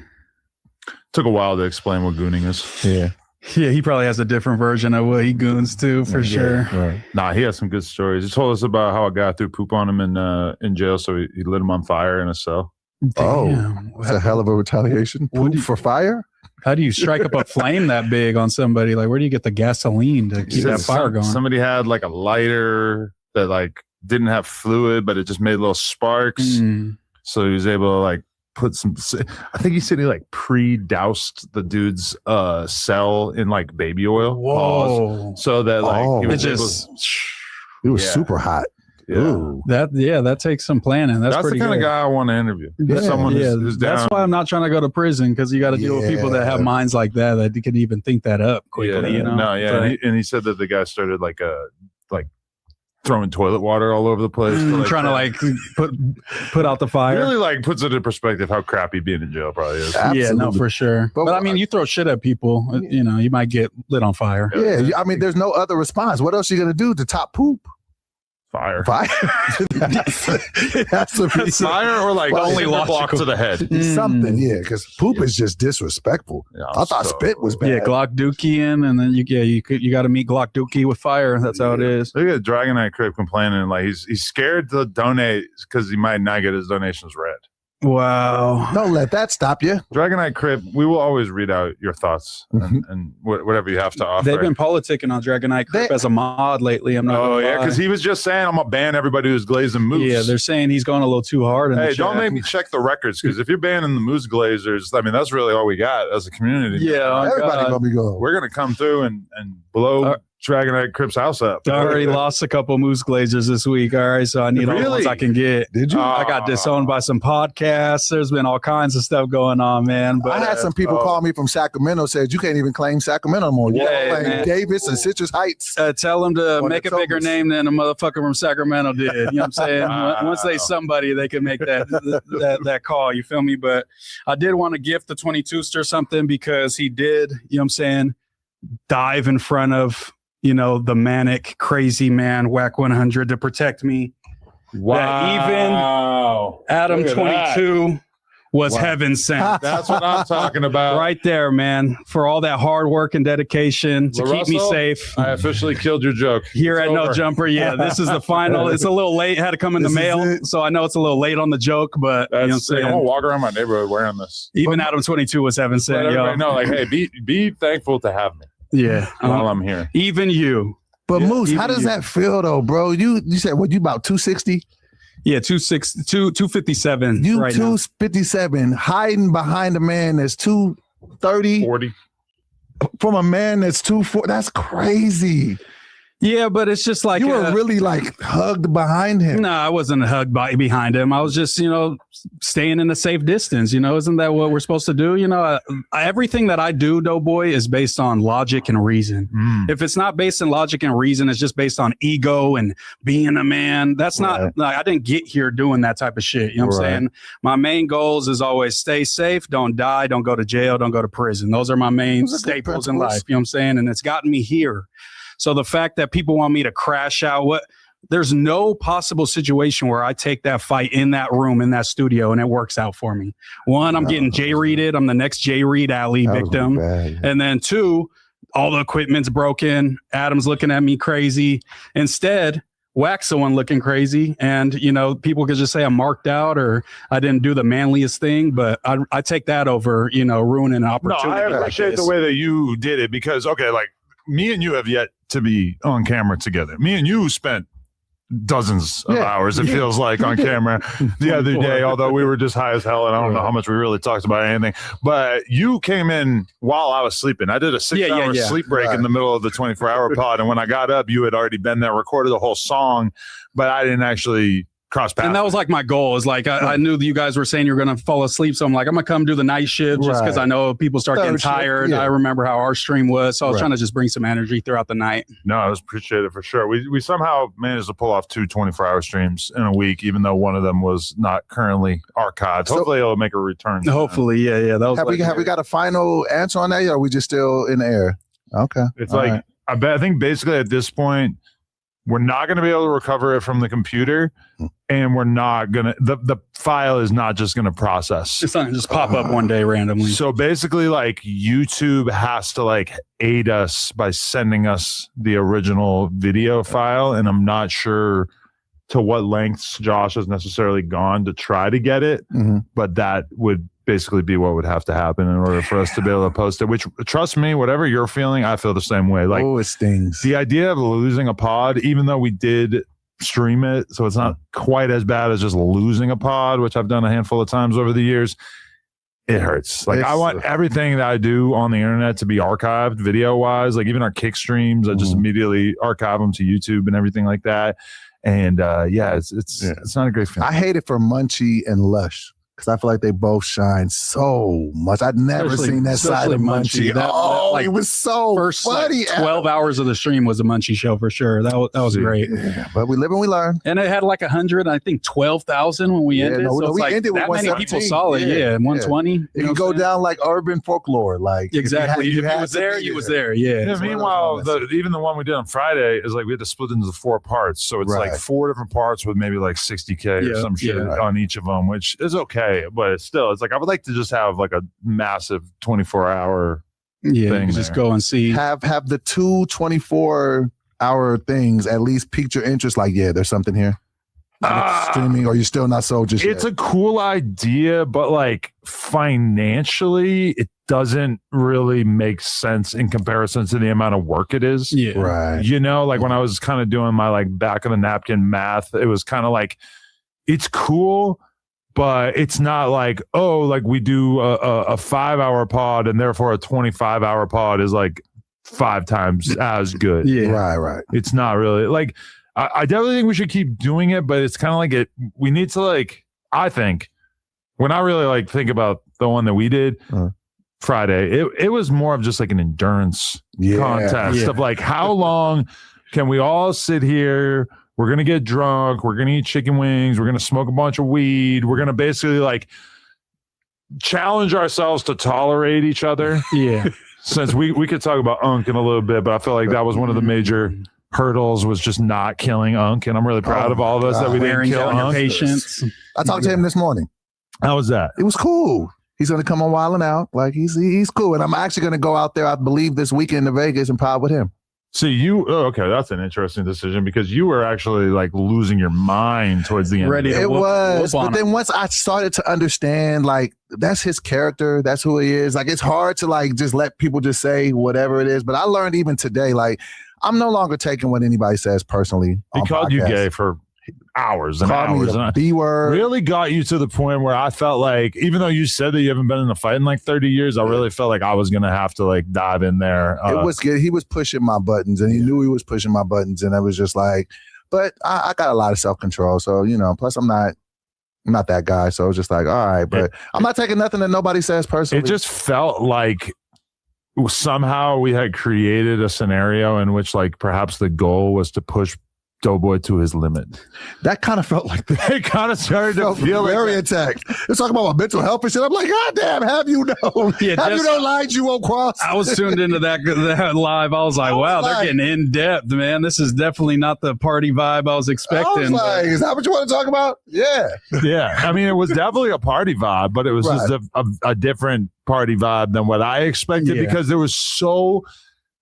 [SPEAKER 3] Took a while to explain what gooning is.
[SPEAKER 2] Yeah.
[SPEAKER 7] Yeah, he probably has a different version of what he goons too, for sure.
[SPEAKER 2] Right.
[SPEAKER 3] Nah, he has some good stories. He told us about how a guy threw poop on him in jail, so he lit him on fire in a cell.
[SPEAKER 7] Damn.
[SPEAKER 2] It's a hell of a retaliation.
[SPEAKER 7] What do you-
[SPEAKER 2] For fire?
[SPEAKER 7] How do you strike up a flame that big on somebody? Like, where do you get the gasoline to keep that fire going?
[SPEAKER 3] Somebody had like a lighter that like didn't have fluid, but it just made little sparks. So he was able to like put some. I think he said he like pre-doused the dude's cell in like baby oil.
[SPEAKER 7] Whoa.
[SPEAKER 3] So that like he
[SPEAKER 7] It
[SPEAKER 3] was
[SPEAKER 7] just
[SPEAKER 2] It was
[SPEAKER 3] Yeah.
[SPEAKER 2] super hot.
[SPEAKER 3] Yeah.
[SPEAKER 2] Ooh.
[SPEAKER 7] that takes some planning. That's
[SPEAKER 3] the
[SPEAKER 7] pretty
[SPEAKER 3] kind
[SPEAKER 7] good.
[SPEAKER 3] of guy I want to interview.
[SPEAKER 2] Yeah.
[SPEAKER 3] Someone who's down.
[SPEAKER 7] That's why I'm not trying to go to prison, because you got to deal with people that have minds like that can even think that up quickly. You know?
[SPEAKER 3] No, yeah.
[SPEAKER 7] But-
[SPEAKER 3] And he said that the guy started like throwing toilet water all over the place.
[SPEAKER 7] trying to like put out the fire.
[SPEAKER 3] Really like puts it in perspective how crappy being in jail probably is.
[SPEAKER 7] Yeah, no, for sure.
[SPEAKER 2] But-
[SPEAKER 7] But I mean, you throw shit at people, you know, you might get lit on fire.
[SPEAKER 2] Yeah. I mean, there's no other response. What else are you going to do to top poop?
[SPEAKER 3] Fire.
[SPEAKER 2] Fire. It has to be
[SPEAKER 3] Fire or like
[SPEAKER 2] Only
[SPEAKER 3] cinder block
[SPEAKER 7] logical.
[SPEAKER 3] to the head.
[SPEAKER 2] something. Yeah. Because poop is just disrespectful.
[SPEAKER 3] Yeah,
[SPEAKER 2] I thought
[SPEAKER 3] so-
[SPEAKER 2] spit was bad.
[SPEAKER 7] Yeah, Glock Dookie and then you got to meet Glock Dookie with fire. That's how it is.
[SPEAKER 3] Look at Dragonite Crib complaining like he's scared to donate because he might not get his donations read.
[SPEAKER 7] Wow.
[SPEAKER 2] Don't let that stop you.
[SPEAKER 3] Dragonite Crib, we will always read out your thoughts and whatever you have to offer.
[SPEAKER 7] They've been politicking on Dragonite Crip as a mod lately. I'm not.
[SPEAKER 3] Oh
[SPEAKER 7] gonna
[SPEAKER 3] yeah,
[SPEAKER 7] lie.
[SPEAKER 3] because he was just saying I'm gonna ban everybody who's glazing moose.
[SPEAKER 7] Yeah, they're saying he's going a little too hard. In
[SPEAKER 3] Hey,
[SPEAKER 7] the
[SPEAKER 3] don't
[SPEAKER 7] chat.
[SPEAKER 3] make me check the records because if you're banning the moose glazers, I mean that's really all we got as a community.
[SPEAKER 7] Yeah, oh,
[SPEAKER 2] Everybody
[SPEAKER 7] God.
[SPEAKER 2] going to be going.
[SPEAKER 3] We're gonna come through and blow Dragonite Crib's house up.
[SPEAKER 7] I already lost a couple moose glazers this week. All right, so I need all the ones
[SPEAKER 3] Really?
[SPEAKER 7] I can get.
[SPEAKER 2] Did you?
[SPEAKER 7] I got disowned by some podcasts. There's been all kinds of stuff going on, man. But
[SPEAKER 2] I had some people call me from Sacramento, said you can't even claim Sacramento anymore. You
[SPEAKER 7] Yeah,
[SPEAKER 2] gotta claim
[SPEAKER 7] man.
[SPEAKER 2] Davis and Citrus Heights.
[SPEAKER 7] tell them to
[SPEAKER 2] Or
[SPEAKER 7] make
[SPEAKER 2] the
[SPEAKER 7] a bigger
[SPEAKER 2] Tokens.
[SPEAKER 7] name than a motherfucker from Sacramento did. You know what I'm saying? Once they somebody, they can make that call. You feel me? But I did want to gift the 22ster something because he did, you know what I'm saying, dive in front of, you know, the manic, crazy man, WACK 100 to protect me.
[SPEAKER 3] Wow.
[SPEAKER 7] Adam
[SPEAKER 3] Look at that.
[SPEAKER 7] 22 was heaven sent.
[SPEAKER 3] That's what I'm talking about.
[SPEAKER 7] Right there, man, for all that hard work and dedication to keep me
[SPEAKER 3] LaRussell,
[SPEAKER 7] safe.
[SPEAKER 3] I officially killed your joke.
[SPEAKER 7] Here
[SPEAKER 3] It's
[SPEAKER 7] at No
[SPEAKER 3] over.
[SPEAKER 7] Jumper, yeah, this is the final. It's a little late. It had to come in the
[SPEAKER 2] This is
[SPEAKER 7] mail,
[SPEAKER 2] it.
[SPEAKER 7] so I know it's a little late on the joke, but you know what I'm
[SPEAKER 3] That's, I'm gonna
[SPEAKER 7] saying?
[SPEAKER 3] walk around my neighborhood wearing this.
[SPEAKER 7] Even Adam 22 was heaven
[SPEAKER 3] Let
[SPEAKER 7] sent, yo.
[SPEAKER 3] everybody know, like, hey, be thankful to have me
[SPEAKER 7] Yeah,
[SPEAKER 3] while I'm here.
[SPEAKER 7] even you.
[SPEAKER 2] But Moose, how
[SPEAKER 7] even
[SPEAKER 2] does
[SPEAKER 7] you.
[SPEAKER 2] that feel though, bro? You said what? You about 260?
[SPEAKER 7] Yeah, 257
[SPEAKER 2] You
[SPEAKER 7] right now.
[SPEAKER 2] 257, hiding behind a man that's 230
[SPEAKER 3] 40.
[SPEAKER 2] from a man that's 240. That's crazy.
[SPEAKER 7] Yeah, but it's just like
[SPEAKER 2] You were really like hugged behind him.
[SPEAKER 7] No, I wasn't hugged behind him. I was just, you know, staying in a safe distance. You know, isn't that what we're supposed to do? You know, everything that I do, Doughboy, is based on logic and reason. If it's not based on logic and reason, it's just based on ego and being a man. That's not, like, I didn't get here doing that type of shit. You know what I'm saying? My main goals is always stay safe, don't die, don't go to jail, don't go to prison. Those are my main
[SPEAKER 2] Those are good
[SPEAKER 7] staples in life.
[SPEAKER 2] principles.
[SPEAKER 7] You know what I'm saying? And it's gotten me here. So the fact that people want me to crash out, there's no possible situation where I take that fight in that room, in that studio, and it works out for me. One, I'm getting J-Reeded. I'm the next J-Reed Alley
[SPEAKER 2] That was
[SPEAKER 7] victim.
[SPEAKER 2] bad.
[SPEAKER 7] And then two, all the equipment's broken. Adam's looking at me crazy. Instead, WACK's the one looking crazy. And, you know, people could just say I'm marked out or I didn't do the manliest thing, but I take that over, you know, ruining an opportunity.
[SPEAKER 3] No, I appreciate the way that you did it because, okay, like me and you have yet to be on camera together. Me and you spent dozens of hours, it feels like, on camera the other day, although we were just high as hell and I don't know how much we really talked about anything. But you came in while I was sleeping. I did a 6-hour sleep break in the middle of the 24-hour pod, and when I got up, you had already been there, recorded the whole song, but I didn't actually cross paths.
[SPEAKER 7] And that was like my goal. Is like I knew that you guys were saying you were going to fall asleep, so I'm like, I'm gonna come do the night shift just because I know people start getting tired. I remember how our stream was, so I was trying to just bring some energy throughout the night. No,
[SPEAKER 3] I was appreciated for sure. We somehow managed to pull off 2 24-hour streams in a week, even though one of them was not currently archived. Hopefully, it'll make a return.
[SPEAKER 7] Hopefully, yeah. That was
[SPEAKER 2] have we got a final answer on that, or are we just still in the air? Okay,
[SPEAKER 3] it's like I think basically at this point, we're not going to be able to recover it from the computer, and we're not going to, the file is not just going to process.
[SPEAKER 7] It's not going to just pop up one day randomly.
[SPEAKER 3] So basically, like, YouTube has to like aid us by sending us the original video file, and I'm not sure to what lengths Josh has necessarily gone to try to get it, but that would basically be what would have to happen in order for us to be able to post it, which, trust me, whatever you're feeling, I feel the same way. Like,
[SPEAKER 2] it stings.
[SPEAKER 3] The idea of losing a pod, even though we did stream it, so it's not quite as bad as just losing a pod, which I've done a handful of times over the years, it hurts. Like, I want everything that I do on the internet to be archived video-wise. Like, even our kick streams, I just immediately archive them to YouTube and everything like that. And it's not a great feeling.
[SPEAKER 2] I hate it for Munchie and Lush, because I feel like they both shine so much. I'd never seen that side of Munchie. It was so funny.
[SPEAKER 7] Like 12 hours of the stream was a Munchie show for sure. That was great.
[SPEAKER 2] Yeah, but we live and we learn.
[SPEAKER 7] And it had like 100, I think 12,000 when we ended. So we ended with that many people saw it. 120.
[SPEAKER 2] It can go down like urban folklore. Like,
[SPEAKER 7] exactly. If you was there, you was there. Yeah.
[SPEAKER 3] Meanwhile, even the one we did on Friday is like we had to split into 4 parts. So it's like 4 different parts with maybe like 60K or some shit on each of them, which is okay. But still, it's like I would like to just have like a massive 24-hour thing.
[SPEAKER 7] Just go and see.
[SPEAKER 2] Have the 2 24-hour things at least piqued your interest. Like, there's something here. Streaming, or you're still not sold just
[SPEAKER 3] It's
[SPEAKER 2] yet?
[SPEAKER 3] A cool idea, but like financially, it doesn't really make sense in comparison to the amount of work it is.
[SPEAKER 7] Yeah,
[SPEAKER 2] right.
[SPEAKER 3] You know, like when I was kind of doing my like back of the napkin math, it was kind of like it's cool. But it's not like, like we do a 5-hour pod and therefore a 25-hour pod is like 5 times as good.
[SPEAKER 2] Right.
[SPEAKER 3] It's not really like, I definitely think we should keep doing it, but it's kind of like we need to like, I think when I really like think about the one that we did Friday, it was more of just like an endurance contest of like, how long can we all sit here? We're going to get drunk. We're going to eat chicken wings. We're going to smoke a bunch of weed. We're going to basically like challenge ourselves to tolerate each other.
[SPEAKER 7] Yeah.
[SPEAKER 3] Since we could talk about Unk in a little bit, but I feel like that was one of the major hurdles was just not killing Unk. And I'm really proud of all of us that we didn't kill Unk.
[SPEAKER 7] Patience.
[SPEAKER 2] I talked to him this morning.
[SPEAKER 3] How was that?
[SPEAKER 2] It was cool. He's going to come on Wild 'N Out. Like, he's cool. And I'm actually going to go out there, I believe, this weekend to Vegas and pod with him.
[SPEAKER 3] See, okay, that's an interesting decision because you were actually like losing your mind towards the end.
[SPEAKER 2] It was, but then once I started to understand, like, that's his character, that's who he is. Like, it's hard to like just let people just say whatever it is. But I learned even today, like, I'm no longer taking what anybody says personally.
[SPEAKER 3] He called you gay for hours and hours.
[SPEAKER 2] And B-word.
[SPEAKER 3] Really got you to the point where I felt like, even though you said that you haven't been in a fight in like 30 years, I really felt like I was going to have to like dive in there.
[SPEAKER 2] It was good. He was pushing my buttons and he knew he was pushing my buttons. And I was just like, but I got a lot of self-control. So, you know, plus I'm not that guy. So it was just like, all right, but I'm not taking nothing that nobody says personally.
[SPEAKER 3] It just felt like somehow we had created a scenario in which like perhaps the goal was to push Doughboy to his limit.
[SPEAKER 2] That kind of felt like that.
[SPEAKER 3] It kind of started to feel
[SPEAKER 2] very
[SPEAKER 3] like
[SPEAKER 2] attacked. It's talking about my mental health and shit. I'm like, God damn, have you known? You lied you won't cross?
[SPEAKER 7] I was tuned into that live. I was like, wow, they're getting in depth, man. This is definitely not the party vibe I was expecting.
[SPEAKER 2] I was like, is that what you want to talk about? Yeah.
[SPEAKER 3] Yeah. I mean, it was definitely a party vibe, but it was just a different party vibe than what I expected because there was so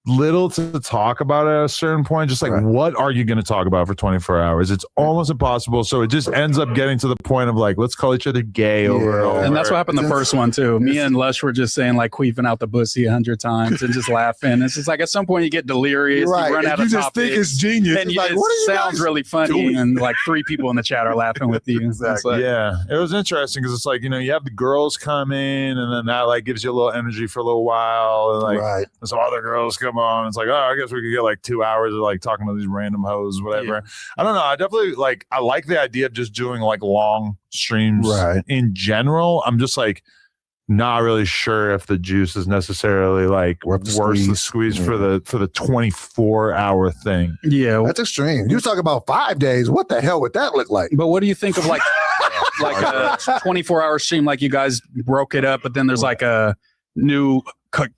[SPEAKER 3] little to talk about at a certain point. Just like, what are you going to talk about for 24 hours? It's almost impossible. So it just ends up getting to the point of like, let's call each other gay over and over.
[SPEAKER 7] And that's what happened the first one too. Me and Lush were just saying like queefing out the pussy 100 times and just laughing. It's just like at some point you get delirious, you run out of topics. You just think it's genius. And like, what it sounds really funny doing? And like 3 people in the chat are laughing with you.
[SPEAKER 3] Exactly. Like, yeah, it was interesting because it's like, you know, you have the girls come in and then that like gives you a little energy for a little while. And like some other girls come on. It's like, oh, I guess we could get like 2 hours of like talking about these random hoes, whatever. I don't know. I definitely like, I like the idea of just doing like long streams in general. I'm just like not really sure if the juice is necessarily like worth the squeeze for the 24-hour thing.
[SPEAKER 2] Yeah, that's extreme. You talk about 5 days. What the hell would that look like?
[SPEAKER 7] But what do you think of like a 24-hour stream? Like you guys broke it up, but then there's like a new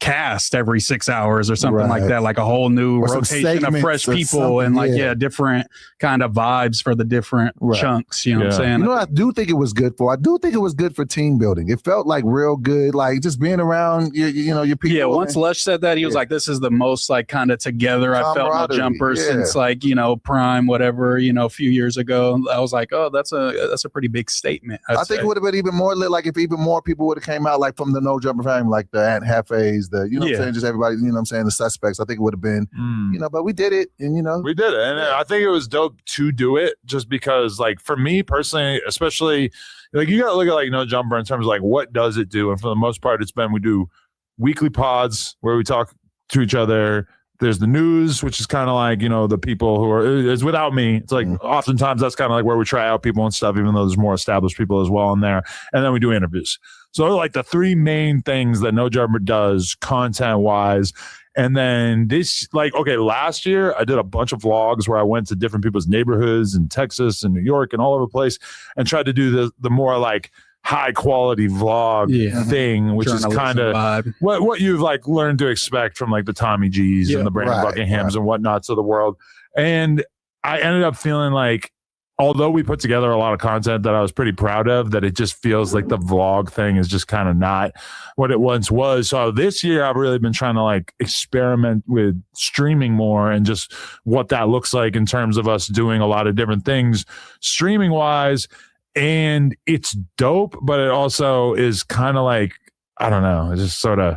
[SPEAKER 7] cast every 6 hours or something like that, like a whole new rotation of fresh people and like different kind of vibes for the different chunks, you know what I'm saying?
[SPEAKER 2] You know what I do think it was good for? I do think it was good for team building. It felt like real good, like just being around your people.
[SPEAKER 7] Yeah, once Lush said that, he was like, this is the most like kind of together I felt No Jumper since like, you know, Prime, whatever, you know, a few years ago. I was like, oh, that's a pretty big statement. I think
[SPEAKER 2] it would have been even more lit, like if even more people would have came out like from the No Jumper family, like the Aunt Hefe's, the, you know what I'm saying, just everybody, you know what I'm saying, the suspects. I think it would have been, you know, but we did it, and you know.
[SPEAKER 3] We did it, and I think it was dope to do it just because, like, for me personally, especially, like, you got to look at, like, No Jumper in terms of, like, what does it do? And for the most part, we do weekly pods where we talk to each other. There's the news, which is kind of like, you know, the people who are, it's without me. It's like, oftentimes that's kind of like where we try out people and stuff, even though there's more established people as well in there. And then we do interviews. So like the 3 main things that No Jumper does content wise. And then this, like, okay, last year I did a bunch of vlogs where I went to different people's neighborhoods in Texas and New York and all over the place and tried to do the more like high quality vlog thing, which is kind of what you've like learned to expect from like the Tommy G's and the Brandon Buckinghams and whatnots of the world. And I ended up feeling like, although we put together a lot of content that I was pretty proud of, that it just feels like the vlog thing is just kind of not what it once was. So this year I've really been trying to like experiment with streaming more and just what that looks like in terms of us doing a lot of different things streaming wise. And it's dope, but it also is kind of like, I don't know, it's just sort of,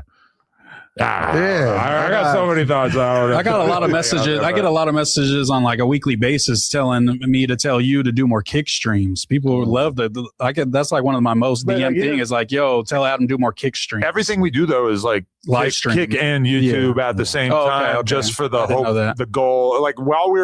[SPEAKER 3] I got so many thoughts.
[SPEAKER 7] I got a lot of messages. I get a lot of messages on like a weekly basis telling me to tell you to do more kick streams. People love that's like one of my most DM thing is like, yo, tell Adam do more kick streams.
[SPEAKER 3] Everything we do though is like live stream, kick and YouTube at the same time, just for the hope, the goal. Like while we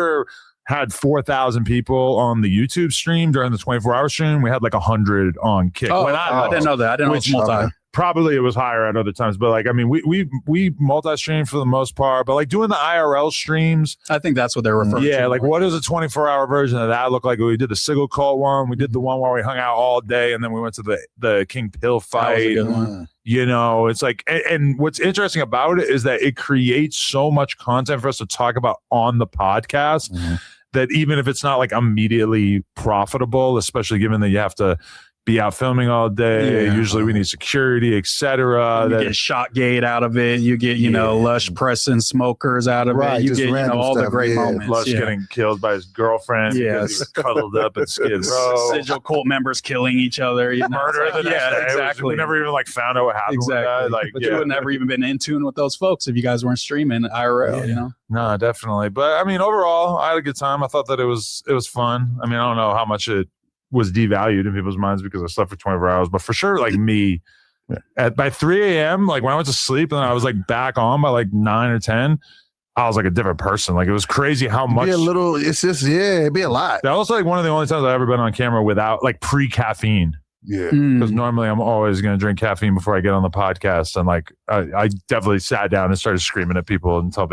[SPEAKER 3] had 4,000 people on the YouTube stream during the 24-hour stream, we had like 100 on Kick.
[SPEAKER 7] I didn't know that. I didn't know it was multi.
[SPEAKER 3] Probably it was higher at other times, but like, I mean, we multi-stream for the most part, but like doing the IRL streams.
[SPEAKER 7] I think that's what they're referring to.
[SPEAKER 3] Yeah, like what does a 24-hour version of that look like? We did the Sigil Cult one. We did the one where we hung out all day, and then we went to the King Pill fight. You know, it's like, and what's interesting about it is that it creates so much content for us to talk about on the podcast. That even if it's not like immediately profitable, especially given that you have to be out filming all day, usually we need security, etc.
[SPEAKER 7] You get shot gate out of it. You get, you know, Lush pressing smokers out of it. You get, you know, all the great moments.
[SPEAKER 3] Lush getting killed by his girlfriend because he was cuddled up at Skid Row.
[SPEAKER 7] Sigil cult members killing each other. You know?
[SPEAKER 3] Murder the next day.
[SPEAKER 7] Exactly.
[SPEAKER 3] We never even like found out what happened with that. Like,
[SPEAKER 7] but you would never even been in tune with those folks if you guys weren't streaming IRL, you know?
[SPEAKER 3] No, definitely. But I mean, overall, I had a good time. I thought that it was fun. I mean, I don't know how much it was devalued in people's minds because I slept for 24 hours, but for sure, like me, by 3 a.m., like when I went to sleep and I was like back on by like 9 or 10, I was like a different person. Like it was crazy how much.
[SPEAKER 2] It's just, it'd be a lot.
[SPEAKER 3] That was like one of the only times I've ever been on camera without like pre-caffeine.
[SPEAKER 2] Yeah.
[SPEAKER 3] Because normally I'm always going to drink caffeine before I get on the podcast. And like, I definitely sat down and started screaring at people and tell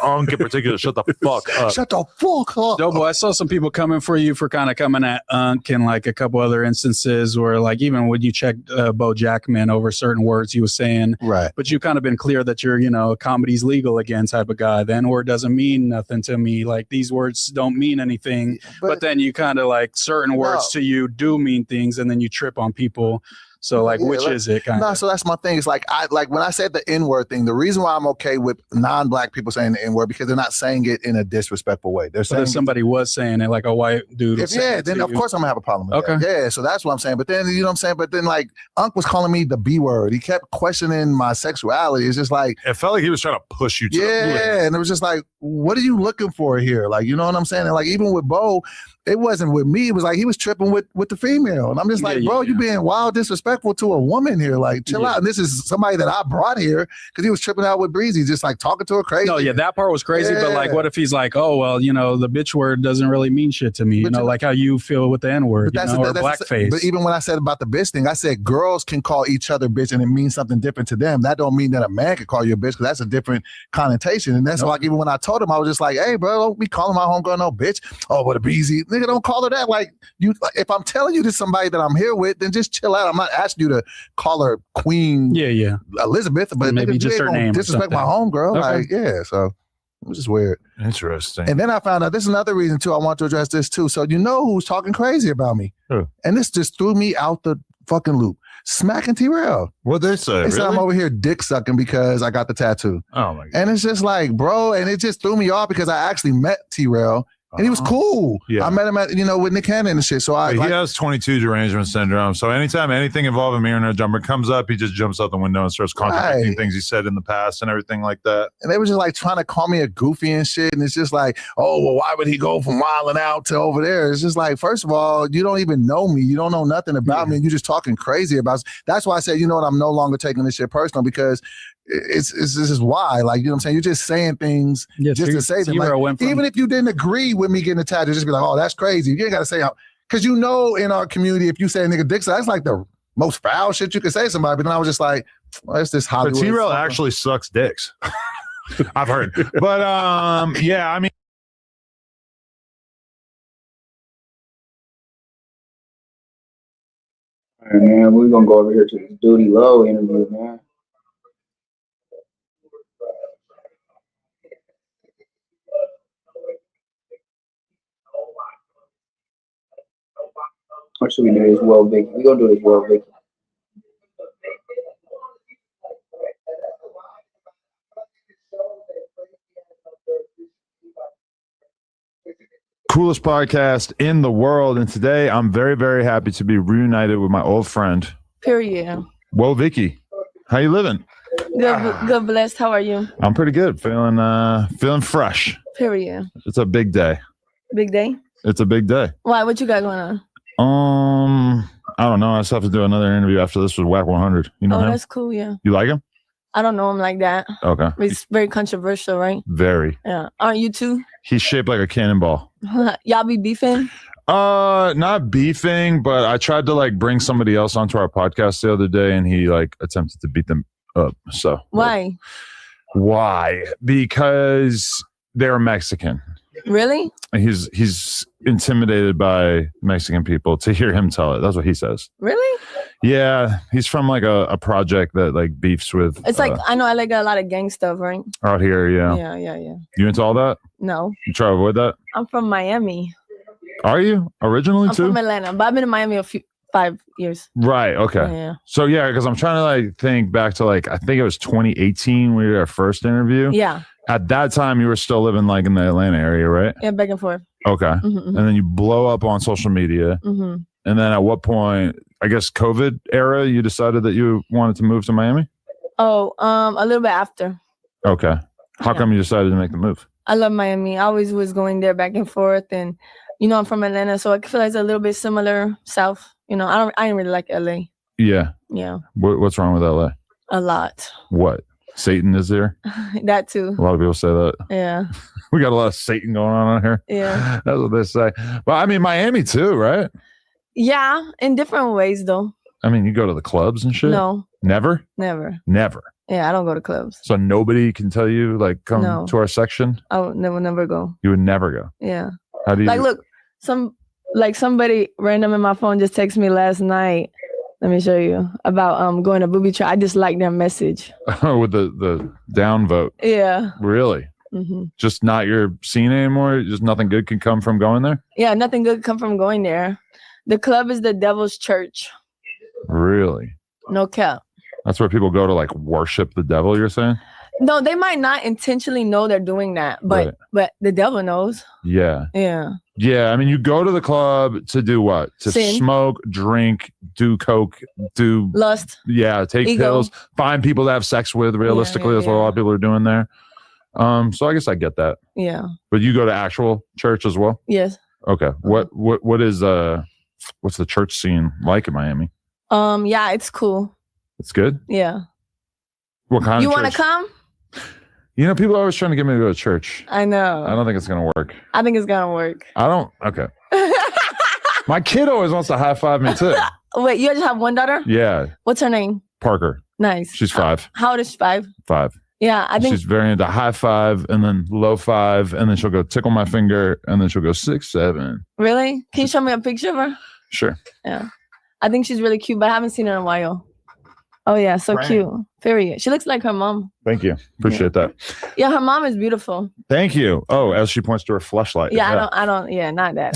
[SPEAKER 3] Unk in particular, shut the fuck up.
[SPEAKER 2] Shut the fuck up.
[SPEAKER 7] Dope, I saw some people coming for you for kind of coming at Unk and like a couple other instances where like even when you checked Bo Jackman over certain words he was saying.
[SPEAKER 2] Right.
[SPEAKER 7] But you kind of been clear that you're, you know, comedy's legal again type of guy. The N-word doesn't mean nothing to me. Like these words don't mean anything. But then you kind of like certain words to you do mean things and then you trip on people. So like,
[SPEAKER 2] Yeah,
[SPEAKER 7] which is it? Kind
[SPEAKER 2] No,
[SPEAKER 7] of.
[SPEAKER 2] so that's my thing. It's like when I said the N-word thing, the reason why I'm okay with non-black people saying the N-word because they're not saying it in a disrespectful way. They're
[SPEAKER 7] But
[SPEAKER 2] saying
[SPEAKER 7] if somebody was saying it, like a white dude, was saying it
[SPEAKER 2] then
[SPEAKER 7] to
[SPEAKER 2] of
[SPEAKER 7] you.
[SPEAKER 2] course I'm gonna have a problem with
[SPEAKER 7] Okay.
[SPEAKER 2] that. Yeah, so that's what I'm saying. But then you know what I'm saying. But then like Unc was calling me the B word. He kept questioning my sexuality. It's just like
[SPEAKER 3] It felt like he was trying to push you to
[SPEAKER 2] yeah, and it was just like, what are you looking for here? Like, you know what I'm saying? And like even with Bo, it wasn't with me. It was like he was tripping with the female, and I'm just like, bro, you being wild disrespectful to a woman here. Like, chill out. And this is somebody that I brought here because he was tripping out with Breezy, just like talking to her crazy.
[SPEAKER 7] No, yeah, that part was crazy. But like, what if he's like, oh well, you know, the bitch word doesn't really mean shit to me. You know, like how you feel with the N word, you know, or blackface.
[SPEAKER 2] But even when I said about the bitch thing, I said girls can call each other bitch and it means something different to them. That don't mean that a man can call you a bitch because that's a different connotation. And that's like even when I told him, I was just like, hey, bro, don't be calling my homegirl no bitch. Oh, what a breezy nigga, don't call her that. Like you, if I'm telling you this somebody that I'm here with, then just chill out. I'm not asking you to call her Queen Elizabeth, but
[SPEAKER 7] maybe
[SPEAKER 2] nigga,
[SPEAKER 7] just her name.
[SPEAKER 2] Disrespect my homegirl.
[SPEAKER 7] Okay.
[SPEAKER 2] Like, yeah, so it was just weird.
[SPEAKER 3] Interesting.
[SPEAKER 2] And then I found out this is another reason too. I want to address this too. So you know who's talking crazy about me?
[SPEAKER 3] Who?
[SPEAKER 2] And this just threw me out the fucking loop. Smack and T-Rail.
[SPEAKER 3] What'd they say?
[SPEAKER 2] They said I'm over here dick sucking because I got the tattoo.
[SPEAKER 3] Oh my god.
[SPEAKER 2] And it's just like, bro, and it just threw me off because I actually met T-Rail. And he was cool.
[SPEAKER 3] Yeah.
[SPEAKER 2] I met him at, with Nick Cannon and shit. So
[SPEAKER 3] he has 22 derangement syndrome. So anytime anything involving me or no jumper comes up, he just jumps out the window and starts contradicting things he said in the past and everything like that.
[SPEAKER 2] And they were just like trying to call me a goofy and shit. And it's just like, oh, well, why would he go from wilding out to over there? It's just like, first of all, you don't even know me. You don't know nothing about me. And you're just talking crazy about. That's why I said, you know what? I'm no longer taking this shit personal because it's this is why, like, you know what I'm saying? You're just saying things just to say them. Like, even if you didn't agree with me getting attacked, just be like, oh, that's crazy. You ain't got to say how, because you know, in our community, if you say a nigga dick, so that's like the most foul shit you could say to somebody. But then I was just like, well, it's this Hollywood.
[SPEAKER 3] But T-Rail actually sucks dicks. I've heard. But yeah, I mean.
[SPEAKER 1] All right, man, we're gonna go over here to this Duty Low interview, man. Or should we do this well, Vicky? We're gonna do this well, Vicky.
[SPEAKER 3] Coolest podcast in the world, and today I'm very, very happy to be reunited with my old friend.
[SPEAKER 8] Period.
[SPEAKER 3] Whoa, Vicky, how you living?
[SPEAKER 8] Good, blessed. How are you?
[SPEAKER 3] I'm pretty good. Feeling fresh.
[SPEAKER 8] Period.
[SPEAKER 3] It's a big day.
[SPEAKER 8] Big day.
[SPEAKER 3] It's a big day.
[SPEAKER 8] Why? What you got going on?
[SPEAKER 3] I don't know. I just have to do another interview after this with WACK 100. You know him?
[SPEAKER 8] That's cool. Yeah.
[SPEAKER 3] You like him?
[SPEAKER 8] I don't know him like that.
[SPEAKER 3] Okay.
[SPEAKER 8] It's very controversial, right?
[SPEAKER 3] Very.
[SPEAKER 8] Yeah. Aren't you too?
[SPEAKER 3] He's shaped like a cannonball.
[SPEAKER 8] Y'all be beefing?
[SPEAKER 3] Not beefing, but I tried to like bring somebody else onto our podcast the other day, and he like attempted to beat them up. So
[SPEAKER 8] why?
[SPEAKER 3] Why? Because they're Mexican.
[SPEAKER 8] Really?
[SPEAKER 3] He's intimidated by Mexican people, to hear him tell it. That's what he says.
[SPEAKER 8] Really?
[SPEAKER 3] Yeah, he's from like a project that like beefs with.
[SPEAKER 8] It's like I know I like a lot of gang stuff, right?
[SPEAKER 3] Out here, yeah.
[SPEAKER 8] Yeah.
[SPEAKER 3] You into all that?
[SPEAKER 8] No.
[SPEAKER 3] You try to avoid that?
[SPEAKER 8] I'm from Miami.
[SPEAKER 3] Are you originally
[SPEAKER 8] I'm
[SPEAKER 3] too?
[SPEAKER 8] from Atlanta, but I've been in Miami 5 years.
[SPEAKER 3] Right. Okay.
[SPEAKER 8] Yeah.
[SPEAKER 3] So yeah, because I'm trying to like think back to like I think it was 2018 we did our first interview.
[SPEAKER 8] Yeah.
[SPEAKER 3] At that time, you were still living like in the Atlanta area, right?
[SPEAKER 8] Yeah, back and forth.
[SPEAKER 3] Okay.
[SPEAKER 8] Mm-hmm.
[SPEAKER 3] And then you blow up on social media.
[SPEAKER 8] Mm-hmm.
[SPEAKER 3] And then at what point, I guess COVID era, you decided that you wanted to move to Miami?
[SPEAKER 8] Oh, a little bit after.
[SPEAKER 3] Okay. How come you decided to make the move?
[SPEAKER 8] I love Miami. I always was going there back and forth, and I'm from Atlanta, so I feel like it's a little bit similar South. I didn't really like LA.
[SPEAKER 3] Yeah.
[SPEAKER 8] Yeah.
[SPEAKER 3] What's wrong with LA?
[SPEAKER 8] A lot.
[SPEAKER 3] What? Satan is there?
[SPEAKER 8] That too.
[SPEAKER 3] A lot of people say that.
[SPEAKER 8] Yeah.
[SPEAKER 3] We got a lot of Satan going on here.
[SPEAKER 8] Yeah.
[SPEAKER 3] That's what they say. Well, I mean, Miami too, right?
[SPEAKER 8] Yeah, in different ways though.
[SPEAKER 3] I mean, you go to the clubs and shit?
[SPEAKER 8] No.
[SPEAKER 3] Never?
[SPEAKER 8] Never.
[SPEAKER 3] Never.
[SPEAKER 8] Yeah, I don't go to clubs.
[SPEAKER 3] So nobody can tell you, like, come to our section?
[SPEAKER 8] I would never go.
[SPEAKER 3] You would never go?
[SPEAKER 8] Yeah.
[SPEAKER 3] How do you?
[SPEAKER 8] Like, look, somebody random in my phone just texted me last night. Let me show you about going to booby trap. I just liked their message.
[SPEAKER 3] With the down vote.
[SPEAKER 8] Yeah.
[SPEAKER 3] Really?
[SPEAKER 8] Mm-hmm.
[SPEAKER 3] Just not your scene anymore? Just nothing good can come from going there?
[SPEAKER 8] Yeah, nothing good come from going there. The club is the devil's church.
[SPEAKER 3] Really? Really?
[SPEAKER 8] No cap.
[SPEAKER 3] That's where people go to like worship the devil, you're saying?
[SPEAKER 8] No, they might not intentionally know they're doing that, but
[SPEAKER 3] Right.
[SPEAKER 8] but the devil knows.
[SPEAKER 3] Yeah.
[SPEAKER 8] Yeah.
[SPEAKER 3] Yeah. I mean, you go to the club to do what? To
[SPEAKER 8] Sin.
[SPEAKER 3] smoke, drink, do coke, do
[SPEAKER 8] Lust.
[SPEAKER 3] Yeah, take
[SPEAKER 8] Ego.
[SPEAKER 3] pills, find people to have sex with. Realistically, that's what a lot of people are doing there. So I guess I get that.
[SPEAKER 8] Yeah.
[SPEAKER 3] But you go to actual church as well?
[SPEAKER 8] Yes.
[SPEAKER 3] Okay. What is what's the church scene like in Miami?
[SPEAKER 8] Yeah, it's cool.
[SPEAKER 3] It's good?
[SPEAKER 8] Yeah.
[SPEAKER 3] What kind
[SPEAKER 8] You
[SPEAKER 3] of
[SPEAKER 8] want to
[SPEAKER 3] church?
[SPEAKER 8] come?
[SPEAKER 3] You know, people are always trying to get me to go to church.
[SPEAKER 8] I know.
[SPEAKER 3] I don't think it's gonna work.
[SPEAKER 8] I think it's gonna work.
[SPEAKER 3] Okay. My kid always wants to high five me too.
[SPEAKER 8] Wait, you just have one daughter?
[SPEAKER 3] Yeah.
[SPEAKER 8] What's her name?
[SPEAKER 3] Parker.
[SPEAKER 8] Nice.
[SPEAKER 3] She's 5.
[SPEAKER 8] How old is she? 5?
[SPEAKER 3] 5.
[SPEAKER 8] Yeah, I think
[SPEAKER 3] She's very into high five and then low five, and then she'll go tickle my finger, and then she'll go 6, 7.
[SPEAKER 8] Really? Can you show me a picture of her?
[SPEAKER 3] Sure.
[SPEAKER 8] Yeah. I think she's really cute, but I haven't seen her in a while. Oh yeah, so
[SPEAKER 3] Right.
[SPEAKER 8] cute. Period. She looks like her mom.
[SPEAKER 3] Thank you. Appreciate that.
[SPEAKER 8] Yeah, her mom is beautiful.
[SPEAKER 3] Thank you. Oh, as she points to her fleshlight.
[SPEAKER 8] Yeah, I don't, yeah, not that.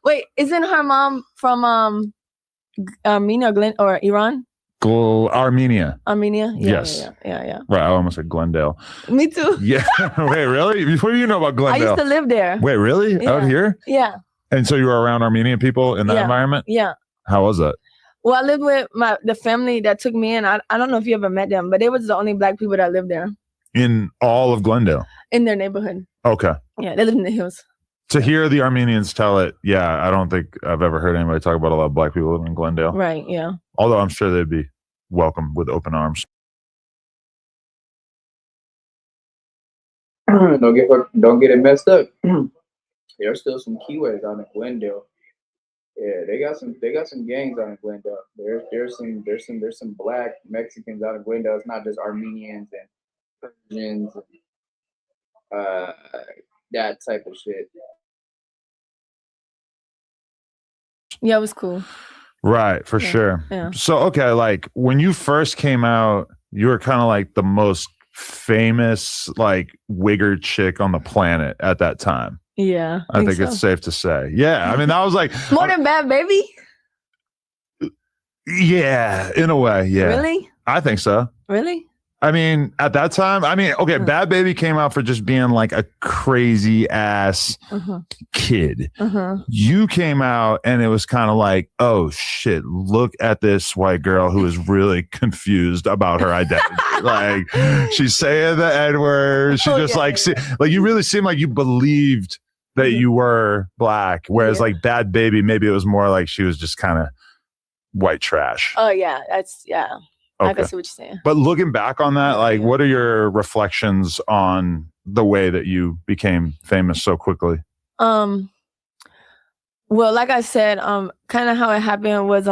[SPEAKER 8] Wait, isn't her mom from Armenia or Glen or Iran?
[SPEAKER 3] Armenia.
[SPEAKER 8] Armenia? Yeah,
[SPEAKER 3] Yes.
[SPEAKER 8] Yeah.
[SPEAKER 3] Right. I almost said Glendale.
[SPEAKER 8] Me too.
[SPEAKER 3] Yeah. Wait, really? What do you know about
[SPEAKER 8] I
[SPEAKER 3] Glendale?
[SPEAKER 8] used to live there.
[SPEAKER 3] Wait, really? Out
[SPEAKER 8] Yeah.
[SPEAKER 3] here?
[SPEAKER 8] Yeah,
[SPEAKER 3] And so you were around Armenian people in that
[SPEAKER 8] Yeah.
[SPEAKER 3] environment?
[SPEAKER 8] yeah.
[SPEAKER 3] How was that?
[SPEAKER 8] Well, I lived with the family that took me in. I don't know if you ever met them, but they was the only black people that lived there
[SPEAKER 3] In all of Glendale?
[SPEAKER 8] in their neighborhood.
[SPEAKER 3] Okay.
[SPEAKER 8] Yeah, they lived in the hills.
[SPEAKER 3] To hear the Armenians tell it, yeah, I don't think I've ever heard anybody talk about a lot of black people living in Glendale.
[SPEAKER 8] Right, yeah.
[SPEAKER 3] Although I'm sure they'd be welcome with open arms.
[SPEAKER 1] Don't get it messed up. There's still some keyways out in Glendale. Yeah, they got some gangs out in Glendale. There's some black Mexicans out in Glendale. It's not just Armenians and Persians and that type of shit.
[SPEAKER 8] Yeah, it was cool.
[SPEAKER 3] Right, for
[SPEAKER 8] Yeah,
[SPEAKER 3] sure.
[SPEAKER 8] yeah.
[SPEAKER 3] So, okay, like when you first came out, you were kind of like the most famous, like, wigger chick on the planet at that time.
[SPEAKER 8] Yeah.
[SPEAKER 3] I think
[SPEAKER 8] so.
[SPEAKER 3] it's safe to say. Yeah, I mean, that was like
[SPEAKER 8] More than Bad Baby?
[SPEAKER 3] yeah, in a way, yeah.
[SPEAKER 8] Really?
[SPEAKER 3] I think so.
[SPEAKER 8] Really?
[SPEAKER 3] I mean, at that time, okay, Bad Baby came out for just being like a crazy ass
[SPEAKER 8] Uh-huh.
[SPEAKER 3] kid.
[SPEAKER 8] Uh-huh.
[SPEAKER 3] You came out and it was kind of like, oh shit, look at this white girl who is really confused about her identity. Like, she's saying the N-word. She just like you really seemed like you believed that you were black. Whereas like Bad Baby, maybe it was more like she was just kind of white trash.
[SPEAKER 8] Oh yeah, I
[SPEAKER 3] Okay.
[SPEAKER 8] can see what you're saying.
[SPEAKER 3] But looking back on that, like, what are your reflections on the way that you became famous so quickly?
[SPEAKER 8] Well, like I said, kind of how it happened was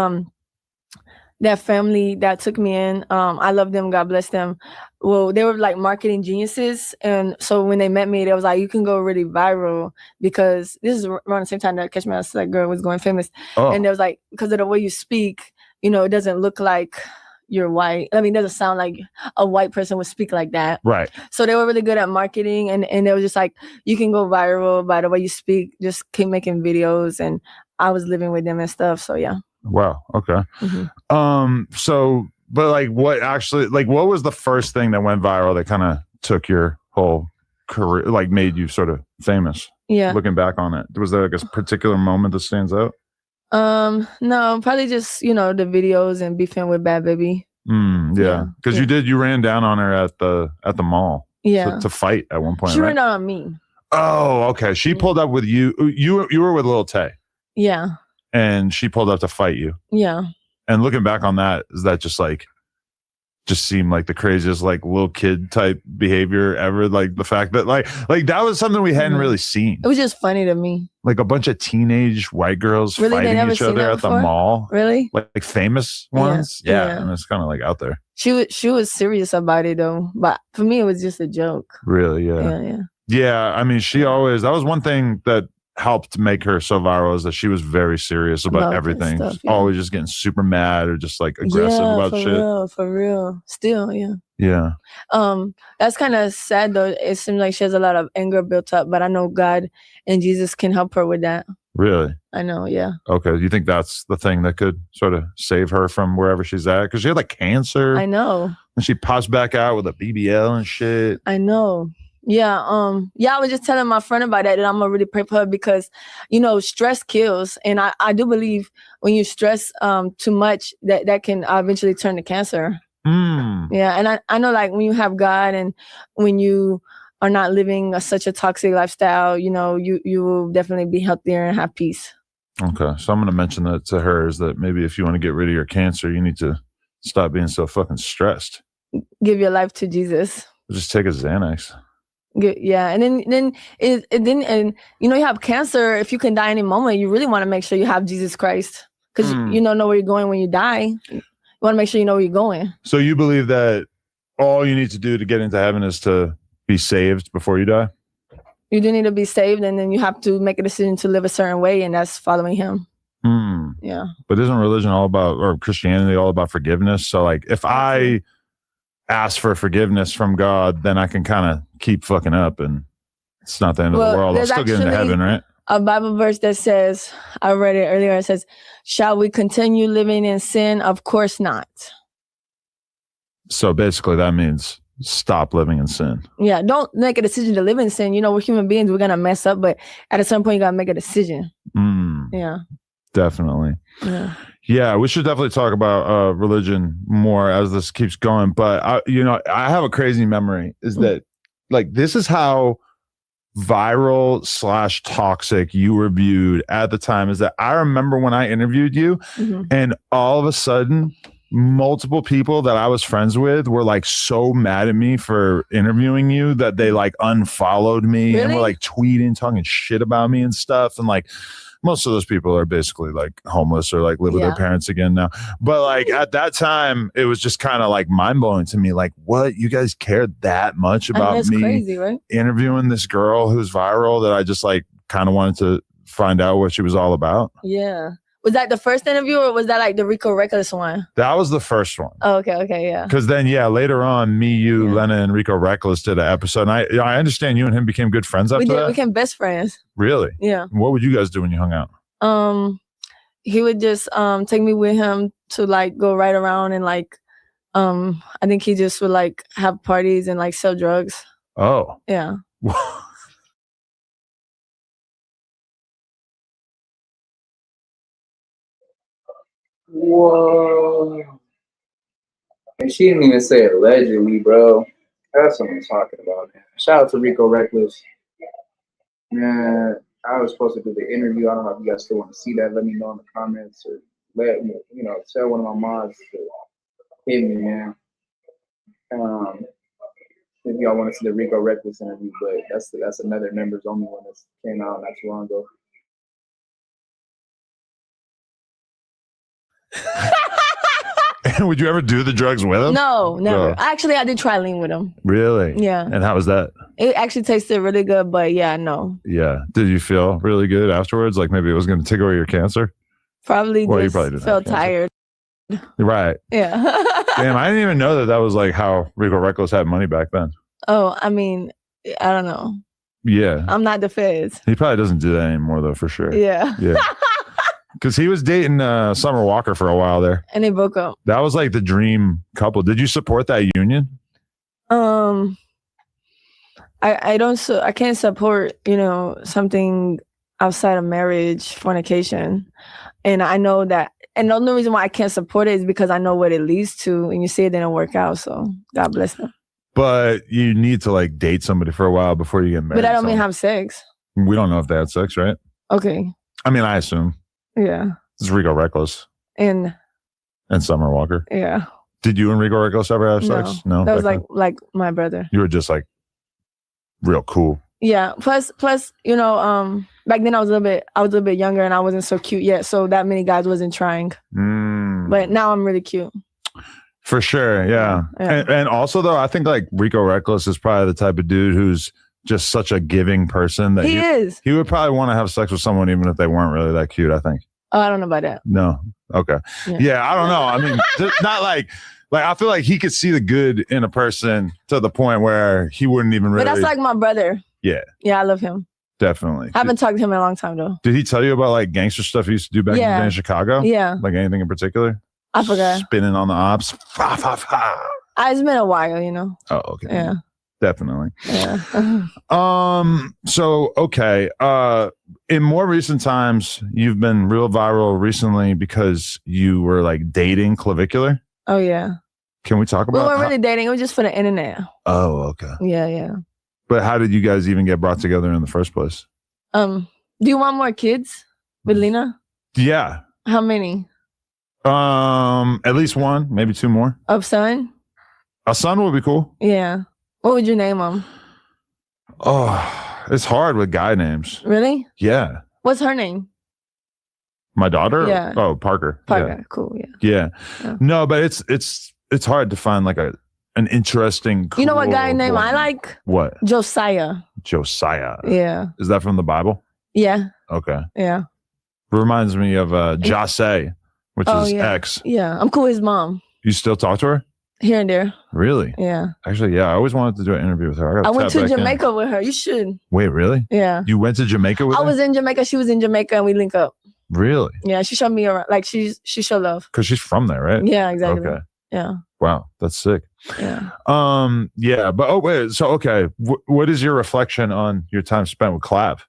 [SPEAKER 8] that family that took me in. I love them, God bless them. Well, they were like marketing geniuses, and so when they met me, they was like, "You can go really viral," because this is around the same time that Catch Me Outside Girl was going famous, and they was like, because of the way you speak, it doesn't look like you're white. I mean, it doesn't sound like a white person would speak like that.
[SPEAKER 3] Right.
[SPEAKER 8] So they were really good at marketing, and they were just like, you can go viral by the way you speak. Just keep making videos, and I was living with them and stuff. So yeah.
[SPEAKER 3] Wow. Okay.
[SPEAKER 8] Mm-hmm.
[SPEAKER 3] So, but like, what was the first thing that went viral that kind of took your whole career, like made you sort of famous?
[SPEAKER 8] Yeah.
[SPEAKER 3] Looking back on it, was there like a particular moment that stands out?
[SPEAKER 8] No, probably just, the videos and beefing with Bad Baby.
[SPEAKER 3] Yeah. Because you ran down on her at the mall.
[SPEAKER 8] Yeah.
[SPEAKER 3] To fight at one point.
[SPEAKER 8] She
[SPEAKER 3] right?
[SPEAKER 8] ran down on me.
[SPEAKER 3] Oh, okay. She pulled up with you. You were with Lil Tay.
[SPEAKER 8] Yeah.
[SPEAKER 3] And she pulled up to fight you.
[SPEAKER 8] Yeah.
[SPEAKER 3] And looking back on that, is that just seemed like the craziest like little kid type behavior ever? Like the fact that like that was something we hadn't really seen.
[SPEAKER 8] It was just funny to me.
[SPEAKER 3] Like a bunch of teenage white girls
[SPEAKER 8] Really? They
[SPEAKER 3] fighting
[SPEAKER 8] never
[SPEAKER 3] each
[SPEAKER 8] seen
[SPEAKER 3] other
[SPEAKER 8] that
[SPEAKER 3] at the
[SPEAKER 8] before?
[SPEAKER 3] mall.
[SPEAKER 8] Really?
[SPEAKER 3] Like famous ones. Yeah. And it's kind of like out there.
[SPEAKER 8] She was serious about it though. But for me, it was just a joke.
[SPEAKER 3] Really? Yeah.
[SPEAKER 8] Yeah.
[SPEAKER 3] Yeah. I mean, that was one thing that helped make her so viral, is that she was very serious about everything.
[SPEAKER 8] Stuff,
[SPEAKER 3] always just getting super mad or just like aggressive about shit.
[SPEAKER 8] For real. Still, yeah.
[SPEAKER 3] Yeah.
[SPEAKER 8] That's kind of sad though. It seems like she has a lot of anger built up, but I know God and Jesus can help her with that.
[SPEAKER 3] Really?
[SPEAKER 8] I know, yeah.
[SPEAKER 3] Okay. You think that's the thing that could sort of save her from wherever she's at? Because she had like cancer.
[SPEAKER 8] I know.
[SPEAKER 3] And she pops back out with a BBL and shit.
[SPEAKER 8] I know. Yeah. I was just telling my friend about that, and I'm gonna really pray for her because, stress kills. And I do believe when you stress too much, that can eventually turn to cancer. Yeah. And I know, like, when you have God and when you are not living such a toxic lifestyle, you will definitely be healthier and have peace.
[SPEAKER 3] Okay. So I'm going to mention that to her, is that maybe if you want to get rid of your cancer, you need to stop being so fucking stressed.
[SPEAKER 8] Give your life to Jesus.
[SPEAKER 3] Just take a Xanax.
[SPEAKER 8] Yeah. And then you have cancer. If you can die any moment, you really want to make sure you have Jesus Christ, because you don't know where you're going when you die. You want to make sure you know where you're going. So
[SPEAKER 3] you believe that all you need to do to get into heaven is to be saved before you die?
[SPEAKER 8] You do need to be saved, and then you have to make a decision to live a certain way, and that's following him. Yeah.
[SPEAKER 3] But isn't religion all about, or Christianity all about forgiveness? So like if I ask for forgiveness from God, then I can kind of keep fucking up and it's not the end of the world. I'll still get into heaven, right?
[SPEAKER 8] A Bible verse that says, I read it earlier, it says, shall we continue living in sin? Of course not.
[SPEAKER 3] So basically that means stop living in sin.
[SPEAKER 8] Yeah, don't make a decision to live in sin. We're human beings, we're gonna mess up, but at a certain point you gotta make a decision. Yeah.
[SPEAKER 3] Definitely. Yeah, we should definitely talk about religion more as this keeps going. But I have a crazy memory, is that like this is how viral / toxic you were viewed at the time. Is that I remember when I interviewed you, and all of a sudden multiple people that I was friends with were like so mad at me for interviewing you that they like unfollowed me and were like tweeting, talking shit about me and stuff. And like most of those people are basically like homeless or like live with their parents again now. But like at that time, it was just kind of like mind blowing to me. Like, what? You guys cared that much about me
[SPEAKER 8] crazy, right?
[SPEAKER 3] Interviewing this girl who's viral that I just like kind of wanted to find out what she was all about.
[SPEAKER 8] Yeah. Was that the first interview, or was that like the Rico Reckless one?
[SPEAKER 3] That was the first one.
[SPEAKER 8] Oh, okay, yeah.
[SPEAKER 3] Because then, later on, me, you, Lena, and Rico Reckless did an episode. And I understand you and him became good friends after that.
[SPEAKER 8] We became best friends.
[SPEAKER 3] Really?
[SPEAKER 8] Yeah.
[SPEAKER 3] What would you guys do when you hung out?
[SPEAKER 8] He would just take me with him to like go right around and like I think he just would like have parties and like sell drugs.
[SPEAKER 3] Oh.
[SPEAKER 8] Yeah.
[SPEAKER 1] Whoa. And she didn't even say allegedly, bro. That's what I'm talking about, man. Shout out to Rico Reckless. Man, I was supposed to do the interview. I don't know if you guys still want to see that. Let me know in the comments, or let me, tell one of my mods to hit me, man. If y'all want to see the Rico Reckless interview, but that's another members only one that came out not too long ago.
[SPEAKER 3] Would you ever do the drugs with him?
[SPEAKER 8] No, never. Oh. Actually, I did try lean with him.
[SPEAKER 3] Really?
[SPEAKER 8] Yeah.
[SPEAKER 3] And how was that?
[SPEAKER 8] It actually tasted really good, but no.
[SPEAKER 3] Yeah. Did you feel really good afterwards? Like maybe it was going to take away your cancer?
[SPEAKER 8] Probably. Well, you probably didn't felt tired.
[SPEAKER 3] Right.
[SPEAKER 8] Yeah.
[SPEAKER 3] Damn, I didn't even know that was like how Rico Reckless had money back then.
[SPEAKER 8] Oh, I mean, I don't know.
[SPEAKER 3] Yeah.
[SPEAKER 8] I'm not the feds.
[SPEAKER 3] He probably doesn't do that anymore though, for sure.
[SPEAKER 8] Yeah.
[SPEAKER 3] Yeah. Because he was dating Summer Walker for a while there.
[SPEAKER 8] And they broke up.
[SPEAKER 3] That was like the dream couple. Did you support that union?
[SPEAKER 8] I don't. I can't support something outside of marriage, fornication, and I know that. And the only reason why I can't support it is because I know what it leads to, and you see it didn't work out. So God bless them.
[SPEAKER 3] But you need to like date somebody for a while before you get married.
[SPEAKER 8] But I don't mean have sex.
[SPEAKER 3] We don't know if they had sex, right?
[SPEAKER 8] Okay.
[SPEAKER 3] I mean, I assume.
[SPEAKER 8] Yeah.
[SPEAKER 3] It's Rico Reckless.
[SPEAKER 8] And
[SPEAKER 3] Summer Walker.
[SPEAKER 8] Yeah.
[SPEAKER 3] Did you and Rico Reckless ever have sex? No.
[SPEAKER 8] That was like my brother.
[SPEAKER 3] You were just like real cool.
[SPEAKER 8] Yeah. Plus, back then I was a little bit younger and I wasn't so cute yet. So that many guys wasn't trying. But now I'm really cute.
[SPEAKER 3] For sure. Yeah. And also though, I think like Rico Reckless is probably the type of dude who's just such a giving person that he would probably want to have sex with someone even if they weren't really that cute, I think.
[SPEAKER 8] Oh, I don't know about that.
[SPEAKER 3] No. Okay. Yeah, I don't know. I mean, not like I feel like he could see the good in a person to the point where he wouldn't even really.
[SPEAKER 8] But that's like my brother.
[SPEAKER 3] Yeah.
[SPEAKER 8] Yeah, I love him.
[SPEAKER 3] Definitely.
[SPEAKER 8] I haven't talked to him in a long time though.
[SPEAKER 3] Did he tell you about like gangster stuff he used to do back in the day in Chicago?
[SPEAKER 8] Yeah.
[SPEAKER 3] Like anything in particular?
[SPEAKER 8] I forgot.
[SPEAKER 3] Spinning on the ops. Fa, fa, fa.
[SPEAKER 8] It's been a while, you know.
[SPEAKER 3] Oh, okay.
[SPEAKER 8] Yeah.
[SPEAKER 3] Definitely.
[SPEAKER 8] Yeah.
[SPEAKER 3] So okay. In more recent times, you've been real viral recently because you were like dating Clavicular.
[SPEAKER 8] Oh yeah.
[SPEAKER 3] Can we talk about?
[SPEAKER 8] We weren't really dating. It was just for the internet.
[SPEAKER 3] Oh, okay.
[SPEAKER 8] Yeah, yeah.
[SPEAKER 3] But how did you guys even get brought together in the first place?
[SPEAKER 8] Do you want more kids with Lena?
[SPEAKER 3] Yeah.
[SPEAKER 8] How many?
[SPEAKER 3] At least one, maybe two more.
[SPEAKER 8] Of son?
[SPEAKER 3] A son would be cool.
[SPEAKER 8] Yeah. What would you name him?
[SPEAKER 3] Oh, it's hard with guy names.
[SPEAKER 8] Really?
[SPEAKER 3] Yeah.
[SPEAKER 8] What's her name?
[SPEAKER 3] My daughter?
[SPEAKER 8] Yeah.
[SPEAKER 3] Oh, Parker.
[SPEAKER 8] Parker.
[SPEAKER 3] Yeah.
[SPEAKER 8] Cool. Yeah.
[SPEAKER 3] Yeah. No, but it's hard to find like an interesting. Cool
[SPEAKER 8] You know what guy name
[SPEAKER 3] boy.
[SPEAKER 8] I like?
[SPEAKER 3] What?
[SPEAKER 8] Josiah.
[SPEAKER 3] Josiah.
[SPEAKER 8] Yeah.
[SPEAKER 3] Is that from the Bible?
[SPEAKER 8] Yeah.
[SPEAKER 3] Okay.
[SPEAKER 8] Yeah.
[SPEAKER 3] Reminds me of Jose, which is
[SPEAKER 8] yeah.
[SPEAKER 3] ex.
[SPEAKER 8] Yeah. I'm cool with his mom.
[SPEAKER 3] You still talk to her?
[SPEAKER 8] Here and there.
[SPEAKER 3] Really?
[SPEAKER 8] Yeah.
[SPEAKER 3] Actually, yeah. I always wanted to do an interview with her.
[SPEAKER 8] I went to Jamaica with her. You should.
[SPEAKER 3] Wait, really?
[SPEAKER 8] Yeah.
[SPEAKER 3] You went to Jamaica with her?
[SPEAKER 8] I was in Jamaica. She was in Jamaica, and we link up.
[SPEAKER 3] Really?
[SPEAKER 8] Yeah. She showed me around. Like she showed love.
[SPEAKER 3] Because she's from there, right?
[SPEAKER 8] Yeah. Exactly.
[SPEAKER 3] Okay.
[SPEAKER 8] Yeah.
[SPEAKER 3] Wow, that's sick.
[SPEAKER 8] Yeah.
[SPEAKER 3] Yeah, but wait. So okay, what is your reflection on your time spent with Clav?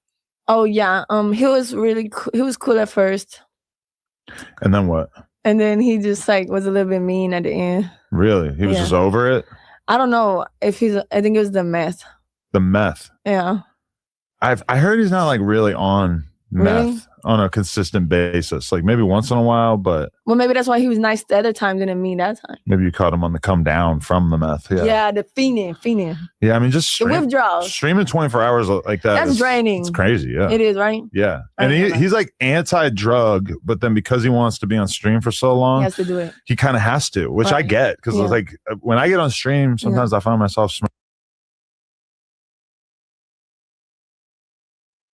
[SPEAKER 8] Oh yeah. He was really he was cool at first,
[SPEAKER 3] And then what?
[SPEAKER 8] and then he just like was a little bit mean at the end.
[SPEAKER 3] Really? He was
[SPEAKER 8] Yeah.
[SPEAKER 3] just over it?
[SPEAKER 8] I don't know if he's. I think it was the meth.
[SPEAKER 3] The meth.
[SPEAKER 8] Yeah.
[SPEAKER 3] I heard he's not like really on meth
[SPEAKER 8] Really?
[SPEAKER 3] on a consistent basis. Like maybe once in a while, but
[SPEAKER 8] Well, maybe that's why he was nice the other times and then mean that time.
[SPEAKER 3] maybe you caught him on the come down from the meth. Yeah.
[SPEAKER 8] Yeah, the fiending.
[SPEAKER 3] Yeah, I mean just
[SPEAKER 8] The withdrawals.
[SPEAKER 3] streaming 24 hours like that.
[SPEAKER 8] That's
[SPEAKER 3] is-
[SPEAKER 8] draining.
[SPEAKER 3] It's crazy, yeah.
[SPEAKER 8] It is, right?
[SPEAKER 3] Yeah.
[SPEAKER 8] I
[SPEAKER 3] And
[SPEAKER 8] know that.
[SPEAKER 3] he's like anti-drug, but then because he wants to be on stream for so
[SPEAKER 8] He
[SPEAKER 3] long,
[SPEAKER 8] has to do it.
[SPEAKER 3] he kind of has to, which I
[SPEAKER 8] Right.
[SPEAKER 3] get because
[SPEAKER 8] Yeah.
[SPEAKER 3] like when I get on stream, sometimes I find myself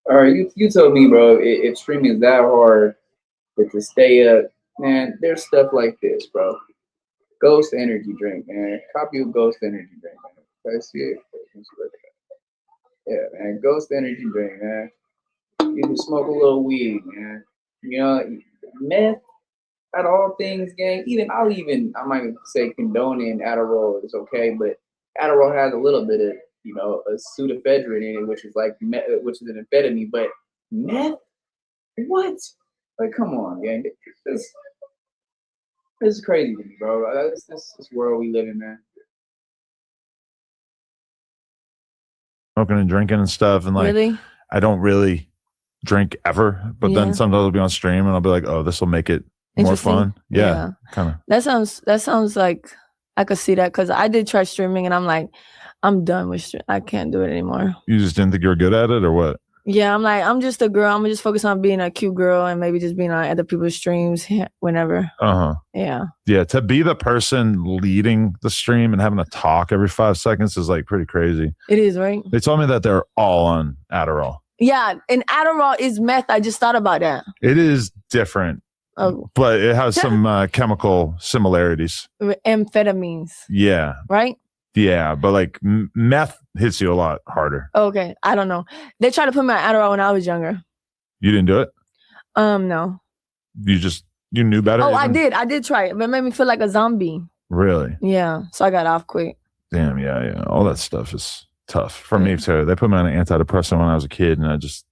[SPEAKER 1] All right, you told me, bro, if streaming is that hard, but to stay up, man, there's stuff like this, bro. Ghost energy drink, man. Copy of Ghost energy drink, man. Let's see it. Yeah, man. Ghost energy drink, man. You can smoke a little weed, man. You know, meth, out of all things, gang. I might say condoning Adderall is okay, but Adderall has a little bit of, you know, a pseudoephedrine in it, which is like which is an amphetamine, but meth, what? Like, come on, gang. This is crazy to me, bro. This world we live in, man.
[SPEAKER 3] smoking and drinking and stuff, and like
[SPEAKER 8] Really?
[SPEAKER 3] I don't really drink ever, but
[SPEAKER 8] Yeah.
[SPEAKER 3] then sometimes I'll be on stream and I'll be like, oh, this will make it more
[SPEAKER 8] Interesting.
[SPEAKER 3] fun. Yeah. Kind of.
[SPEAKER 8] That sounds like I could see that because I did try streaming and I'm like, I'm done with stream. I can't do it anymore.
[SPEAKER 3] You just didn't think you were good at it or what?
[SPEAKER 8] Yeah, I'm like, I'm just a girl. I'm gonna just focus on being a cute girl and maybe just being on other people's streams whenever.
[SPEAKER 3] Uh-huh.
[SPEAKER 8] Yeah.
[SPEAKER 3] Yeah, to be the person leading the stream and having to talk every 5 seconds is like pretty crazy.
[SPEAKER 8] It is, right?
[SPEAKER 3] They told me that they're all on Adderall.
[SPEAKER 8] Yeah, and Adderall is meth. I just thought about that.
[SPEAKER 3] It is different,
[SPEAKER 8] Oh,
[SPEAKER 3] but it has some chemical similarities.
[SPEAKER 8] amphetamines,
[SPEAKER 3] Yeah.
[SPEAKER 8] right?
[SPEAKER 3] Yeah, but like meth hits you a lot harder.
[SPEAKER 8] Okay, I don't know. They tried to put me on Adderall when I was younger.
[SPEAKER 3] You didn't do it?
[SPEAKER 8] No.
[SPEAKER 3] You knew better?
[SPEAKER 8] Oh,
[SPEAKER 3] even?
[SPEAKER 8] I did try it, but it made me feel like a zombie.
[SPEAKER 3] Really?
[SPEAKER 8] Yeah, so I got off quick.
[SPEAKER 3] Damn, yeah. All that stuff is tough for me too. They put me on an antidepressant when I was a kid, and I just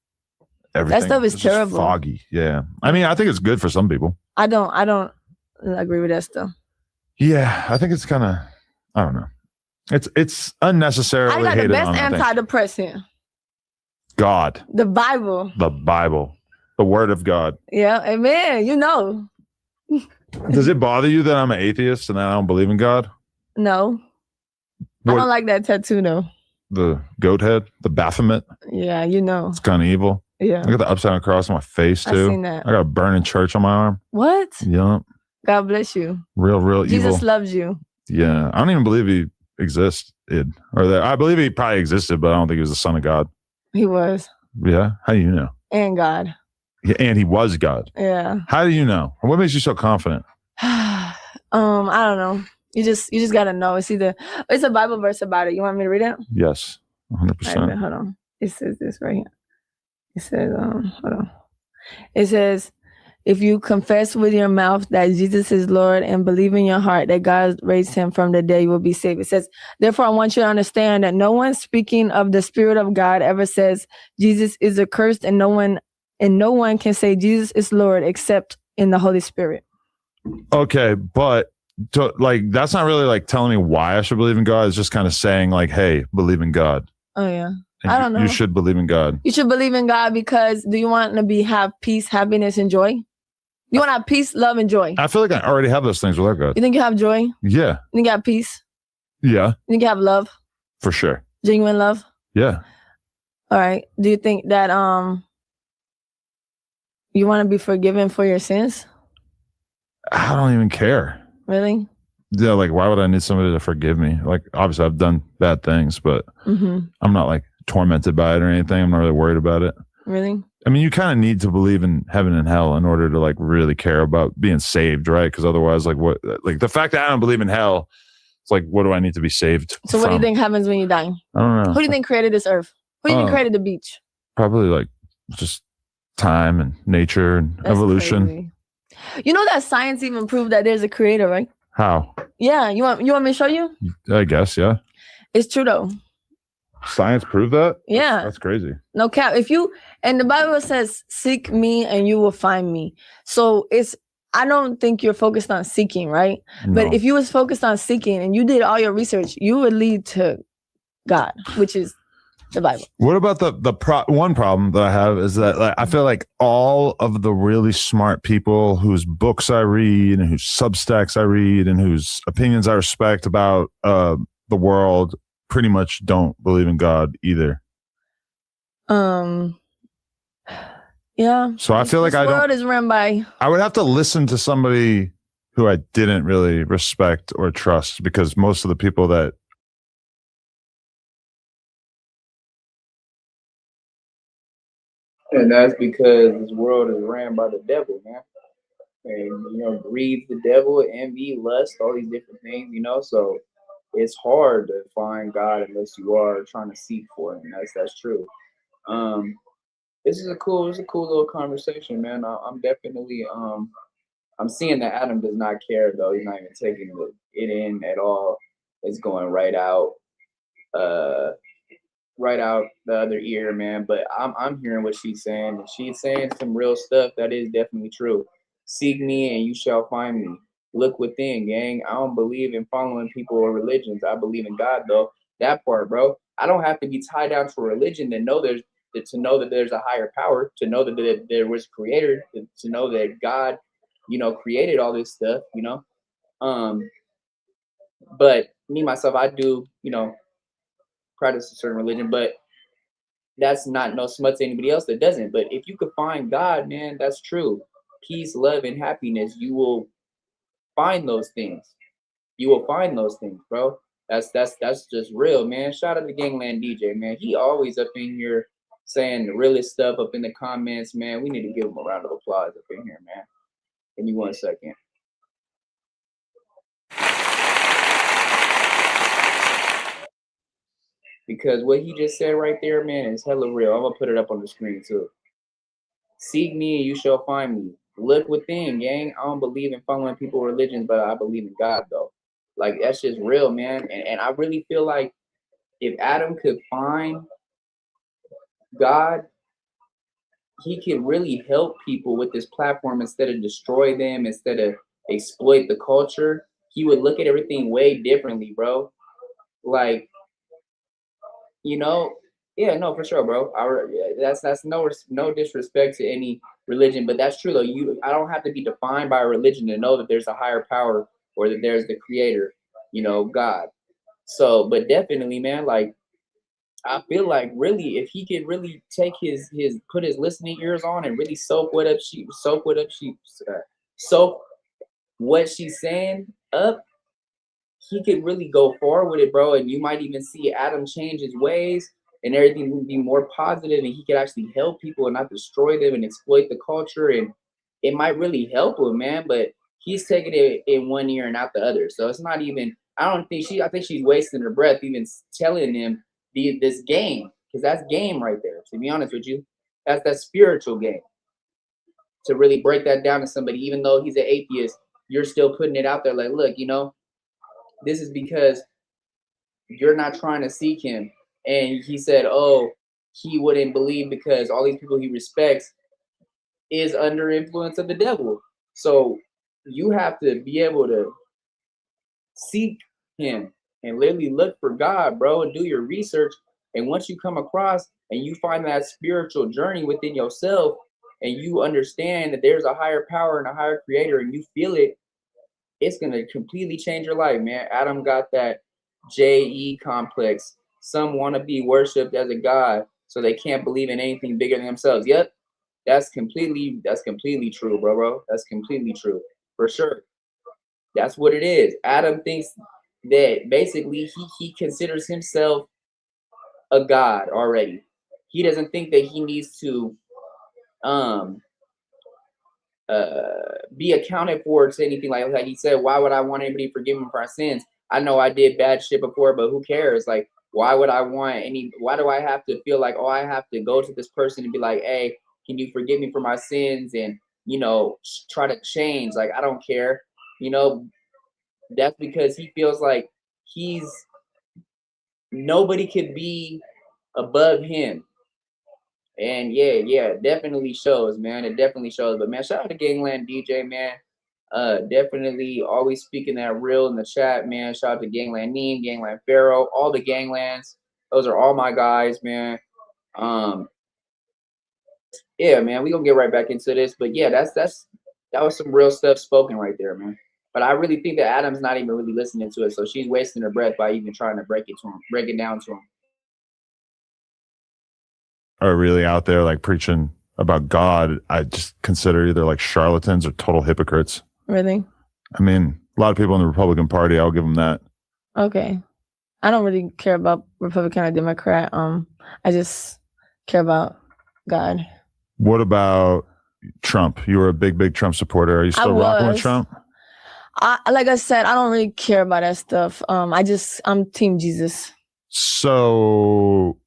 [SPEAKER 3] everything.
[SPEAKER 8] stuff is
[SPEAKER 3] was just
[SPEAKER 8] terrible.
[SPEAKER 3] foggy. Yeah, I mean, I think it's good for some people.
[SPEAKER 8] I don't agree with that stuff.
[SPEAKER 3] Yeah, I think it's kind of. I don't know. It's unnecessarily
[SPEAKER 8] I got the
[SPEAKER 3] hated
[SPEAKER 8] best
[SPEAKER 3] on, I think.
[SPEAKER 8] antidepressant.
[SPEAKER 3] God,
[SPEAKER 8] The Bible.
[SPEAKER 3] the Bible, the Word of God.
[SPEAKER 8] Yeah, amen. You know.
[SPEAKER 3] Does it bother you that I'm an atheist and that I don't believe in God?
[SPEAKER 8] No. I
[SPEAKER 3] What-
[SPEAKER 8] don't like that tattoo though.
[SPEAKER 3] The goat head, the Baphomet.
[SPEAKER 8] Yeah, you know.
[SPEAKER 3] It's kind of evil.
[SPEAKER 8] Yeah.
[SPEAKER 3] I got the upside down cross on my face
[SPEAKER 8] I
[SPEAKER 3] too.
[SPEAKER 8] seen that.
[SPEAKER 3] I got a burning church on my arm.
[SPEAKER 8] What?
[SPEAKER 3] Yup.
[SPEAKER 8] God bless you.
[SPEAKER 3] Real
[SPEAKER 8] Jesus
[SPEAKER 3] evil.
[SPEAKER 8] loves you.
[SPEAKER 3] Yeah. I don't even believe he existed. Or that I believe he probably existed, but I don't think he was the son of God.
[SPEAKER 8] He was.
[SPEAKER 3] Yeah. How do you know?
[SPEAKER 8] And God.
[SPEAKER 3] Yeah, and he was God.
[SPEAKER 8] Yeah.
[SPEAKER 3] How do you know? What makes you so confident?
[SPEAKER 8] I don't know. You just gotta know. It's a Bible verse about it. You want me to read it?
[SPEAKER 3] Yes. 100%.
[SPEAKER 8] All right, hold on. It says this right here. It says, hold on. It says, if you confess with your mouth that Jesus is Lord and believe in your heart that God raised him from the dead, you will be saved. It says, therefore, I want you to understand that no one speaking of the Spirit of God ever says Jesus is accursed, and no one can say Jesus is Lord except in the Holy Spirit.
[SPEAKER 3] Okay, but like that's not really like telling me why I should believe in God. It's just kind of saying like, hey, believe in God.
[SPEAKER 8] Oh yeah.
[SPEAKER 3] And
[SPEAKER 8] I don't know.
[SPEAKER 3] You should believe in God.
[SPEAKER 8] You should believe in God because do you want to have peace, happiness, and joy? You want to have peace, love, and joy.
[SPEAKER 3] I feel like I already have those things without God.
[SPEAKER 8] You think you have joy?
[SPEAKER 3] Yeah.
[SPEAKER 8] You think you have peace?
[SPEAKER 3] Yeah.
[SPEAKER 8] You think you have love?
[SPEAKER 3] For sure.
[SPEAKER 8] Genuine love?
[SPEAKER 3] Yeah.
[SPEAKER 8] All right. Do you think that you want to be forgiven for your sins?
[SPEAKER 3] I don't even care.
[SPEAKER 8] Really?
[SPEAKER 3] Yeah, like why would I need somebody to forgive me? Like obviously I've done bad things, but I'm not like tormented by it or anything. I'm not really worried about it.
[SPEAKER 8] Really?
[SPEAKER 3] I mean, you kind of need to believe in heaven and hell in order to like really care about being saved, right? Because otherwise, like what, like the fact that I don't believe in hell, it's like, what do I need to be saved
[SPEAKER 8] So what do you think happens when you die?
[SPEAKER 3] I don't know.
[SPEAKER 8] Who do you think created this earth? Who do you think created the beach?
[SPEAKER 3] Probably like just time and nature and evolution.
[SPEAKER 8] Crazy. You know that science even proved that there's a creator, right?
[SPEAKER 3] How?
[SPEAKER 8] Yeah. You want me to show you?
[SPEAKER 3] I guess, yeah.
[SPEAKER 8] It's true though.
[SPEAKER 3] Science proved that?
[SPEAKER 8] Yeah.
[SPEAKER 3] That's crazy.
[SPEAKER 8] No cap. And the Bible says, seek me and you will find me. So I don't think you're focused on seeking, right?
[SPEAKER 3] No.
[SPEAKER 8] But if you was focused on seeking and you did all your research, you would lead to God, which is the Bible.
[SPEAKER 3] What about one problem that I have is that like, I feel like all of the really smart people whose books I read and whose Substacks I read and whose opinions I respect about the world pretty much don't believe in God either.
[SPEAKER 8] Yeah.
[SPEAKER 3] So I feel like
[SPEAKER 8] this world is run by.
[SPEAKER 3] I would have to listen to somebody who I didn't really respect or trust because most of the people that.
[SPEAKER 1] And that's because this world is ran by the devil, man. And greed, the devil, envy, lust, all these different things, so it's hard to find God unless you are trying to seek for him. That's true. This is a cool little conversation, man. I'm definitely I'm seeing that Adam does not care though. He's not even taking it in at all. It's going right out the other ear, man. But I'm hearing what she's saying, and she's saying some real stuff that is definitely true. Seek me and you shall find me. Look within, gang. I don't believe in following people or religions. I believe in God though. That part, bro. I don't have to be tied down to a religion to know that there's a higher power, to know that there was a creator, to know that God, created all this stuff, But me myself, I do, practice a certain religion, but that's not no smut to anybody else that doesn't. But if you could find God, man, that's true. Peace, love, and happiness, you will find those things. You will find those things, bro. That's just real, man. Shout out to Gangland DJ, man. He always up in here saying the realest stuff up in the comments, man. We need to give him a round of applause up in here, man. Give me 1 second. Because what he just said right there, man, is hella real. I'm gonna put it up on the screen too. Seek me and you shall find me. Look within, gang. I don't believe in following people religions, but I believe in God though. Like that's just real, man. And I really feel like if Adam could find God, he could really help people with this platform instead of destroy them, instead of exploit the culture. He would look at everything way differently, bro. Like, yeah, no, for sure, bro. That's no disrespect to any religion, but that's true though. I don't have to be defined by a religion to know that there's a higher power or that there's the creator, God. So, but definitely, man, like I feel like really, if he could really take put his listening ears on and really soak what she's saying up, he could really go far with it, bro. And you might even see Adam change his ways and everything would be more positive, and he could actually help people and not destroy them and exploit the culture. And it might really help him, man. But he's taking it in one ear and out the other. So it's not even, I think she's wasting her breath even telling him this game, because that's game right there. To be honest with you, That's that spiritual game. To really break that down to somebody, even though he's an atheist, you're still putting it out there like, look, you know, this is because you're not trying to seek him. And he said, oh, he wouldn't believe because all these people he respects is under influence of the devil. So you have to be able to seek him and literally look for God, bro, and do your research. And once you come across and you find that spiritual journey within yourself, and you understand that there's a higher power and a higher creator, and you feel it, it's going to completely change your life, man. Adam got that JE complex. Some want to be worshipped as a god, so they can't believe in anything bigger than themselves. Yep, that's completely true, bro. That's completely true, for sure. That's what it is. Adam thinks that basically he considers himself a god already. He doesn't think that he needs to be accounted for to anything like he said. Why would I want anybody to forgive me for our sins? I know I did bad shit before, but who cares? Like, why would I want why do I have to feel like, oh, I have to go to this person and be like, hey, can you forgive me for my sins? And, you know, try to change. Like, I don't care. You know, that's because he feels like nobody could be above him. And yeah, it definitely shows, man. It definitely shows. But man, shout out to Gangland DJ, man. Definitely always speaking that real in the chat, man. Shout out to Gangland Neem, Gangland Pharaoh, all the Ganglands. Those are all my guys, man. Yeah, man, we gonna get right back into this. But yeah, that was some real stuff spoken right there, man. But I really think that Adam's not even really listening to it, so she's wasting her breath by even trying to break it down to him.
[SPEAKER 3] Are really out there like preaching about God, I just consider either like charlatans or total hypocrites.
[SPEAKER 8] Really?
[SPEAKER 3] I mean, a lot of people in the Republican Party, I'll give them that.
[SPEAKER 8] Okay. I don't really care about Republican or Democrat. I just care about God.
[SPEAKER 3] What about Trump? You were a big Trump supporter. Are you still rocking with Trump?
[SPEAKER 8] Like I said, I don't really care about that stuff. I'm Team Jesus.
[SPEAKER 3] So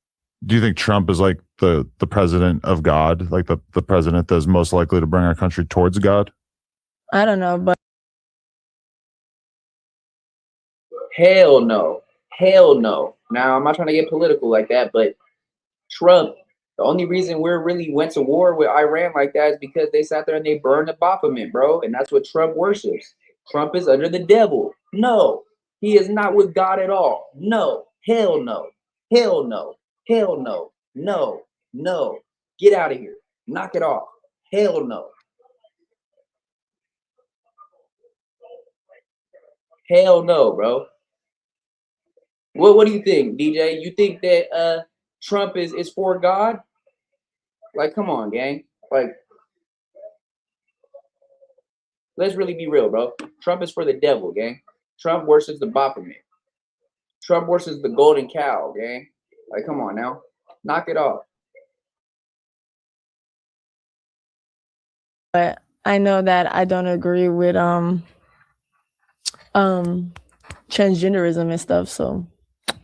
[SPEAKER 3] do you think Trump is like the president of God, like the president that's most likely to bring our country towards God?
[SPEAKER 8] I don't know, but
[SPEAKER 1] hell no. Now, I'm not trying to get political like that, but Trump, the only reason we really went to war with Iran like that is because they sat there and they burned the Baphomet, bro. And that's what Trump worships. Trump is under the devil. No, he is not with God at all. No, hell no. No. Get out of here. Knock it off. Hell no. Hell no, bro. What do you think, DJ? You think that Trump is for God? Like, come on, gang. Like, let's really be real, bro. Trump is for the devil, gang. Trump worships the Baphomet. Trump worships the golden cow, gang. Like, come on now. Knock it off.
[SPEAKER 8] But I know that I don't agree with transgenderism and stuff, so.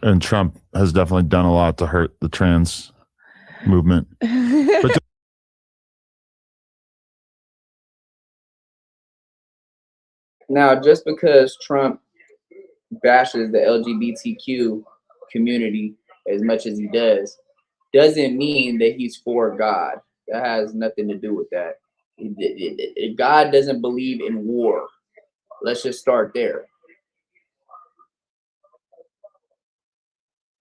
[SPEAKER 3] And Trump has definitely done a lot to hurt the trans movement. But
[SPEAKER 1] now, just because Trump bashes the LGBTQ community as much as he doesn't mean that he's for God. That has nothing to do with that. God doesn't believe in war. Let's just start there.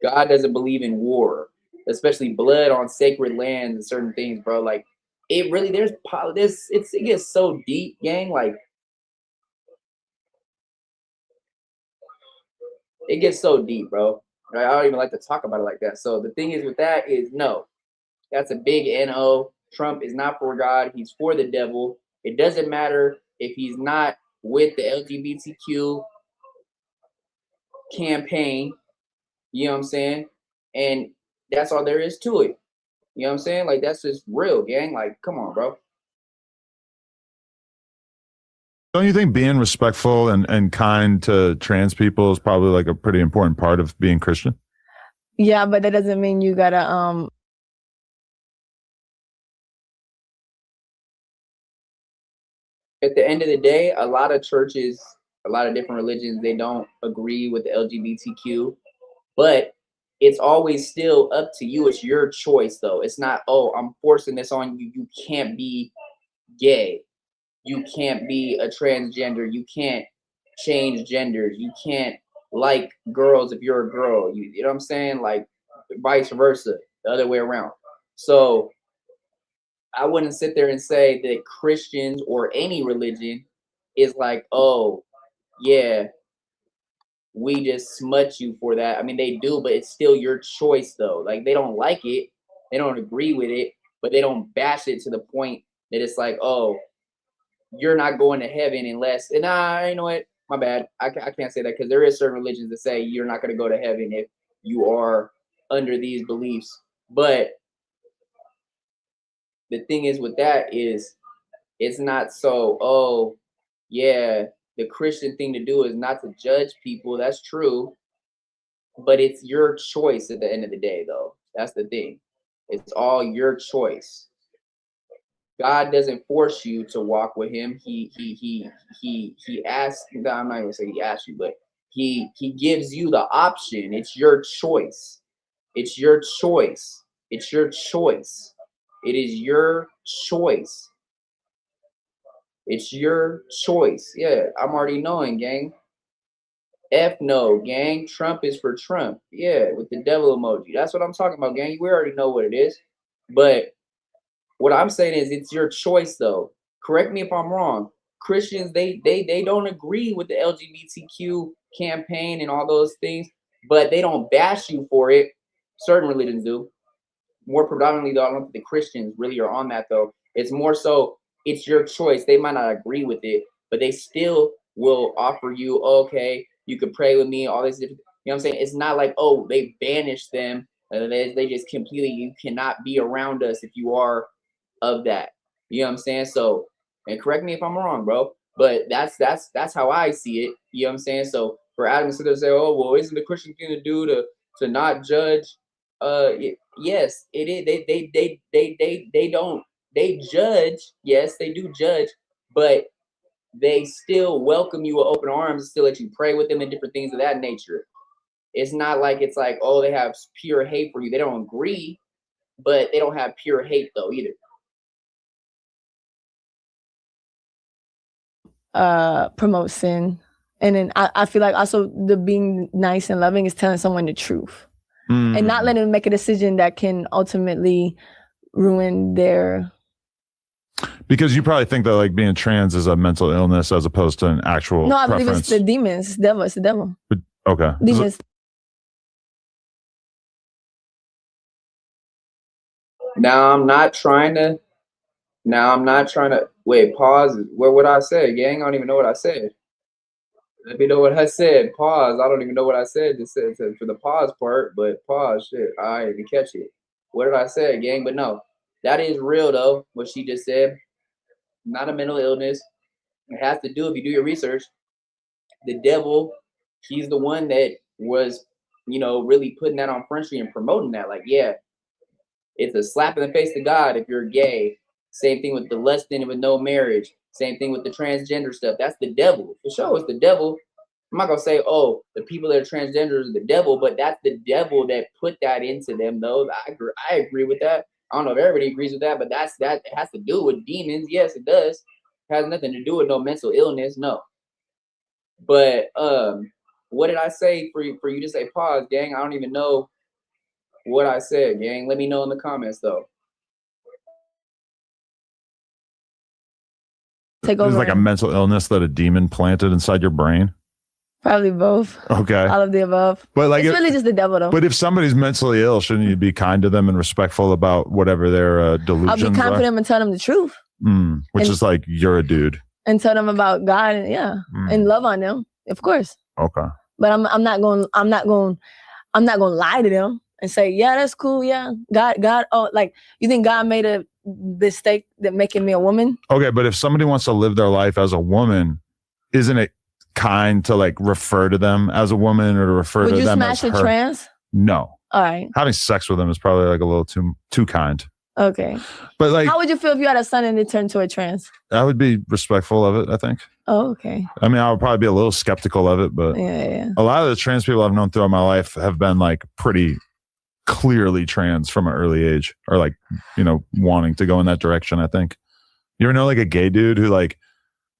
[SPEAKER 1] God doesn't believe in war, especially blood on sacred lands and certain things, bro. Like, it really, it gets so deep, gang. Like, it gets so deep, bro. I don't even like to talk about it like that. So the thing is with that is, no, that's a big NO. Trump is not for God. He's for the devil. It doesn't matter if he's not with the LGBTQ campaign. You know what I'm saying? And that's all there is to it. You know what I'm saying? Like, that's just real, gang. Like, come on, bro.
[SPEAKER 3] don't you think being respectful and kind to trans people is probably like a pretty important part of being Christian?
[SPEAKER 8] Yeah, but that doesn't mean you gotta
[SPEAKER 1] at the end of the day, a lot of churches, a lot of different religions, they don't agree with the LGBTQ, but it's always still up to you. It's your choice, though. It's not, oh, I'm forcing this on you. You can't be gay. You can't be a transgender. You can't change genders. You can't like girls if you're a girl. You know what I'm saying? Like vice versa, the other way around. So I wouldn't sit there and say that Christians or any religion is like, oh, yeah, we just smut you for that. I mean, they do, but it's still your choice, though. Like, they don't like it, they don't agree with it, but they don't bash it to the point that it's like, oh, you're not going to heaven unless, and you know what? My bad. I can't say that because there is certain religions that say you're not going to go to heaven if you are under these beliefs. But the thing is with that is it's not so, oh, yeah, the Christian thing to do is not to judge people. That's true. But it's your choice at the end of the day, though. That's the thing. It's all your choice. God doesn't force you to walk with him. He asks, I'm not gonna say he asks you, but he gives you the option. It's your choice. It's your choice. It's your choice. It is your choice. It's your choice. Yeah, I'm already knowing, gang. F no, gang. Trump is for Trump. Yeah, with the devil emoji. That's what I'm talking about, gang. We already know what it is. But what I'm saying is it's your choice, though. Correct me if I'm wrong. Christians, they don't agree with the LGBTQ campaign and all those things, but they don't bash you for it. Certain religions do. More predominantly, though, I don't think the Christians really are on that, though. It's more so it's your choice. They might not agree with it, but they still will offer you, okay, you could pray with me, all this different, you know what I'm saying? It's not like, oh, they banish them. They just completely, you cannot be around us if you are of that. You know what I'm saying? So, and correct me if I'm wrong, bro, but that's how I see it. You know what I'm saying? So for Adam to sit there and say, oh, well, isn't the Christian thing to do to not judge? Yes, it is. They judge. Yes, they do judge, but they still welcome you with open arms and still let you pray with them and different things of that nature. It's not like it's like, oh, they have pure hate for you. They don't agree, but they don't have pure hate though either.
[SPEAKER 8] Promote sin. And then I feel like also the being nice and loving is telling someone the truth. And not letting them make a decision that can ultimately ruin their.
[SPEAKER 3] Because you probably think that like being trans is a mental illness as opposed to an actual
[SPEAKER 8] No, I
[SPEAKER 3] preference.
[SPEAKER 8] believe it's the demons. It's the devil. It's the devil.
[SPEAKER 3] But, okay.
[SPEAKER 8] Demons.
[SPEAKER 1] Now I'm not trying to wait, pause. What I said, gang? I don't even know what I said. Let me know what I said. Pause. I don't even know what I said for the pause part, but pause. Shit. I didn't catch it. What did I say, gang? But no, that is real though. What she just said. Not a mental illness. It has to do, if you do your research, the devil, he's the one that was, really putting that on Front Street and promoting that. Like, yeah, it's a slap in the face to God if you're gay. Same thing with the lusting and with no marriage. Same thing with the transgender stuff. That's the devil. For sure, it's the devil. I'm not going to say, oh, the people that are transgender is the devil, but that's the devil that put that into them, though. I agree with that. I don't know if everybody agrees with that, but that has to do with demons. Yes, it does. It has nothing to do with no mental illness, no. But what did I say for you to say pause, gang? I don't even know what I said, gang. Let me know in the comments, though.
[SPEAKER 3] It was like a mental illness that a demon planted inside your brain.
[SPEAKER 8] Probably both.
[SPEAKER 3] Okay.
[SPEAKER 8] All of the above.
[SPEAKER 3] But like,
[SPEAKER 8] it's really just the devil, though.
[SPEAKER 3] But if somebody's mentally ill, shouldn't you be kind to them and respectful about whatever their delusions are?
[SPEAKER 8] I'll be kind for them and tell them the truth.
[SPEAKER 3] Which is like, you're a dude.
[SPEAKER 8] And tell them about God, and love on them, of course.
[SPEAKER 3] Okay.
[SPEAKER 8] But I'm not going to lie to them and say, yeah, that's cool. Yeah. God. Oh, like, you think God made a mistake that making me a woman?
[SPEAKER 3] Okay. But if somebody wants to live their life as a woman, isn't it kind to like refer to them as a woman or to refer to them as her?
[SPEAKER 8] Would you smash a trans?
[SPEAKER 3] No.
[SPEAKER 8] All right.
[SPEAKER 3] Having sex with them is probably like a little too kind.
[SPEAKER 8] Okay.
[SPEAKER 3] But like,
[SPEAKER 8] how would you feel if you had a son and it turned to a trans?
[SPEAKER 3] I would be respectful of it, I think.
[SPEAKER 8] Oh, okay.
[SPEAKER 3] I mean, I would probably be a little skeptical of it, but
[SPEAKER 8] Yeah.
[SPEAKER 3] a lot of the trans people I've known throughout my life have been like pretty clearly trans from an early age, or like, you know, wanting to go in that direction, I think. You ever know like a gay dude who like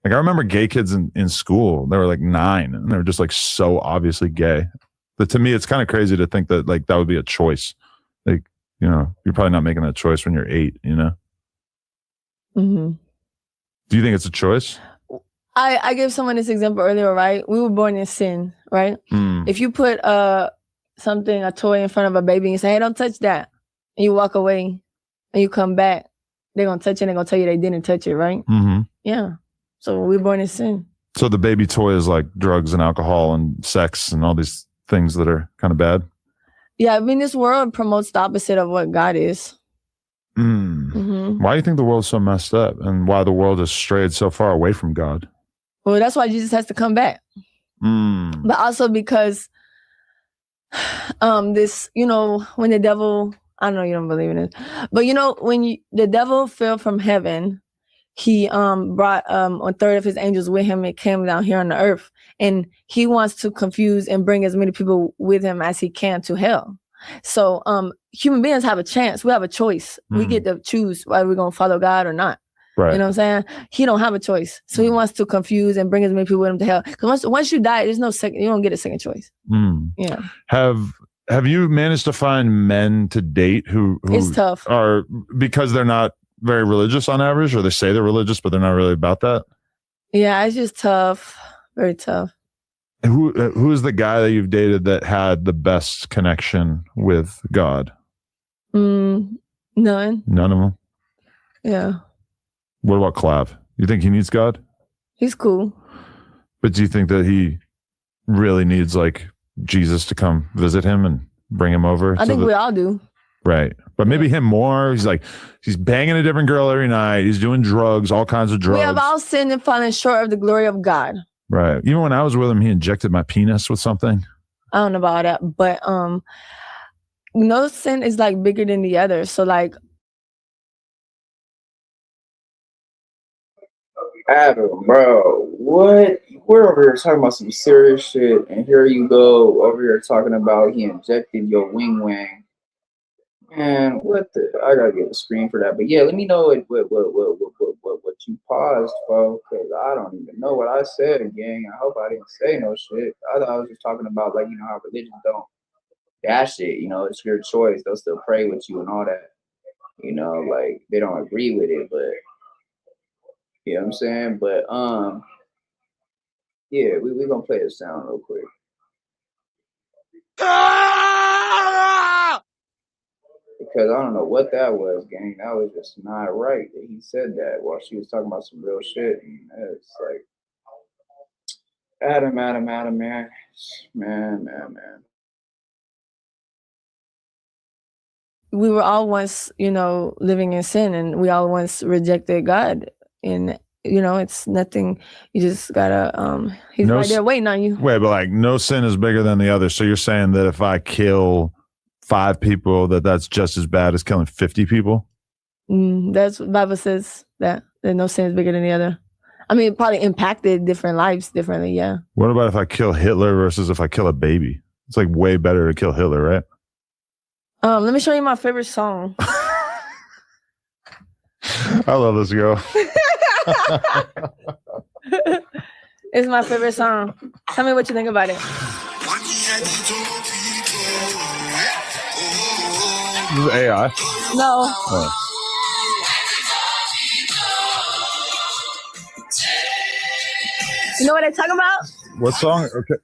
[SPEAKER 3] I remember gay kids in school, they were like 9 and they were just like so obviously gay. But to me, it's kind of crazy to think that like that would be a choice. Like, you know, you're probably not making that choice when you're 8, you know?
[SPEAKER 8] Mm-hmm.
[SPEAKER 3] Do you think it's a choice?
[SPEAKER 8] I gave someone this example earlier, right? We were born in sin, right? If you put a toy in front of a baby and you say, hey, don't touch that, and you walk away and you come back, they're going to touch it and they're going to tell you they didn't touch it, right?
[SPEAKER 3] Mm-hmm.
[SPEAKER 8] Yeah. So we were born in sin.
[SPEAKER 3] So the baby toy is like drugs and alcohol and sex and all these things that are kind of bad?
[SPEAKER 8] Yeah, I mean, this world promotes the opposite of what God is.
[SPEAKER 3] Mm. Why do you think the world's so messed up, and why the world has strayed so far away from God?
[SPEAKER 8] Well, that's why Jesus has to come back. But also because this, you know, when the devil, I know you don't believe in it, but you know, when the devil fell from heaven, he brought a third of his angels with him and came down here on the earth, and he wants to confuse and bring as many people with him as he can to hell. So human beings have a chance. We have a choice. We get to choose whether we're going to follow God or not.
[SPEAKER 3] Right.
[SPEAKER 8] You know what I'm saying? He don't have a choice. So he wants to confuse and bring as many people with him to hell. Because once you die, there's no second, you don't get a second choice. Yeah.
[SPEAKER 3] Have you managed to find men to date who
[SPEAKER 8] it's tough.
[SPEAKER 3] Are, because they're not very religious on average, or they say they're religious, but they're not really about that?
[SPEAKER 8] Yeah, it's just tough. Very tough.
[SPEAKER 3] Who is the guy that you've dated that had the best connection with God?
[SPEAKER 8] None.
[SPEAKER 3] None of them?
[SPEAKER 8] Yeah.
[SPEAKER 3] What about Clav? You think he needs God?
[SPEAKER 8] He's cool.
[SPEAKER 3] But do you think that he really needs like Jesus to come visit him and bring him over?
[SPEAKER 8] I think we all do.
[SPEAKER 3] Right. But maybe him more. He's banging a different girl every night. He's doing drugs, all kinds of drugs.
[SPEAKER 8] We have all sinned and fallen short of the glory of God.
[SPEAKER 3] Right. Even when I was with him, he injected my penis with something.
[SPEAKER 8] I don't know about that, but no sin is like bigger than the other. So like,
[SPEAKER 1] Adam, bro, what? We're over here talking about some serious shit, and here you go over here talking about he injected your wing wang. Man, what the? I gotta get a screen for that. But yeah, let me know what you paused for, because I don't even know what I said, gang. I hope I didn't say no shit. I thought I was just talking about, like, you know how religion don't. That shit, you know, it's your choice. They'll still pray with you and all that. You know, like, they don't agree with it, but you know what I'm saying? But yeah, we gonna play the sound real quick. Because I don't know what that was, gang. That was just not right that he said that while she was talking about some real shit. And it's like, Adam, man.
[SPEAKER 8] we were all once, you know, living in sin, and we all once rejected God. And, you know, it's nothing. You just gotta, he's right there waiting on you.
[SPEAKER 3] Wait, but like no sin is bigger than the other. So you're saying that if I kill 5 people, that's just as bad as killing 50 people?
[SPEAKER 8] That's what the Bible says, that no sin is bigger than the other. I mean, it probably impacted different lives differently, yeah.
[SPEAKER 3] What about if I kill Hitler versus if I kill a baby? It's like way better to kill Hitler, right?
[SPEAKER 8] Let me show you my favorite song.
[SPEAKER 3] I love this girl.
[SPEAKER 8] It's my favorite song. Tell me what you think about it.
[SPEAKER 3] This is AI.
[SPEAKER 8] No.
[SPEAKER 3] Oh.
[SPEAKER 8] You know what I'm talking about?
[SPEAKER 3] What song? Okay.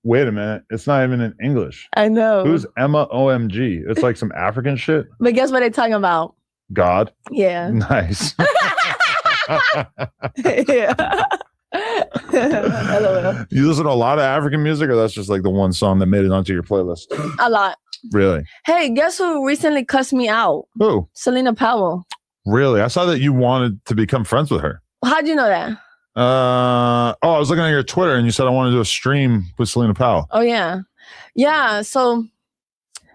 [SPEAKER 3] Wait a minute. It's not even in English.
[SPEAKER 8] I know.
[SPEAKER 3] Who's Emma OMG? It's like some African shit.
[SPEAKER 8] But guess what they're talking about?
[SPEAKER 3] God.
[SPEAKER 8] Yeah.
[SPEAKER 3] Nice.
[SPEAKER 8] Yeah.
[SPEAKER 3] You listen to a lot of African music, or that's just like the one song that made it onto your playlist?
[SPEAKER 8] A lot.
[SPEAKER 3] Really?
[SPEAKER 8] Hey, guess who recently cussed me out?
[SPEAKER 3] Who?
[SPEAKER 8] Selena Powell.
[SPEAKER 3] Really? I saw that you wanted to become friends with her.
[SPEAKER 8] How'd you know that?
[SPEAKER 3] I was looking at your Twitter and you said I want to do a stream with Selena Powell.
[SPEAKER 8] Oh, yeah. Yeah. So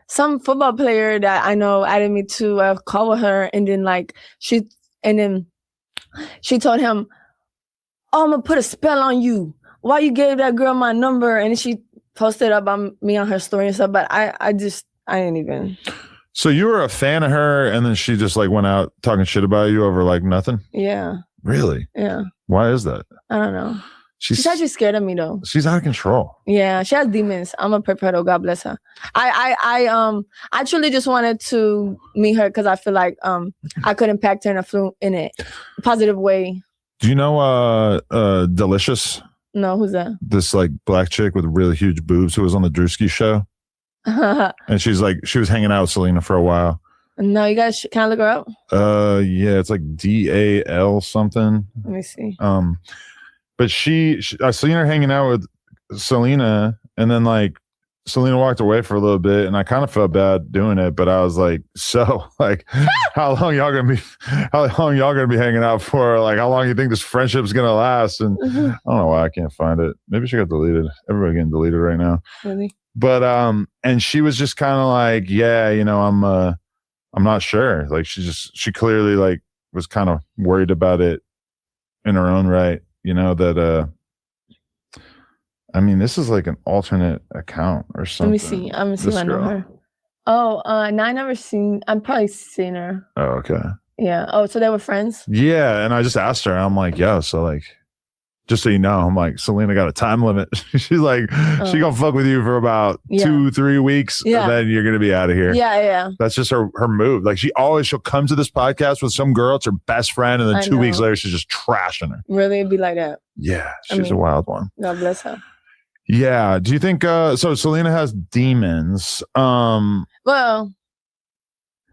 [SPEAKER 8] some football player that I know added me to a call with her, and then she told him, "Oh, I'm gonna put a spell on you. Why you gave that girl my number?" And she posted about me on her story and stuff. But I didn't even.
[SPEAKER 3] So you were a fan of her, and then she just like went out talking shit about you over like nothing?
[SPEAKER 8] Yeah.
[SPEAKER 3] Really?
[SPEAKER 8] Yeah.
[SPEAKER 3] Why is that?
[SPEAKER 8] I don't know. She's actually scared of me though.
[SPEAKER 3] She's out of control.
[SPEAKER 8] Yeah, she has demons. I'm a perpetual. God bless her. I truly just wanted to meet her because I feel like I could impact her in a positive way.
[SPEAKER 3] Do you know Delicious?
[SPEAKER 8] No, who's that?
[SPEAKER 3] This like black chick with really huge boobs who was on the Drewski show. And she was hanging out with Selena for a while.
[SPEAKER 8] No, you guys can I look her up?
[SPEAKER 3] Yeah, it's like DAL something.
[SPEAKER 8] Let me see.
[SPEAKER 3] But I seen her hanging out with Selena, and then like Selena walked away for a little bit, and I kind of felt bad doing it, but I was like, so like how long y'all gonna be hanging out for? Like, how long do you think this friendship's gonna last? And I don't know why I can't find it. Maybe she got deleted. Everybody getting deleted right now.
[SPEAKER 8] Really?
[SPEAKER 3] But and she was just kind of like, yeah, you know, I'm not sure. Like she clearly like was kind of worried about it in her own right, you know, that I mean, this is like an alternate account or something.
[SPEAKER 8] Let me see. I'm gonna see if I know her. Oh, no, I've probably seen her.
[SPEAKER 3] Oh, okay.
[SPEAKER 8] Yeah. Oh, so they were friends?
[SPEAKER 3] Yeah, and I just asked her, I'm like, yeah, so like, just so you know, I'm like, Selena got a time limit. She's like, she gonna fuck with you for about 2-3 weeks, and then you're gonna be out of here.
[SPEAKER 8] Yeah.
[SPEAKER 3] That's just her move. Like she'll come to this podcast with some girl, it's her best friend, and then 2 weeks later, she's just trashing her.
[SPEAKER 8] Really? It'd be like that?
[SPEAKER 3] Yeah, she's a wild one.
[SPEAKER 8] God bless her.
[SPEAKER 3] Yeah. Do you think so Selena has demons?
[SPEAKER 8] Well,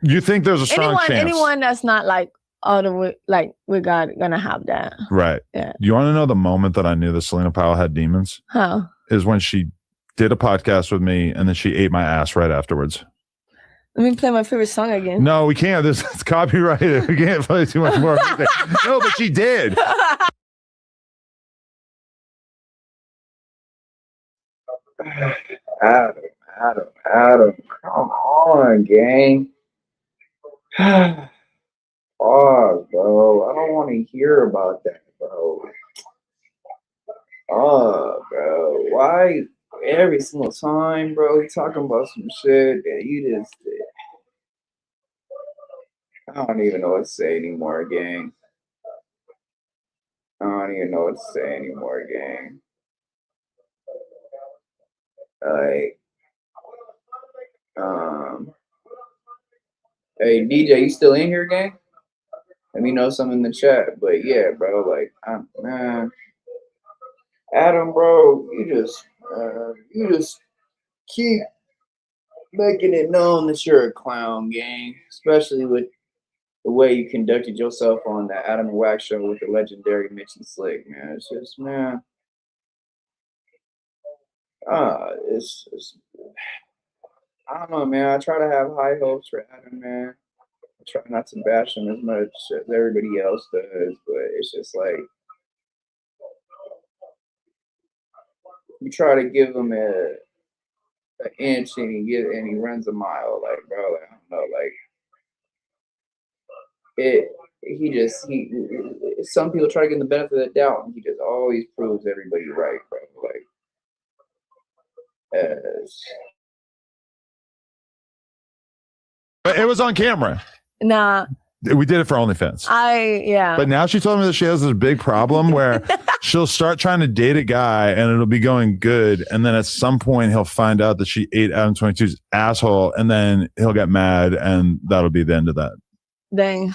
[SPEAKER 3] you think there's a strong chance?
[SPEAKER 8] Anyone that's not like all the way like with God gonna have that.
[SPEAKER 3] Right.
[SPEAKER 8] Yeah.
[SPEAKER 3] You want to know the moment that I knew that Selena Powell had demons?
[SPEAKER 8] How?
[SPEAKER 3] Is when she did a podcast with me and then she ate my ass right afterwards.
[SPEAKER 8] Let me play my favorite song again.
[SPEAKER 3] No, we can't. It's copyrighted. We can't play too much more. No, but she did.
[SPEAKER 1] Adam, come on, gang. Oh, bro, I don't want to hear about that, bro. Oh, bro, why every single time, bro, you talking about some shit that you just did? I don't even know what to say anymore, gang. I don't even know what to say anymore, gang. Like, hey, DJ, you still in here, gang? Let me know something in the chat. But yeah, bro, like, man, Adam, bro, you just keep making it known that you're a clown, gang. Especially with the way you conducted yourself on that Adam and WACK show with the legendary Mitchy Slick, man. It's just, man. It's I don't know, man. I try to have high hopes for Adam, man. I try not to bash him as much as everybody else does, but it's just like you try to give him an inch and he runs a mile, like, bro. Like, I don't know, like some people try to give him the benefit of the doubt, and he just always proves everybody right, bro. Like,
[SPEAKER 3] but it was on camera.
[SPEAKER 8] Nah.
[SPEAKER 3] We did it for OnlyFans.
[SPEAKER 8] But
[SPEAKER 3] now she told me that she has this big problem where she'll start trying to date a guy and it'll be going good. And then at some point he'll find out that she ate Adam 22's asshole, and then he'll get mad, and that'll be the end of that.
[SPEAKER 8] Dang.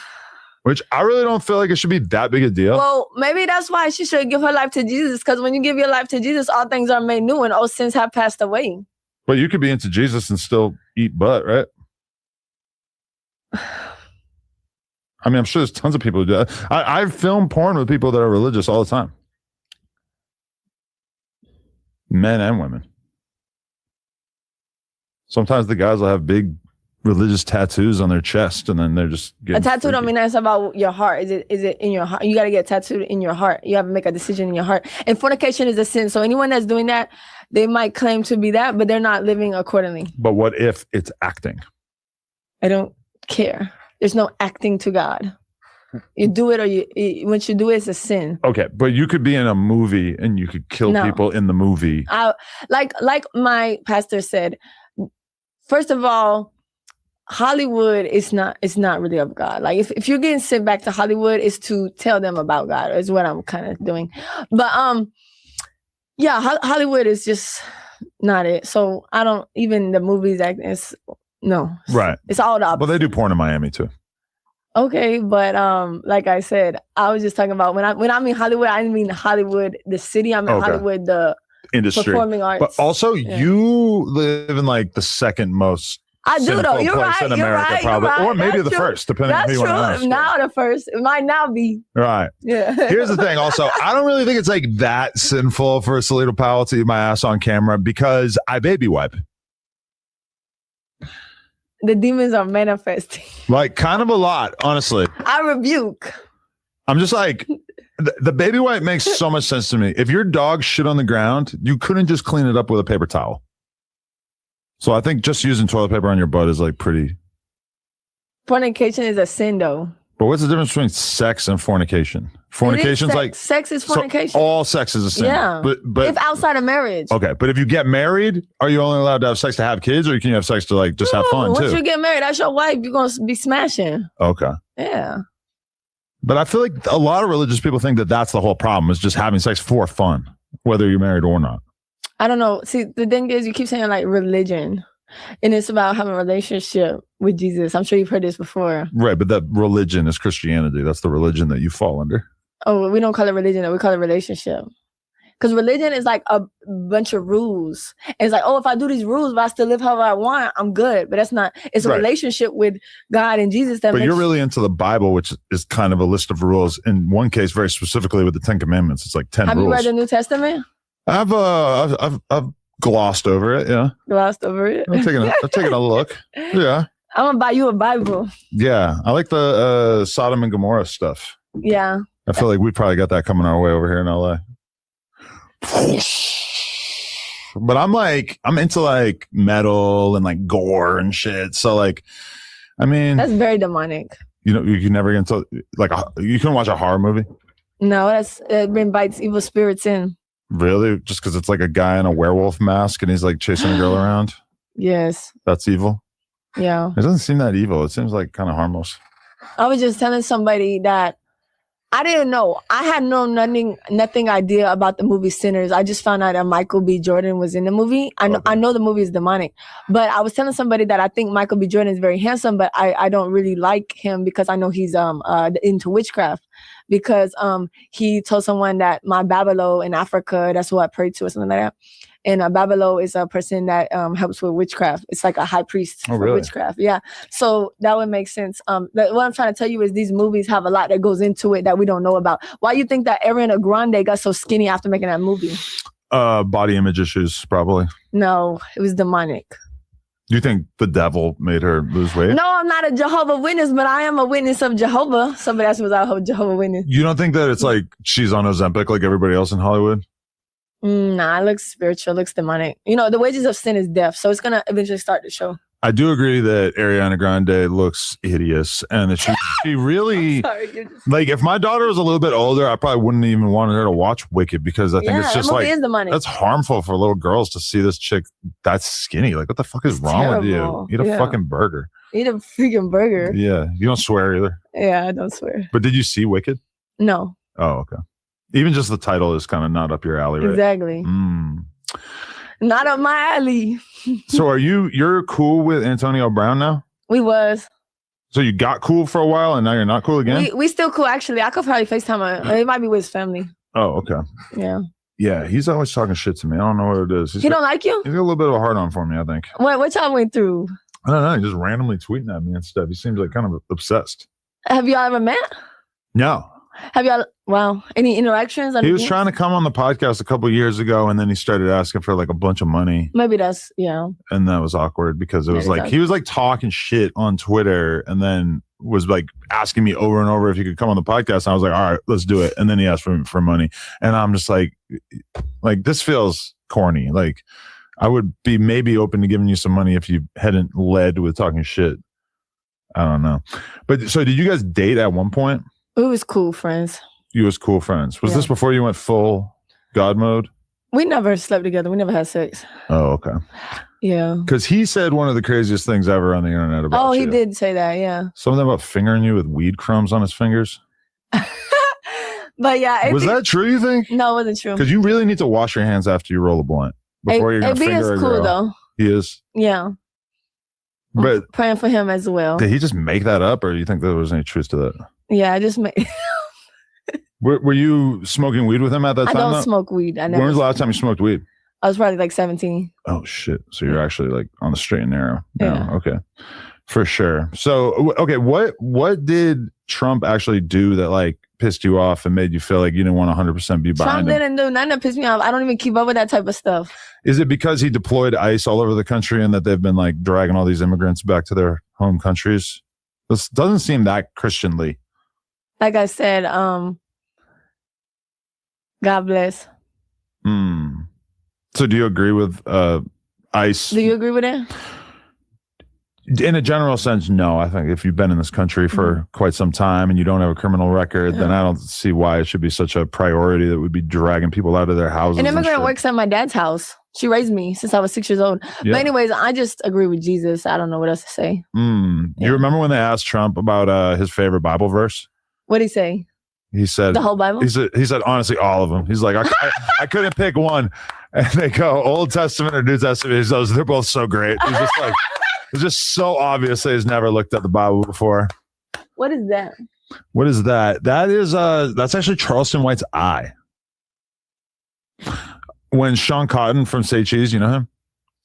[SPEAKER 3] Which I really don't feel like it should be that big a deal.
[SPEAKER 8] Well, maybe that's why she should give her life to Jesus, because when you give your life to Jesus, all things are made new and old sins have passed away.
[SPEAKER 3] But you could be into Jesus and still eat butt, right? I mean, I'm sure there's tons of people who do that. I've filmed porn with people that are religious all the time. Men and women. Sometimes the guys will have big religious tattoos on their chest, and then they're just
[SPEAKER 8] a tattoo. Don't mean that's about your heart. Is it in your heart? You got to get tattooed in your heart. You have to make a decision in your heart. And fornication is a sin. So anyone that's doing that, they might claim to be that, but they're not living accordingly.
[SPEAKER 3] But what if it's acting?
[SPEAKER 8] I don't care. There's no acting to God. You do it, or once you do it, it's a sin.
[SPEAKER 3] Okay, but you could be in a movie and you could kill people in the movie.
[SPEAKER 8] Like my pastor said, first of all, Hollywood is not really of God. Like if you're getting sent back to Hollywood, it's to tell them about God, is what I'm kind of doing. But yeah, Hollywood is just not it. So I don't even the movies acting is no.
[SPEAKER 3] Right.
[SPEAKER 8] It's all the opposite.
[SPEAKER 3] Well, they do porn in Miami too.
[SPEAKER 8] Okay, but like I said, I was just talking about when I mean Hollywood, I didn't mean Hollywood the city. I mean Hollywood the
[SPEAKER 3] industry,
[SPEAKER 8] performing arts.
[SPEAKER 3] But also, you live in like the second most.
[SPEAKER 8] I do though. You're right.
[SPEAKER 3] In America, probably, or maybe the first, depending on who you want to ask.
[SPEAKER 8] Now the first. It might now be.
[SPEAKER 3] Right.
[SPEAKER 8] Yeah.
[SPEAKER 3] Here's the thing. Also, I don't really think it's like that sinful for Salito Powell to eat my ass on camera because I baby wipe.
[SPEAKER 8] The demons are manifesting.
[SPEAKER 3] Like kind of a lot, honestly.
[SPEAKER 8] I rebuke.
[SPEAKER 3] I'm just like, the baby wipe makes so much sense to me. If your dog shit on the ground, you couldn't just clean it up with a paper towel. So I think just using toilet paper on your butt is like pretty.
[SPEAKER 8] Fornication is a sin though.
[SPEAKER 3] But what's the difference between sex and fornication? Fornication's like
[SPEAKER 8] sex is fornication.
[SPEAKER 3] So all sex is a sin.
[SPEAKER 8] Yeah.
[SPEAKER 3] But
[SPEAKER 8] if outside of marriage.
[SPEAKER 3] Okay, but if you get married, are you only allowed to have sex to have kids, or can you have sex to like just have fun too?
[SPEAKER 8] Once you get married, that's your wife. You're gonna be smashing.
[SPEAKER 3] Okay.
[SPEAKER 8] Yeah.
[SPEAKER 3] But I feel like a lot of religious people think that that's the whole problem, is just having sex for fun, whether you're married or not.
[SPEAKER 8] I don't know. See, the thing is, you keep saying like religion, and it's about having a relationship with Jesus. I'm sure you've heard this before.
[SPEAKER 3] Right, but that religion is Christianity. That's the religion that you fall under.
[SPEAKER 8] Oh, we don't call it religion. We call it relationship. Because religion is like a bunch of rules. And it's like, oh, if I do these rules, but I still live however I want, I'm good. But that's not. It's a relationship with God and Jesus. But
[SPEAKER 3] you're really into the Bible, which is kind of a list of rules. In one case, very specifically with the 10 Commandments, it's like 10 rules.
[SPEAKER 8] Have you read the New Testament?
[SPEAKER 3] I've glossed over it. Yeah.
[SPEAKER 8] Glossed over it.
[SPEAKER 3] I've taken a look. Yeah.
[SPEAKER 8] I'm gonna buy you a Bible.
[SPEAKER 3] Yeah, I like the Sodom and Gomorrah stuff.
[SPEAKER 8] Yeah.
[SPEAKER 3] I feel like we probably got that coming our way over here in LA. But I'm into like metal and like gore and shit. So like, I mean,
[SPEAKER 8] that's very demonic.
[SPEAKER 3] You know, you can never get into like you couldn't watch a horror movie.
[SPEAKER 8] No, it invites evil spirits in.
[SPEAKER 3] Really? Just because it's like a guy in a werewolf mask and he's like chasing a girl around?
[SPEAKER 8] Yes.
[SPEAKER 3] That's evil?
[SPEAKER 8] Yeah.
[SPEAKER 3] It doesn't seem that evil. It seems like kind of harmless.
[SPEAKER 8] I was just telling somebody that I didn't know. I had nothing idea about the movie Sinners. I just found out that Michael B. Jordan was in the movie. I know the movie is demonic, but I was telling somebody that I think Michael B. Jordan is very handsome, but I don't really like him because I know he's into witchcraft. Because he told someone that my Babalo in Africa, that's who I prayed to or something like that. And Babalo is a person that helps with witchcraft. It's like a high priest for witchcraft. Yeah. So that would make sense. What I'm trying to tell you is these movies have a lot that goes into it that we don't know about. Why you think that Ariana Grande got so skinny after making that movie?
[SPEAKER 3] Body image issues, probably.
[SPEAKER 8] No, it was demonic.
[SPEAKER 3] Do you think the devil made her lose weight?
[SPEAKER 8] No, I'm not a Jehovah's Witness, but I am a witness of Jehovah. Somebody else was out Jehovah's Witness.
[SPEAKER 3] You don't think that it's like she's on Ozempic like everybody else in Hollywood?
[SPEAKER 8] Nah, it looks spiritual, it looks demonic. You know, the wages of sin is death, so it's gonna eventually start to show.
[SPEAKER 3] I do agree that Ariana Grande looks hideous, and that she really like. If my daughter was a little bit older, I probably wouldn't even want her to watch Wicked because I think it's just like that's harmful for little girls to see this chick that's skinny. Like, what the fuck is wrong with you? Eat a fucking burger.
[SPEAKER 8] Eat a freaking burger.
[SPEAKER 3] Yeah, you don't swear either.
[SPEAKER 8] Yeah, I don't swear.
[SPEAKER 3] But did you see Wicked?
[SPEAKER 8] No.
[SPEAKER 3] Oh, okay. Even just the title is kind of not up your alley, right?
[SPEAKER 8] Exactly. Not up my alley.
[SPEAKER 3] So you're cool with Antonio Brown now?
[SPEAKER 8] We was.
[SPEAKER 3] So you got cool for a while and now you're not cool again?
[SPEAKER 8] We still cool, actually. I could probably FaceTime him. It might be with his family.
[SPEAKER 3] Oh, okay.
[SPEAKER 8] Yeah.
[SPEAKER 3] Yeah, he's always talking shit to me. I don't know what it is.
[SPEAKER 8] He don't like you?
[SPEAKER 3] He's got a little bit of a hard on for me, I think.
[SPEAKER 8] What y'all went through?
[SPEAKER 3] I don't know. He's just randomly tweeting at me and stuff. He seems like kind of obsessed.
[SPEAKER 8] Have y'all ever met?
[SPEAKER 3] No.
[SPEAKER 8] Have y'all? Wow. Any interactions?
[SPEAKER 3] He was trying to come on the podcast a couple of years ago, and then he started asking for like a bunch of money.
[SPEAKER 8] Maybe that's
[SPEAKER 3] And that was awkward because it was like he was like talking shit on Twitter, and then was like asking me over and over if he could come on the podcast. And I was like, all right, let's do it. And then he asked for money, and I'm just like this feels corny. Like I would be maybe open to giving you some money if you hadn't led with talking shit. I don't know. But so did you guys date at one point?
[SPEAKER 8] We was cool friends.
[SPEAKER 3] You was cool friends. Was this before you went full God mode?
[SPEAKER 8] We never slept together. We never had sex.
[SPEAKER 3] Oh, okay.
[SPEAKER 8] Yeah.
[SPEAKER 3] Because he said one of the craziest things ever on the internet about you.
[SPEAKER 8] Oh, he did say that, yeah.
[SPEAKER 3] Something about fingering you with weed crumbs on his fingers.
[SPEAKER 8] But yeah.
[SPEAKER 3] Was that true, you think?
[SPEAKER 8] No, it wasn't true.
[SPEAKER 3] Because you really need to wash your hands after you roll a blunt before you're going to finger a girl.
[SPEAKER 8] cool, though.
[SPEAKER 3] He is?
[SPEAKER 8] Yeah.
[SPEAKER 3] But
[SPEAKER 8] I'm praying for him as well.
[SPEAKER 3] Did he just make that up, or do you think there was any truth to that?
[SPEAKER 8] Yeah, I just made...
[SPEAKER 3] Were you smoking weed with him at that time?
[SPEAKER 8] I don't smoke weed.
[SPEAKER 3] When was the last time you smoked weed?
[SPEAKER 8] I was probably like 17.
[SPEAKER 3] Oh, shit. So you're actually like on the straight and narrow now.
[SPEAKER 8] Yeah.
[SPEAKER 3] Okay. For sure. So, okay. What did Trump actually do that like pissed you off and made you feel like you didn't want to 100% be behind
[SPEAKER 8] Trump
[SPEAKER 3] him?
[SPEAKER 8] didn't do nothing that pissed me off. I don't even keep up with that type of stuff.
[SPEAKER 3] Is it because he deployed ICE all over the country and that they've been like dragging all these immigrants back to their home countries? This doesn't seem that Christianly.
[SPEAKER 8] Like I said, God bless.
[SPEAKER 3] So do you agree with ICE?
[SPEAKER 8] Do you agree with it?
[SPEAKER 3] In a general sense, no. I think if you've been in this country for quite some time and you don't have a criminal record, then I don't see why it should be such a priority that would be dragging people out of their houses.
[SPEAKER 8] An immigrant works at my dad's house. She raised me since I was 6 years old.
[SPEAKER 3] Yeah.
[SPEAKER 8] But anyways, I just agree with Jesus. I don't know what else to say.
[SPEAKER 3] You remember when they asked Trump about his favorite Bible verse?
[SPEAKER 8] What'd he say?
[SPEAKER 3] He said
[SPEAKER 8] the whole Bible.
[SPEAKER 3] He said honestly all of them. He's like I couldn't pick one, and they go Old Testament or New Testament. He goes, they're both so great. He's just like it's just so obvious that he's never looked at the Bible before.
[SPEAKER 8] What is that?
[SPEAKER 3] What is that? That is that's actually Charleston White's eye. When Sean Cotton from Say Cheese, you know him?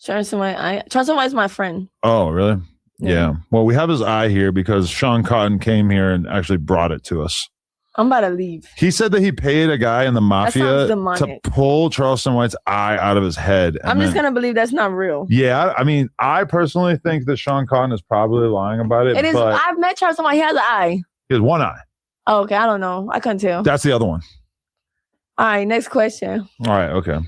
[SPEAKER 8] Charleston White's my friend.
[SPEAKER 3] Oh, really? Yeah. Well, we have his eye here because Sean Cotton came here and actually brought it to us.
[SPEAKER 8] I'm about to leave.
[SPEAKER 3] He said that he paid a guy in the mafia to pull Charleston White's eye out of his head.
[SPEAKER 8] I'm just going to believe that's not real.
[SPEAKER 3] Yeah. I mean, I personally think that Sean Cotton is probably lying about it.
[SPEAKER 8] It is. I've met Charleston White. He has an eye.
[SPEAKER 3] He has one eye.
[SPEAKER 8] Oh, okay. I don't know. I couldn't tell.
[SPEAKER 3] That's the other one.
[SPEAKER 8] All right. Next question.
[SPEAKER 3] All right. Okay.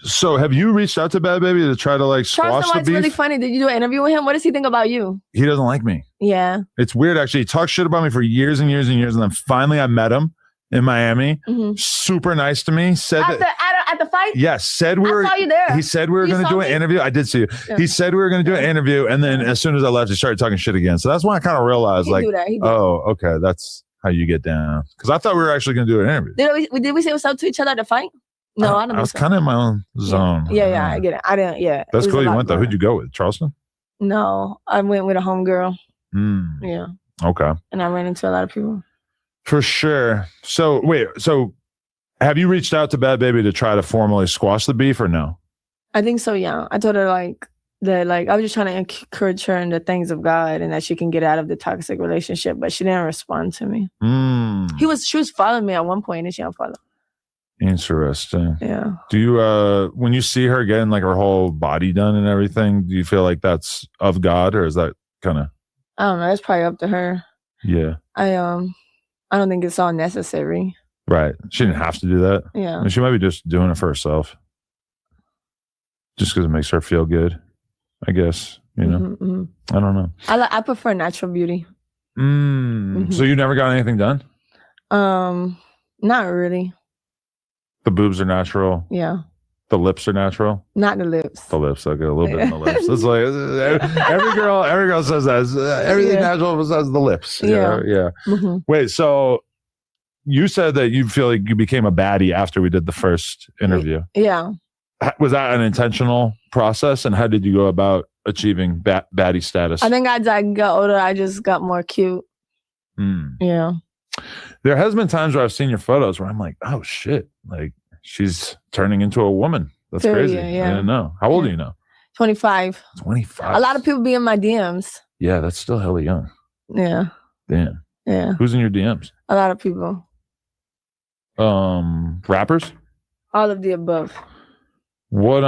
[SPEAKER 3] So have you reached out to Bad Baby to try to like squash
[SPEAKER 8] Charleston
[SPEAKER 3] the
[SPEAKER 8] White's
[SPEAKER 3] beef?
[SPEAKER 8] really funny. Did you do an interview with him? What does he think about you?
[SPEAKER 3] He doesn't like me.
[SPEAKER 8] Yeah.
[SPEAKER 3] It's weird, actually. He talked shit about me for years and years and years. And then finally I met him in Miami. Super nice to me. Said
[SPEAKER 8] at the fight?
[SPEAKER 3] Yes. Said we were.
[SPEAKER 8] I saw you there.
[SPEAKER 3] He said we were going to do an interview. I did see you. Yeah. He said we were going to do an interview. And then as soon as I left, he started talking shit again. So that's when I kind of realized oh, okay. That's how you get down. Because I thought we were actually going to do an interview.
[SPEAKER 8] Did we say what's up to each other at the fight? No, I don't.
[SPEAKER 3] I was kind of in my own zone.
[SPEAKER 8] Yeah, I get it. I didn't. Yeah,
[SPEAKER 3] that's cool. You went though. Who'd you go with? Charleston?
[SPEAKER 8] No, I went with a homegirl. Yeah.
[SPEAKER 3] Okay.
[SPEAKER 8] And I ran into a lot of people.
[SPEAKER 3] For sure. So wait. So have you reached out to Bad Baby to try to formally squash the beef or no? I
[SPEAKER 8] think so. Yeah. I told her that I was just trying to encourage her in the things of God and that she can get out of the toxic relationship, but she didn't respond to me. She was following me at one point and she unfollowed.
[SPEAKER 3] Interesting.
[SPEAKER 8] Yeah.
[SPEAKER 3] Do you when you see her getting like her whole body done and everything, do you feel like that's of God or is that kind of
[SPEAKER 8] I don't know, that's probably up to her.
[SPEAKER 3] Yeah.
[SPEAKER 8] I don't think it's all necessary.
[SPEAKER 3] Right. She didn't have to do that.
[SPEAKER 8] Yeah.
[SPEAKER 3] I mean, she might be just doing it for herself. Just because it makes her feel good, I guess. You know? I don't know.
[SPEAKER 8] I prefer natural beauty.
[SPEAKER 3] So you never got anything done?
[SPEAKER 8] Not really.
[SPEAKER 3] The boobs are natural.
[SPEAKER 8] Yeah.
[SPEAKER 3] The lips are natural.
[SPEAKER 8] Not the lips.
[SPEAKER 3] The lips, okay, a little bit in the lips. It's like every girl says that. Everything natural besides the lips. Yeah. Wait, so you said that you feel like you became a baddie after we did the first interview.
[SPEAKER 8] Yeah.
[SPEAKER 3] Was that an intentional process, and how did you go about achieving baddie status?
[SPEAKER 8] I think as I got older, I just got more cute. Yeah.
[SPEAKER 3] There has been times where I've seen your photos where I'm like, oh shit, like she's turning into a woman. That's crazy. Yeah. I didn't know. How old are you now? 25. 25.
[SPEAKER 8] A lot of people be in my DMs.
[SPEAKER 3] Yeah, that's still hella young.
[SPEAKER 8] Yeah.
[SPEAKER 3] Damn.
[SPEAKER 8] Yeah.
[SPEAKER 3] Who's in your DMs?
[SPEAKER 8] A lot of people.
[SPEAKER 3] Rappers?
[SPEAKER 8] All of the above.
[SPEAKER 3] What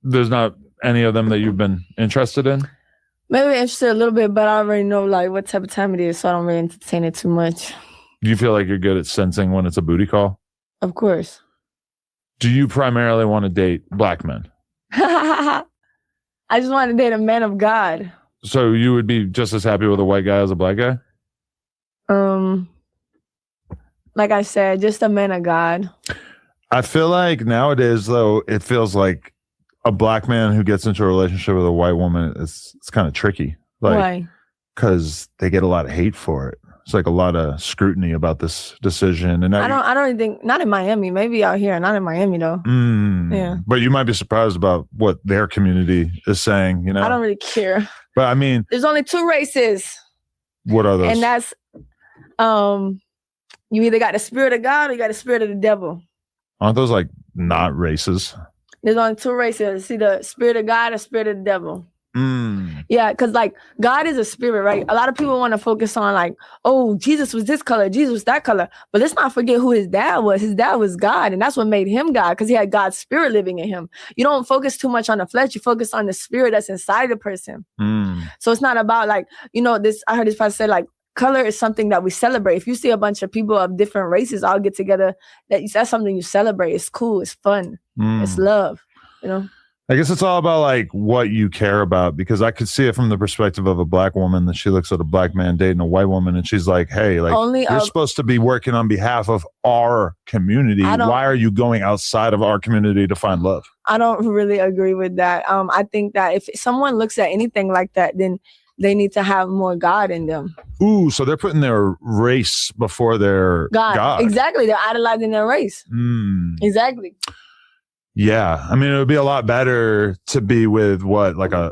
[SPEAKER 3] there's not any of them that you've been interested in?
[SPEAKER 8] Maybe interested a little bit, but I already know like what type of time it is, so I don't really entertain it too much.
[SPEAKER 3] Do you feel like you're good at sensing when it's a booty call?
[SPEAKER 8] Of course.
[SPEAKER 3] Do you primarily want to date black men?
[SPEAKER 8] I just want to date a man of God.
[SPEAKER 3] So you would be just as happy with a white guy as a black guy?
[SPEAKER 8] Like I said, just a man of God.
[SPEAKER 3] I feel like nowadays, though, it feels like a black man who gets into a relationship with a white woman, it's kind of tricky. Like,
[SPEAKER 8] why?
[SPEAKER 3] Because they get a lot of hate for it. It's like a lot of scrutiny about this decision. And
[SPEAKER 8] I don't even think, not in Miami, maybe out here, not in Miami though. Yeah.
[SPEAKER 3] But you might be surprised about what their community is saying, you know?
[SPEAKER 8] I don't really care.
[SPEAKER 3] But I mean,
[SPEAKER 8] there's only 2 races.
[SPEAKER 3] What are those?
[SPEAKER 8] And that's, you either got the spirit of God or you got the spirit of the devil.
[SPEAKER 3] Aren't those like not races?
[SPEAKER 8] There's only 2 races. See the spirit of God or spirit of the devil. Yeah, because like God is a spirit, right? A lot of people want to focus on like, oh, Jesus was this color, Jesus was that color. But let's not forget who his dad was. His dad was God, and that's what made him God, because he had God's spirit living in him. You don't focus too much on the flesh, you focus on the spirit that's inside the person. So it's not about like, you know, this, I heard this pastor say like, color is something that we celebrate. If you see a bunch of people of different races all get together, that's something you celebrate. It's cool, it's fun, it's love, you know?
[SPEAKER 3] I guess it's all about like what you care about, because I could see it from the perspective of a black woman that she looks at a black man dating a white woman and she's like, hey, like you're supposed to be working on behalf of our community. Why are you going outside of our community to find love?
[SPEAKER 8] I don't really agree with that. I think that if someone looks at anything like that, then they need to have more God in them.
[SPEAKER 3] Ooh, so they're putting their race before their God.
[SPEAKER 8] Exactly. They're idolizing their race. Exactly.
[SPEAKER 3] Yeah, I mean, it would be a lot better to be with like a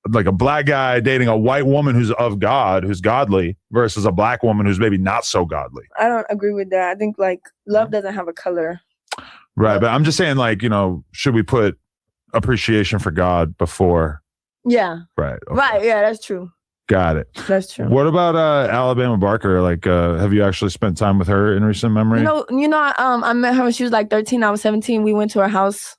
[SPEAKER 3] black guy dating a white woman who's of God, who's godly, versus a black woman who's maybe not so godly.
[SPEAKER 8] I don't agree with that. I think like love doesn't have a color.
[SPEAKER 3] Right, but I'm just saying, like, you know, should we put appreciation for God before?
[SPEAKER 8] Yeah.
[SPEAKER 3] Right. Okay.
[SPEAKER 8] Right. Yeah, that's true.
[SPEAKER 3] Got it.
[SPEAKER 8] That's true.
[SPEAKER 3] What about Alabama Barker? Like, have you actually spent time with her in recent memory?
[SPEAKER 8] You know, I met her when she was like 13. I was 17. We went to her house.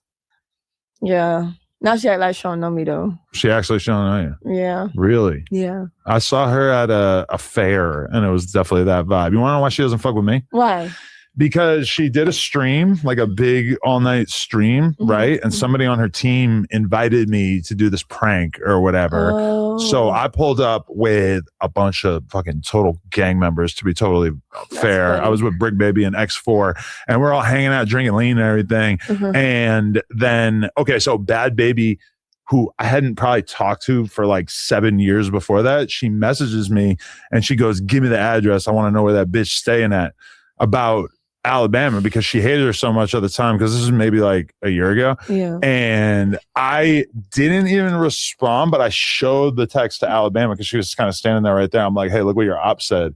[SPEAKER 8] Yeah. Now she act like she don't know me though.
[SPEAKER 3] She actually showing you.
[SPEAKER 8] Yeah.
[SPEAKER 3] Really?
[SPEAKER 8] Yeah.
[SPEAKER 3] I saw her at a fair, and it was definitely that vibe. You want to know why she doesn't fuck with me?
[SPEAKER 8] Why?
[SPEAKER 3] Because she did a stream, like a big all-night stream, right? And somebody on her team invited me to do this prank or whatever. So I pulled up with a bunch of fucking total gang members, to be totally fair.
[SPEAKER 8] Funny.
[SPEAKER 3] I was with Brick Baby and X4, and we're all hanging out, drinking lean and everything. And then, okay, so Bad Baby, who I hadn't probably talked to for like 7 years before that, she messages me and she goes, give me the address. I want to know where that bitch staying at, about Alabama, because she hated her so much at the time, because this is maybe like a year ago.
[SPEAKER 8] Yeah.
[SPEAKER 3] And I didn't even respond, but I showed the text to Alabama because she was kind of standing there right there. I'm like, hey, look what your op said.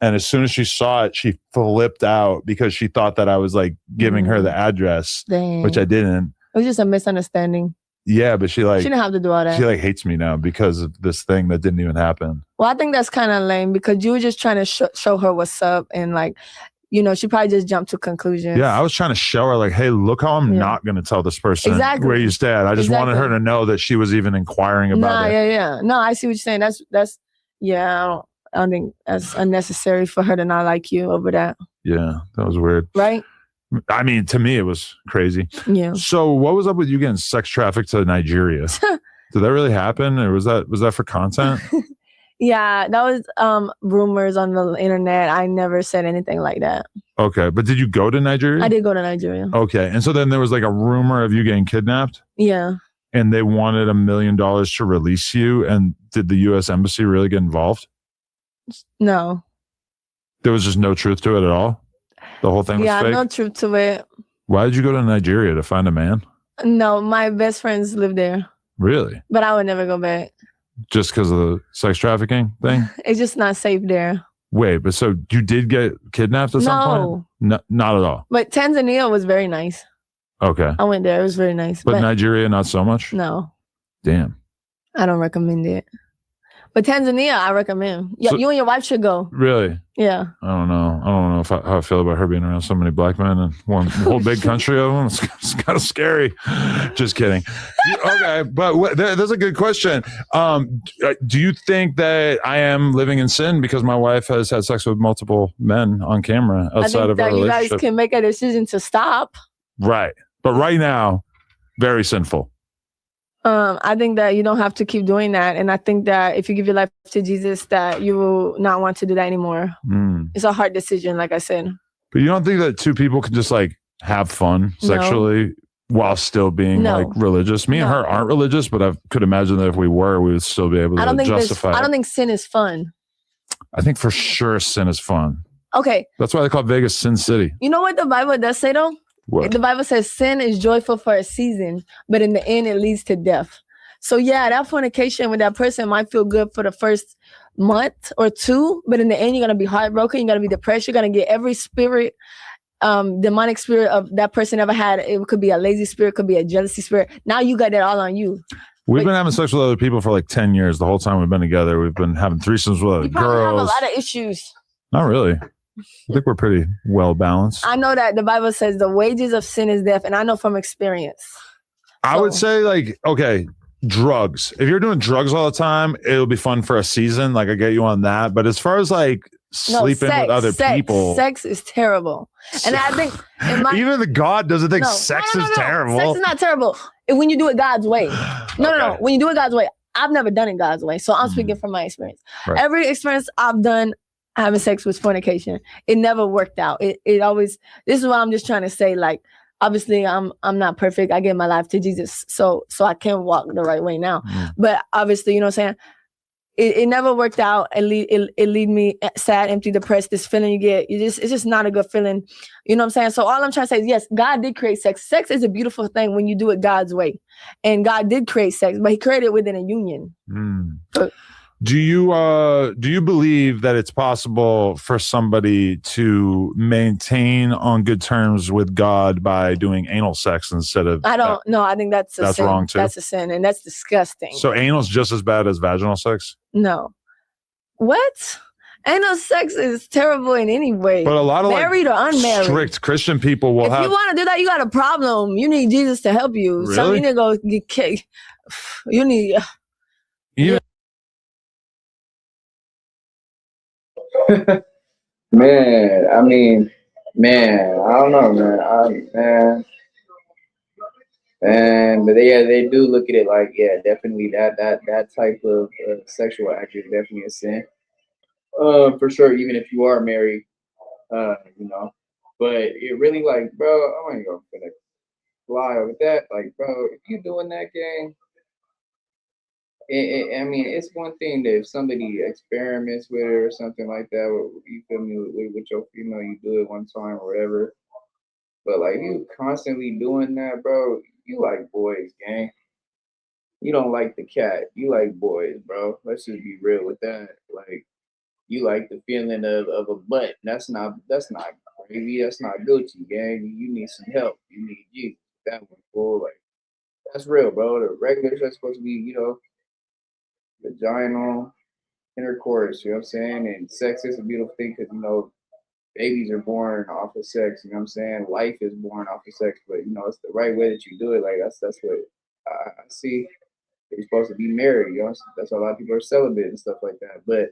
[SPEAKER 3] And as soon as she saw it, she flipped out because she thought that I was like giving her the address, which I didn't.
[SPEAKER 8] It was just a misunderstanding.
[SPEAKER 3] Yeah, but she didn't
[SPEAKER 8] have to do all that.
[SPEAKER 3] She like hates me now because of this thing that didn't even happen.
[SPEAKER 8] Well, I think that's kind of lame, because you were just trying to show her what's up, and like, you know, she probably just jumped to conclusions.
[SPEAKER 3] Yeah, I was trying to show her like, hey, look how I'm not going to tell this person where you stay at. I just wanted her to know that she was even inquiring about it.
[SPEAKER 8] Yeah. No, I see what you're saying. That's I don't think that's unnecessary for her to not like you over that.
[SPEAKER 3] Yeah, that was weird.
[SPEAKER 8] Right?
[SPEAKER 3] I mean, to me, it was crazy.
[SPEAKER 8] Yeah.
[SPEAKER 3] So what was up with you getting sex trafficked to Nigeria? Did that really happen? Or was that for content?
[SPEAKER 8] Yeah, that was rumors on the internet. I never said anything like that.
[SPEAKER 3] Okay, but did you go to Nigeria?
[SPEAKER 8] I did go to Nigeria.
[SPEAKER 3] Okay, and so then there was like a rumor of you getting kidnapped?
[SPEAKER 8] Yeah.
[SPEAKER 3] And they wanted $1 million to release you, and did the U.S. Embassy really get involved?
[SPEAKER 8] No.
[SPEAKER 3] There was just no truth to it at all? The whole thing was fake?
[SPEAKER 8] Yeah, no truth to it.
[SPEAKER 3] Why did you go to Nigeria, to find a man?
[SPEAKER 8] No, my best friends live there.
[SPEAKER 3] Really?
[SPEAKER 8] But I would never go back.
[SPEAKER 3] Just because of the sex trafficking thing?
[SPEAKER 8] It's just not safe there.
[SPEAKER 3] Wait, but so you did get kidnapped at some point? No, not at all.
[SPEAKER 8] But Tanzania was very nice.
[SPEAKER 3] Okay.
[SPEAKER 8] I went there. It was very nice.
[SPEAKER 3] But Nigeria, not so much?
[SPEAKER 8] No.
[SPEAKER 3] Damn.
[SPEAKER 8] I don't recommend it. But Tanzania, I recommend. Yeah,
[SPEAKER 3] So-
[SPEAKER 8] you and your wife should go.
[SPEAKER 3] Really?
[SPEAKER 8] Yeah.
[SPEAKER 3] I don't know how I feel about her being around so many black men and one whole big country of them. It's kind of scary. Just kidding. Okay, but there's a good question. Do you think that I am living in sin because my wife has had sex with multiple men on camera outside of our
[SPEAKER 8] you
[SPEAKER 3] relationship?
[SPEAKER 8] guys can make a decision to stop.
[SPEAKER 3] Right, but right now, very sinful.
[SPEAKER 8] I think that you don't have to keep doing that. And I think that if you give your life to Jesus, that you will not want to do that anymore. It's a hard decision, like I said.
[SPEAKER 3] But you don't think that two people can just like have fun sexually while still being like religious? Me and her aren't religious, but I could imagine that if we were, we would still be able to justify it.
[SPEAKER 8] I don't think sin is fun.
[SPEAKER 3] I think for sure sin is fun.
[SPEAKER 8] Okay.
[SPEAKER 3] That's why they call Vegas Sin City.
[SPEAKER 8] You know what the Bible does say though?
[SPEAKER 3] What?
[SPEAKER 8] The Bible says sin is joyful for a season, but in the end it leads to death. So yeah, that fornication with that person might feel good for the first month or two, but in the end you're gonna be heartbroken, you're gonna be depressed, you're gonna get every spirit, demonic spirit of that person ever had. It could be a lazy spirit, could be a jealousy spirit. Now you got that all on you.
[SPEAKER 3] We've been having sex with other people for like 10 years. The whole time we've been together, we've been having threesomes with other
[SPEAKER 8] You probably have a
[SPEAKER 3] girls.
[SPEAKER 8] lot of issues.
[SPEAKER 3] Not really. I think we're pretty well balanced.
[SPEAKER 8] I know that the Bible says the wages of sin is death, and I know from experience.
[SPEAKER 3] I would say like, okay, drugs. If you're doing drugs all the time, it'll be fun for a season. Like I get you on that. But as far as like sleeping with other people,
[SPEAKER 8] sex is terrible. And I think
[SPEAKER 3] even the God doesn't think sex is terrible.
[SPEAKER 8] Sex is not terrible when you do it God's way. No. When you do it God's way, I've never done it God's way. So I'm speaking from my experience.
[SPEAKER 3] Right.
[SPEAKER 8] Every experience I've done having sex with fornication, it never worked out. It always, this is what I'm just trying to say. Like, obviously I'm not perfect. I gave my life to Jesus. So I can walk the right way now. But obviously, you know what I'm saying? It never worked out. It lead me sad, empty, depressed. This feeling you get, it's just not a good feeling. You know what I'm saying? So all I'm trying to say is, yes, God did create sex. Sex is a beautiful thing when you do it God's way. And God did create sex, but he created it within a union.
[SPEAKER 3] Do you believe that it's possible for somebody to maintain on good terms with God by doing anal sex instead of?
[SPEAKER 8] I don't know. I think that's a sin.
[SPEAKER 3] Wrong too.
[SPEAKER 8] That's a sin, and that's disgusting.
[SPEAKER 3] So anal's just as bad as vaginal sex?
[SPEAKER 8] No. What? Anal sex is terrible in any way.
[SPEAKER 3] But a lot of
[SPEAKER 8] married or unmarried,
[SPEAKER 3] strict Christian people will
[SPEAKER 8] if you want to do that, you got a problem. You need Jesus to help you.
[SPEAKER 3] Really?
[SPEAKER 8] So you need to go get kicked. You need.
[SPEAKER 3] Even
[SPEAKER 1] Man, I mean, I don't know, man. But they do look at it like, yeah, definitely that type of sexual act is definitely a sin. For sure, even if you are married, you know. But it really, like, bro, I ain't gonna fly with that. Like, bro, if you doing that game, I mean, it's one thing that if somebody experiments with it or something like that, you feel me, with your female, you do it one time or whatever. But like, you constantly doing that, bro, you like boys, gang. You don't like the cat. You like boys, bro. Let's just be real with that. Like, you like the feeling of a butt. That's not crazy. That's not Gucci, gang. You need some help. You need Jesus. That one, cool. Like, that's real, bro. The regular shit's supposed to be, you know, vaginal intercourse, you know what I'm saying? And sex is a beautiful thing because, you know, babies are born off of sex, you know what I'm saying? Life is born off of sex, but, you know, it's the right way that you do it. Like, that's what I see. You're supposed to be married, you know? That's why a lot of people are celibate and stuff like that. But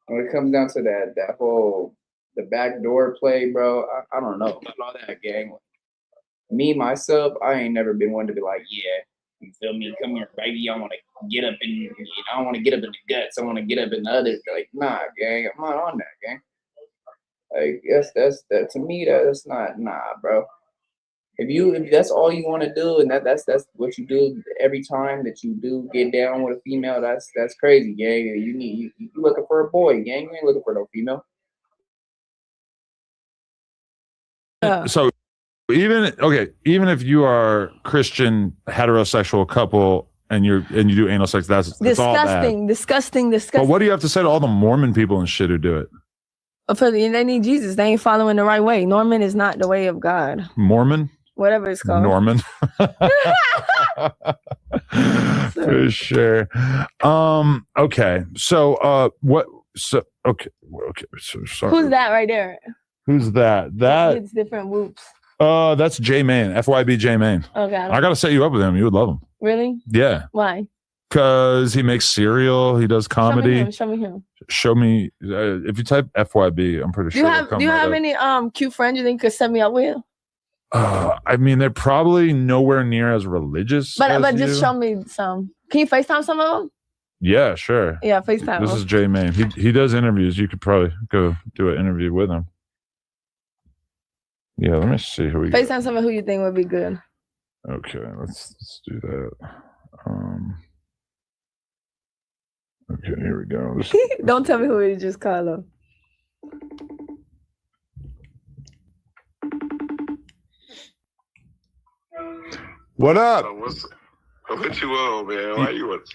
[SPEAKER 1] when it comes down to that whole, the backdoor play, bro, I don't know about all that, gang. Me, myself, I ain't never been one to be like, yeah, you feel me? Come here, baby. I want to get up in. I don't want to get up in the guts. I want to get up in the others. Like, nah, gang. I'm not on that, gang. Like, that's that to me. That's not, nah, bro. If that's all you want to do, and that's what you do every time that you do get down with a female, that's crazy, gang. You looking for a boy, gang. You ain't looking for no female.
[SPEAKER 3] So. Even if you are Christian heterosexual couple and you do anal sex, that's all bad.
[SPEAKER 8] Disgusting.
[SPEAKER 3] But what do you have to say to all the Mormon people and shit who do it?
[SPEAKER 8] They need Jesus. They ain't following the right way. Norman is not the way of God.
[SPEAKER 3] Mormon?
[SPEAKER 8] Whatever it's called.
[SPEAKER 3] Norman. For sure. Okay. So what so okay. So sorry.
[SPEAKER 8] Who's that right there?
[SPEAKER 3] Who's that?
[SPEAKER 8] It's different whoops.
[SPEAKER 3] That's J Main. FYB J Main.
[SPEAKER 8] Okay.
[SPEAKER 3] I gotta set you up with him. You would love him.
[SPEAKER 8] Really?
[SPEAKER 3] Yeah.
[SPEAKER 8] Why?
[SPEAKER 3] Because he makes cereal, he does comedy.
[SPEAKER 8] Show me him.
[SPEAKER 3] Show me if you type FYB, I'm pretty sure.
[SPEAKER 8] Do you have any cute friends you think could set me up with?
[SPEAKER 3] I mean, they're probably nowhere near as religious.
[SPEAKER 8] But just show me some. Can you FaceTime some of them?
[SPEAKER 3] Yeah, sure.
[SPEAKER 8] Yeah, FaceTime.
[SPEAKER 3] This is J Main. He does interviews. You could probably go do an interview with him. Yeah, let me see who we got.
[SPEAKER 8] FaceTime someone who you think would be good.
[SPEAKER 3] Okay, let's do that. Okay, here we go.
[SPEAKER 8] Don't tell me who it is, just Carlo.
[SPEAKER 3] What up?
[SPEAKER 9] What you on, man? Why you want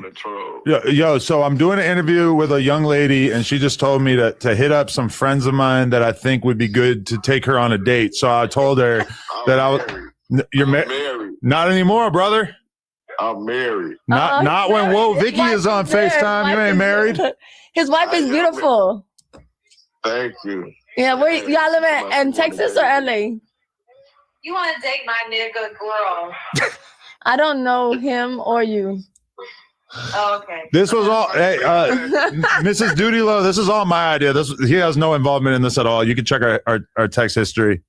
[SPEAKER 9] to troll?
[SPEAKER 3] Yo, so I'm doing an interview with a young lady, and she just told me to hit up some friends of mine that I think would be good to take her on a date. So I told her that I was. You're married? Not anymore, brother.
[SPEAKER 9] I'm married.
[SPEAKER 3] Not when Whoa Vicky is on FaceTime. You ain't married.
[SPEAKER 8] His wife is beautiful.
[SPEAKER 9] Thank you.
[SPEAKER 8] Yeah, where y'all live in Texas or LA?
[SPEAKER 10] You want to date my nigga girl?
[SPEAKER 8] I don't know him or you.
[SPEAKER 10] Oh, okay.
[SPEAKER 3] This was all, hey, Mrs. Duty-Low, this is all my idea. He has no involvement in this at all. You can check our text history.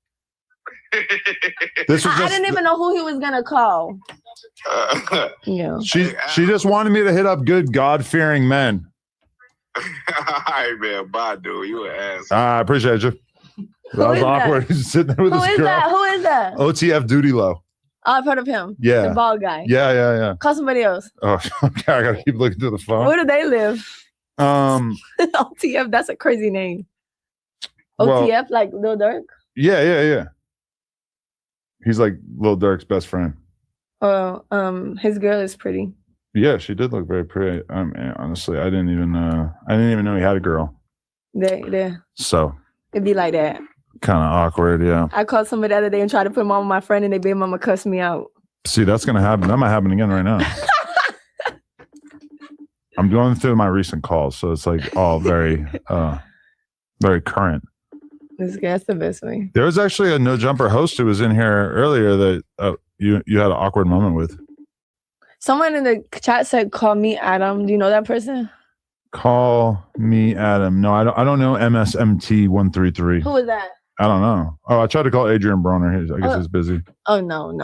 [SPEAKER 3] This was
[SPEAKER 8] I didn't even know who he was gonna call. Yeah.
[SPEAKER 3] She just wanted me to hit up good God-fearing men.
[SPEAKER 9] All right, man. Bye, dude. You an ass.
[SPEAKER 3] I appreciate you. That was awkward. He's sitting there with this girl.
[SPEAKER 8] Who is that?
[SPEAKER 3] OTF Duty-Low.
[SPEAKER 8] Oh, I've heard of him.
[SPEAKER 3] Yeah.
[SPEAKER 8] The bald guy.
[SPEAKER 3] Yeah.
[SPEAKER 8] Call somebody else.
[SPEAKER 3] Oh, okay. I gotta keep looking through the phone.
[SPEAKER 8] Where do they live? OTF, that's a crazy name. OTF, like Lil Durk?
[SPEAKER 3] Yeah. He's like Lil Durk's best friend.
[SPEAKER 8] Oh, his girl is pretty.
[SPEAKER 3] Yeah, she did look very pretty. Honestly, I didn't even know he had a girl. So
[SPEAKER 8] it'd be like that.
[SPEAKER 3] Kind of awkward, yeah.
[SPEAKER 8] I called somebody the other day and tried to put him on my friend, and they baby mama cussed me out.
[SPEAKER 3] See, that's gonna happen. That might happen again right now. I'm going through my recent calls, so it's like all very, very current.
[SPEAKER 8] That's the best way.
[SPEAKER 3] There was actually a No Jumper host who was in here earlier that you had an awkward moment with.
[SPEAKER 8] Someone in the chat said, "Call me Adam." Do you know that person?
[SPEAKER 3] Call me Adam. No, I don't know MSMT133.
[SPEAKER 8] Who is that?
[SPEAKER 3] I don't know. Oh, I tried to call Adrian Broner. I guess he's busy.
[SPEAKER 8] Oh no.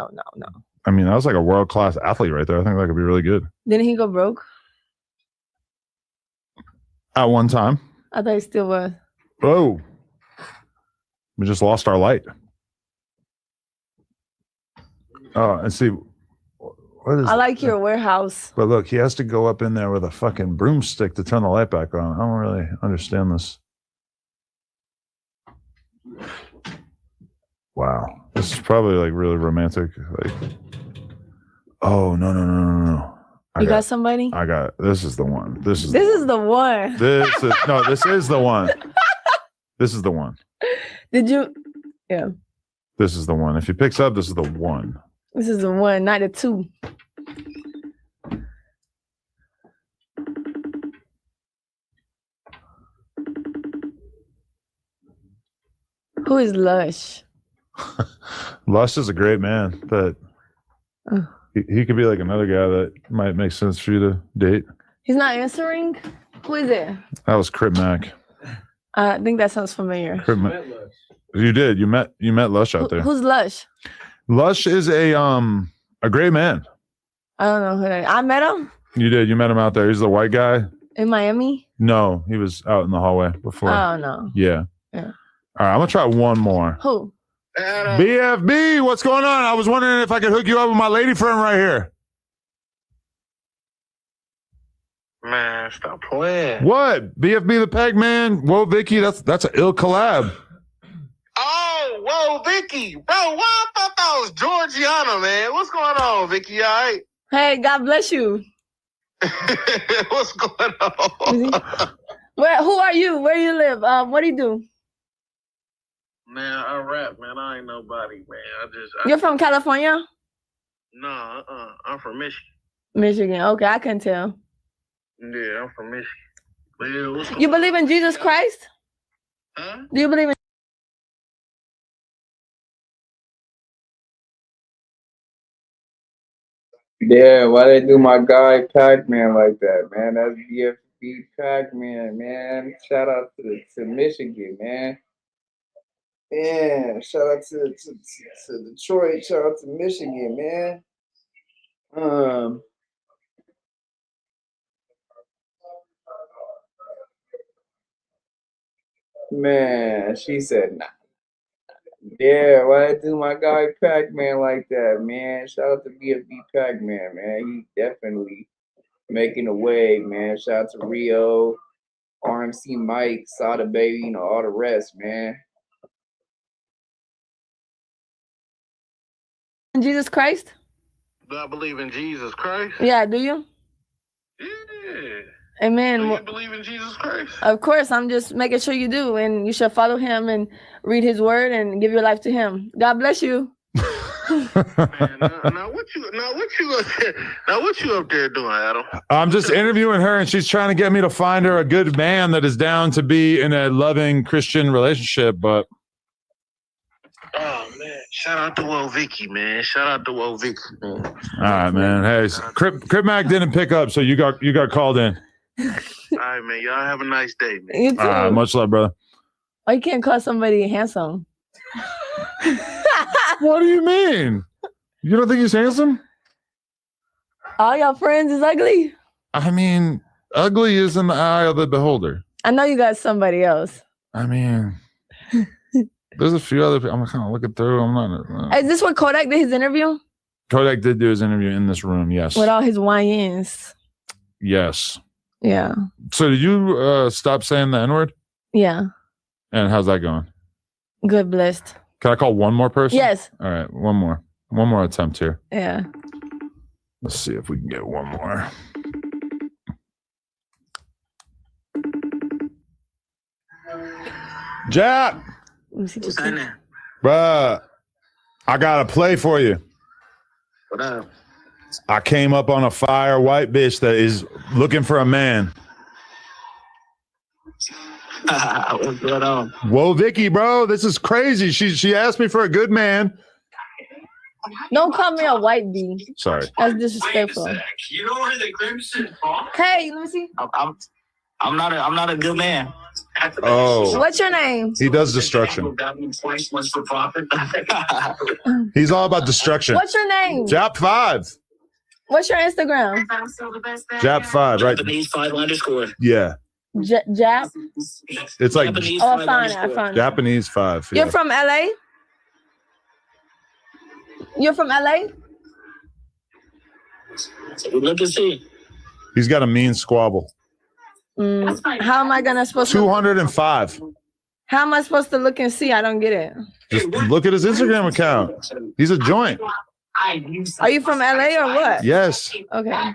[SPEAKER 3] I mean, that was like a world-class athlete right there. I think that could be really good.
[SPEAKER 8] Didn't he go broke?
[SPEAKER 3] At one time.
[SPEAKER 8] I thought he still was.
[SPEAKER 3] Oh. We just lost our light. Oh, and see. What is
[SPEAKER 8] I like your warehouse.
[SPEAKER 3] But look, he has to go up in there with a fucking broomstick to turn the light back on. I don't really understand this. Wow. This is probably like really romantic. Like, oh, no.
[SPEAKER 8] You got somebody?
[SPEAKER 3] I got, this is the one. This is
[SPEAKER 8] the one.
[SPEAKER 3] this is the one. This is the one.
[SPEAKER 8] Did you? Yeah.
[SPEAKER 3] This is the one. If he picks up, this is the one.
[SPEAKER 8] This is the one, not the two. Who is Lush?
[SPEAKER 3] Lush is a great man, but he could be like another guy that might make sense for you to date.
[SPEAKER 8] He's not answering. Who is it?
[SPEAKER 3] That was Crip Mac.
[SPEAKER 8] I think that sounds familiar.
[SPEAKER 3] Crip Mac. You did. You met Lush out there.
[SPEAKER 8] Who's Lush?
[SPEAKER 3] Lush is a great man.
[SPEAKER 8] I don't know who that is. I met him.
[SPEAKER 3] You did. You met him out there. He's the white guy.
[SPEAKER 8] In Miami?
[SPEAKER 3] No, he was out in the hallway before.
[SPEAKER 8] Oh no.
[SPEAKER 3] Yeah. All right, I'm gonna try one more.
[SPEAKER 8] Who?
[SPEAKER 3] BFB, what's going on? I was wondering if I could hook you up with my lady friend right here.
[SPEAKER 9] Man, stop playing.
[SPEAKER 3] What? BFB the Peg Man? Whoa, Vicky, that's an ill collab.
[SPEAKER 9] Oh, whoa, Vicky. Bro, why I thought that was Georgiana, man. What's going on, Vicky? All right?
[SPEAKER 8] Hey, God bless you.
[SPEAKER 9] What's going on?
[SPEAKER 8] Who are you? Where you live? What do you do?
[SPEAKER 9] Man, I rap, man. I ain't nobody, man.
[SPEAKER 8] You're from California?
[SPEAKER 9] No, I'm from Michigan.
[SPEAKER 8] Michigan. Okay, I can tell.
[SPEAKER 9] Yeah, I'm from Michigan. Man, what's
[SPEAKER 8] You believe in Jesus Christ?
[SPEAKER 9] Huh?
[SPEAKER 8] Do you believe in?
[SPEAKER 1] Yeah, why they do my guy Pac-Man like that, man? That's BFB Pac-Man, man. Shout out to Michigan, man. Yeah, shout out to Detroit. Shout out to Michigan, man. Man, she said, nah. Yeah, why they do my guy Pac-Man like that, man? Shout out to BFB Pac-Man, man. He definitely making a wave, man. Shout out to Rio, RMC Mike, Sada Baby, you know, all the rest, man.
[SPEAKER 8] Jesus Christ?
[SPEAKER 9] Do I believe in Jesus Christ?
[SPEAKER 8] Yeah, do you?
[SPEAKER 9] Yeah.
[SPEAKER 8] Amen.
[SPEAKER 9] Do you believe in Jesus Christ?
[SPEAKER 8] Of course, I'm just making sure you do, and you should follow him and read his word and give your life to him. God bless you.
[SPEAKER 9] Man, now what you up there doing, Adam?
[SPEAKER 3] I'm just interviewing her, and she's trying to get me to find her a good man that is down to be in a loving Christian relationship. But
[SPEAKER 9] oh man, shout out to Wo Vicky, man. Shout out to Wo Vicky, man.
[SPEAKER 3] all right, man. Hey, Crip Mac didn't pick up, so you got called in.
[SPEAKER 9] All right, man. Y'all have a nice day, man.
[SPEAKER 8] You too.
[SPEAKER 3] All right, much love, brother.
[SPEAKER 8] Oh, you can't call somebody handsome.
[SPEAKER 3] What do you mean? You don't think he's handsome?
[SPEAKER 8] All your friends is ugly.
[SPEAKER 3] I mean, ugly is in the eye of the beholder.
[SPEAKER 8] I know you got somebody else.
[SPEAKER 3] I mean, there's a few other people. I'm kind of looking through. I'm not.
[SPEAKER 8] Is this what Kodak did his interview?
[SPEAKER 3] Kodak did do his interview in this room. Yes.
[SPEAKER 8] With all his YNs.
[SPEAKER 3] Yes.
[SPEAKER 8] Yeah.
[SPEAKER 3] So did you stop saying the N-word?
[SPEAKER 8] Yeah.
[SPEAKER 3] And how's that going?
[SPEAKER 8] Good, blessed.
[SPEAKER 3] Can I call one more person?
[SPEAKER 8] Yes.
[SPEAKER 3] All right, one more attempt here.
[SPEAKER 8] Yeah.
[SPEAKER 3] Let's see if we can get one more. Jap, bruh, I got a play for you.
[SPEAKER 9] What up?
[SPEAKER 3] I came up on a fire white bitch that is looking for a man.
[SPEAKER 9] What's going on?
[SPEAKER 3] Whoa, Vicky, bro, this is crazy. She asked me for a good man.
[SPEAKER 8] Don't call me a white bee.
[SPEAKER 3] Sorry.
[SPEAKER 8] That's disrespectful.
[SPEAKER 9] You know where the Crimson Fox?
[SPEAKER 8] Hey, let me see.
[SPEAKER 9] I'm not a good man.
[SPEAKER 3] Oh.
[SPEAKER 8] What's your name?
[SPEAKER 3] He does destruction. He's all about destruction.
[SPEAKER 8] What's your name?
[SPEAKER 3] Jap 5.
[SPEAKER 8] What's your Instagram?
[SPEAKER 3] Jap 5, right?
[SPEAKER 9] Japanese 5_.
[SPEAKER 3] Yeah.
[SPEAKER 8] Jap?
[SPEAKER 3] It's like
[SPEAKER 8] Oh, I found it.
[SPEAKER 3] Japanese 5.
[SPEAKER 8] You're from LA? You're from LA?
[SPEAKER 9] Look and see.
[SPEAKER 3] He's got a mean squabble.
[SPEAKER 8] How am I gonna supposed to?
[SPEAKER 3] 205.
[SPEAKER 8] How am I supposed to look and see? I don't get it.
[SPEAKER 3] Just look at his Instagram account. He's a joint.
[SPEAKER 8] Are you from LA or what?
[SPEAKER 3] Yes.
[SPEAKER 8] Okay.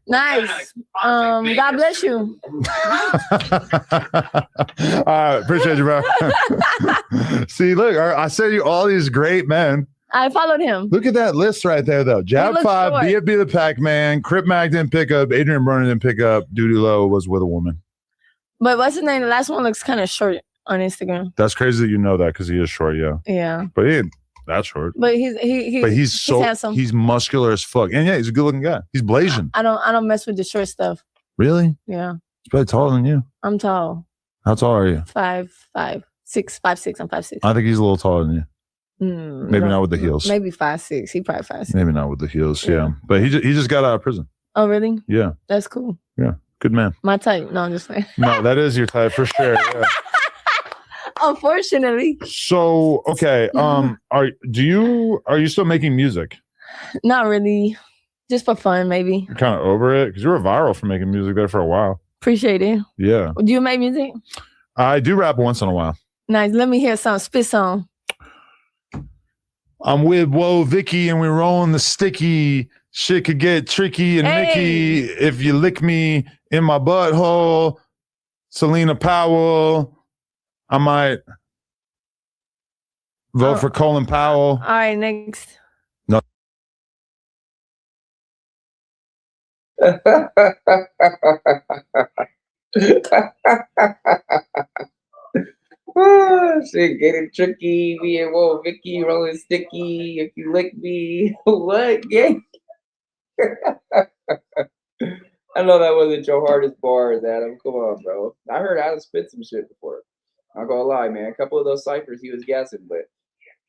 [SPEAKER 8] Nice. God bless you.
[SPEAKER 3] All right, appreciate you, bro. See, look, I sent you all these great men.
[SPEAKER 8] I followed him.
[SPEAKER 3] Look at that list right there, though. Jab 5, BFB the Pac-Man, Crip Mac didn't pick up, Adrian Brenner didn't pick up, Doody Low was with a woman.
[SPEAKER 8] But what's his name? The last one looks kind of short on Instagram.
[SPEAKER 3] That's crazy that you know that because he is short, yeah.
[SPEAKER 8] Yeah.
[SPEAKER 3] But he ain't that short.
[SPEAKER 8] But he's
[SPEAKER 3] so
[SPEAKER 8] handsome.
[SPEAKER 3] He's muscular as fuck. And yeah, he's a good-looking guy. He's blazing.
[SPEAKER 8] I don't mess with the short stuff.
[SPEAKER 3] Really?
[SPEAKER 8] Yeah.
[SPEAKER 3] He's probably taller than you.
[SPEAKER 8] I'm tall.
[SPEAKER 3] How tall are you?
[SPEAKER 8] 5'6". I'm 5'6".
[SPEAKER 3] I think he's a little taller than you. Maybe not with the heels.
[SPEAKER 8] Maybe 5'6". He probably 5'6".
[SPEAKER 3] Maybe not with the heels. Yeah. But he just got out of prison.
[SPEAKER 8] Oh, really?
[SPEAKER 3] Yeah.
[SPEAKER 8] That's cool.
[SPEAKER 3] Yeah. Good man.
[SPEAKER 8] My type. No, I'm just saying.
[SPEAKER 3] No, that is your type for sure. Yeah.
[SPEAKER 8] Unfortunately.
[SPEAKER 3] So, okay. Are you still making music?
[SPEAKER 8] Not really. Just for fun, maybe.
[SPEAKER 3] You're kind of over it because you were viral for making music there for a while.
[SPEAKER 8] Appreciate it.
[SPEAKER 3] Yeah.
[SPEAKER 8] Do you make music?
[SPEAKER 3] I do rap once in a while.
[SPEAKER 8] Nice. Let me hear some. Spit song.
[SPEAKER 3] I'm with Whoa Vicky and we're rolling the sticky. Shit could get tricky and Mickey if you lick me in my butthole. Selena Powell. I might vote for Colin Powell.
[SPEAKER 8] All right, next.
[SPEAKER 1] Shit, getting tricky. Me and whoa, Vicky rolling sticky. If you lick me, what? Yeah. I know that wasn't your hardest bars, Adam. Come on, bro. I heard Adam spit some shit before. I'm not gonna lie, man. A couple of those ciphers he was guessing, but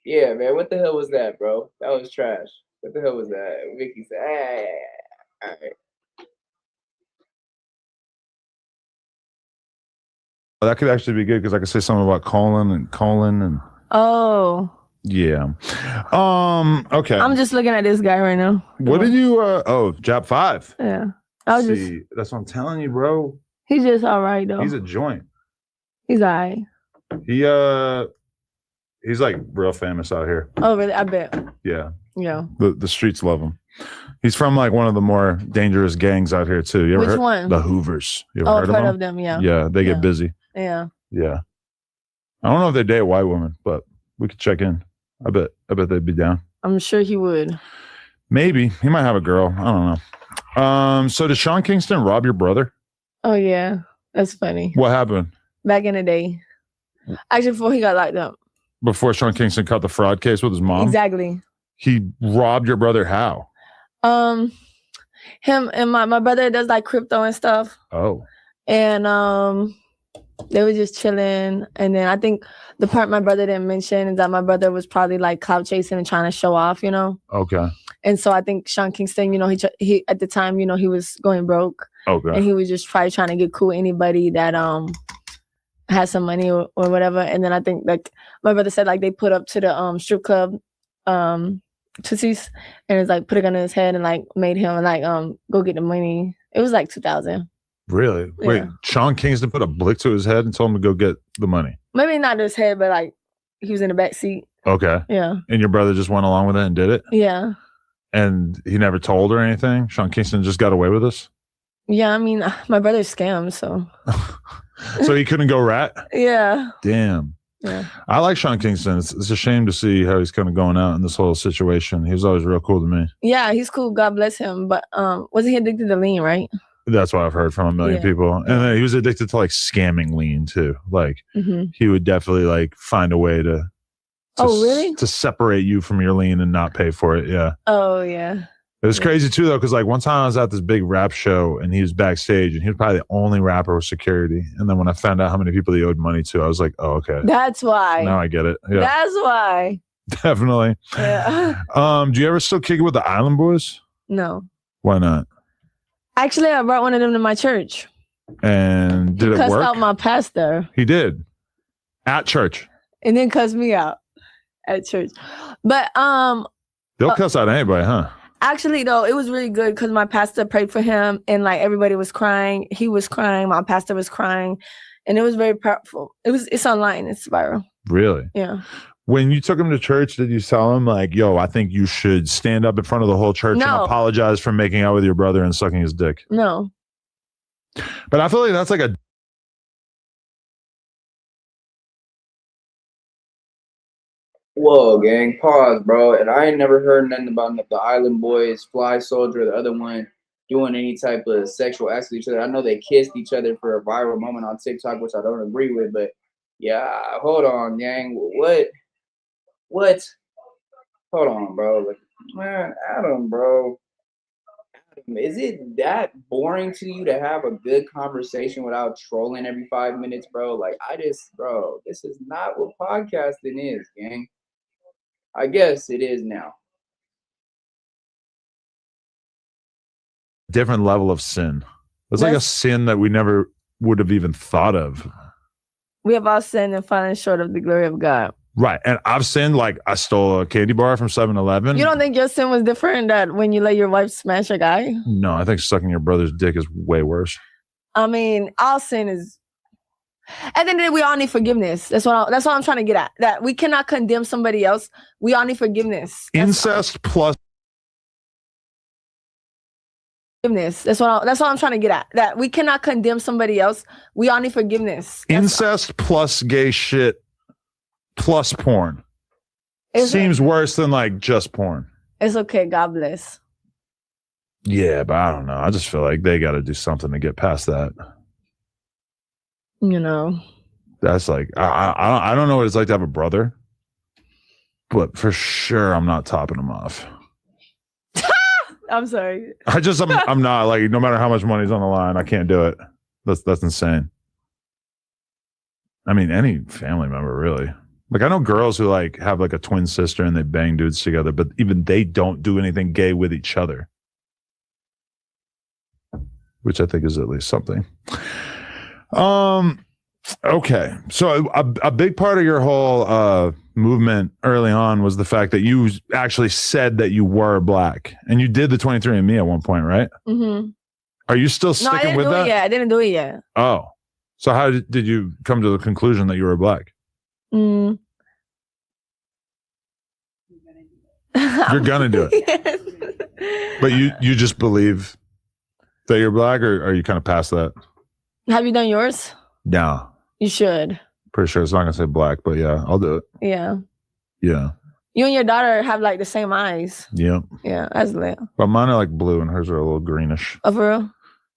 [SPEAKER 1] yeah, man. What the hell was that, bro? That was trash. What the hell was that? Vicky said, "Hey, all right."
[SPEAKER 3] That could actually be good because I could say something about Colin and
[SPEAKER 8] Oh.
[SPEAKER 3] yeah. Okay.
[SPEAKER 8] I'm just looking at this guy right now.
[SPEAKER 3] What did you Jab 5?
[SPEAKER 8] Yeah. I was
[SPEAKER 3] See, that's what I'm telling you, bro.
[SPEAKER 8] He's just all right though.
[SPEAKER 3] He's a joint.
[SPEAKER 8] He's all right.
[SPEAKER 3] He's like real famous out here.
[SPEAKER 8] Oh really? I bet.
[SPEAKER 3] Yeah.
[SPEAKER 8] Yeah.
[SPEAKER 3] The streets love him. He's from like one of the more dangerous gangs out here too. You ever
[SPEAKER 8] Which
[SPEAKER 3] heard?
[SPEAKER 8] one?
[SPEAKER 3] The Hoovers. You ever
[SPEAKER 8] Oh,
[SPEAKER 3] heard
[SPEAKER 8] I've heard
[SPEAKER 3] of
[SPEAKER 8] of them, yeah.
[SPEAKER 3] Yeah, they get busy.
[SPEAKER 8] Yeah.
[SPEAKER 3] Yeah. I don't know if they date white women, but we could check in. I bet they'd be down.
[SPEAKER 8] I'm sure he would.
[SPEAKER 3] Maybe. He might have a girl. I don't know. So did Sean Kingston rob your brother?
[SPEAKER 8] Oh yeah. That's funny.
[SPEAKER 3] What happened?
[SPEAKER 8] Back in the day. Actually before he got locked up.
[SPEAKER 3] Before Sean Kingston caught the fraud case with his mom?
[SPEAKER 8] Exactly.
[SPEAKER 3] He robbed your brother how?
[SPEAKER 8] Him and my brother does like crypto and stuff.
[SPEAKER 3] Oh.
[SPEAKER 8] And they were just chilling. And then I think the part my brother didn't mention is that my brother was probably like clout chasing and trying to show off, you know?
[SPEAKER 3] Okay.
[SPEAKER 8] And so I think Sean Kingston, you know, he at the time, you know, he was going broke.
[SPEAKER 3] Okay.
[SPEAKER 8] And he was just probably trying to get cool with anybody that had some money or whatever. And then I think like my brother said like they put up to the strip club Tootsie's and it's like put a gun in his head and like made him like go get the money. It was like 2000.
[SPEAKER 3] Really?
[SPEAKER 8] Yeah.
[SPEAKER 3] Wait, Sean Kingston put a blick to his head and told him to go get the money.
[SPEAKER 8] Maybe not to his head, but like he was in the back seat.
[SPEAKER 3] Okay.
[SPEAKER 8] Yeah.
[SPEAKER 3] And your brother just went along with it and did it?
[SPEAKER 8] Yeah.
[SPEAKER 3] And he never told her anything? Sean Kingston just got away with this?
[SPEAKER 8] Yeah, I mean my brother's scammed, so
[SPEAKER 3] So he couldn't go rat?
[SPEAKER 8] yeah.
[SPEAKER 3] Damn.
[SPEAKER 8] Yeah.
[SPEAKER 3] I like Sean Kingston. It's a shame to see how he's kind of going out in this whole situation. He was always real cool to me.
[SPEAKER 8] Yeah, he's cool. God bless him. But wasn't he addicted to lean, right?
[SPEAKER 3] That's what I've heard from a million people. And then he was addicted to like scamming lean too. Like he would definitely like find a way to
[SPEAKER 8] oh, really?
[SPEAKER 3] To separate you from your lean and not pay for it. Yeah.
[SPEAKER 8] Oh, yeah.
[SPEAKER 3] It was crazy too, though, because like one time I was at this big rap show and he was backstage and he was probably the only rapper with security. And then when I found out how many people he owed money to, I was like, oh, okay.
[SPEAKER 8] That's why.
[SPEAKER 3] Now I get it. Yeah,
[SPEAKER 8] That's why.
[SPEAKER 3] definitely.
[SPEAKER 8] Yeah.
[SPEAKER 3] Do you ever still kick it with the Island Boys?
[SPEAKER 8] No.
[SPEAKER 3] Why not?
[SPEAKER 8] Actually, I brought one of them to my church.
[SPEAKER 3] And did
[SPEAKER 8] He
[SPEAKER 3] it
[SPEAKER 8] cussed
[SPEAKER 3] work?
[SPEAKER 8] out my pastor.
[SPEAKER 3] He did. At church.
[SPEAKER 8] And then cussed me out at church. But
[SPEAKER 3] They'll cuss out anybody, huh?
[SPEAKER 8] actually though, it was really good because my pastor prayed for him and like everybody was crying. He was crying, my pastor was crying, and it was very powerful. It's online, it's viral.
[SPEAKER 3] Really?
[SPEAKER 8] Yeah.
[SPEAKER 3] When you took him to church, did you tell him like, yo, I think you should stand up in front of the whole church and apologize for making out with your brother and sucking his dick?
[SPEAKER 8] No.
[SPEAKER 3] But I feel like that's like a
[SPEAKER 1] Whoa, gang, pause, bro. And I ain't never heard nothing about the Island Boys, Fly Soldier, the other one, doing any type of sexual acts with each other. I know they kissed each other for a viral moment on TikTok, which I don't agree with, but yeah, hold on, gang. What? Hold on, bro. Like, man, Adam, bro. Is it that boring to you to have a good conversation without trolling every 5 minutes, bro? Like, bro, this is not what podcasting is, gang. I guess it is now.
[SPEAKER 3] different level of sin. It's like a sin that we never would have even thought of.
[SPEAKER 8] We have all sinned and fallen short of the glory of God.
[SPEAKER 3] Right. And I've sinned, like I stole a candy bar from 7-Eleven.
[SPEAKER 8] You don't think your sin was different that when you let your wife smash a guy?
[SPEAKER 3] No, I think sucking your brother's dick is way worse.
[SPEAKER 8] I mean, all sin is... At the end of the day, we all need forgiveness. That's what I'm trying to get at. That we cannot condemn somebody else. We all need forgiveness.
[SPEAKER 3] Incest plus
[SPEAKER 8] forgiveness. That's what I'm trying to get at. That we cannot condemn somebody else. We all need forgiveness.
[SPEAKER 3] Incest plus gay shit plus porn. Seems worse than like just porn.
[SPEAKER 8] It's okay. God bless.
[SPEAKER 3] Yeah, but I don't know. I just feel like they got to do something to get past that.
[SPEAKER 8] You know,
[SPEAKER 3] That's like I don't know what it's like to have a brother, but for sure I'm not topping him off.
[SPEAKER 8] I'm sorry.
[SPEAKER 3] I'm not like, no matter how much money's on the line, I can't do it. That's insane. I mean, any family member really. Like, I know girls who like have like a twin sister and they bang dudes together, but even they don't do anything gay with each other, which I think is at least something. Okay, so a big part of your whole movement early on was the fact that you actually said that you were black, and you did the 23andMe at one point, right?
[SPEAKER 8] Mm-hmm.
[SPEAKER 3] Are you still sticking with that?
[SPEAKER 8] I didn't do it yet.
[SPEAKER 3] Oh, so how did you come to the conclusion that you were black?
[SPEAKER 8] You're
[SPEAKER 3] gonna do it.
[SPEAKER 8] Yes.
[SPEAKER 3] But you just believe that you're black, or are you kind of past that?
[SPEAKER 8] Have you done yours?
[SPEAKER 3] No.
[SPEAKER 8] You should.
[SPEAKER 3] Pretty sure it's not gonna say black, but yeah, I'll do it.
[SPEAKER 8] Yeah.
[SPEAKER 3] Yeah.
[SPEAKER 8] You and your daughter have like the same eyes.
[SPEAKER 3] Yep.
[SPEAKER 8] Yeah, that's lit.
[SPEAKER 3] But mine are like blue and hers are a little greenish.
[SPEAKER 8] Oh, for real?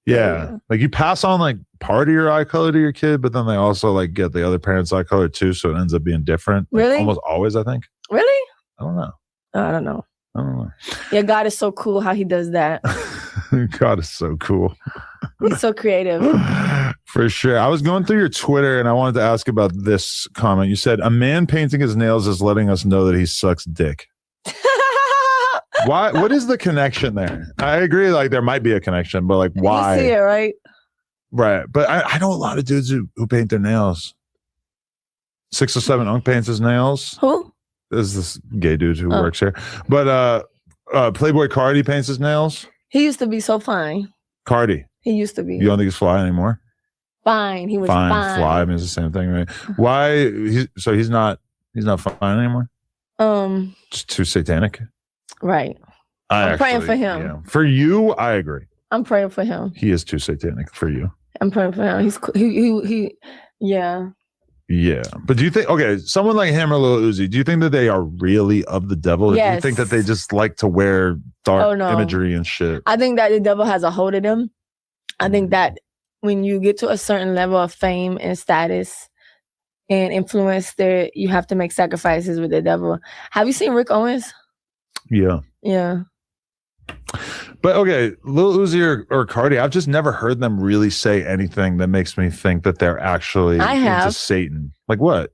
[SPEAKER 3] Yeah. Like you pass on like part of your eye color to your kid, but then they also like get the other parent's eye color too, so it ends up being different. Like,
[SPEAKER 8] really?
[SPEAKER 3] almost always, I think.
[SPEAKER 8] Really?
[SPEAKER 3] I don't know.
[SPEAKER 8] I don't know.
[SPEAKER 3] I don't know.
[SPEAKER 8] Yeah, God is so cool how he does that.
[SPEAKER 3] God is so cool.
[SPEAKER 8] He's so creative.
[SPEAKER 3] For sure. I was going through your Twitter and I wanted to ask about this comment. You said, a man painting his nails is letting us know that he sucks dick. Why? What is the connection there? I agree, like there might be a connection, but like why?
[SPEAKER 8] You see it, right?
[SPEAKER 3] Right. But I know a lot of dudes who paint their nails. 6 or 7 Unk paints his nails.
[SPEAKER 8] Who?
[SPEAKER 3] There's this gay dude who works here. But Playboy Cardi paints his nails.
[SPEAKER 8] He used to be so fine.
[SPEAKER 3] Cardi.
[SPEAKER 8] He used to be.
[SPEAKER 3] You don't think he's fly anymore?
[SPEAKER 8] Fine. He was fine.
[SPEAKER 3] Fly. I mean, it's the same thing, right? Why? So he's not fine anymore? Just too satanic?
[SPEAKER 8] Right. I'm praying for him.
[SPEAKER 3] Yeah. For you, I agree.
[SPEAKER 8] I'm praying for him.
[SPEAKER 3] He is too satanic for you.
[SPEAKER 8] I'm praying for him. He yeah.
[SPEAKER 3] Yeah. But do you think, okay, someone like him or Lil Uzi, do you think that they are really of the devil? Or do you think that they just like to wear dark imagery and shit?
[SPEAKER 8] I think that the devil has a hold of them. I think that when you get to a certain level of fame and status and influence, there you have to make sacrifices with the devil. Have you seen Rick Owens?
[SPEAKER 3] Yeah.
[SPEAKER 8] Yeah.
[SPEAKER 3] But okay, Lil Uzi or Cardi, I've just never heard them really say anything that makes me think that they're actually into Satan. Like what?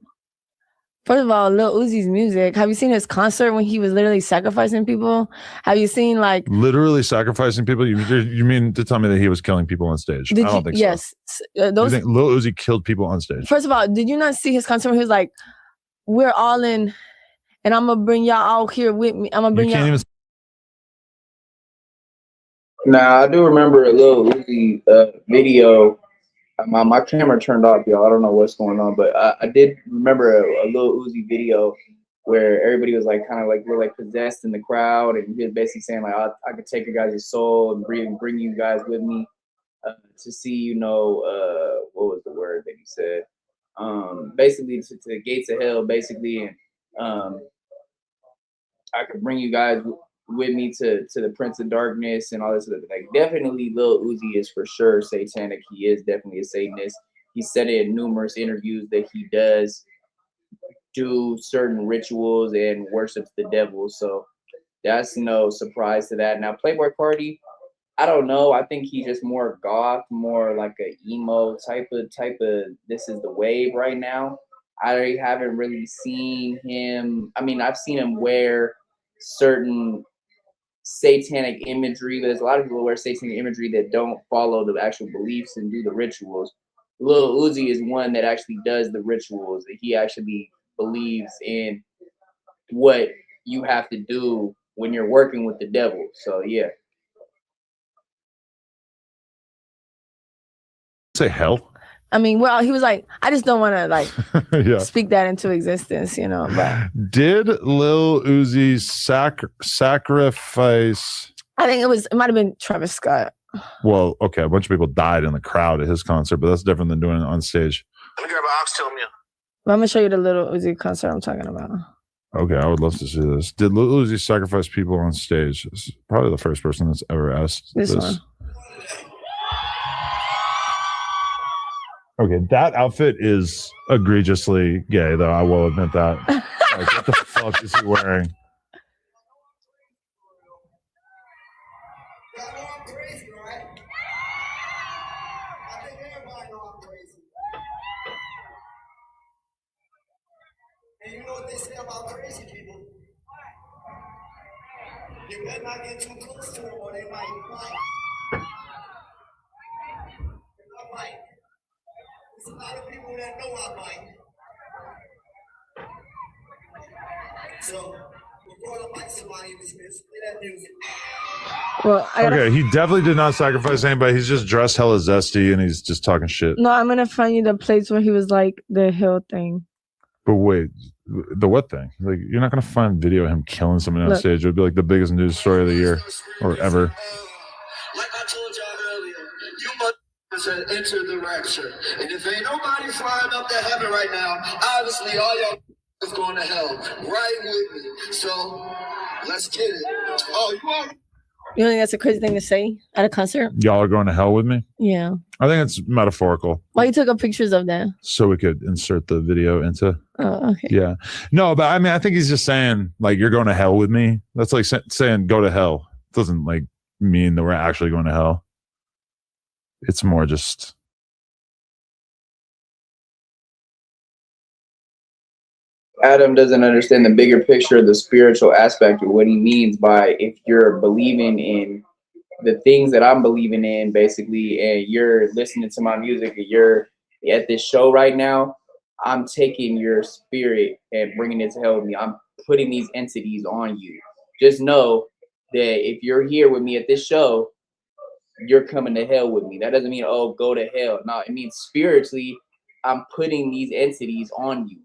[SPEAKER 8] First of all, Lil Uzi's music. Have you seen his concert when he was literally sacrificing people? Have you seen like
[SPEAKER 3] literally sacrificing people? You mean to tell me that he was killing people on stage? I don't think so.
[SPEAKER 8] Yes.
[SPEAKER 3] You think Lil Uzi killed people on stage?
[SPEAKER 8] First of all, did you not see his concert when he was like, "We're all in, and I'm gonna bring y'all out here with me. I'm gonna bring y'all."
[SPEAKER 1] Nah, I do remember a Lil Uzi video. My camera turned off, y'all. I don't know what's going on, but I did remember a Lil Uzi video where everybody was like kind of like we're like possessed in the crowd, and he was basically saying like I could take your guys' soul and bring you guys with me to see, you know, what was the word that he said? Basically to the gates of hell, basically, and I could bring you guys with me to the Prince of Darkness and all this other, like definitely Lil Uzi is for sure satanic. He is definitely a Satanist. He said it in numerous interviews that he does do certain rituals and worships the devil. So that's no surprise to that. Now Playboy Cardi, I don't know. I think he's just more goth, more like a emo type of this is the wave right now. I haven't really seen him. I mean, I've seen him wear certain satanic imagery, but there's a lot of people who wear satanic imagery that don't follow the actual beliefs and do the rituals. Lil Uzi is one that actually does the rituals, that he actually believes in what you have to do when you're working with the devil. So yeah.
[SPEAKER 3] Say hell?
[SPEAKER 8] I mean, well, he was like, I just don't want to like speak that into existence, you know. But
[SPEAKER 3] did Lil Uzi sacrifice?
[SPEAKER 8] I think it might have been Travis Scott.
[SPEAKER 3] Well, okay, a bunch of people died in the crowd at his concert, but that's different than doing it on stage.
[SPEAKER 9] Let me grab an ox tail meal.
[SPEAKER 8] Well, I'm gonna show you the Lil Uzi concert I'm talking about.
[SPEAKER 3] Okay, I would love to see this. Did Lil Uzi sacrifice people on stage? This is probably the first person that's ever asked
[SPEAKER 8] This one.
[SPEAKER 3] Okay, that outfit is egregiously gay, though. I will admit that. Like, what the fuck is he wearing?
[SPEAKER 11] And you know what they say about crazy people? You better not get too close to them or they might bite. I bite. There's a lot of people that know I bite. So, before I bite somebody in this business, play that music.
[SPEAKER 8] Well,
[SPEAKER 3] Okay, he definitely did not sacrifice anybody. He's just dressed hella zesty and he's just talking shit.
[SPEAKER 8] No, I'm gonna find you the place where he was like the hill thing.
[SPEAKER 3] But wait, the what thing? Like, you're not gonna find video of him killing someone on stage. It would be like the biggest news story of the year or ever.
[SPEAKER 11] Like I told y'all earlier, you must enter the rapture. And if ain't nobody flying up to heaven right now, obviously all y'all is going to hell. Right with me. So let's get it. Oh, you are.
[SPEAKER 8] You think that's a crazy thing to say at a concert?
[SPEAKER 3] Y'all are going to hell with me?
[SPEAKER 8] Yeah.
[SPEAKER 3] I think it's metaphorical.
[SPEAKER 8] Why you took up pictures of that?
[SPEAKER 3] So we could insert the video into.
[SPEAKER 8] Oh, okay.
[SPEAKER 3] Yeah. No, but I mean, I think he's just saying, like, you're going to hell with me. That's like saying go to hell. It doesn't, like, mean that we're actually going to hell. It's more just.
[SPEAKER 1] Adam doesn't understand the bigger picture of the spiritual aspect of what he means by if you're believing in the things that I'm believing in, basically, and you're listening to my music and you're at this show right now, I'm taking your spirit and bringing it to hell with me. I'm putting these entities on you. Just know that if you're here with me at this show, you're coming to hell with me. That doesn't mean, oh, go to hell. No, it means spiritually, I'm putting these entities on you.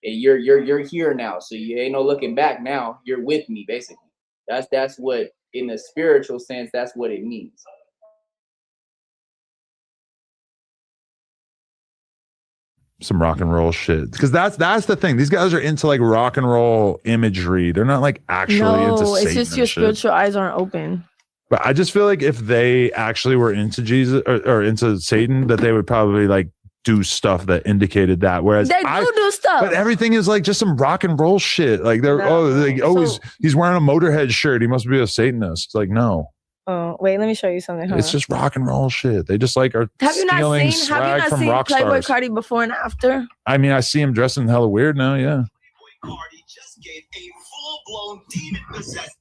[SPEAKER 1] And you're here now, so you ain't no looking back now. You're with me, basically. That's what, in the spiritual sense, that's what it means.
[SPEAKER 3] Some rock and roll shit, because that's the thing. These guys are into like rock and roll imagery. They're not like actually into Satan.
[SPEAKER 8] It's just your spiritual eyes aren't open.
[SPEAKER 3] But I just feel like if they actually were into Jesus or into Satan, that they would probably like do stuff that indicated that. Whereas
[SPEAKER 8] they do stuff,
[SPEAKER 3] but everything is like just some rock and roll shit. Like they're he's wearing a Motorhead shirt. He must be a Satanist. It's like, no.
[SPEAKER 8] Oh wait, let me show you something.
[SPEAKER 3] It's just rock and roll shit. They just like are stealing swag from rock stars.
[SPEAKER 8] Playboy Cardi before and after?
[SPEAKER 3] I mean, I see him dressing hella weird now. Yeah.
[SPEAKER 11] Cardi just gave a full-blown demon-possessed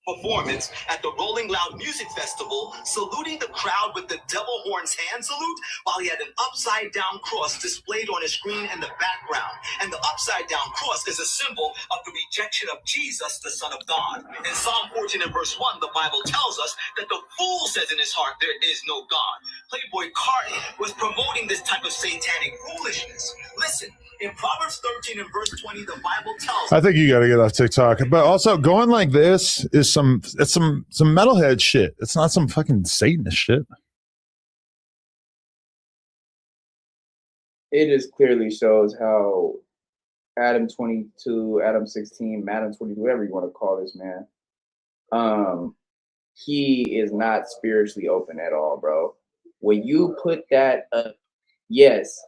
[SPEAKER 11] performance at the Rolling Loud Music Festival, saluting the crowd with the devil horns hand salute while he had an upside down cross displayed on his screen in the background. And the upside down cross is a symbol of the rejection of Jesus, the Son of God. In Psalm 14 and verse 1, the Bible tells us that the fool says in his heart, there is no God. Playboy Cardi was promoting this type of satanic foolishness. Listen, in Proverbs 13 and verse 20, the Bible tells us.
[SPEAKER 3] I think you got to get off TikTok. But also going like this is some metalhead shit. It's not some fucking Satanist shit.
[SPEAKER 1] It just clearly shows how Adam 22, Adam 16, Madam 22, whatever you want to call this man, he is not spiritually open at all, bro. When you put that yes,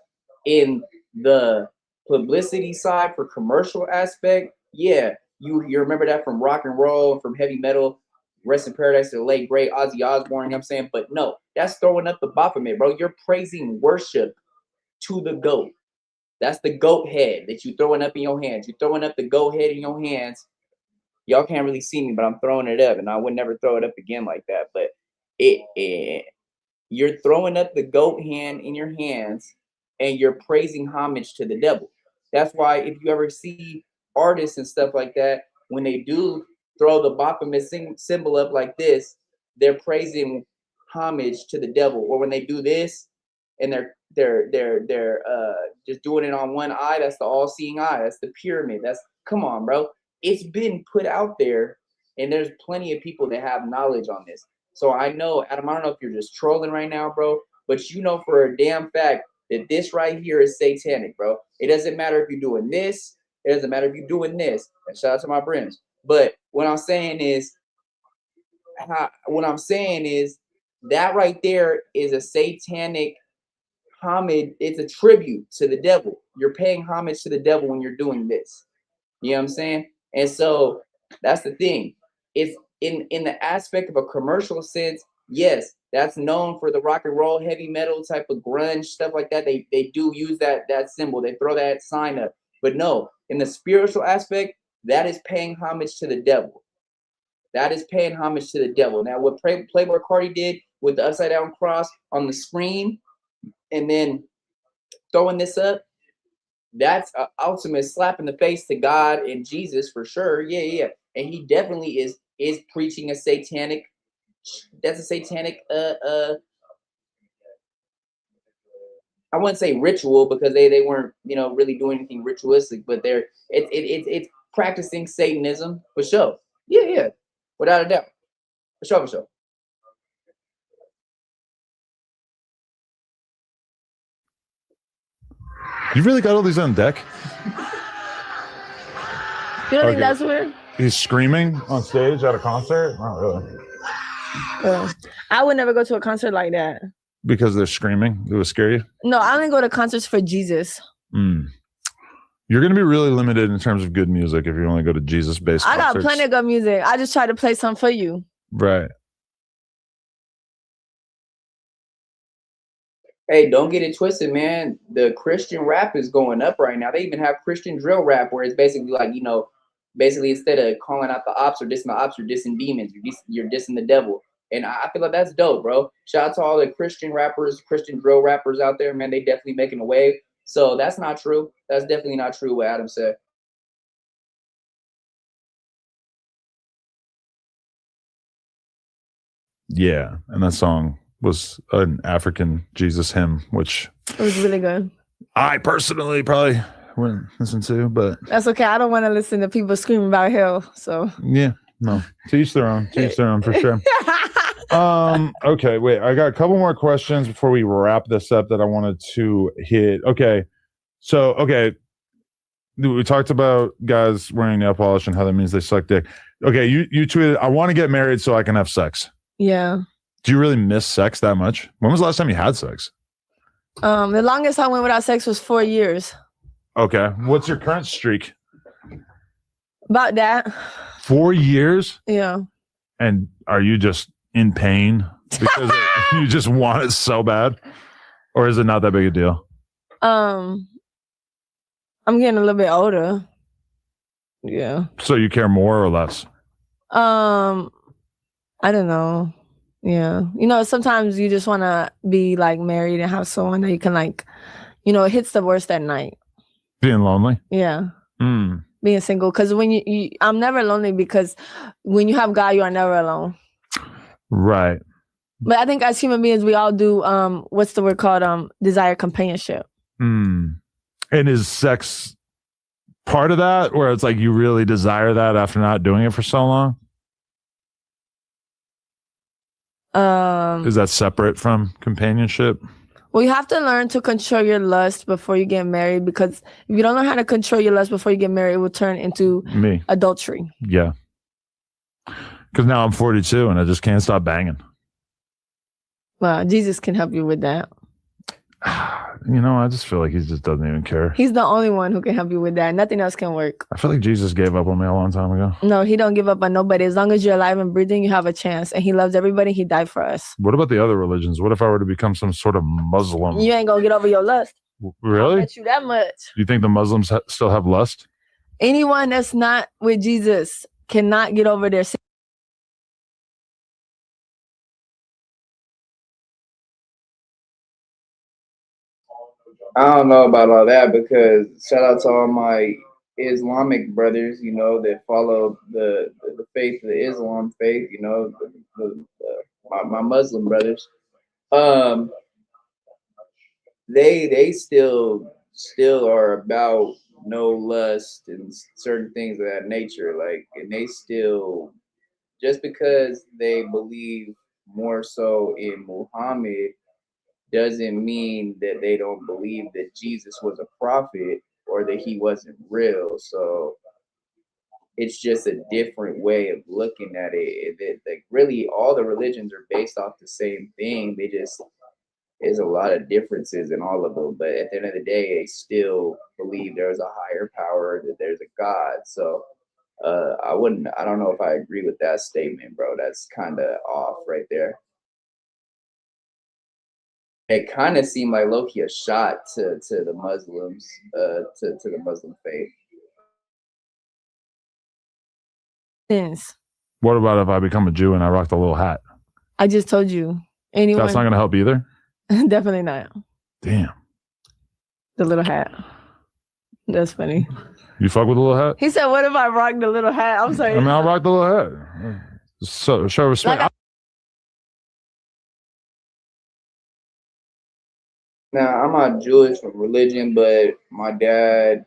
[SPEAKER 1] in the publicity side for commercial aspect, yeah, you remember that from rock and roll, from heavy metal, Rest in Paradise, the late great Ozzy Osbourne, you know what I'm saying? But no, that's throwing up the Baphomet, bro. You're praising worship to the goat. That's the goat head that you throwing up in your hands. You're throwing up the goat head in your hands. Y'all can't really see me, but I'm throwing it up, and I would never throw it up again like that. But you're throwing up the goat hand in your hands, and you're praising homage to the devil. That's why if you ever see artists and stuff like that, when they do throw the Baphomet symbol up like this, they're praising homage to the devil. Or when they do this, and they're just doing it on one eye, that's the all-seeing eye. That's the pyramid. Come on, bro. It's been put out there, and there's plenty of people that have knowledge on this. So I know, Adam, I don't know if you're just trolling right now, bro, but you know for a damn fact that this right here is satanic, bro. It doesn't matter if you're doing this. It doesn't matter if you're doing this. And shout out to my friends. But what I'm saying is that right there is a satanic homage. It's a tribute to the devil. You're paying homage to the devil when you're doing this. You know what I'm saying? And so that's the thing. It's in the aspect of a commercial sense, yes, that's known for the rock and roll, heavy metal type of grunge, stuff like that. They do use that symbol. They throw that sign up. But no, in the spiritual aspect, that is paying homage to the devil. That is paying homage to the devil. Now, what Playboy Cardi did with the upside down cross on the screen and then throwing this up, that's an ultimate slap in the face to God and Jesus for sure. Yeah. And he definitely is preaching a satanic. That's a satanic. I wouldn't say ritual because they weren't really doing anything ritualistic, but it's practicing Satanism for sure. Yeah, without a doubt, for sure.
[SPEAKER 3] You really got all these on deck?
[SPEAKER 8] You don't think that's weird?
[SPEAKER 3] He's screaming on stage at a concert? Not really.
[SPEAKER 8] I would never go to a concert like that.
[SPEAKER 3] Because they're screaming? It would scare you?
[SPEAKER 8] No, I only go to concerts for Jesus.
[SPEAKER 3] You're going to be really limited in terms of good music if you only go to Jesus-based concerts.
[SPEAKER 8] I got plenty of good music. I just try to play some for you.
[SPEAKER 3] Right.
[SPEAKER 1] Hey, don't get it twisted, man. The Christian rap is going up right now. They even have Christian drill rap where it's basically like, basically instead of calling out the ops or dissing the ops, you're dissing demons. You're dissing the devil. And I feel like that's dope, bro. Shout out to all the Christian rappers, Christian drill rappers out there, man. They definitely making a wave. So that's not true. That's definitely not true what Adam said.
[SPEAKER 3] Yeah. And that song was an African Jesus hymn, which
[SPEAKER 8] it was really good. I
[SPEAKER 3] personally probably wouldn't listen to, but
[SPEAKER 8] that's okay. I don't want to listen to people screaming about hell. So
[SPEAKER 3] yeah, no, to each their own for sure. Okay, wait, I got a couple more questions before we wrap this up that I wanted to hit. Okay, so we talked about guys wearing nail polish and how that means they suck dick. Okay, you tweeted, I want to get married so I can have sex.
[SPEAKER 8] Yeah.
[SPEAKER 3] Do you really miss sex that much? When was the last time you had sex?
[SPEAKER 8] The longest I went without sex was 4 years.
[SPEAKER 3] Okay. What's your current streak?
[SPEAKER 8] About that.
[SPEAKER 3] 4 years?
[SPEAKER 8] Yeah.
[SPEAKER 3] And are you just in pain because you just want it so bad? Or is it not that big a deal?
[SPEAKER 8] I'm getting a little bit older. Yeah.
[SPEAKER 3] So you care more or less?
[SPEAKER 8] I don't know. Yeah. Sometimes you just want to be like married and have someone that you can like, it hits the worst at night.
[SPEAKER 3] Being lonely?
[SPEAKER 8] Yeah. Being single. Because when I'm never lonely because when you have God, you are never alone.
[SPEAKER 3] Right.
[SPEAKER 8] But I think as human beings, we all do, what's the word called? Desire companionship.
[SPEAKER 3] And is sex part of that where it's like you really desire that after not doing it for so long? Is that separate from companionship?
[SPEAKER 8] Well, you have to learn to control your lust before you get married, because if you don't know how to control your lust before you get married, it will turn into adultery.
[SPEAKER 3] Yeah. Because now I'm 42 and I just can't stop banging.
[SPEAKER 8] Well, Jesus can help you with that.
[SPEAKER 3] I just feel like he just doesn't even care.
[SPEAKER 8] He's the only one who can help you with that. Nothing else can work.
[SPEAKER 3] I feel like Jesus gave up on me a long time ago.
[SPEAKER 8] No, he don't give up on nobody. As long as you're alive and breathing, you have a chance. And he loves everybody. He died for us.
[SPEAKER 3] What about the other religions? What if I were to become some sort of Muslim?
[SPEAKER 8] You ain't going to get over your lust.
[SPEAKER 3] Really?
[SPEAKER 8] I bet you that much.
[SPEAKER 3] Do you think the Muslims still have lust?
[SPEAKER 8] Anyone that's not with Jesus cannot get over their sin.
[SPEAKER 1] I don't know about all that because shout out to all my Islamic brothers, that follow the faith of the Islam faith, my Muslim brothers. They still are about no lust and certain things of that nature. And they still, just because they believe more so in Muhammad doesn't mean that they don't believe that Jesus was a prophet or that he wasn't real. So it's just a different way of looking at it. Like really, all the religions are based off the same thing. They just there's a lot of differences in all of them, but at the end of the day, they still believe there's a higher power, that there's a God. So I don't know if I agree with that statement, bro. That's kind of off right there. It kind of seemed like low-key a shot to the Muslims, to the Muslim faith.
[SPEAKER 3] What about if I become a Jew and I rock the little hat?
[SPEAKER 8] I just told you. Anyone?
[SPEAKER 3] That's not going to help either?
[SPEAKER 8] Definitely not.
[SPEAKER 3] Damn.
[SPEAKER 8] The little hat. That's funny.
[SPEAKER 3] You fuck with the little hat?
[SPEAKER 8] He said, what if I rock the little hat? I'm sorry.
[SPEAKER 3] I mean, I'll rock the little hat. So, show respect.
[SPEAKER 1] Now, I'm not Jewish from religion, but my dad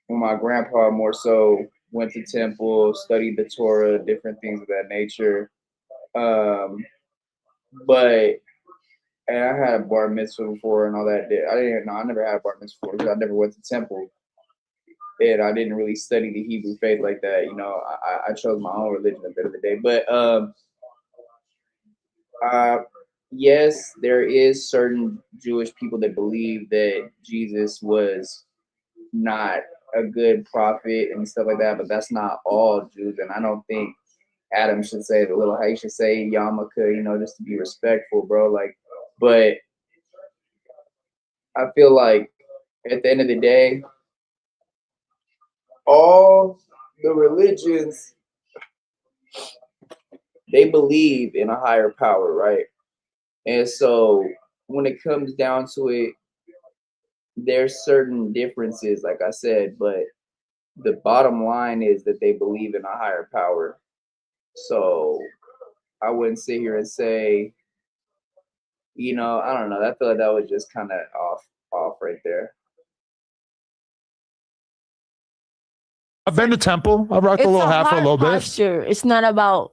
[SPEAKER 1] and my grandpa more so went to temple, studied the Torah, different things of that nature. But and I had a bar mitzvah before and all that. I never had a bar mitzvah before because I never went to temple. And I didn't really study the Hebrew faith like that. You know, I chose my own religion at the end of the day. But yes, there is certain Jewish people that believe that Jesus was not a good prophet and stuff like that, but that's not all Jews. And I don't think Adam should say the little, how you should say yarmulke, you know, just to be respectful, bro. Like, but I feel like at the end of the day, all the religions, they believe in a higher power, right? And so when it comes down to it, there's certain differences, like I said, but the bottom line is that they believe in a higher power. So I wouldn't sit here and say, you know, I don't know. I feel like that was just kind of off right there.
[SPEAKER 3] I've been to temple. I've rocked the little hat for a little
[SPEAKER 8] posture. It's not about.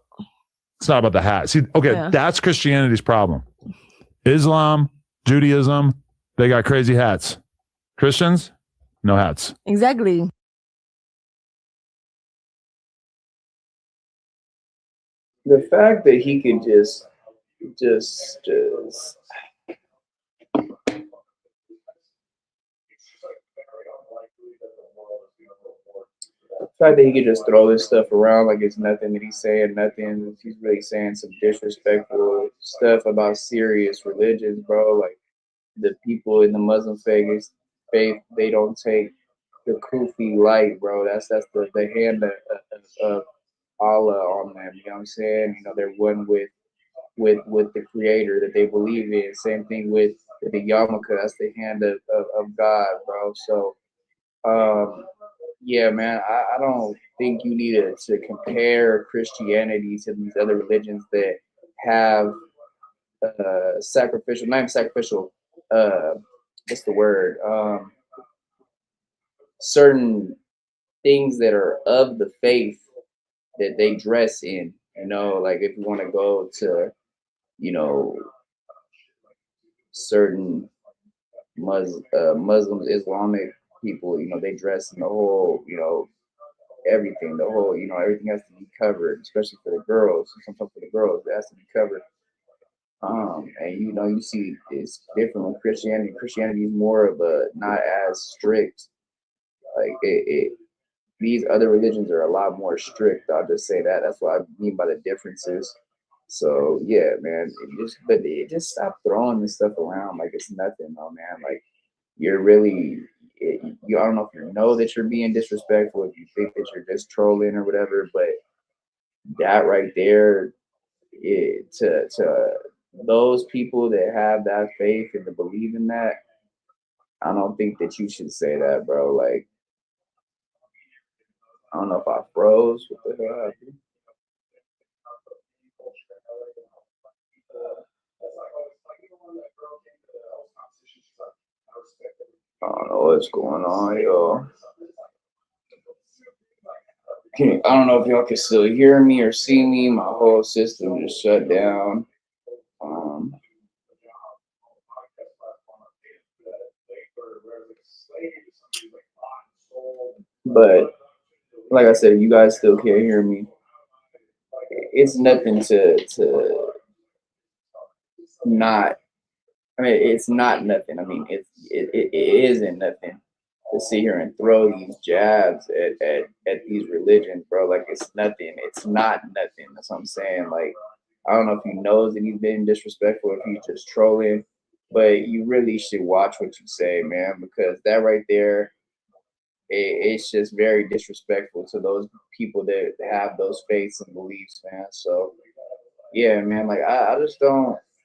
[SPEAKER 3] It's not about the hat. See, okay, That's Christianity's problem. Islam, Judaism, they got crazy hats. Christians, no hats.
[SPEAKER 8] Exactly.
[SPEAKER 1] The fact that he could just the fact that he could just throw this stuff around like it's nothing, that he's saying nothing, he's really saying some disrespectful stuff about serious religions, bro. Like the people in the Muslim faith, they don't take the kufi light, bro. That's the hand of Allah on them. You know what I'm saying? You know, they're one with the creator that they believe in. Same thing with the yarmulke. That's the hand of God, bro. So yeah, man, I don't think you need to compare Christianity to these other religions that have sacrificial, not even sacrificial, what's the word? Certain things that are of the faith that they dress in, you know, like if you want to go to, you know, certain Muslims, Islamic people, you know, they dress in the whole, you know, everything, the whole, you know, everything has to be covered, especially for the girls. Sometimes for the girls, it has to be covered. And you know, you see it's different with Christianity. Christianity is more of a not as strict. Like these other religions are a lot more strict. I'll just say that. That's what I mean by the differences. So yeah, man, just stop throwing this stuff around like it's nothing, though, man. Like you're really, I don't know if you know that you're being disrespectful, if you think that you're just trolling or whatever, but that right there, to those people that have that faith and to believe in that, I don't think that you should say that, bro. Like, I don't know if I froze. What the hell happened? I don't know what's going on, y'all. I don't know if y'all can still hear me or see me. My whole system just shut down. But like I said, if you guys still can't hear me, it's nothing to not. I mean, it's not nothing. I mean, it isn't nothing to sit here and throw these jabs at these religions, bro. Like, it's nothing. It's not nothing. That's what I'm saying. Like, I don't know if he knows that he's being disrespectful, if he's just trolling, but you really should watch what you say, man, because that right there, it's just very disrespectful to those people that have those faiths and beliefs, man. So, yeah, man, like, I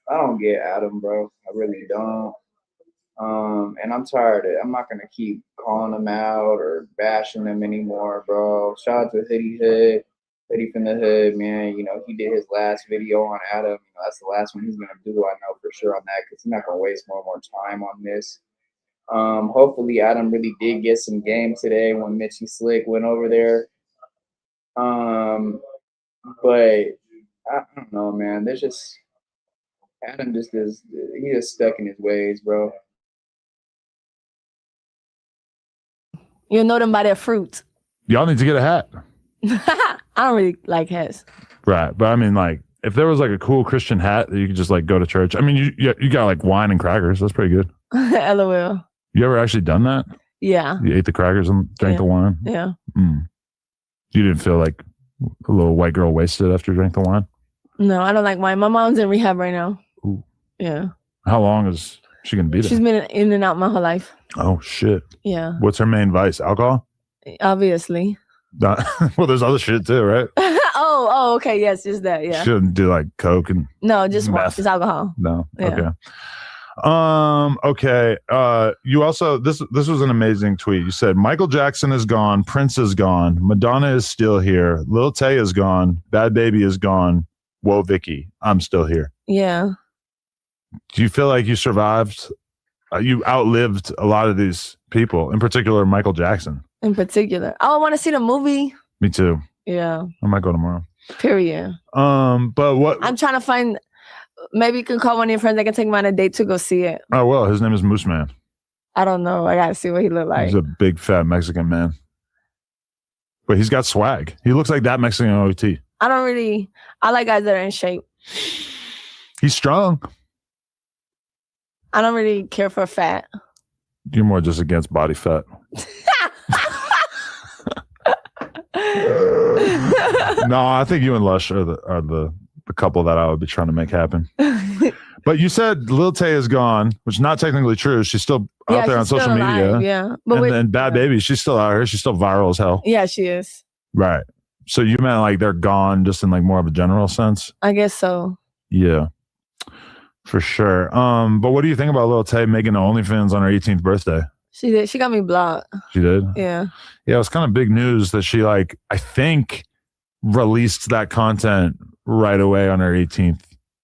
[SPEAKER 1] don't get Adam, bro. I really don't. And I'm tired of it. I'm not gonna keep calling him out or bashing him anymore, bro. Shout out to Hoodie from the Hood, man. You know, he did his last video on Adam. You know, that's the last one he's gonna do, I know for sure on that, because he's not gonna waste more time on this. Hopefully Adam really did get some game today when Mitchy Slick went over there. But I don't know, man. There's just Adam just is, he is stuck in his ways, bro.
[SPEAKER 8] You'll know them by their fruit.
[SPEAKER 3] Y'all need to get a hat.
[SPEAKER 8] I don't really like hats.
[SPEAKER 3] Right. But I mean, like, if there was like a cool Christian hat that you could just like go to church. I mean, you got like wine and crackers. That's pretty good.
[SPEAKER 8] LOL.
[SPEAKER 3] You ever actually done that?
[SPEAKER 8] Yeah.
[SPEAKER 3] You ate the crackers and drank the wine?
[SPEAKER 8] Yeah.
[SPEAKER 3] You didn't feel like a little white girl wasted after you drank the wine?
[SPEAKER 8] No, I don't like wine. My mom's in rehab right now.
[SPEAKER 3] Ooh.
[SPEAKER 8] Yeah.
[SPEAKER 3] How long is she going to be there?
[SPEAKER 8] She's been in and out my whole life.
[SPEAKER 3] Oh, shit.
[SPEAKER 8] Yeah.
[SPEAKER 3] What's her main vice? Alcohol?
[SPEAKER 8] Obviously.
[SPEAKER 3] Well, there's other shit too, right?
[SPEAKER 8] oh, okay. Yes, just that. Yeah.
[SPEAKER 3] She shouldn't do like coke and
[SPEAKER 8] no, just
[SPEAKER 3] meth.
[SPEAKER 8] just alcohol.
[SPEAKER 3] No.
[SPEAKER 8] Yeah.
[SPEAKER 3] Okay. You also this was an amazing tweet. You said Michael Jackson is gone, Prince is gone, Madonna is still here, Lil Tay is gone, Bad Baby is gone. Whoa, Vicky, I'm still here.
[SPEAKER 8] Yeah.
[SPEAKER 3] Do you feel like you survived? You outlived a lot of these people, in particular Michael Jackson.
[SPEAKER 8] In particular, I want to see the movie.
[SPEAKER 3] Me too.
[SPEAKER 8] Yeah.
[SPEAKER 3] I might go tomorrow.
[SPEAKER 8] Period.
[SPEAKER 3] But what?
[SPEAKER 8] I'm trying to find. Maybe you can call one of your friends that can take me on a date to go see it.
[SPEAKER 3] Oh well, his name is Moose Man.
[SPEAKER 8] I don't know. I gotta see what he look like.
[SPEAKER 3] He's a big fat Mexican man, but he's got swag. He looks like that Mexican OT.
[SPEAKER 8] I like guys that are in shape.
[SPEAKER 3] He's strong.
[SPEAKER 8] I don't really care for fat.
[SPEAKER 3] You're more just against body fat. No, I think you and Lush are the couple that I would be trying to make happen. But you said Lil Tay is gone, which is not technically true. She's still out there on social media.
[SPEAKER 8] Yeah.
[SPEAKER 3] But and then Bad Baby, she's still out here. She's still viral as hell.
[SPEAKER 8] Yeah, she is.
[SPEAKER 3] Right. So you meant like they're gone just in like more of a general sense?
[SPEAKER 8] I guess so.
[SPEAKER 3] Yeah. For sure. But what do you think about Lil Tay making the OnlyFans on her 18th birthday?
[SPEAKER 8] She did. She got me blocked.
[SPEAKER 3] She did?
[SPEAKER 8] Yeah.
[SPEAKER 3] Yeah, it was kind of big news that she like, I think, released that content right away on her 18th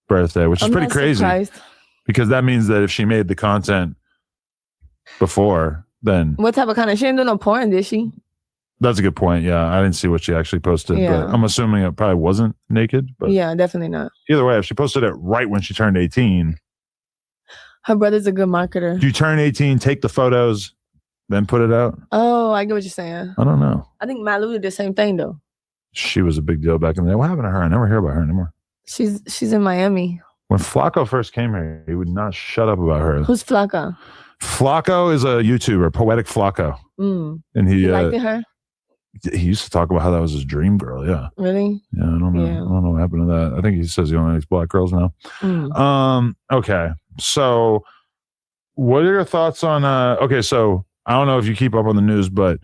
[SPEAKER 3] birthday, which is pretty crazy.
[SPEAKER 8] Surprised.
[SPEAKER 3] Because that means that if she made the content before, then
[SPEAKER 8] what type of content? She didn't do no porn, did she?
[SPEAKER 3] That's a good point. Yeah, I didn't see what she actually posted,
[SPEAKER 8] Yeah.
[SPEAKER 3] but I'm assuming it probably wasn't naked. But
[SPEAKER 8] yeah, definitely not.
[SPEAKER 3] Either way, if she posted it right when she turned 18,
[SPEAKER 8] her brother's a good marketer.
[SPEAKER 3] you turn 18, take the photos, then put it out.
[SPEAKER 8] Oh, I get what you're saying.
[SPEAKER 3] I don't know.
[SPEAKER 8] I think Malu did the same thing though.
[SPEAKER 3] She was a big deal back in the day. What happened to her? I never hear about her anymore.
[SPEAKER 8] She's in Miami.
[SPEAKER 3] When Flacco first came here, he would not shut up about her.
[SPEAKER 8] Who's Flacco?
[SPEAKER 3] Flacco is a YouTuber, Poetic Flacco.
[SPEAKER 8] Mm.
[SPEAKER 3] And he
[SPEAKER 8] liked her?
[SPEAKER 3] He used to talk about how that was his dream girl. Yeah.
[SPEAKER 8] Really?
[SPEAKER 3] Yeah, I don't know.
[SPEAKER 8] Yeah.
[SPEAKER 3] I don't know what happened to that. I think he says he only likes black girls now. Okay. So what are your thoughts on okay, so I don't know if you keep up on the news, but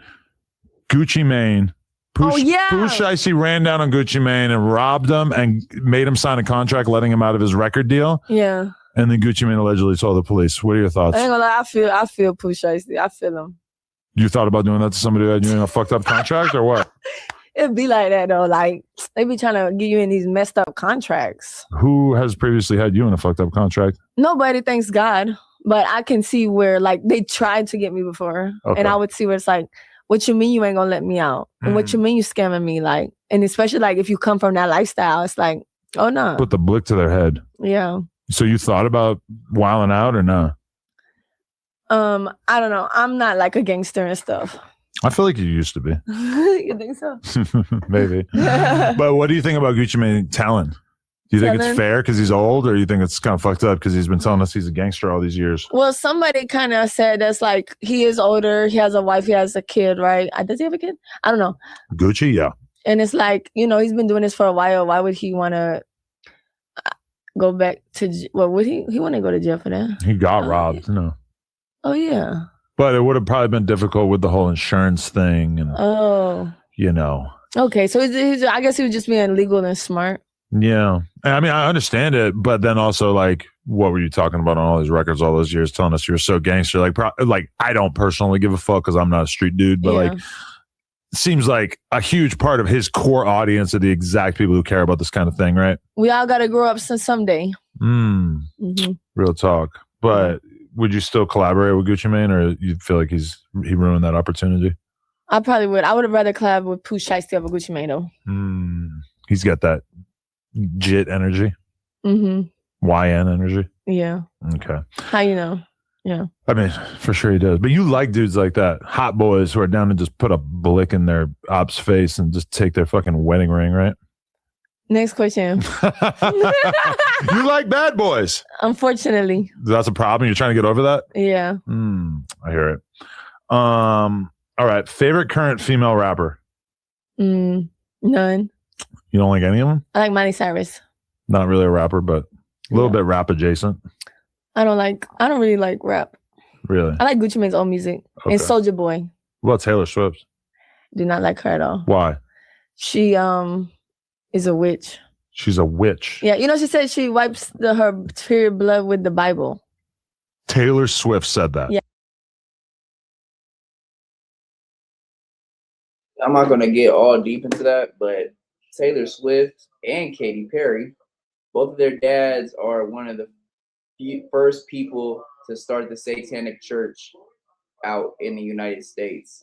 [SPEAKER 3] Gucci Mane, Pooh Shiesty ran down on Gucci Mane and robbed him and made him sign a contract letting him out of his record deal.
[SPEAKER 8] Yeah.
[SPEAKER 3] And then Gucci Mane allegedly told the police. What are your thoughts?
[SPEAKER 8] I ain't gonna lie, I feel Pooh Shiesty. I feel him.
[SPEAKER 3] You thought about doing that to somebody who had you in a fucked up contract or what?
[SPEAKER 8] It'd be like that though. Like they be trying to get you in these messed up contracts.
[SPEAKER 3] Who has previously had you in a fucked up contract?
[SPEAKER 8] Nobody, thanks God. But I can see where like they tried to get me before.
[SPEAKER 3] Okay.
[SPEAKER 8] And I would see where it's like, what you mean you ain't gonna let me out? And what you mean you scamming me? Like, and especially like if you come from that lifestyle, it's like, oh no.
[SPEAKER 3] Put the blick to their head.
[SPEAKER 8] Yeah.
[SPEAKER 3] So you thought about wilding out or no?
[SPEAKER 8] I don't know. I'm not like a gangster and stuff.
[SPEAKER 3] I feel like you used to be.
[SPEAKER 8] You think so?
[SPEAKER 3] Maybe. But what do you think about Gucci Mane telling? Do you think it's fair because he's old, or you think it's kind of fucked up because he's been telling us he's a gangster all these years?
[SPEAKER 8] Well, somebody kind of said that's like he is older. He has a wife. He has a kid, right? Does he have a kid? I don't know.
[SPEAKER 3] Gucci, yeah.
[SPEAKER 8] And it's like, you know, he's been doing this for a while. Why would he want to go back to? Well, would he want to go to jail for that?
[SPEAKER 3] He got robbed,
[SPEAKER 8] Oh yeah.
[SPEAKER 3] But it would have probably been difficult with the whole insurance thing, and
[SPEAKER 8] Okay, so he's I guess he was just being legal and smart.
[SPEAKER 3] Yeah. I mean, I understand it, but then also, like, what were you talking about on all these records all those years telling us you were so gangster? Like I don't personally give a fuck because I'm not a street dude, but like, it seems like a huge part of his core audience are the exact people who care about this kind of thing, right?
[SPEAKER 8] We all got to grow up someday.
[SPEAKER 3] Real talk. But would you still collaborate with Gucci Mane, or you feel like he ruined that opportunity?
[SPEAKER 8] I probably would. I would have rather collab with Pooh Shiesty over Gucci Mane though.
[SPEAKER 3] He's got that JIT energy. YN energy.
[SPEAKER 8] Yeah.
[SPEAKER 3] Okay.
[SPEAKER 8] How you know? Yeah.
[SPEAKER 3] I mean, for sure he does. But you like dudes like that, hot boys who are down to just put a blick in their op's face and just take their fucking wedding ring, right?
[SPEAKER 8] Next question.
[SPEAKER 3] You like bad boys.
[SPEAKER 8] Unfortunately.
[SPEAKER 3] That's a problem. You're trying to get over that?
[SPEAKER 8] Yeah.
[SPEAKER 3] I hear it. All right. Favorite current female rapper?
[SPEAKER 8] None.
[SPEAKER 3] You don't like any of them?
[SPEAKER 8] I like Miley Cyrus.
[SPEAKER 3] Not really a rapper, but a little bit rap adjacent.
[SPEAKER 8] I don't really like rap.
[SPEAKER 3] Really?
[SPEAKER 8] I like Gucci Mane's old music and Soulja Boy.
[SPEAKER 3] What about Taylor Swift?
[SPEAKER 8] Do not like her at all.
[SPEAKER 3] Why?
[SPEAKER 8] She is a witch.
[SPEAKER 3] She's a witch.
[SPEAKER 8] Yeah, you know, she said she wipes her period blood with the Bible.
[SPEAKER 3] Taylor Swift said that.
[SPEAKER 8] Yeah.
[SPEAKER 1] I'm not gonna get all deep into that, but Taylor Swift and Katy Perry, both of their dads are one of the first people to start the Satanic Church out in the United States.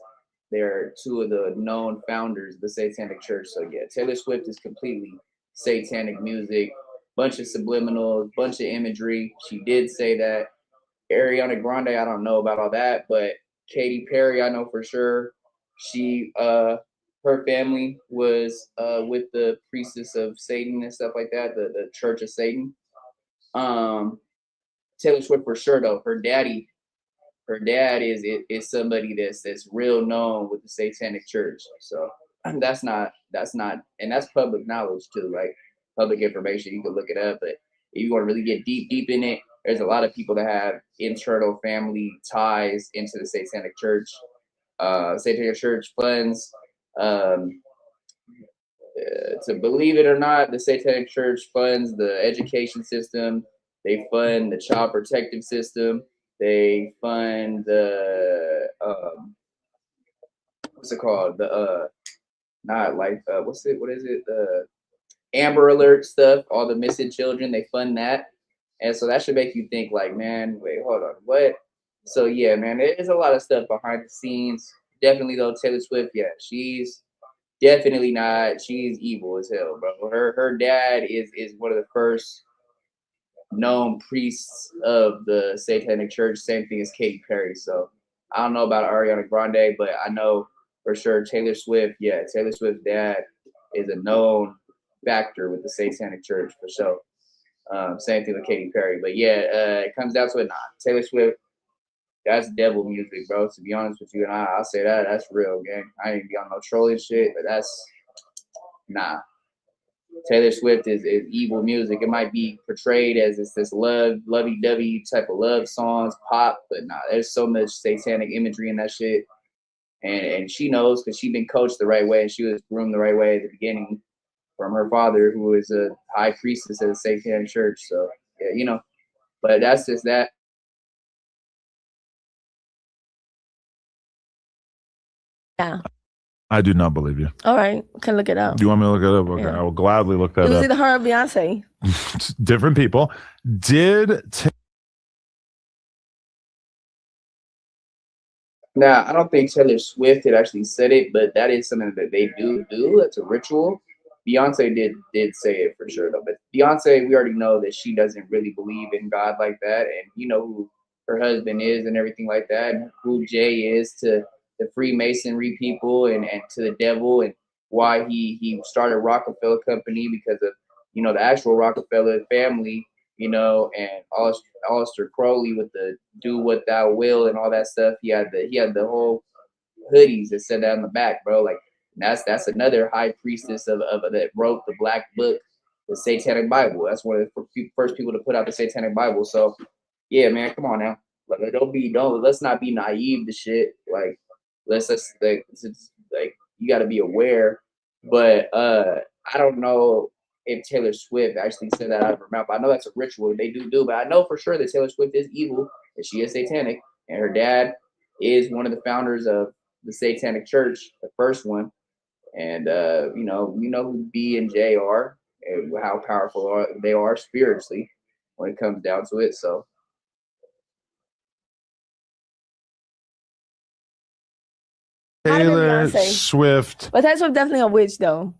[SPEAKER 1] They're two of the known founders of the Satanic Church. So yeah, Taylor Swift is completely satanic music, bunch of subliminals, bunch of imagery. She did say that. Ariana Grande, I don't know about all that, but Katy Perry, I know for sure. She her family was with the priestess of Satan and stuff like that, the Church of Satan. Taylor Swift for sure though. Her dad is somebody that's real known with the Satanic Church. So that's not and that's public knowledge too, right? Public information. You can look it up, but if you want to really get deep in it, there's a lot of people that have internal family ties into the Satanic Church. Satanic Church funds, to believe it or not, the Satanic Church funds the education system. They fund the child protective system. They fund the what's it called? The not like what is it? The Amber Alert stuff. All the missing children. They fund that, and so that should make you think like, man, wait, hold on, what? So yeah, man, there's a lot of stuff behind the scenes. Definitely though, Taylor Swift, yeah, she's definitely not. She's evil as hell, bro. Her dad is one of the first known priests of the Satanic Church. Same thing as Katy Perry. So I don't know about Ariana Grande, but I know for sure Taylor Swift. Yeah, Taylor Swift's dad is a known factor with the Satanic Church for sure. Same thing with Katy Perry. But yeah, it comes down to it. Nah, Taylor Swift. That's devil music, bro. To be honest with you, and I'll say that's real, gang. I ain't be on no trolling shit, but that's nah. Taylor Swift is evil music. It might be portrayed as this lovey-dovey type of love songs, pop, but nah, there's so much satanic imagery in that shit. And she knows because she's been coached the right way and she was groomed the right way at the beginning from her father, who is a high priestess at the Satanic Church. So yeah, you know, but that's just that.
[SPEAKER 8] Yeah.
[SPEAKER 3] I do not believe you.
[SPEAKER 8] All right. Can look it up.
[SPEAKER 3] Do you want me to look it up? Okay.
[SPEAKER 8] Yeah.
[SPEAKER 3] I will gladly look that up.
[SPEAKER 8] It was either her or Beyonce.
[SPEAKER 3] Different people.
[SPEAKER 1] Now, I don't think Taylor Swift had actually said it, but that is something that they do. That's a ritual. Beyonce did say it for sure, though. But Beyonce, we already know that she doesn't really believe in God like that. And you know who her husband is and everything like that, and who Jay is to the Freemasonry people and to the devil, and why he started Rockefeller Company because of, you know, the actual Rockefeller family, you know, and Aleister Crowley with the "Do What Thou Will" and all that stuff. He had the whole hoodies that said that on the back, bro. Like that's another high priestess of that wrote the Black Book, the Satanic Bible. That's one of the first people to put out the Satanic Bible. So yeah, man, come on now. Like, let's not be naive to shit. Like let's like you got to be aware. But I don't know if Taylor Swift actually said that out of her mouth. I know that's a ritual they do, but I know for sure that Taylor Swift is evil, that she is satanic, and her dad is one of the founders of the Satanic Church, the first one. And you know who B and J are, and how powerful they are spiritually when it comes down to it. So
[SPEAKER 3] Taylor Swift.
[SPEAKER 8] But Taylor Swift definitely a witch, though.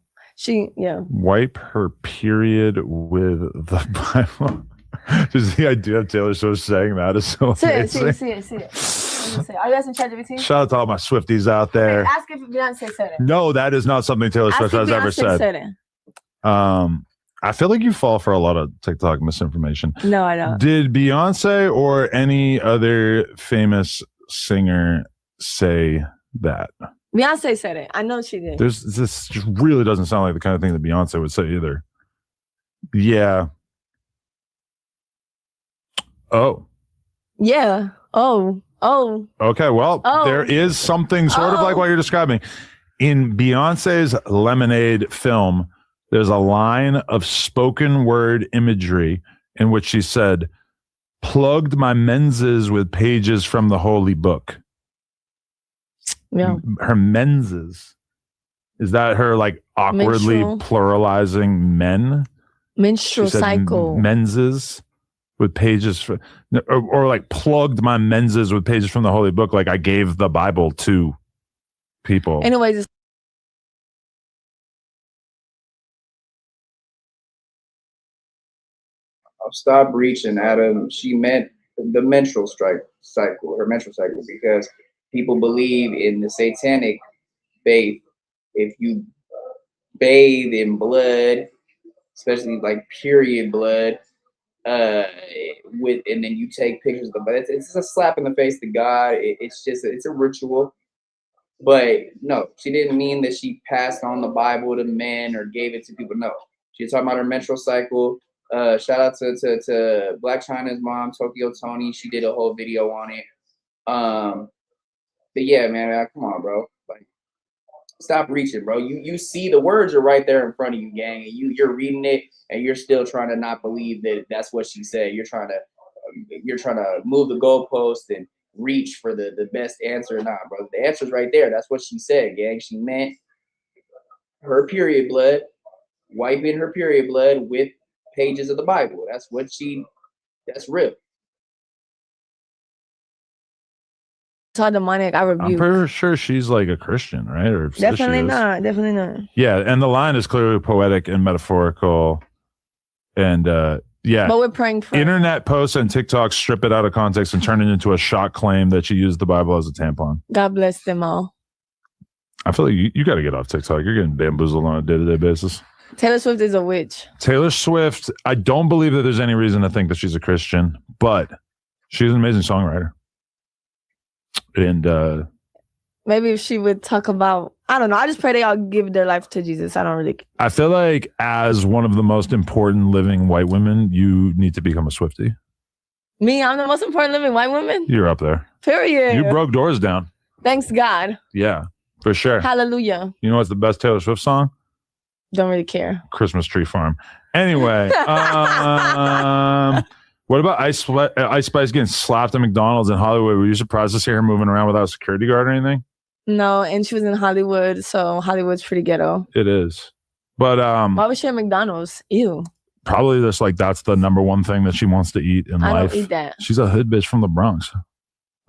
[SPEAKER 3] Wipe her period with the Bible. Just the idea of Taylor Swift saying that is so amazing.
[SPEAKER 8] See it. Are you guys in ChatGPT?
[SPEAKER 3] Shout out to all my Swifties out there.
[SPEAKER 8] Okay, ask if Beyonce said it.
[SPEAKER 3] No, that is not something Taylor Swift has ever said. I feel like you fall for a lot of TikTok misinformation.
[SPEAKER 8] No, I don't.
[SPEAKER 3] Did Beyonce or any other famous singer say that?
[SPEAKER 8] Beyonce said it. I know she did.
[SPEAKER 3] This just really doesn't sound like the kind of thing that Beyonce would say either. Yeah. Oh.
[SPEAKER 8] Yeah. Oh.
[SPEAKER 3] Okay. Well, there is something sort of like what you're describing. In Beyonce's Lemonade film, there's a line of spoken word imagery in which she said, "Plugged my menses with pages from the holy book."
[SPEAKER 8] Yeah.
[SPEAKER 3] Her menses. Is that her like awkwardly pluralizing men?
[SPEAKER 8] Menstrual cycle.
[SPEAKER 3] Menses with pages or like plugged my menses with pages from the holy book. Like I gave the Bible to people.
[SPEAKER 8] Anyways.
[SPEAKER 1] Stop reaching, Adam. She meant the menstrual cycle, her menstrual cycle, because people believe in the satanic faith. If you bathe in blood, especially like period blood, and then you take pictures of the blood, it's a slap in the face to God. It's a ritual. But no, she didn't mean that she passed on the Bible to men or gave it to people. No, she's talking about her menstrual cycle. Shout out to Black China's mom, Tokyo Tony. She did a whole video on it. But yeah, man, come on, bro. Like, stop reaching, bro. You see the words are right there in front of you, gang, and you're reading it, and you're still trying to not believe that that's what she said. You're trying to move the goalpost and reach for the best answer. Nah, bro. The answer's right there. That's what she said, gang. She meant her period blood, wiping her period blood with pages of the Bible. That's real.
[SPEAKER 8] Saw demonic, I rebuke.
[SPEAKER 3] I'm pretty sure she's like a Christian, right? Or
[SPEAKER 8] definitely not. Definitely not.
[SPEAKER 3] Yeah, and the line is clearly poetic and metaphorical, and yeah.
[SPEAKER 8] But we're praying for
[SPEAKER 3] internet posts and TikTok strip it out of context and turn it into a shock claim that she used the Bible as a tampon.
[SPEAKER 8] God bless them all.
[SPEAKER 3] I feel like you got to get off TikTok. You're getting bamboozled on a day-to-day basis.
[SPEAKER 8] Taylor Swift is a witch.
[SPEAKER 3] Taylor Swift, I don't believe that there's any reason to think that she's a Christian, but she's an amazing songwriter. And
[SPEAKER 8] maybe if she would talk about, I don't know. I just pray they all give their life to Jesus. I don't really.
[SPEAKER 3] I feel like as one of the most important living white women, you need to become a Swiftie.
[SPEAKER 8] Me, I'm the most important living white woman.
[SPEAKER 3] You're up there.
[SPEAKER 8] Period.
[SPEAKER 3] You broke doors down.
[SPEAKER 8] Thanks God.
[SPEAKER 3] Yeah, for sure.
[SPEAKER 8] Hallelujah.
[SPEAKER 3] You know what's the best Taylor Swift song?
[SPEAKER 8] Don't really care.
[SPEAKER 3] Christmas Tree Farm. Anyway, what about Ice Spice getting slapped at McDonald's in Hollywood? Were you surprised to see her moving around without a security guard or anything?
[SPEAKER 8] No, and she was in Hollywood, so Hollywood's pretty ghetto.
[SPEAKER 3] It is. But
[SPEAKER 8] why was she at McDonald's? Ew.
[SPEAKER 3] Probably just like that's the number one thing that she wants to eat in life.
[SPEAKER 8] I don't eat that.
[SPEAKER 3] She's a hood bitch from the Bronx.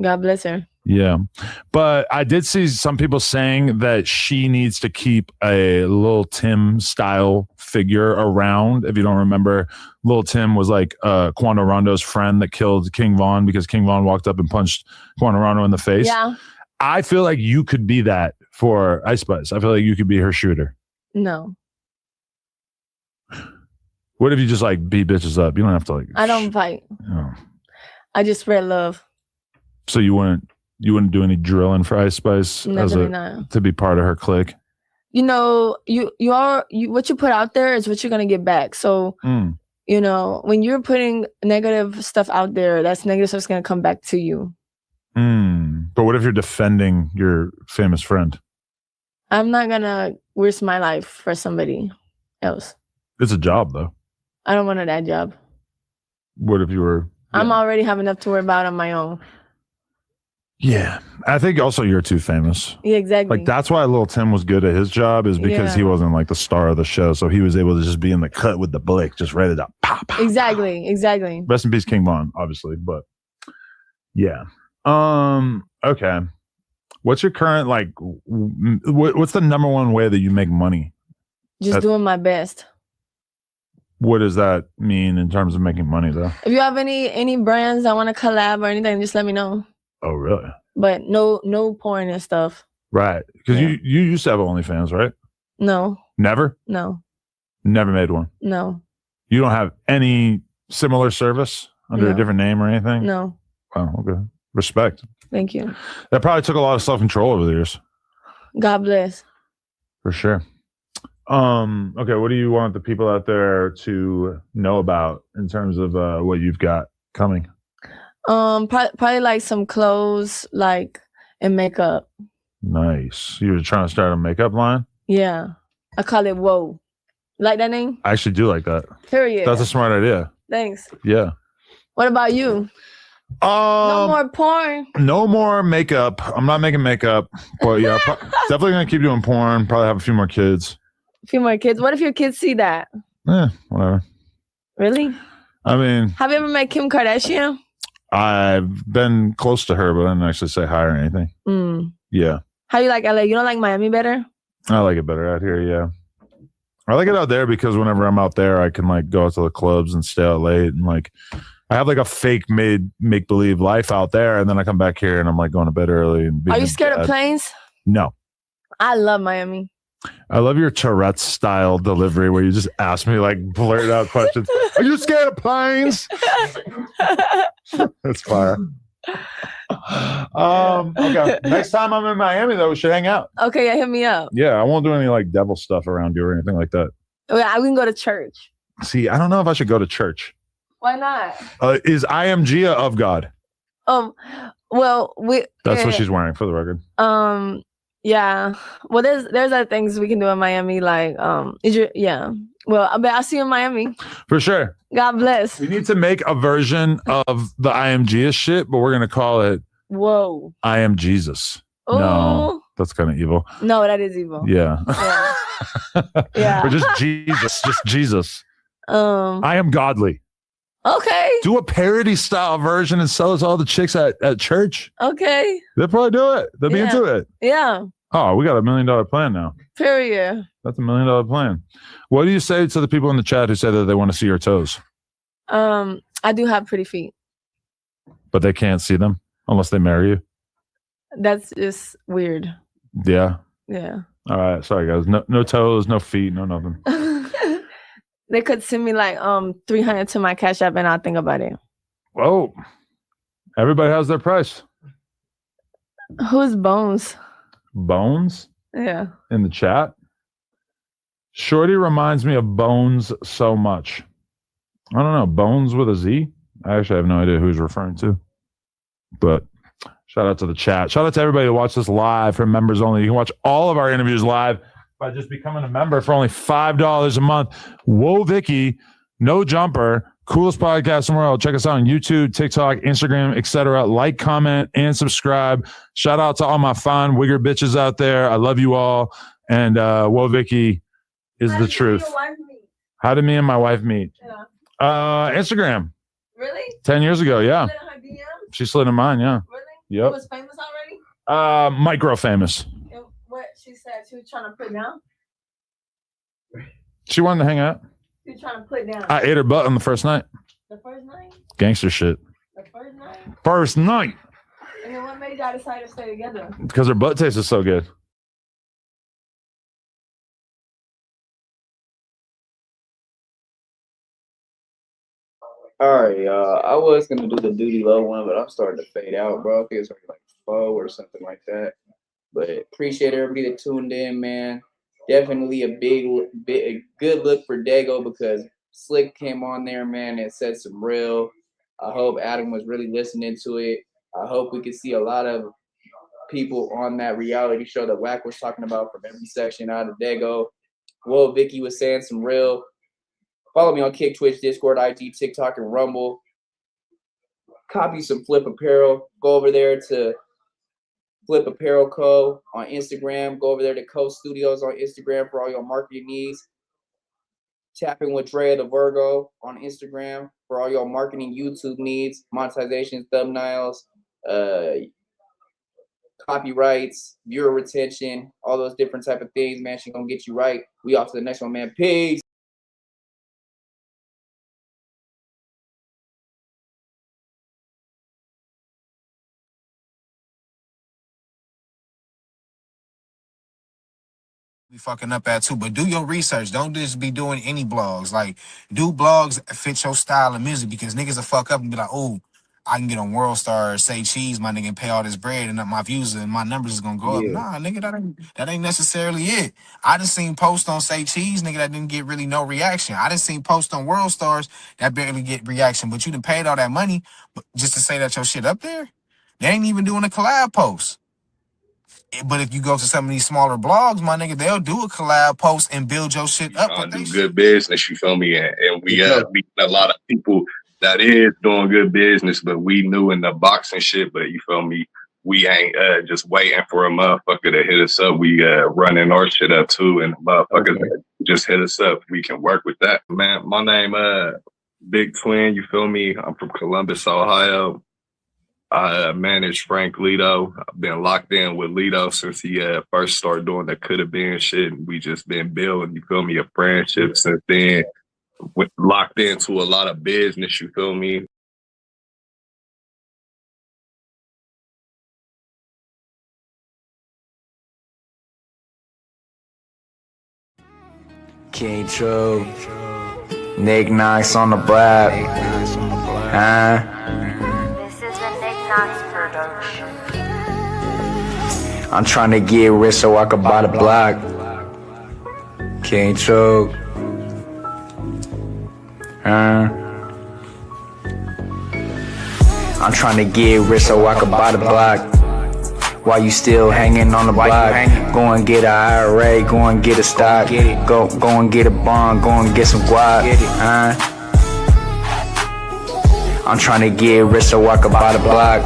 [SPEAKER 8] God bless her.
[SPEAKER 3] Yeah. But I did see some people saying that she needs to keep a Lil Tim style figure around. If you don't remember, Lil Tim was like Quando Rondo's friend that killed King Von because King Von walked up and punched Quando Rondo in the face.
[SPEAKER 8] Yeah.
[SPEAKER 3] I feel like you could be that for Ice Spice. I feel like you could be her shooter.
[SPEAKER 8] No.
[SPEAKER 3] What if you just like beat bitches up? You don't have to like.
[SPEAKER 8] I don't fight. I just spread love.
[SPEAKER 3] So you wouldn't do any drilling for Ice Spice to be part of her clique?
[SPEAKER 8] You know, what you put out there is what you're gonna get back. So you know, when you're putting negative stuff out there, that's negative stuff's gonna come back to you.
[SPEAKER 3] But what if you're defending your famous friend?
[SPEAKER 8] I'm not gonna risk my life for somebody else.
[SPEAKER 3] It's a job though.
[SPEAKER 8] I don't want that job.
[SPEAKER 3] What if you were? Yeah.
[SPEAKER 8] I'm already have enough to worry about on my own.
[SPEAKER 3] Yeah. I think also you're too famous.
[SPEAKER 8] Yeah, exactly.
[SPEAKER 3] Like that's why Lil Tim was good at his job is because he wasn't like the star of the show. So he was able to just be in the cut with the blick, just ready to pop.
[SPEAKER 8] Exactly.
[SPEAKER 3] Rest in peace, King Von, obviously. But yeah. Okay. What's your current like what's the number one way that you make money?
[SPEAKER 8] Just doing my best.
[SPEAKER 3] What does that mean in terms of making money though?
[SPEAKER 8] If you have any brands that want to collab or anything, just let me know.
[SPEAKER 3] Oh really?
[SPEAKER 8] But no porn and stuff.
[SPEAKER 3] Right. Because you used to have OnlyFans, right?
[SPEAKER 8] No.
[SPEAKER 3] Never?
[SPEAKER 8] No.
[SPEAKER 3] Never made one?
[SPEAKER 8] No.
[SPEAKER 3] You don't have any similar service under a different name or anything?
[SPEAKER 8] No.
[SPEAKER 3] Oh, okay. Respect.
[SPEAKER 8] Thank you.
[SPEAKER 3] That probably took a lot of self-control over the years.
[SPEAKER 8] God bless.
[SPEAKER 3] For sure. Okay, what do you want the people out there to know about in terms of what you've got coming?
[SPEAKER 8] Probably like some clothes, like, and makeup.
[SPEAKER 3] Nice. You were trying to start a makeup line?
[SPEAKER 8] Yeah. I call it Whoa. Like that name?
[SPEAKER 3] I actually do like that.
[SPEAKER 8] Period.
[SPEAKER 3] That's a smart idea.
[SPEAKER 8] Thanks.
[SPEAKER 3] Yeah.
[SPEAKER 8] What about you? No more porn.
[SPEAKER 3] No more makeup. I'm not making makeup, but yeah, definitely gonna keep doing porn. Probably have a few more kids.
[SPEAKER 8] A few more kids. What if your kids see that?
[SPEAKER 3] Whatever.
[SPEAKER 8] Really?
[SPEAKER 3] I mean,
[SPEAKER 8] have you ever met Kim Kardashian?
[SPEAKER 3] I've been close to her, but I didn't actually say hi or anything. Yeah.
[SPEAKER 8] How you like LA? You don't like Miami better?
[SPEAKER 3] I like it better out here. Yeah. I like it out there because whenever I'm out there, I can like go out to the clubs and stay out late and like I have like a fake make believe life out there, and then I come back here and I'm like going to bed early. And
[SPEAKER 8] are you scared of planes?
[SPEAKER 3] No.
[SPEAKER 8] I love Miami.
[SPEAKER 3] I love your Tourette's style delivery where you just ask me like blurt out questions. Are you scared of planes? That's fire. Okay. Next time I'm in Miami though, we should hang out.
[SPEAKER 8] Okay, yeah, hit me up.
[SPEAKER 3] Yeah, I won't do any like devil stuff around you or anything like that.
[SPEAKER 8] Yeah, we can go to church.
[SPEAKER 3] See, I don't know if I should go to church.
[SPEAKER 8] Why not?
[SPEAKER 3] Is I am Gia of God?
[SPEAKER 8] Well,
[SPEAKER 3] that's what she's wearing for the record.
[SPEAKER 8] Yeah. Well, there's other things we can do in Miami, like yeah. Well, I'll see you in Miami.
[SPEAKER 3] For sure.
[SPEAKER 8] God bless.
[SPEAKER 3] We need to make a version of the I am Gia shit, but we're gonna call it
[SPEAKER 8] Whoa.
[SPEAKER 3] I am Jesus.
[SPEAKER 8] Ooh.
[SPEAKER 3] No, that's kind of evil.
[SPEAKER 8] No, that is evil.
[SPEAKER 3] Yeah.
[SPEAKER 8] Yeah.
[SPEAKER 3] Or just Jesus. I am godly.
[SPEAKER 8] Okay.
[SPEAKER 3] Do a parody style version and sell it to all the chicks at church.
[SPEAKER 8] Okay.
[SPEAKER 3] They'll probably do it. They'll be into it.
[SPEAKER 8] Yeah.
[SPEAKER 3] Oh, we got $1 million plan now.
[SPEAKER 8] Period.
[SPEAKER 3] That's $1 million plan. What do you say to the people in the chat who say that they want to see your toes?
[SPEAKER 8] I do have pretty feet.
[SPEAKER 3] But they can't see them unless they marry you?
[SPEAKER 8] That's just weird.
[SPEAKER 3] Yeah.
[SPEAKER 8] Yeah.
[SPEAKER 3] All right. Sorry, guys. No toes, no feet, no nothing.
[SPEAKER 8] They could send me like $300 to my Cash App and I'll think about it.
[SPEAKER 3] Whoa. Everybody has their price.
[SPEAKER 8] Who's Bones?
[SPEAKER 3] Bones?
[SPEAKER 8] Yeah.
[SPEAKER 3] In the chat? Shorty reminds me of Bones so much. I don't know. Bones with a Z? I actually have no idea who he's referring to. But shout out to the chat. Shout out to everybody who watched this live for members only. You can watch all of our interviews live by just becoming a member for only $5 a month. Whoa, Vicky, no jumper, coolest podcast in the world. Check us out on YouTube, TikTok, Instagram, etc. Like, comment, and subscribe. Shout out to all my fine wigger bitches out there. I love you all. And Whoa, Vicky is the truth. How did me and my wife meet? Yeah. Instagram.
[SPEAKER 8] Really?
[SPEAKER 3] 10 years ago, yeah. She slid in mine, yeah.
[SPEAKER 8] Really?
[SPEAKER 3] Yep.
[SPEAKER 8] She was famous already?
[SPEAKER 3] Micro famous.
[SPEAKER 8] What she said she was trying to put down?
[SPEAKER 3] She wanted to hang out.
[SPEAKER 8] She was trying to put down.
[SPEAKER 3] I ate her butt on the first night.
[SPEAKER 8] The first night?
[SPEAKER 3] Gangster shit.
[SPEAKER 8] The first night?
[SPEAKER 3] First night.
[SPEAKER 8] And then what made y'all decide to stay together?
[SPEAKER 3] Because her butt taste is so good.
[SPEAKER 1] All right, I was gonna do the duty low one, but I'm starting to fade out, bro. I think it's already like 4 or something like that. But appreciate everybody that tuned in, man. Definitely a good look for Daygo because Slick came on there, man, and said some real. I hope Adam was really listening to it. I hope we could see a lot of people on that reality show that WACK was talking about from every section out of Daygo. Whoa, Vicky was saying some real. Follow me on Kick, Twitch, Discord, IG, TikTok, and Rumble. Copy some Flip Apparel. Go over there to Flip Apparel Co. on Instagram. Go over there to Co Studios on Instagram for all your marketing needs. Tap in with Drea the Virgo on Instagram for all your marketing YouTube needs, monetization, thumbnails, copyrights, viewer retention, all those different type of things, man. She gonna get you right. We off to the next one, man. Peace.
[SPEAKER 12] Be fucking up at too, but do your research. Don't just be doing any blogs. Like, do blogs that fit your style of music because niggas will fuck up and be like, oh, I can get on World Star, say cheese, my nigga, and pay all this bread, and my views and my numbers is gonna go up. Nah, nigga, that ain't necessarily it. I done seen posts on Say Cheese, nigga, that didn't get really no reaction. I done seen posts on World Stars that barely get reaction, but you done paid all that money just to say that your shit up there. They ain't even doing a collab post. But if you go to some of these smaller blogs, my nigga, they'll do a collab post and build your shit up.
[SPEAKER 13] Do good business, you feel me? And we meet a lot of people that is doing good business, but we new in the boxing shit. But you feel me? We ain't just waiting for a motherfucker to hit us up. We running our shit up too, and motherfuckers just hit us up. We can work with that, man. My name Big Twin. You feel me? I'm from Columbus, Ohio. I manage Frank Lito. I've been locked in with Lito since he first started doing the coulda been shit. And we just been building, you feel me, a friendship since then. Locked into a lot of business, you feel me?
[SPEAKER 14] King True, Nick Knox on the block. I'm trying to get rich so I can buy the block. King True. I'm trying to get rich so I can buy the block. While you still hanging on the block, go and get an IRA, go and get a stock, go and get a bond, go and get some guap. I'm trying to get rich so I can buy the block.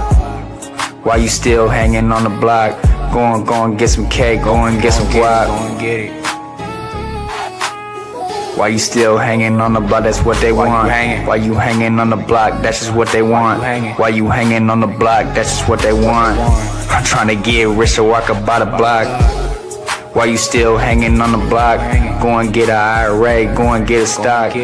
[SPEAKER 14] While you still hanging on the block, go and get some cake, go and get some guap. While you still hanging on the block, that's what they want. While you hanging on the block, that's just what they want. While you hanging on the block, that's just what they want. I'm trying to get rich so I can buy the block. While you still hanging on the block, go and get an IRA, go and get a stock.